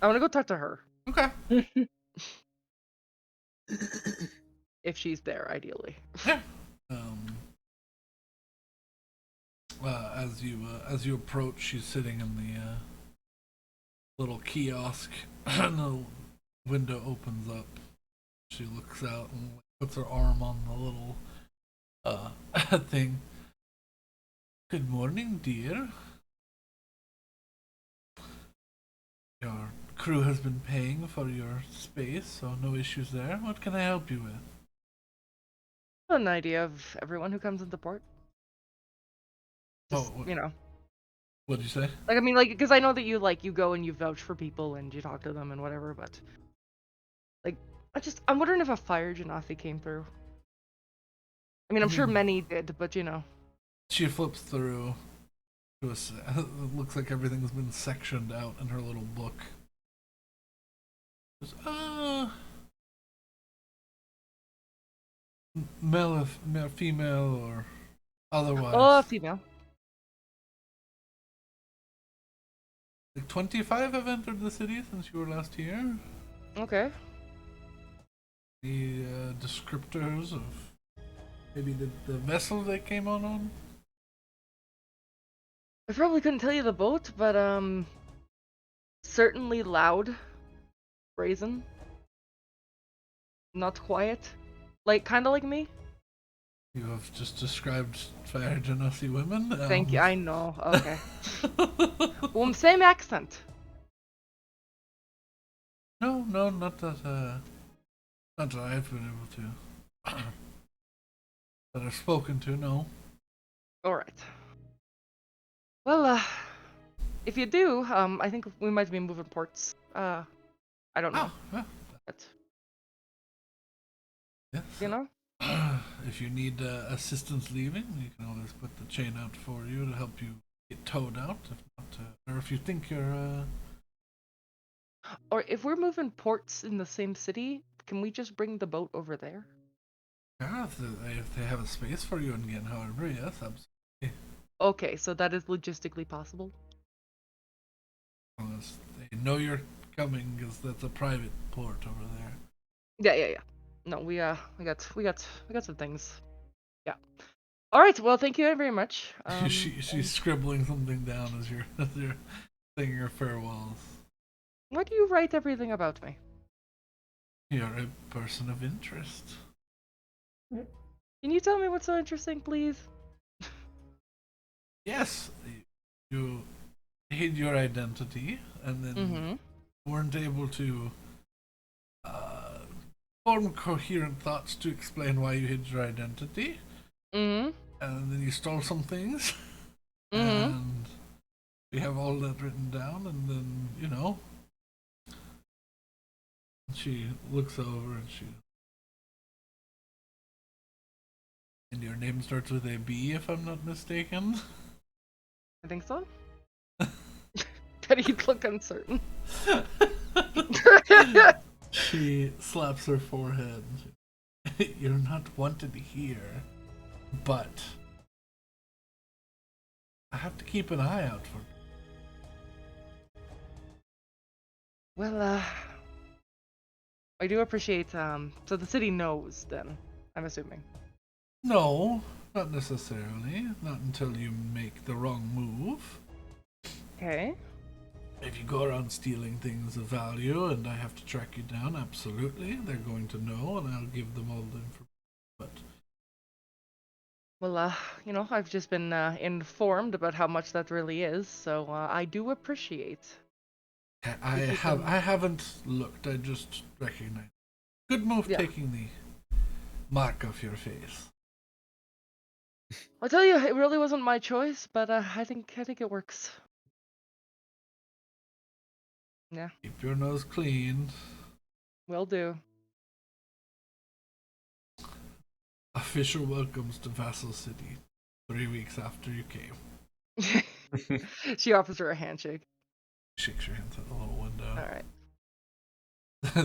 I want to go talk to her. Okay. if she's there, ideally. Yeah. As you approach, she's sitting in the little kiosk, and the window opens up. She looks out and puts her arm on the little thing. Good morning, dear. Your crew has been paying for your space, so no issues there. What can I help you with? An idea of everyone who comes into port. Just, Oh, you know. What'd you say? Like, I mean, like, because I know that you go and you vouch for people and you talk to them and whatever, but like, I'm wondering if a fire genasi came through. I mean, I'm sure many did, but you know. She flips through. It looks like everything's been sectioned out in her little book. Male, female, or otherwise. Oh, female. Like 25 have entered the city since you were last here. Okay. The descriptors of maybe the vessel they came on? I probably couldn't tell you the boat, but certainly loud, brazen, not quiet, like kind of like me. You have just described Fire Genasi women. Thank you. I know. Okay. Well, same accent. No, not that. Not that I've been able to. That I've spoken to. No. All right. Well, if you do, I think we might be moving ports. I don't know. Yeah. But, Yes. you know? If you need assistance leaving, you can always put the chain out for you to help you get towed out. If not, or if you think you're. Or if we're moving ports in the same city, can we just bring the boat over there? Yeah, if they have a space for you again, however, yes, absolutely. Okay, so that is logistically possible. Unless they know you're coming, because that's a private port over there. Yeah. No, we got some things. Yeah. All right. Well, thank you very much. She's scribbling something down as you're saying your farewells. Why do you write everything about me? You're a person of interest. Can you tell me what's so interesting, please? Yes, you hid your identity and then weren't able to form coherent thoughts to explain why you hid your identity. And then you stole some things. And we have all that written down, and then, you know. She looks over and And your name starts with a B, if I'm not mistaken? I think so. That he'd look uncertain. She slaps her forehead. You're not wanted here, but I have to keep an eye out for you. Well, I do appreciate, so the city knows then, I'm assuming. No, not necessarily. Not until you make the wrong move. Okay. If you go around stealing things of value and I have to track you down, absolutely, they're going to know and I'll give them all the information. But well, you know, I've just been informed about how much that really is, so I do appreciate. I haven't looked, I just recognize. Good move taking the mark off your face. I'll tell you, it really wasn't my choice, but I think it works. Yeah. Keep your nose clean. Will do. Official welcomes to Vassal City 3 weeks after you came. She offers her a handshake. Shakes your hands out the little window. Alright.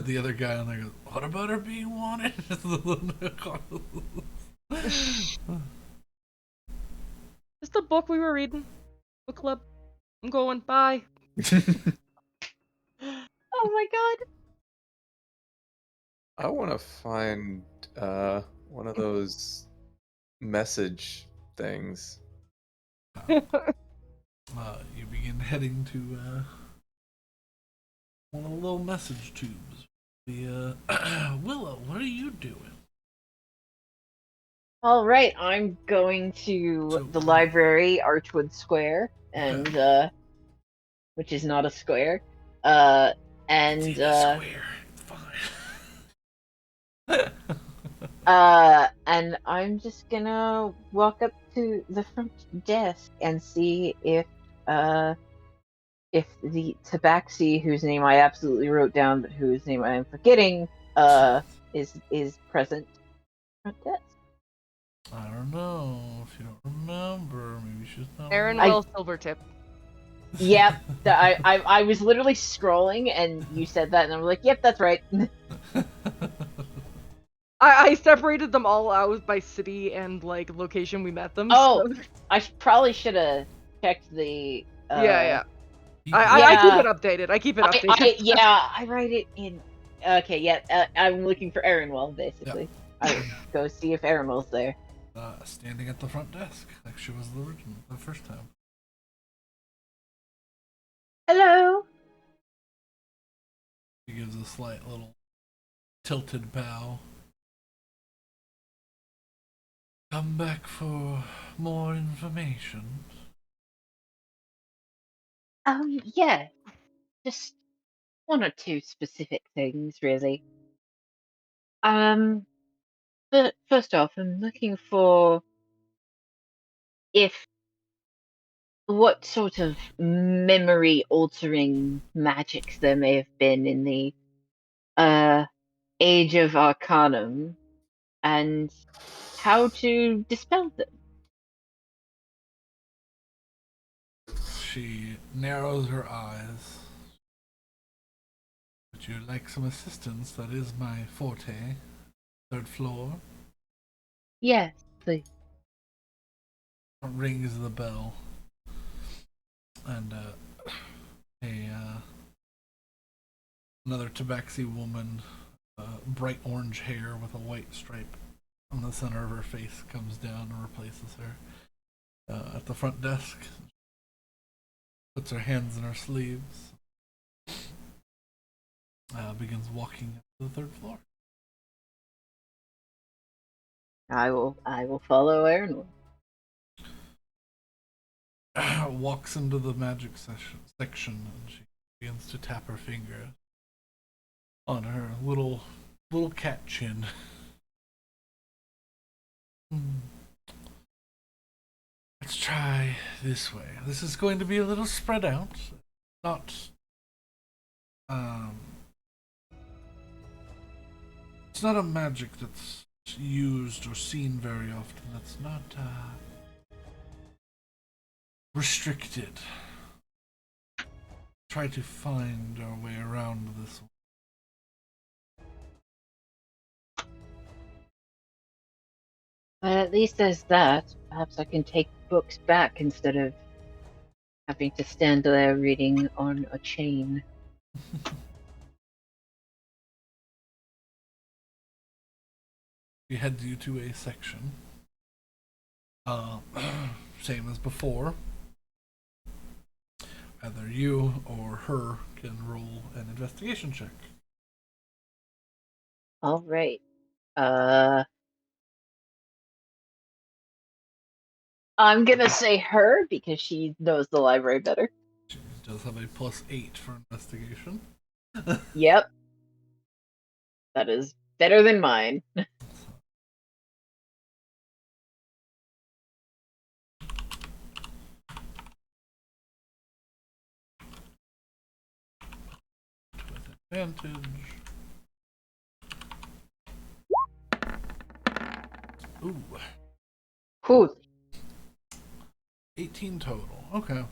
The other guy on there goes, what about her being wanted? Just the book we were reading. Book club. I'm going. Bye. Oh my god. I want to find one of those message things. You begin heading to one of the little message tubes. The Willow, what are you doing? All right, I'm going to So- the library, Archwood Square, and which is not a square. And It's in a square. It's fine. and I'm just gonna walk up to the front desk and see if the tabaxi, whose name I absolutely wrote down, but whose name I am forgetting, is present front desk. I don't know if you don't remember. Maybe she's not. Aaron I- Will Silvertip. Yep, I was literally scrolling and you said that, and I'm like, yep, that's right. I separated them all out by city and like location we met them. Oh, so- I probably should have checked the. yeah. You I keep Yeah. it updated. I keep it updated. I write it in. Okay, yeah, I'm looking for Erinwell, basically. I will go see if Erinwell's there. Standing at the front desk, like she was the first time. Hello. She gives a slight little tilted bow. Come back for more information. Yeah, just one or two specific things, really. But first off, I'm looking for if what sort of memory altering magics there may have been in the uh Age of Arcanum and how to dispel them. She narrows her eyes. Would you like some assistance? That is my forte. Third floor. Yes, please. Rings the bell. And another tabaxi woman, bright orange hair with a white stripe on the center of her face, comes down and replaces her at the front desk. Puts her hands in her sleeves. Begins walking up to the third floor. I will follow Aaron. Walks into the magic section and she begins to tap her finger on her little cat chin. Let's try this way. This is going to be a little spread out. Not it's not a magic that's used or seen very often. That's not restricted. Try to find our way around this one. But at least there's that. Perhaps I can take books back instead of having to stand there reading on a chain. She heads you to a section. Same as before. Either you or her can roll an investigation check. All right. I'm gonna say her because she knows the library better. She does have a +8 for investigation. Yep. That is better than mine. With advantage. Ooh, Cool. 18 total. Okay.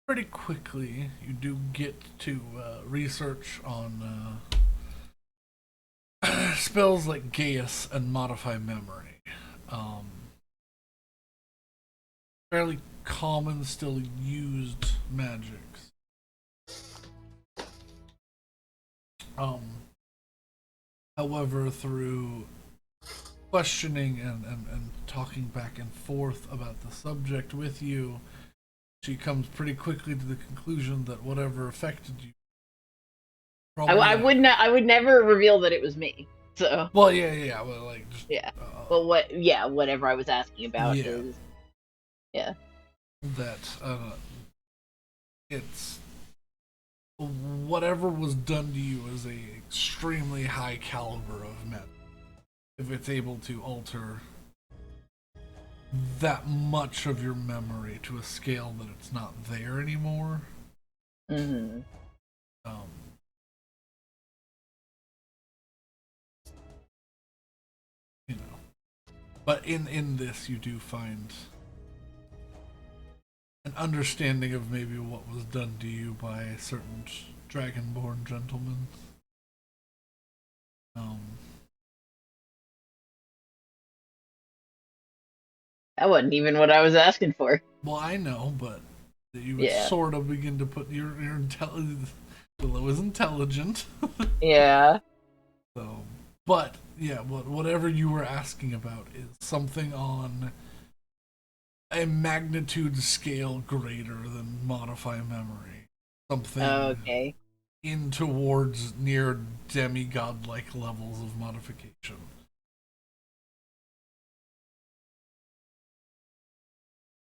Pretty quickly, you do get to research on spells like Gaius and Modify Memory. Fairly common, still used magics. However, through questioning and talking back and forth about the subject with you, she comes pretty quickly to the conclusion that whatever affected you probably. I would never reveal that it was me. So Well, yeah. Well, like just. yeah. But whatever I was asking about Yeah. is, yeah. That it's whatever was done to you is a extremely high caliber of magic. If it's able to alter that much of your memory to a scale that it's not there anymore. Mm-hmm. Um, you know, but in this you do find an understanding of maybe what was done to you by a certain dragonborn gentleman. That wasn't even what I was asking for. Well, I know, but you would Yeah. sort of begin to put your intelligence. Willow was intelligent. Yeah. So, but yeah, whatever you were asking about is something on a magnitude scale greater than modify memory. Something Okay. in towards near demigod-like levels of modification.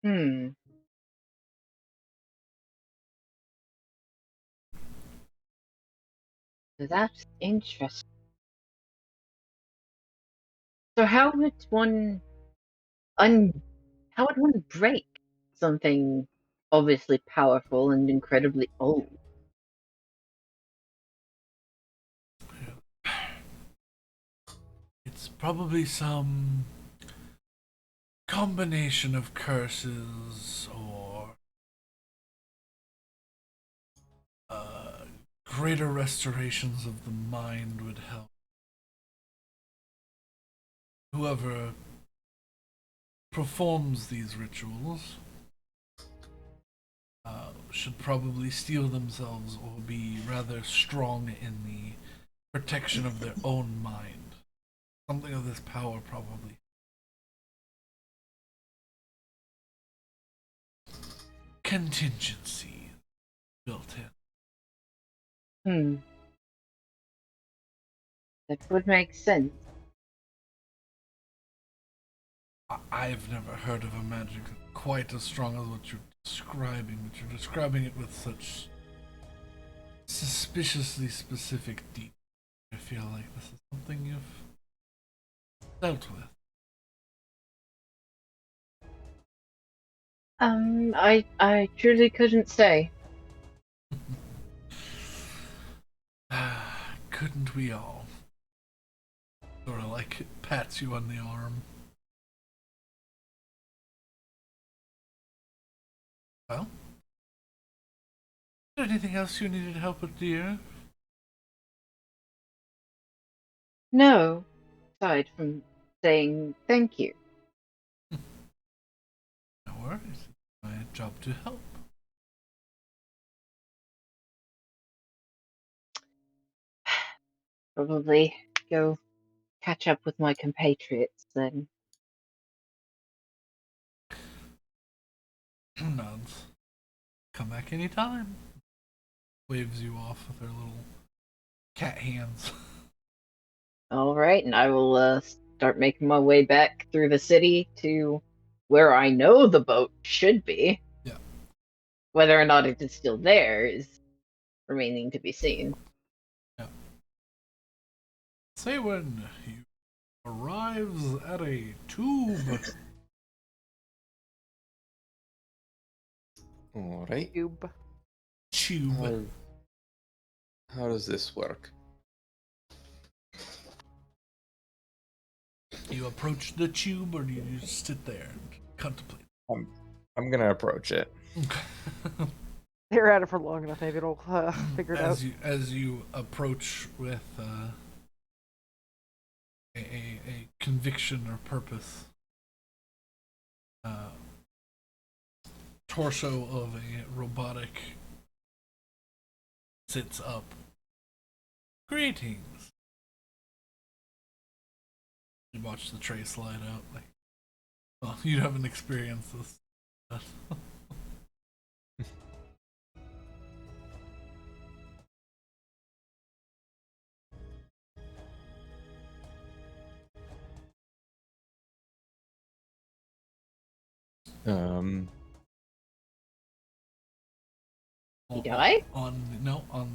Hmm. That's interesting. So un how would one break something obviously powerful and incredibly old? It's probably some combination of curses or greater restorations of the mind would help. Whoever performs these rituals should probably steel themselves or be rather strong in the protection of their own mind. Something of this power probably. Contingency built in. Hmm. That would make sense. I've never heard of a magic quite as strong as what you're describing, but you're describing it with such suspiciously specific detail. I feel like this is something you've dealt with. I truly couldn't say. Couldn't we all? Sort of like pats you on the arm. Well, is there anything else you needed help with, dear? No, aside from saying thank you. No worries. It's my job to help. Probably go catch up with my compatriots then. Nods. Come back anytime. Waves you off with her little cat hands. All right, and I will start making my way back through the city to where I know the boat should be. Yeah. Whether or not it is still there is remaining to be seen. Yeah. Say when you arrives at a tube. All right. Tube. How does this work? You approach the tube, or do you just sit there and contemplate? I'm gonna approach it. They're at it for long enough. Maybe it'll figure it out. As you approach with a conviction or purpose, torso of a robotic sits up, Greetings. You watch the tray slide out. Like, well, you haven't experienced this. But He died? on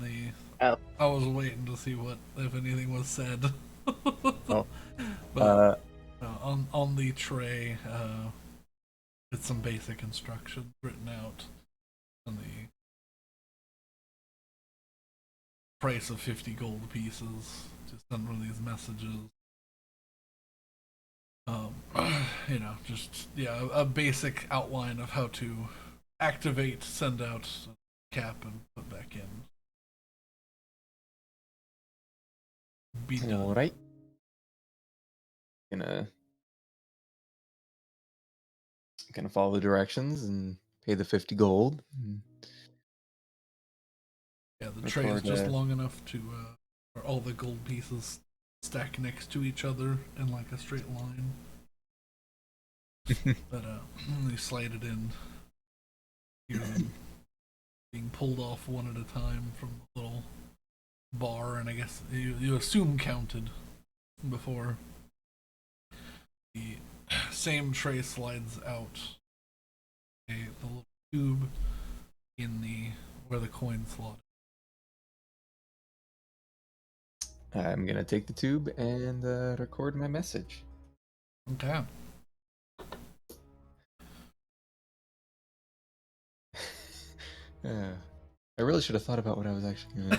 the. Oh. I was waiting to see if anything was said. Oh. But on the tray, it's some basic instructions written out on the price of 50 gold pieces to send one of these messages. Just a basic outline of how to activate, send out, cap, and put back in. Be done. All right. Gonna follow the directions and pay the 50 gold. Yeah, the tray is Record, just long enough to where all the gold pieces stack next to each other in like a straight line. But when you slide it in, hear them being pulled off one at a time from the little bar, and I guess you assume counted before the same tray slides out the little tube in where the coin slot. I'm gonna take the tube and record my message. Okay. I really should have thought about what I was actually gonna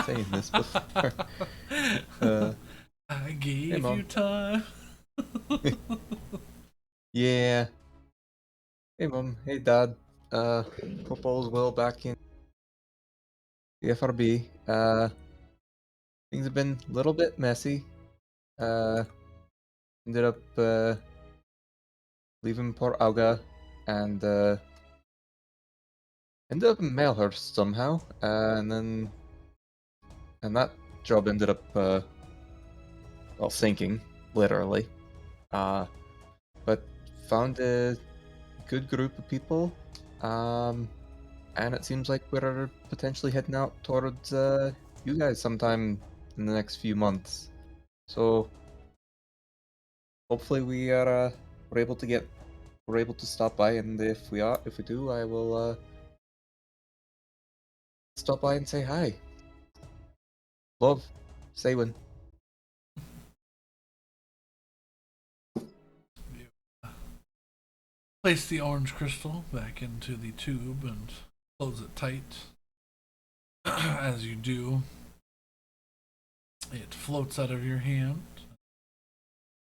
say in this before. I gave Hey, Mom. you time. Yeah. Hey, Mom. Hey, Dad. Hope all's well back in the FRB. Things have been a little bit messy. Ended up leaving Port Auga and ended up in Malehurst somehow, and that job ended up sinking, literally. But found a good group of people, and it seems like we're potentially heading out towards you guys sometime in the next few months. So hopefully we're able to stop by, and if we do, I will stop by and say hi. Love, Saywin. Place the orange crystal back into the tube and close it tight. As you do, it floats out of your hand,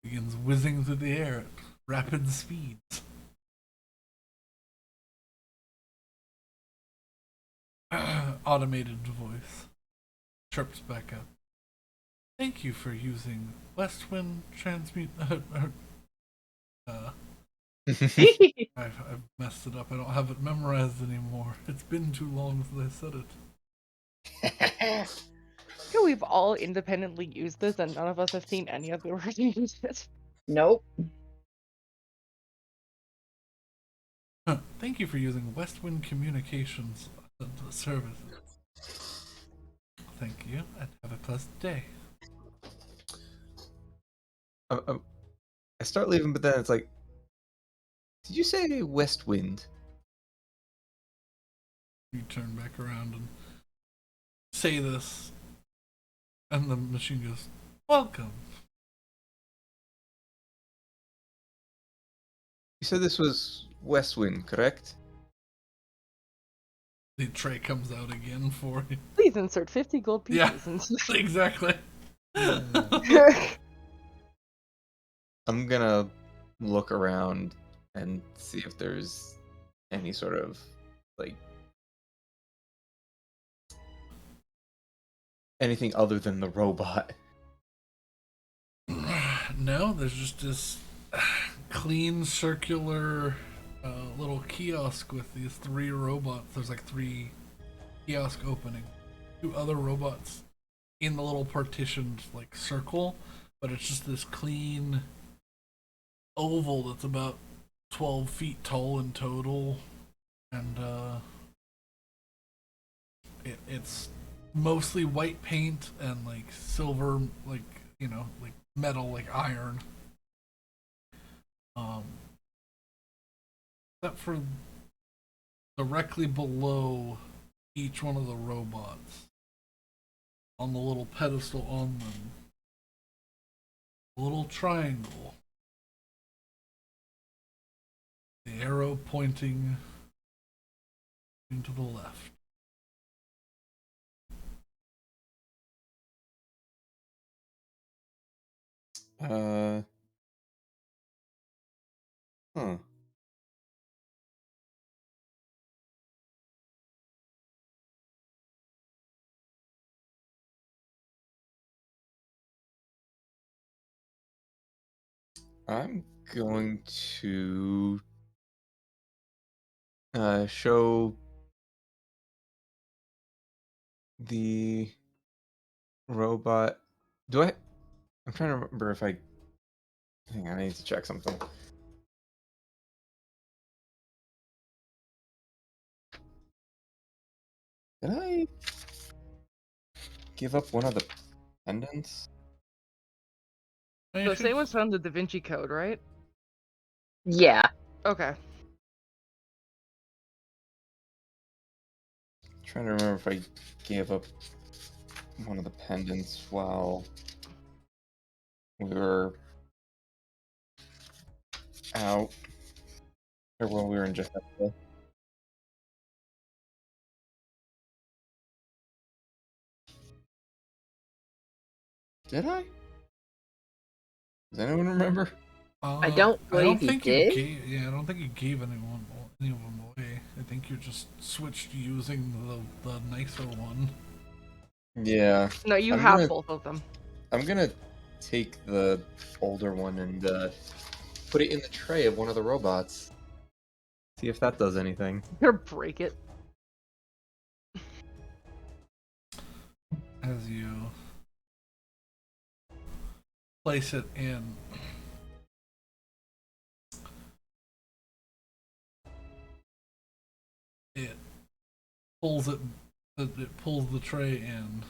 begins whizzing through the air at rapid speeds. Automated voice chirps back up. Thank you for using Westwind Transmute. I've messed it up. I don't have it memorized anymore. It's been too long since I said it. Yeah, we've all independently used this, and none of us have seen any of the words use it. Nope. Thank you for using Westwind Communications services. Thank you, and have a pleasant day. I start leaving, but then it's like, did you say West Wind? You turn back around and say this, and the machine goes, "Welcome." You said this was West Wind, correct? The tray comes out again for you. Please insert 50 gold Yeah. pieces. Exactly. I'm gonna look around and see if there's any sort of like anything other than the robot. No, there's just this clean circular little kiosk with these 3 robots. There's like 3 kiosk openings. 2 other robots in the little partitioned like circle, but it's just this clean oval that's about 12 feet tall in total, and it's mostly white paint and like silver, like like metal, like iron. Um, except for directly below each one of the robots, on the little pedestal on them, a little triangle, the arrow pointing into the left. Uh, huh. I'm going to show the robot. Do I? I'm trying to remember if I. Hang on, I need to check something. Did I give up one of the pendants? So Saywin's found the Da Vinci Code, right? Yeah. Okay. Trying to remember if I gave up one of the pendants while we were out, or while we were in Jakarta. Did I? Does anyone remember? I don't I believe don't he think you did. gave. Yeah, I don't think you gave anyone any of them away. I think you just switched using the nicer one. Yeah. No, you I'm have gonna both of them. I'm gonna take the older one and put it in the tray of one of the robots. See if that does anything. You're gonna break it. As you place it in, it it pulls the tray in,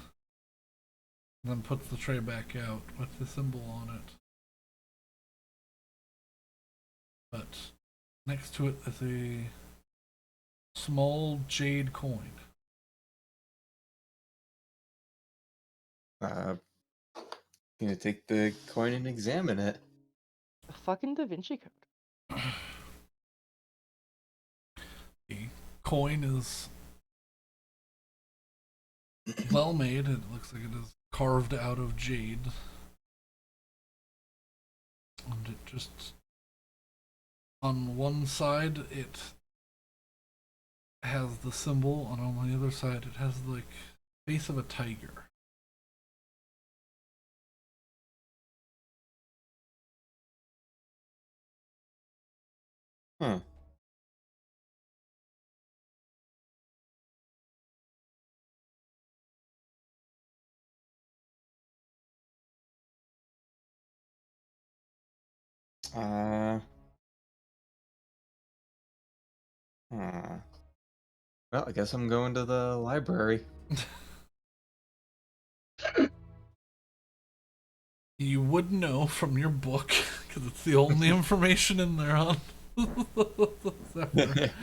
and then puts the tray back out with the symbol on it. But next to it is a small jade coin. Gonna take the coin and examine it. The fucking Da Vinci Code. The coin is well made. It looks like it is carved out of jade. And it just, on one side, it has the symbol, and on the other side, it has like face of a tiger. Huh. Uh. Huh. Well, I guess I'm going to the library. You would know from your book, because it's the only information in there on Zephyr.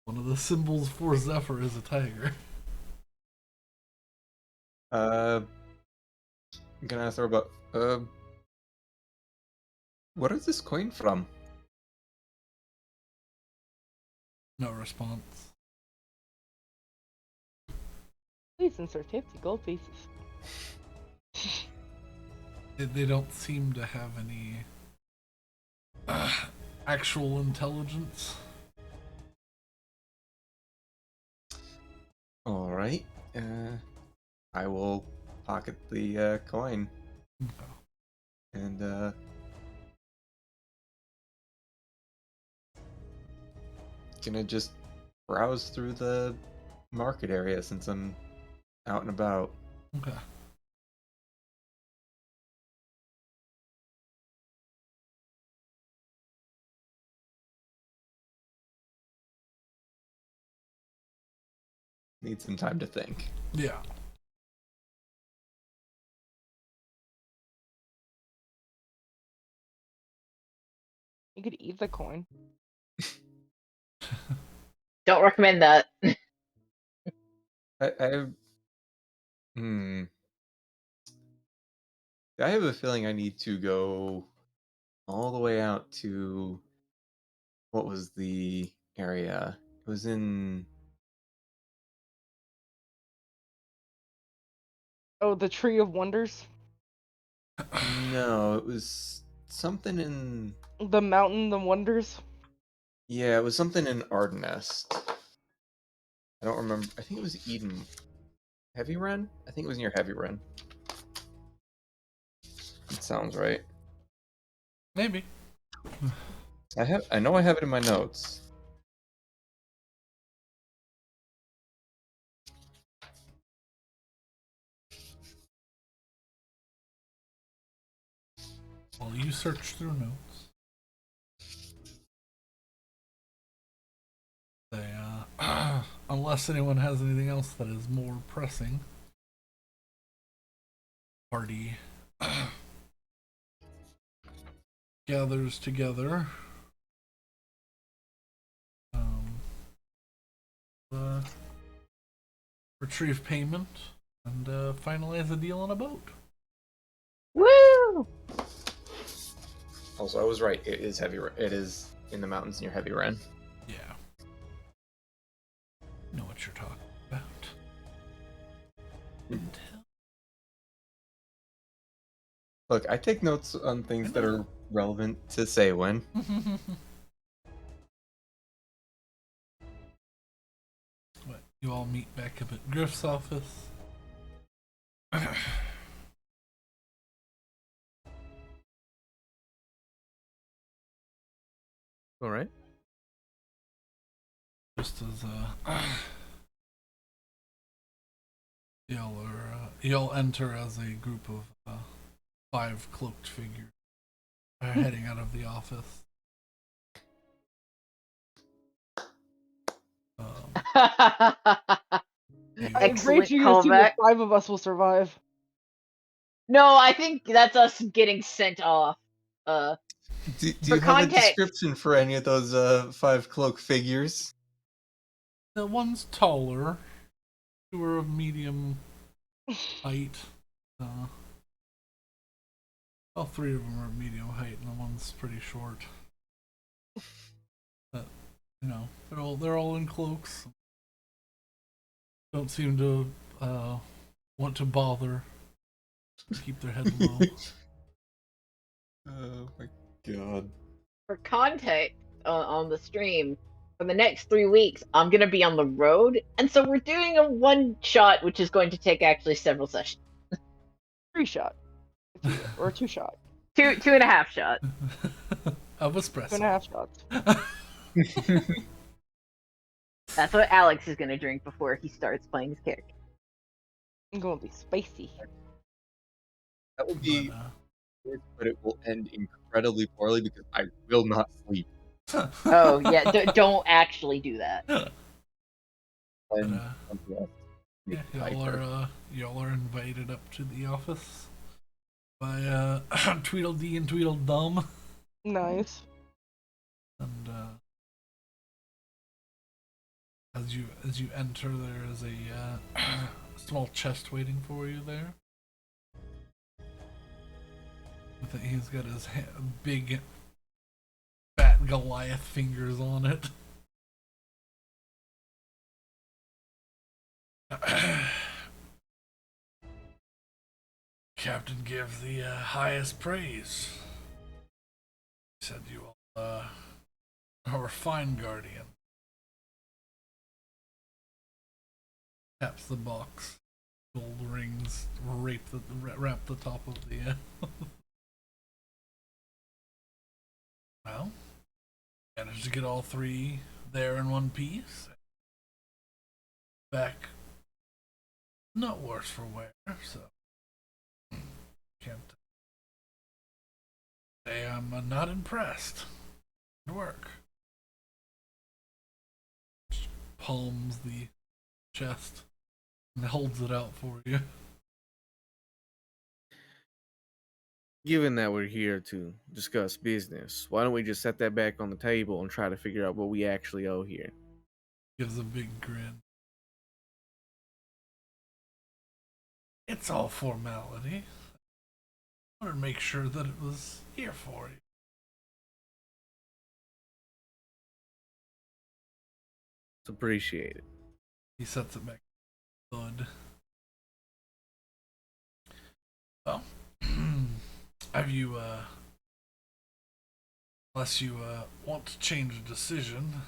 One of the symbols for Zephyr is a tiger. I'm gonna ask the robot. What is this coin from? No response. Please insert 50 gold pieces. They don't seem to have any actual intelligence. All right. I will pocket the coin and gonna just browse through the market area since I'm out and about. Okay. Need some time to think. Yeah. You could eat the coin. Don't recommend that. I hmm. I have a feeling I need to go all the way out to what was the area? It was in Oh, the Tree of Wonders? no, it was something in The Mountain of Wonders? yeah, it was something in Ardenest. I don't remember. I think it was Eden Heavy Ren. I think it was near Heavy Ren. It sounds right. Maybe. I know I have it in my notes. Well, you search through notes. They, unless anyone has anything else that is more pressing. Party gathers together. Retrieve payment and finalize a deal on a boat. Woo! Also, I was right. It is It is in the mountains near Heavy Ren. Yeah. You know what you're talking about. Look, I take notes on things that are relevant to say when. What? You all meet back up at Griff's office. All right. Just as y'all enter as a group of 5 cloaked figures heading out of the office. I'm great Excellent you assume callback. that 5 of us will survive. No, I think that's us getting sent off. Do For you have a context, description for any of those 5 cloak figures? The one's taller, 2 are of medium height. All 3 of them are medium height, and the one's pretty short. But you know, they're all in cloaks. Don't seem to want to bother. Keep their head low. Oh my god. for context on the stream, for the next 3 weeks, I'm gonna be on the road, and so we're doing a one shot, which is going to take actually several sessions. 3 shot. Or a 2 shot. Two and a half shot. Of espresso. 2.5 shots. That's what Alex is gonna drink before he starts playing his character. I'm gonna be spicy. That would be good, but it will end incredibly poorly because I will not sleep. Oh yeah, don't actually do that. And yeah, y'all are invited up to the office by Tweedledee and Tweedledum, Nice. and as you enter, there is a small chest waiting for you there. He's got his big, fat Goliath fingers on it. Captain gives the highest praise. He said you all are a fine guardian. Taps the box. Gold rings wrap the top of the. Well, managed to get all 3 there in one piece. Back not worse for wear, so can't say I'm not impressed. Good work. Palms the chest and holds it out for you. Given that we're here to discuss business, why don't we just set that back on the table and try to figure out what we actually owe here? Gives a big grin. It's all formality. I wanted to make sure that it was here for you. It's appreciated. He sets it back. Good. Well, have you, unless you want to change a decision,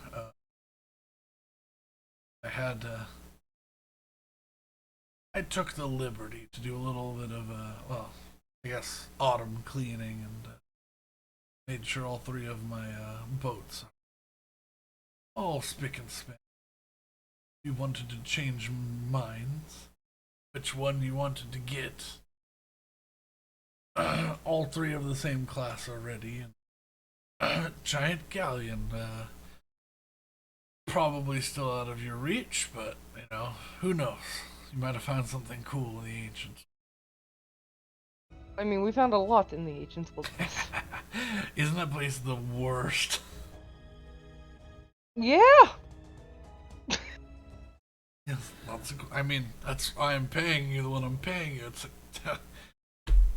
I took the liberty to do a little bit of, well, I guess autumn cleaning and made sure all three of my boats are all spick and span. You wanted to change minds, which one you wanted to get. All three of the same class already, and giant galleon, probably still out of your reach, but who knows? You might have found something cool in the ancients. I mean, we found a lot in the Ancients Wilderness. Isn't that place the worst? Yeah! Yes, I mean, that's why I'm paying you when I'm paying you. It's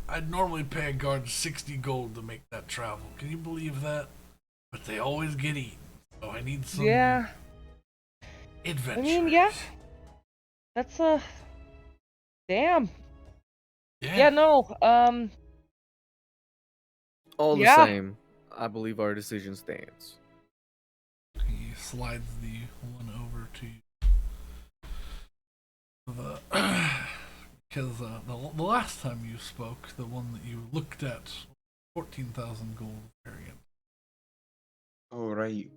I'd normally pay a guard 60 gold to make that travel. Can you believe that? But they always get eaten. So I need some adventure. I mean, yeah. That's damn. Yeah, no. All the Yeah. same, I believe our decision stands. He slides the one over to you. Because the last time you spoke, the one that you looked at, 14,000 gold variant. Oh, right.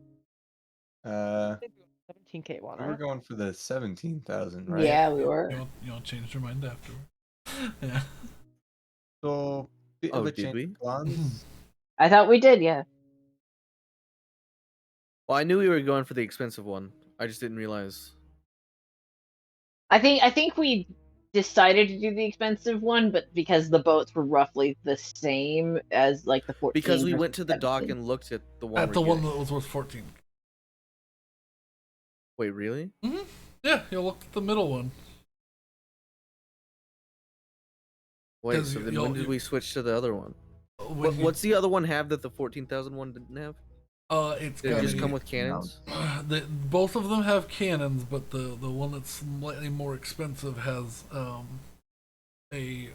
17k one, We were right? going for the 17,000, right? Yeah, we were. You all changed your mind afterward. Yeah. So, bit Oh, of a did change we? of plans. I thought we did, yeah. Well, I knew we were going for the expensive one. I just didn't realize. I think we decided to do the expensive one, but because the boats were roughly the same as like the 14 Because we versus went to the dock 17. and looked at the one. At the one that was worth 14. Wait, really? Mm-hmm. Yeah, you looked at the middle one. Wait, so then when did we switch to the other one? What's the other one have that the 14,000 one didn't have? It's Did it got just come with cannons? both of them have cannons, but the one that's slightly more expensive has a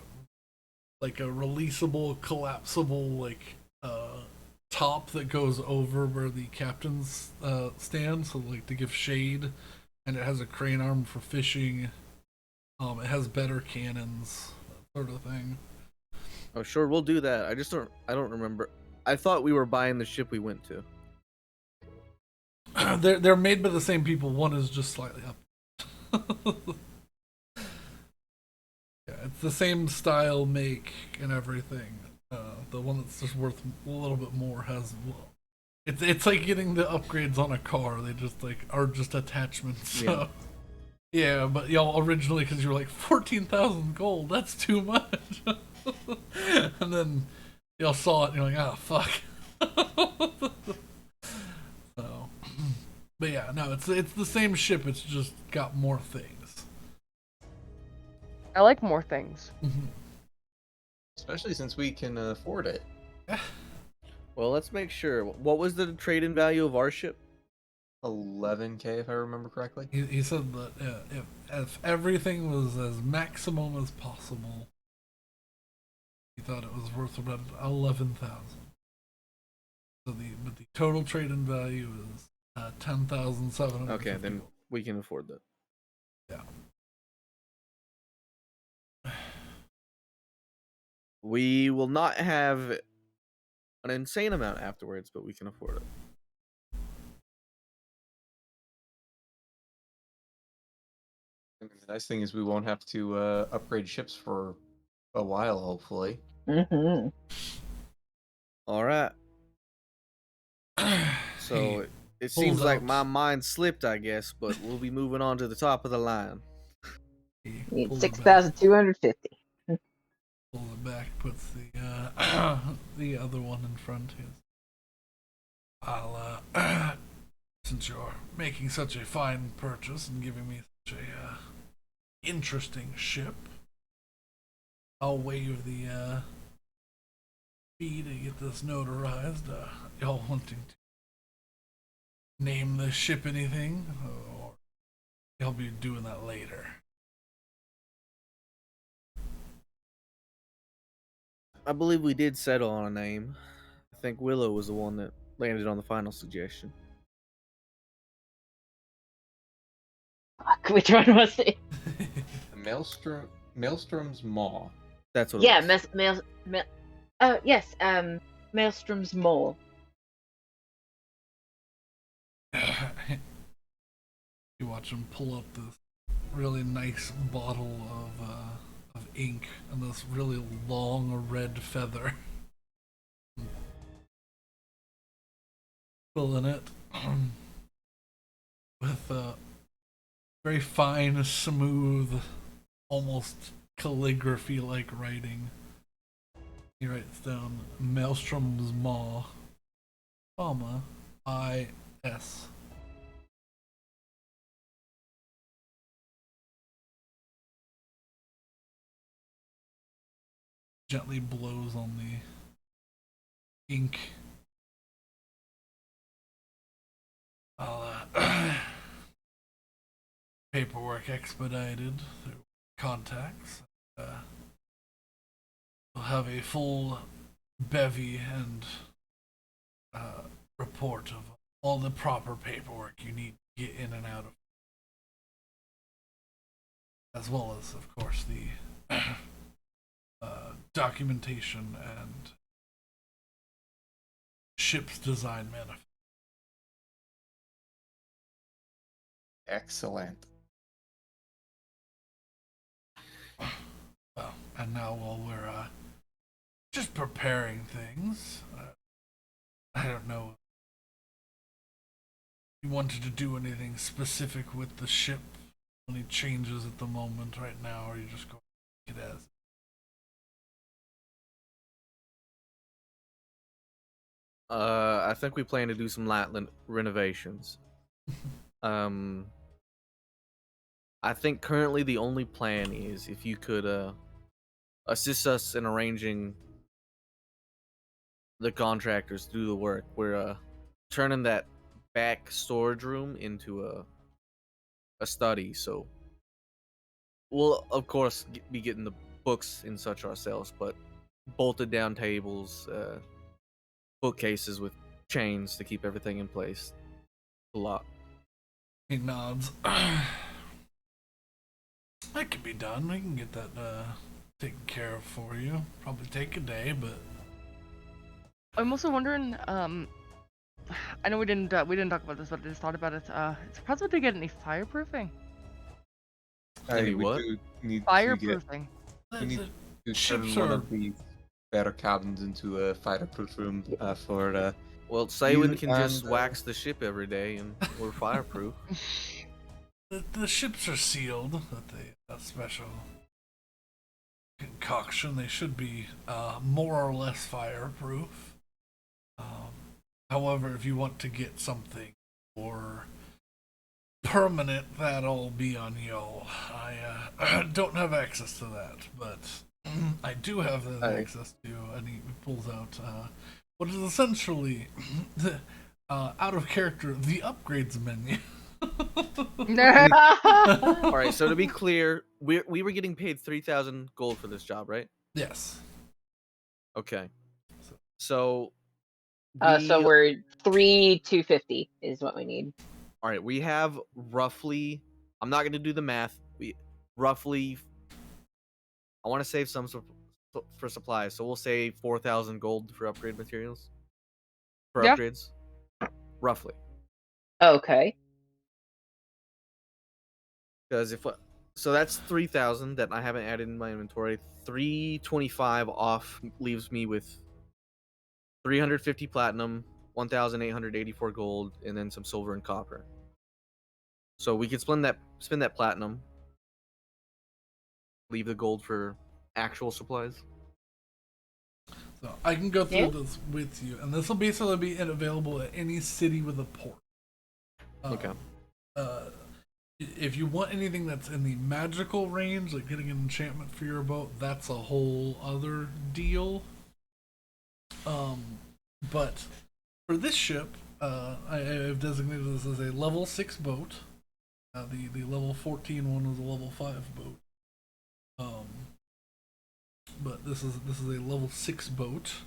releasable, collapsible top that goes over where the captains stand, so to give shade, and it has a crane arm for fishing. It has better cannons, that sort of thing. Oh, sure, we'll do that. I don't remember. I thought we were buying the ship we went to. They're made by the same people. One is just slightly up. Yeah, it's the same style, make, and everything. The one that's just worth a little bit more has. Well, it's like getting the upgrades on a car. They just are just attachments. So. Yeah, but y'all originally, because you were like 14,000 gold. That's too much. And then y'all saw it and you're like, ah, fuck. So, but yeah, no, it's the same ship. It's just got more things. I like more things. Especially since we can afford it. Yeah. Well, let's make sure. What was the trade-in value of our ship? 11k, if I remember correctly. He said that if everything was as maximum as possible, he thought it was worth about 11,000. So the total trade-in value is 10,700. Okay, then we can afford that. Yeah. We will not have an insane amount afterwards, but we can afford it. I'm gonna The nice thing is we won't have to upgrade ships for a while, hopefully. Mm-hmm. All right. So He it pulls seems like my out- mind slipped, I guess, but we'll be moving on to the top of the line. he Need pulls it back. 6,250. Pulls it back. Puts the the other one in front. He goes, I'll since you're making such a fine purchase and giving me such a interesting ship, I'll waive the fee to get this notarized. Y'all wanting to name the ship anything, or y'all be doing that later? I believe we did settle on a name. I think Willow was the one that landed on the final suggestion. Fuck, which one was it? Maelstrom's Maw. That's what Yeah, it was. oh, yes, Maelstrom's Mole. You watch him pull up this really nice bottle of ink and this really long red feather. Filling it with very fine, smooth, almost calligraphy-like writing. He writes down Maelstrom's Maw, comma, I.S. Gently blows on the ink. I'll paperwork expedited through contacts. We'll have a full bevy and report of all the proper paperwork you need to get in and out of, as well as, of course, the documentation and ship's design manifest. Excellent. Well, and now while we're just preparing things, I don't know if you wanted to do anything specific with the ship, any changes at the moment right now, or you just go it as. I think we plan to do some light renovations. I think currently the only plan is if you could assist us in arranging the contractors to do the work. We're turning that back storage room into a study, so we'll of course be getting the books and such ourselves, but bolted down tables, bookcases with chains to keep everything in place. A lot. He nods. That could be done. We can get that taken care of for you. Probably take a day, but I'm also wondering. I know we didn't talk about this, but I just thought about it. It's possible to get any fireproofing. Any We what? do need Fireproofing. we need to ships turn one are of the better cabins into a fireproof room for Well, Saywin You can just and, wax the ship every day, and we're fireproof. the ships are sealed with a special concoction. They should be more or less fireproof. However, if you want to get something more permanent, that'll be on y'all. I don't have access to that, but I do have that access to, and he pulls out what is essentially out of character, the upgrades menu. All right, so to be clear, we were getting paid 3,000 gold for this job, right? Yes. Okay. So So we're 3,250 is what we need. all right, we have roughly. I'm not going to do the math. We roughly. I want to save some for supplies, so we'll say 4,000 gold for upgrade materials. For Yeah. upgrades, roughly. Okay. Because So that's 3,000 that I haven't added in my inventory. 325 off leaves me with 350 platinum, 1,884 gold, and then some silver and copper. So we could spend that platinum, leave the gold for actual supplies. So I can go through Yeah. this with you, and this will basically be available at any city with a port. Okay. If you want anything that's in the magical range, like getting an enchantment for your boat, that's a whole other deal. But for this ship, I've designated this as a level 6 boat. The level 14 one was a level 5 boat. But this is a level 6 boat.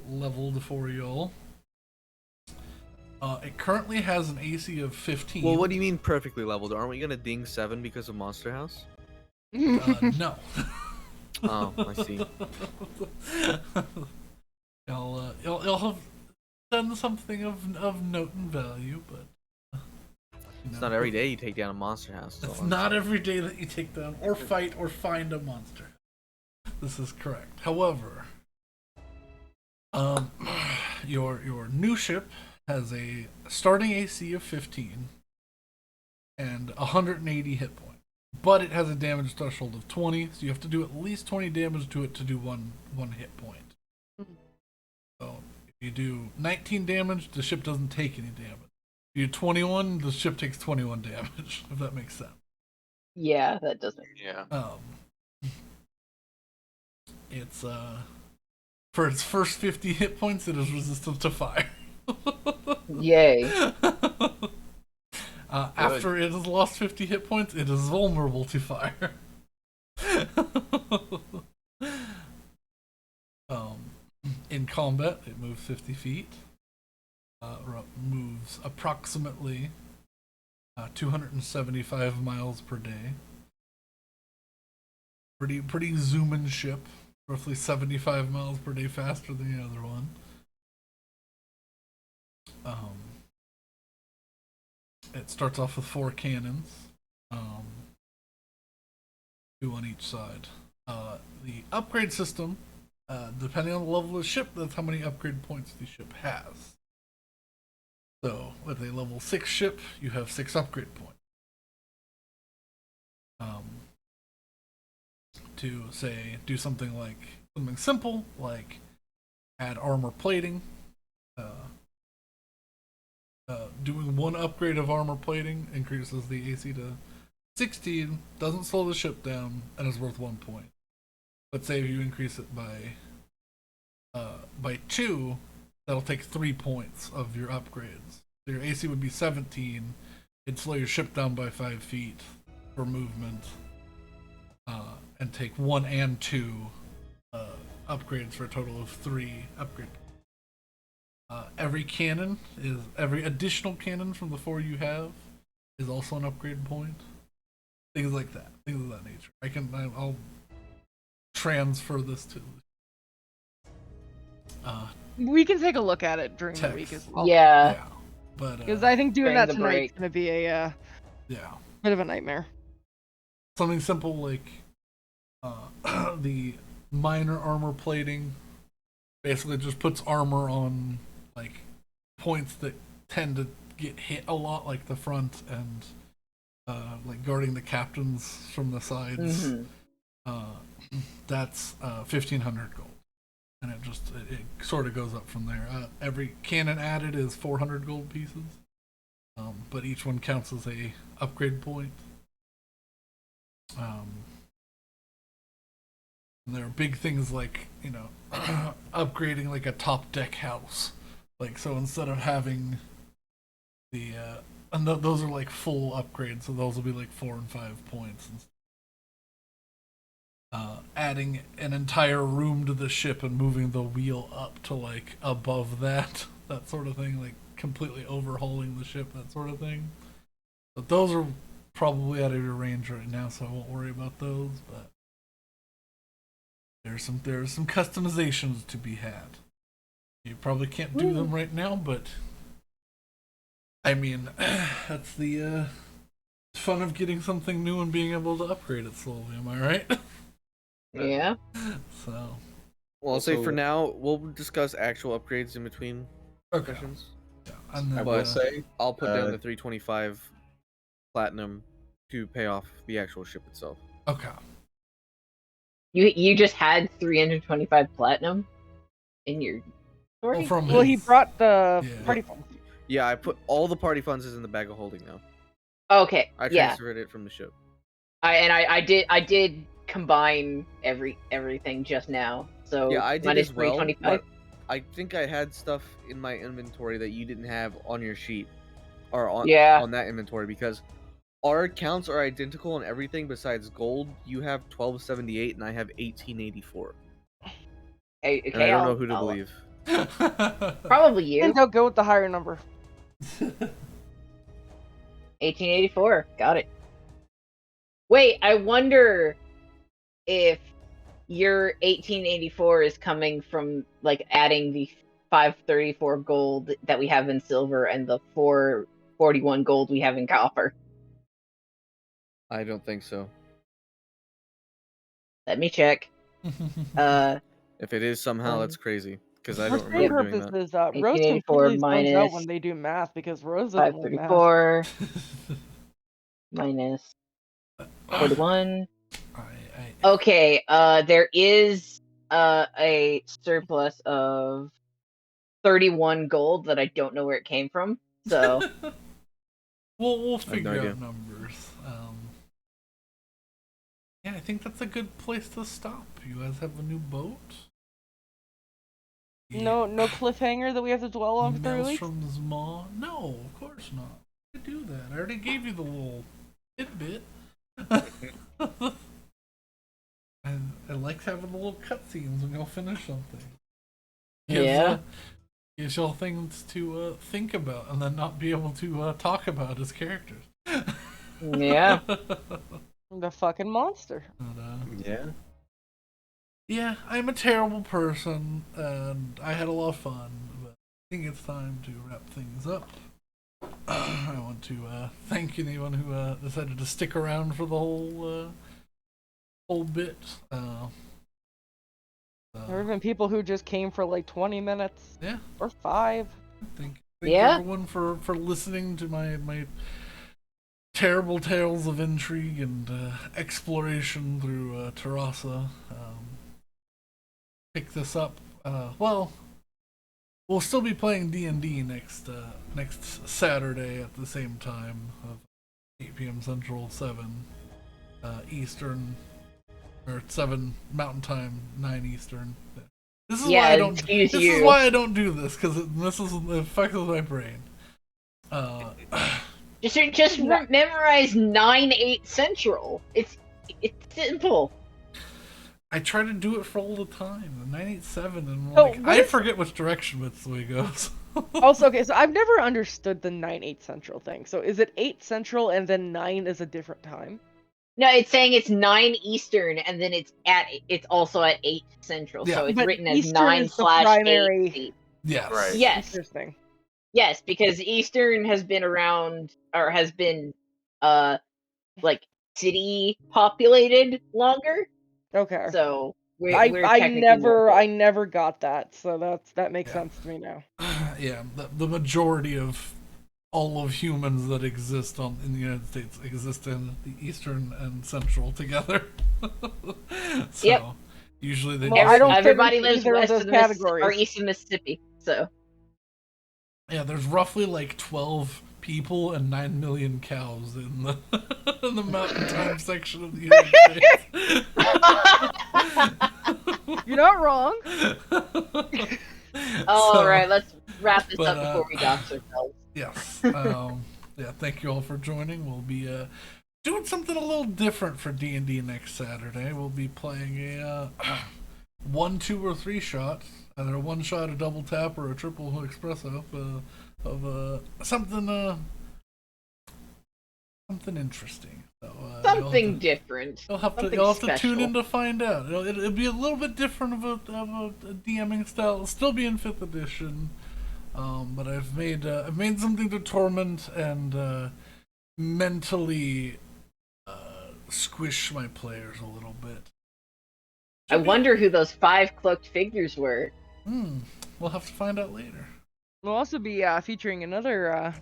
Leveled for y'all. It currently has an AC of 15. Well, what do you mean perfectly leveled? Aren't we gonna ding 7 because of Monster House? No. Oh, I see. Y'all have done something of note and value, but It's not every day you take down a Monster House. It's not every day that you take down or fight or find a monster. This is correct. However, your new ship has a starting AC of 15 and 180 hit points, but it has a damage threshold of 20, so you have to do at least 20 damage to it to do one hit point. So if you do 19 damage, the ship doesn't take any damage. If you do 21, the ship takes 21 damage. If that makes sense. Yeah, that doesn't. Yeah. It's for its first 50 hit points, it is resistant to fire. Yay. After it has lost 50 hit points, it is vulnerable to fire. In combat, it moves 50 feet. Moves approximately 275 miles per day. Pretty zooming ship. Roughly 75 miles per day faster than the other one. It starts off with 4 cannons, 2 on each side. The upgrade system, depending on the level of the ship, that's how many upgrade points the ship has. So, with a level 6 ship, you have 6 upgrade points. To say, do something simple, like add armor plating. Doing 1 upgrade of armor plating increases the AC to 16, doesn't slow the ship down, and is worth 1 point. Let's say if you increase it by 2, that'll take 3 points of your upgrades. So your AC would be 17. It'd slow your ship down by 5 feet for movement, and take 1 and 2 upgrades for a total of 3 upgrades. Every additional cannon from the 4 you have is also an upgrade point. Things like that. Things of that nature. I'll transfer this to. We can take a look at it during the Text. week as well. Yeah. But Because I think doing During that the tonight is break. going to be a yeah, bit of a nightmare. something simple like the minor armor plating basically just puts armor on like points that tend to get hit a lot, like the front and like guarding the captains from the sides. That's 1,500 gold, and it sort of goes up from there. Every cannon added is 400 gold pieces, but each one counts as a upgrade point. And there are big things like, upgrading like a top deck house. Like, so instead of having and those are like full upgrades, so those will be like 4 and 5 points. Adding an entire room to the ship and moving the wheel up to like above that sort of thing, like completely overhauling the ship, that sort of thing. But those are probably out of your range right now, so I won't worry about those, but there's some customizations to be had. You probably can't do them right now, but I mean, that's the fun of getting something new and being able to upgrade it slowly. Am I right? Yeah. So. Well, I'll say for Also- now, we'll discuss actual upgrades in between Okay. sessions. Yeah, and then, I will say, I'll put down Uh, the 325 platinum to pay off the actual ship itself. okay. You just had 325 platinum in your Well, story? from Well, he his- brought the Yeah. party funds. Yeah, I put all the party funds is in the bag of holding now. Okay. I Yeah. transferred it from the ship. I did combine everything just now. So Yeah, I did minus as well. 325. But I think I had stuff in my inventory that you didn't have on your sheet, or on Yeah. on that inventory, because our accounts are identical on everything besides gold. You have 1278 and I have 1884. Okay, And I don't know I'll- who to I'll- believe. Probably you. And they'll go with the higher number. 1884. Got it. Wait, I wonder if your 1884 is coming from like adding the 534 gold that we have in silver and the 441 gold we have in copper. I don't think so. Let me check. If it is somehow, that's crazy. Because I For don't stream remember doing that. purposes, Rose 1884 completely zones out minus when they do math because Rose doesn't like math. 534 minus 41. Okay, there is a surplus of 31 gold that I don't know where it came from. So we'll have no figure idea. out numbers. Yeah, I think that's a good place to stop. You guys have a new boat. No cliffhanger that we have to dwell on for 3 weeks. Maelstrom's Maw? No, of course not. I do that. I already gave you the little tidbit. And I like having the little cutscenes when y'all finish something. Yeah. Gives y'all things to think about and then not be able to talk about as characters. yeah. The fucking monster. But, yeah. yeah, I'm a terrible person, and I had a lot of fun, but I think it's time to wrap things up. I want to thank anyone who decided to stick around for the whole bit. There have been people who just came for like 20 minutes. Yeah. Or 5. Thank Yeah. everyone for listening to my terrible tales of intrigue and exploration through Terrassa. Pick this up. Well, we'll still be playing D&D next Saturday at the same time of 8 p.m. Central, 7 Eastern, or 7 Mountain Time, 9 Eastern. This is Yeah, why I don't. excuse This you. is why I don't do this, because it fucks with my brain. Just memorize 9/8 Central. It's simple. I try to do it for all the time. The 987, and So, like what I is- forget which direction it's the way it goes. Also, okay, so I've never understood the 9/8 Central thing. So is it 8 Central and then 9 is a different time? No, it's saying it's 9 Eastern, and then it's also at 8 Central. Yeah. So it's But written as Eastern 9 is the slash primary- 8. Yes. Right. Yes, Interesting. yes, because Eastern has been around, or has been, like city populated longer. Okay. So we're I technically more- I never got that, so that makes Yeah. sense to me now. Yeah, the majority of all of humans that exist in the United States exist in the Eastern and Central together. So Yep. usually they Well, I don't fit everybody into lives either of west those of the Mississippi, or categories. east of Mississippi. So yeah, there's roughly like 12 people and 9 million cows in the in the mountain time section of the United States. You're not wrong. all So, right, let's wrap this but, up before we dox ourselves. Yes. Yeah, thank you all for joining. We'll be doing something a little different for D&D next Saturday. We'll be playing a 1, 2, or 3 shot, either a 1 shot, a double tap, or a triple espresso of something interesting. So, Something different. You'll have to tune special. in to find out. It'll be a little bit different of a DMing style. It'll still be in 5th edition. But I've made something to torment and mentally squish my players a little bit. I wonder who those 5 cloaked figures were. We'll have to find out later. We'll also be featuring another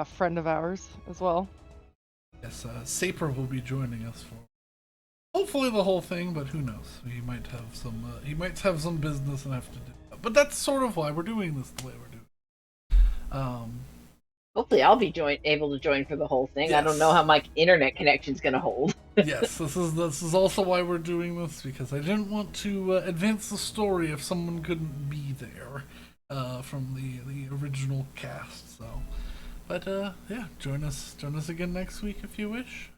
friend of ours as well. Yes, Saper will be joining us for hopefully the whole thing, but who knows? He might have some business and have to do that. But that's sort of why we're doing this the way we're doing. Hopefully, I'll be able to join for the whole thing. Yes. I don't know how my internet connection's gonna hold. Yes, this is also why we're doing this, because I didn't want to advance the story if someone couldn't be there from the original cast. So, but yeah, join us again next week if you wish.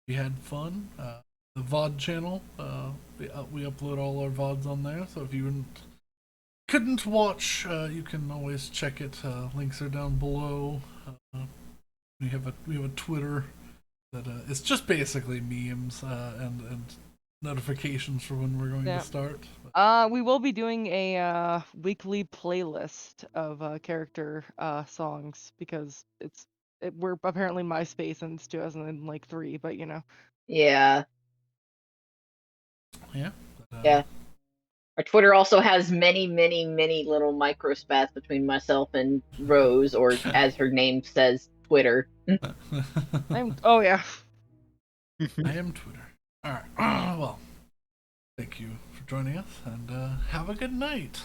We had fun. The VOD channel, we upload all our VODs on there. So if you couldn't watch, you can always check it. Links are down below. We have a Twitter that it's just basically memes and notifications for when we're going to start. We will be doing a weekly playlist of character songs because we're apparently MySpace and it's 2003, but you know. Yeah. Yeah. Yeah. Our Twitter also has many, many, many little micro spats between myself and Rose, or as her name says, Twitter. Oh yeah. I am Twitter. All right. Well, thank you for joining us, and have a good night.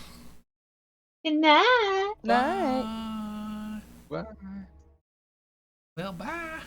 Good night. Night. Bye. Bye. Well, bye.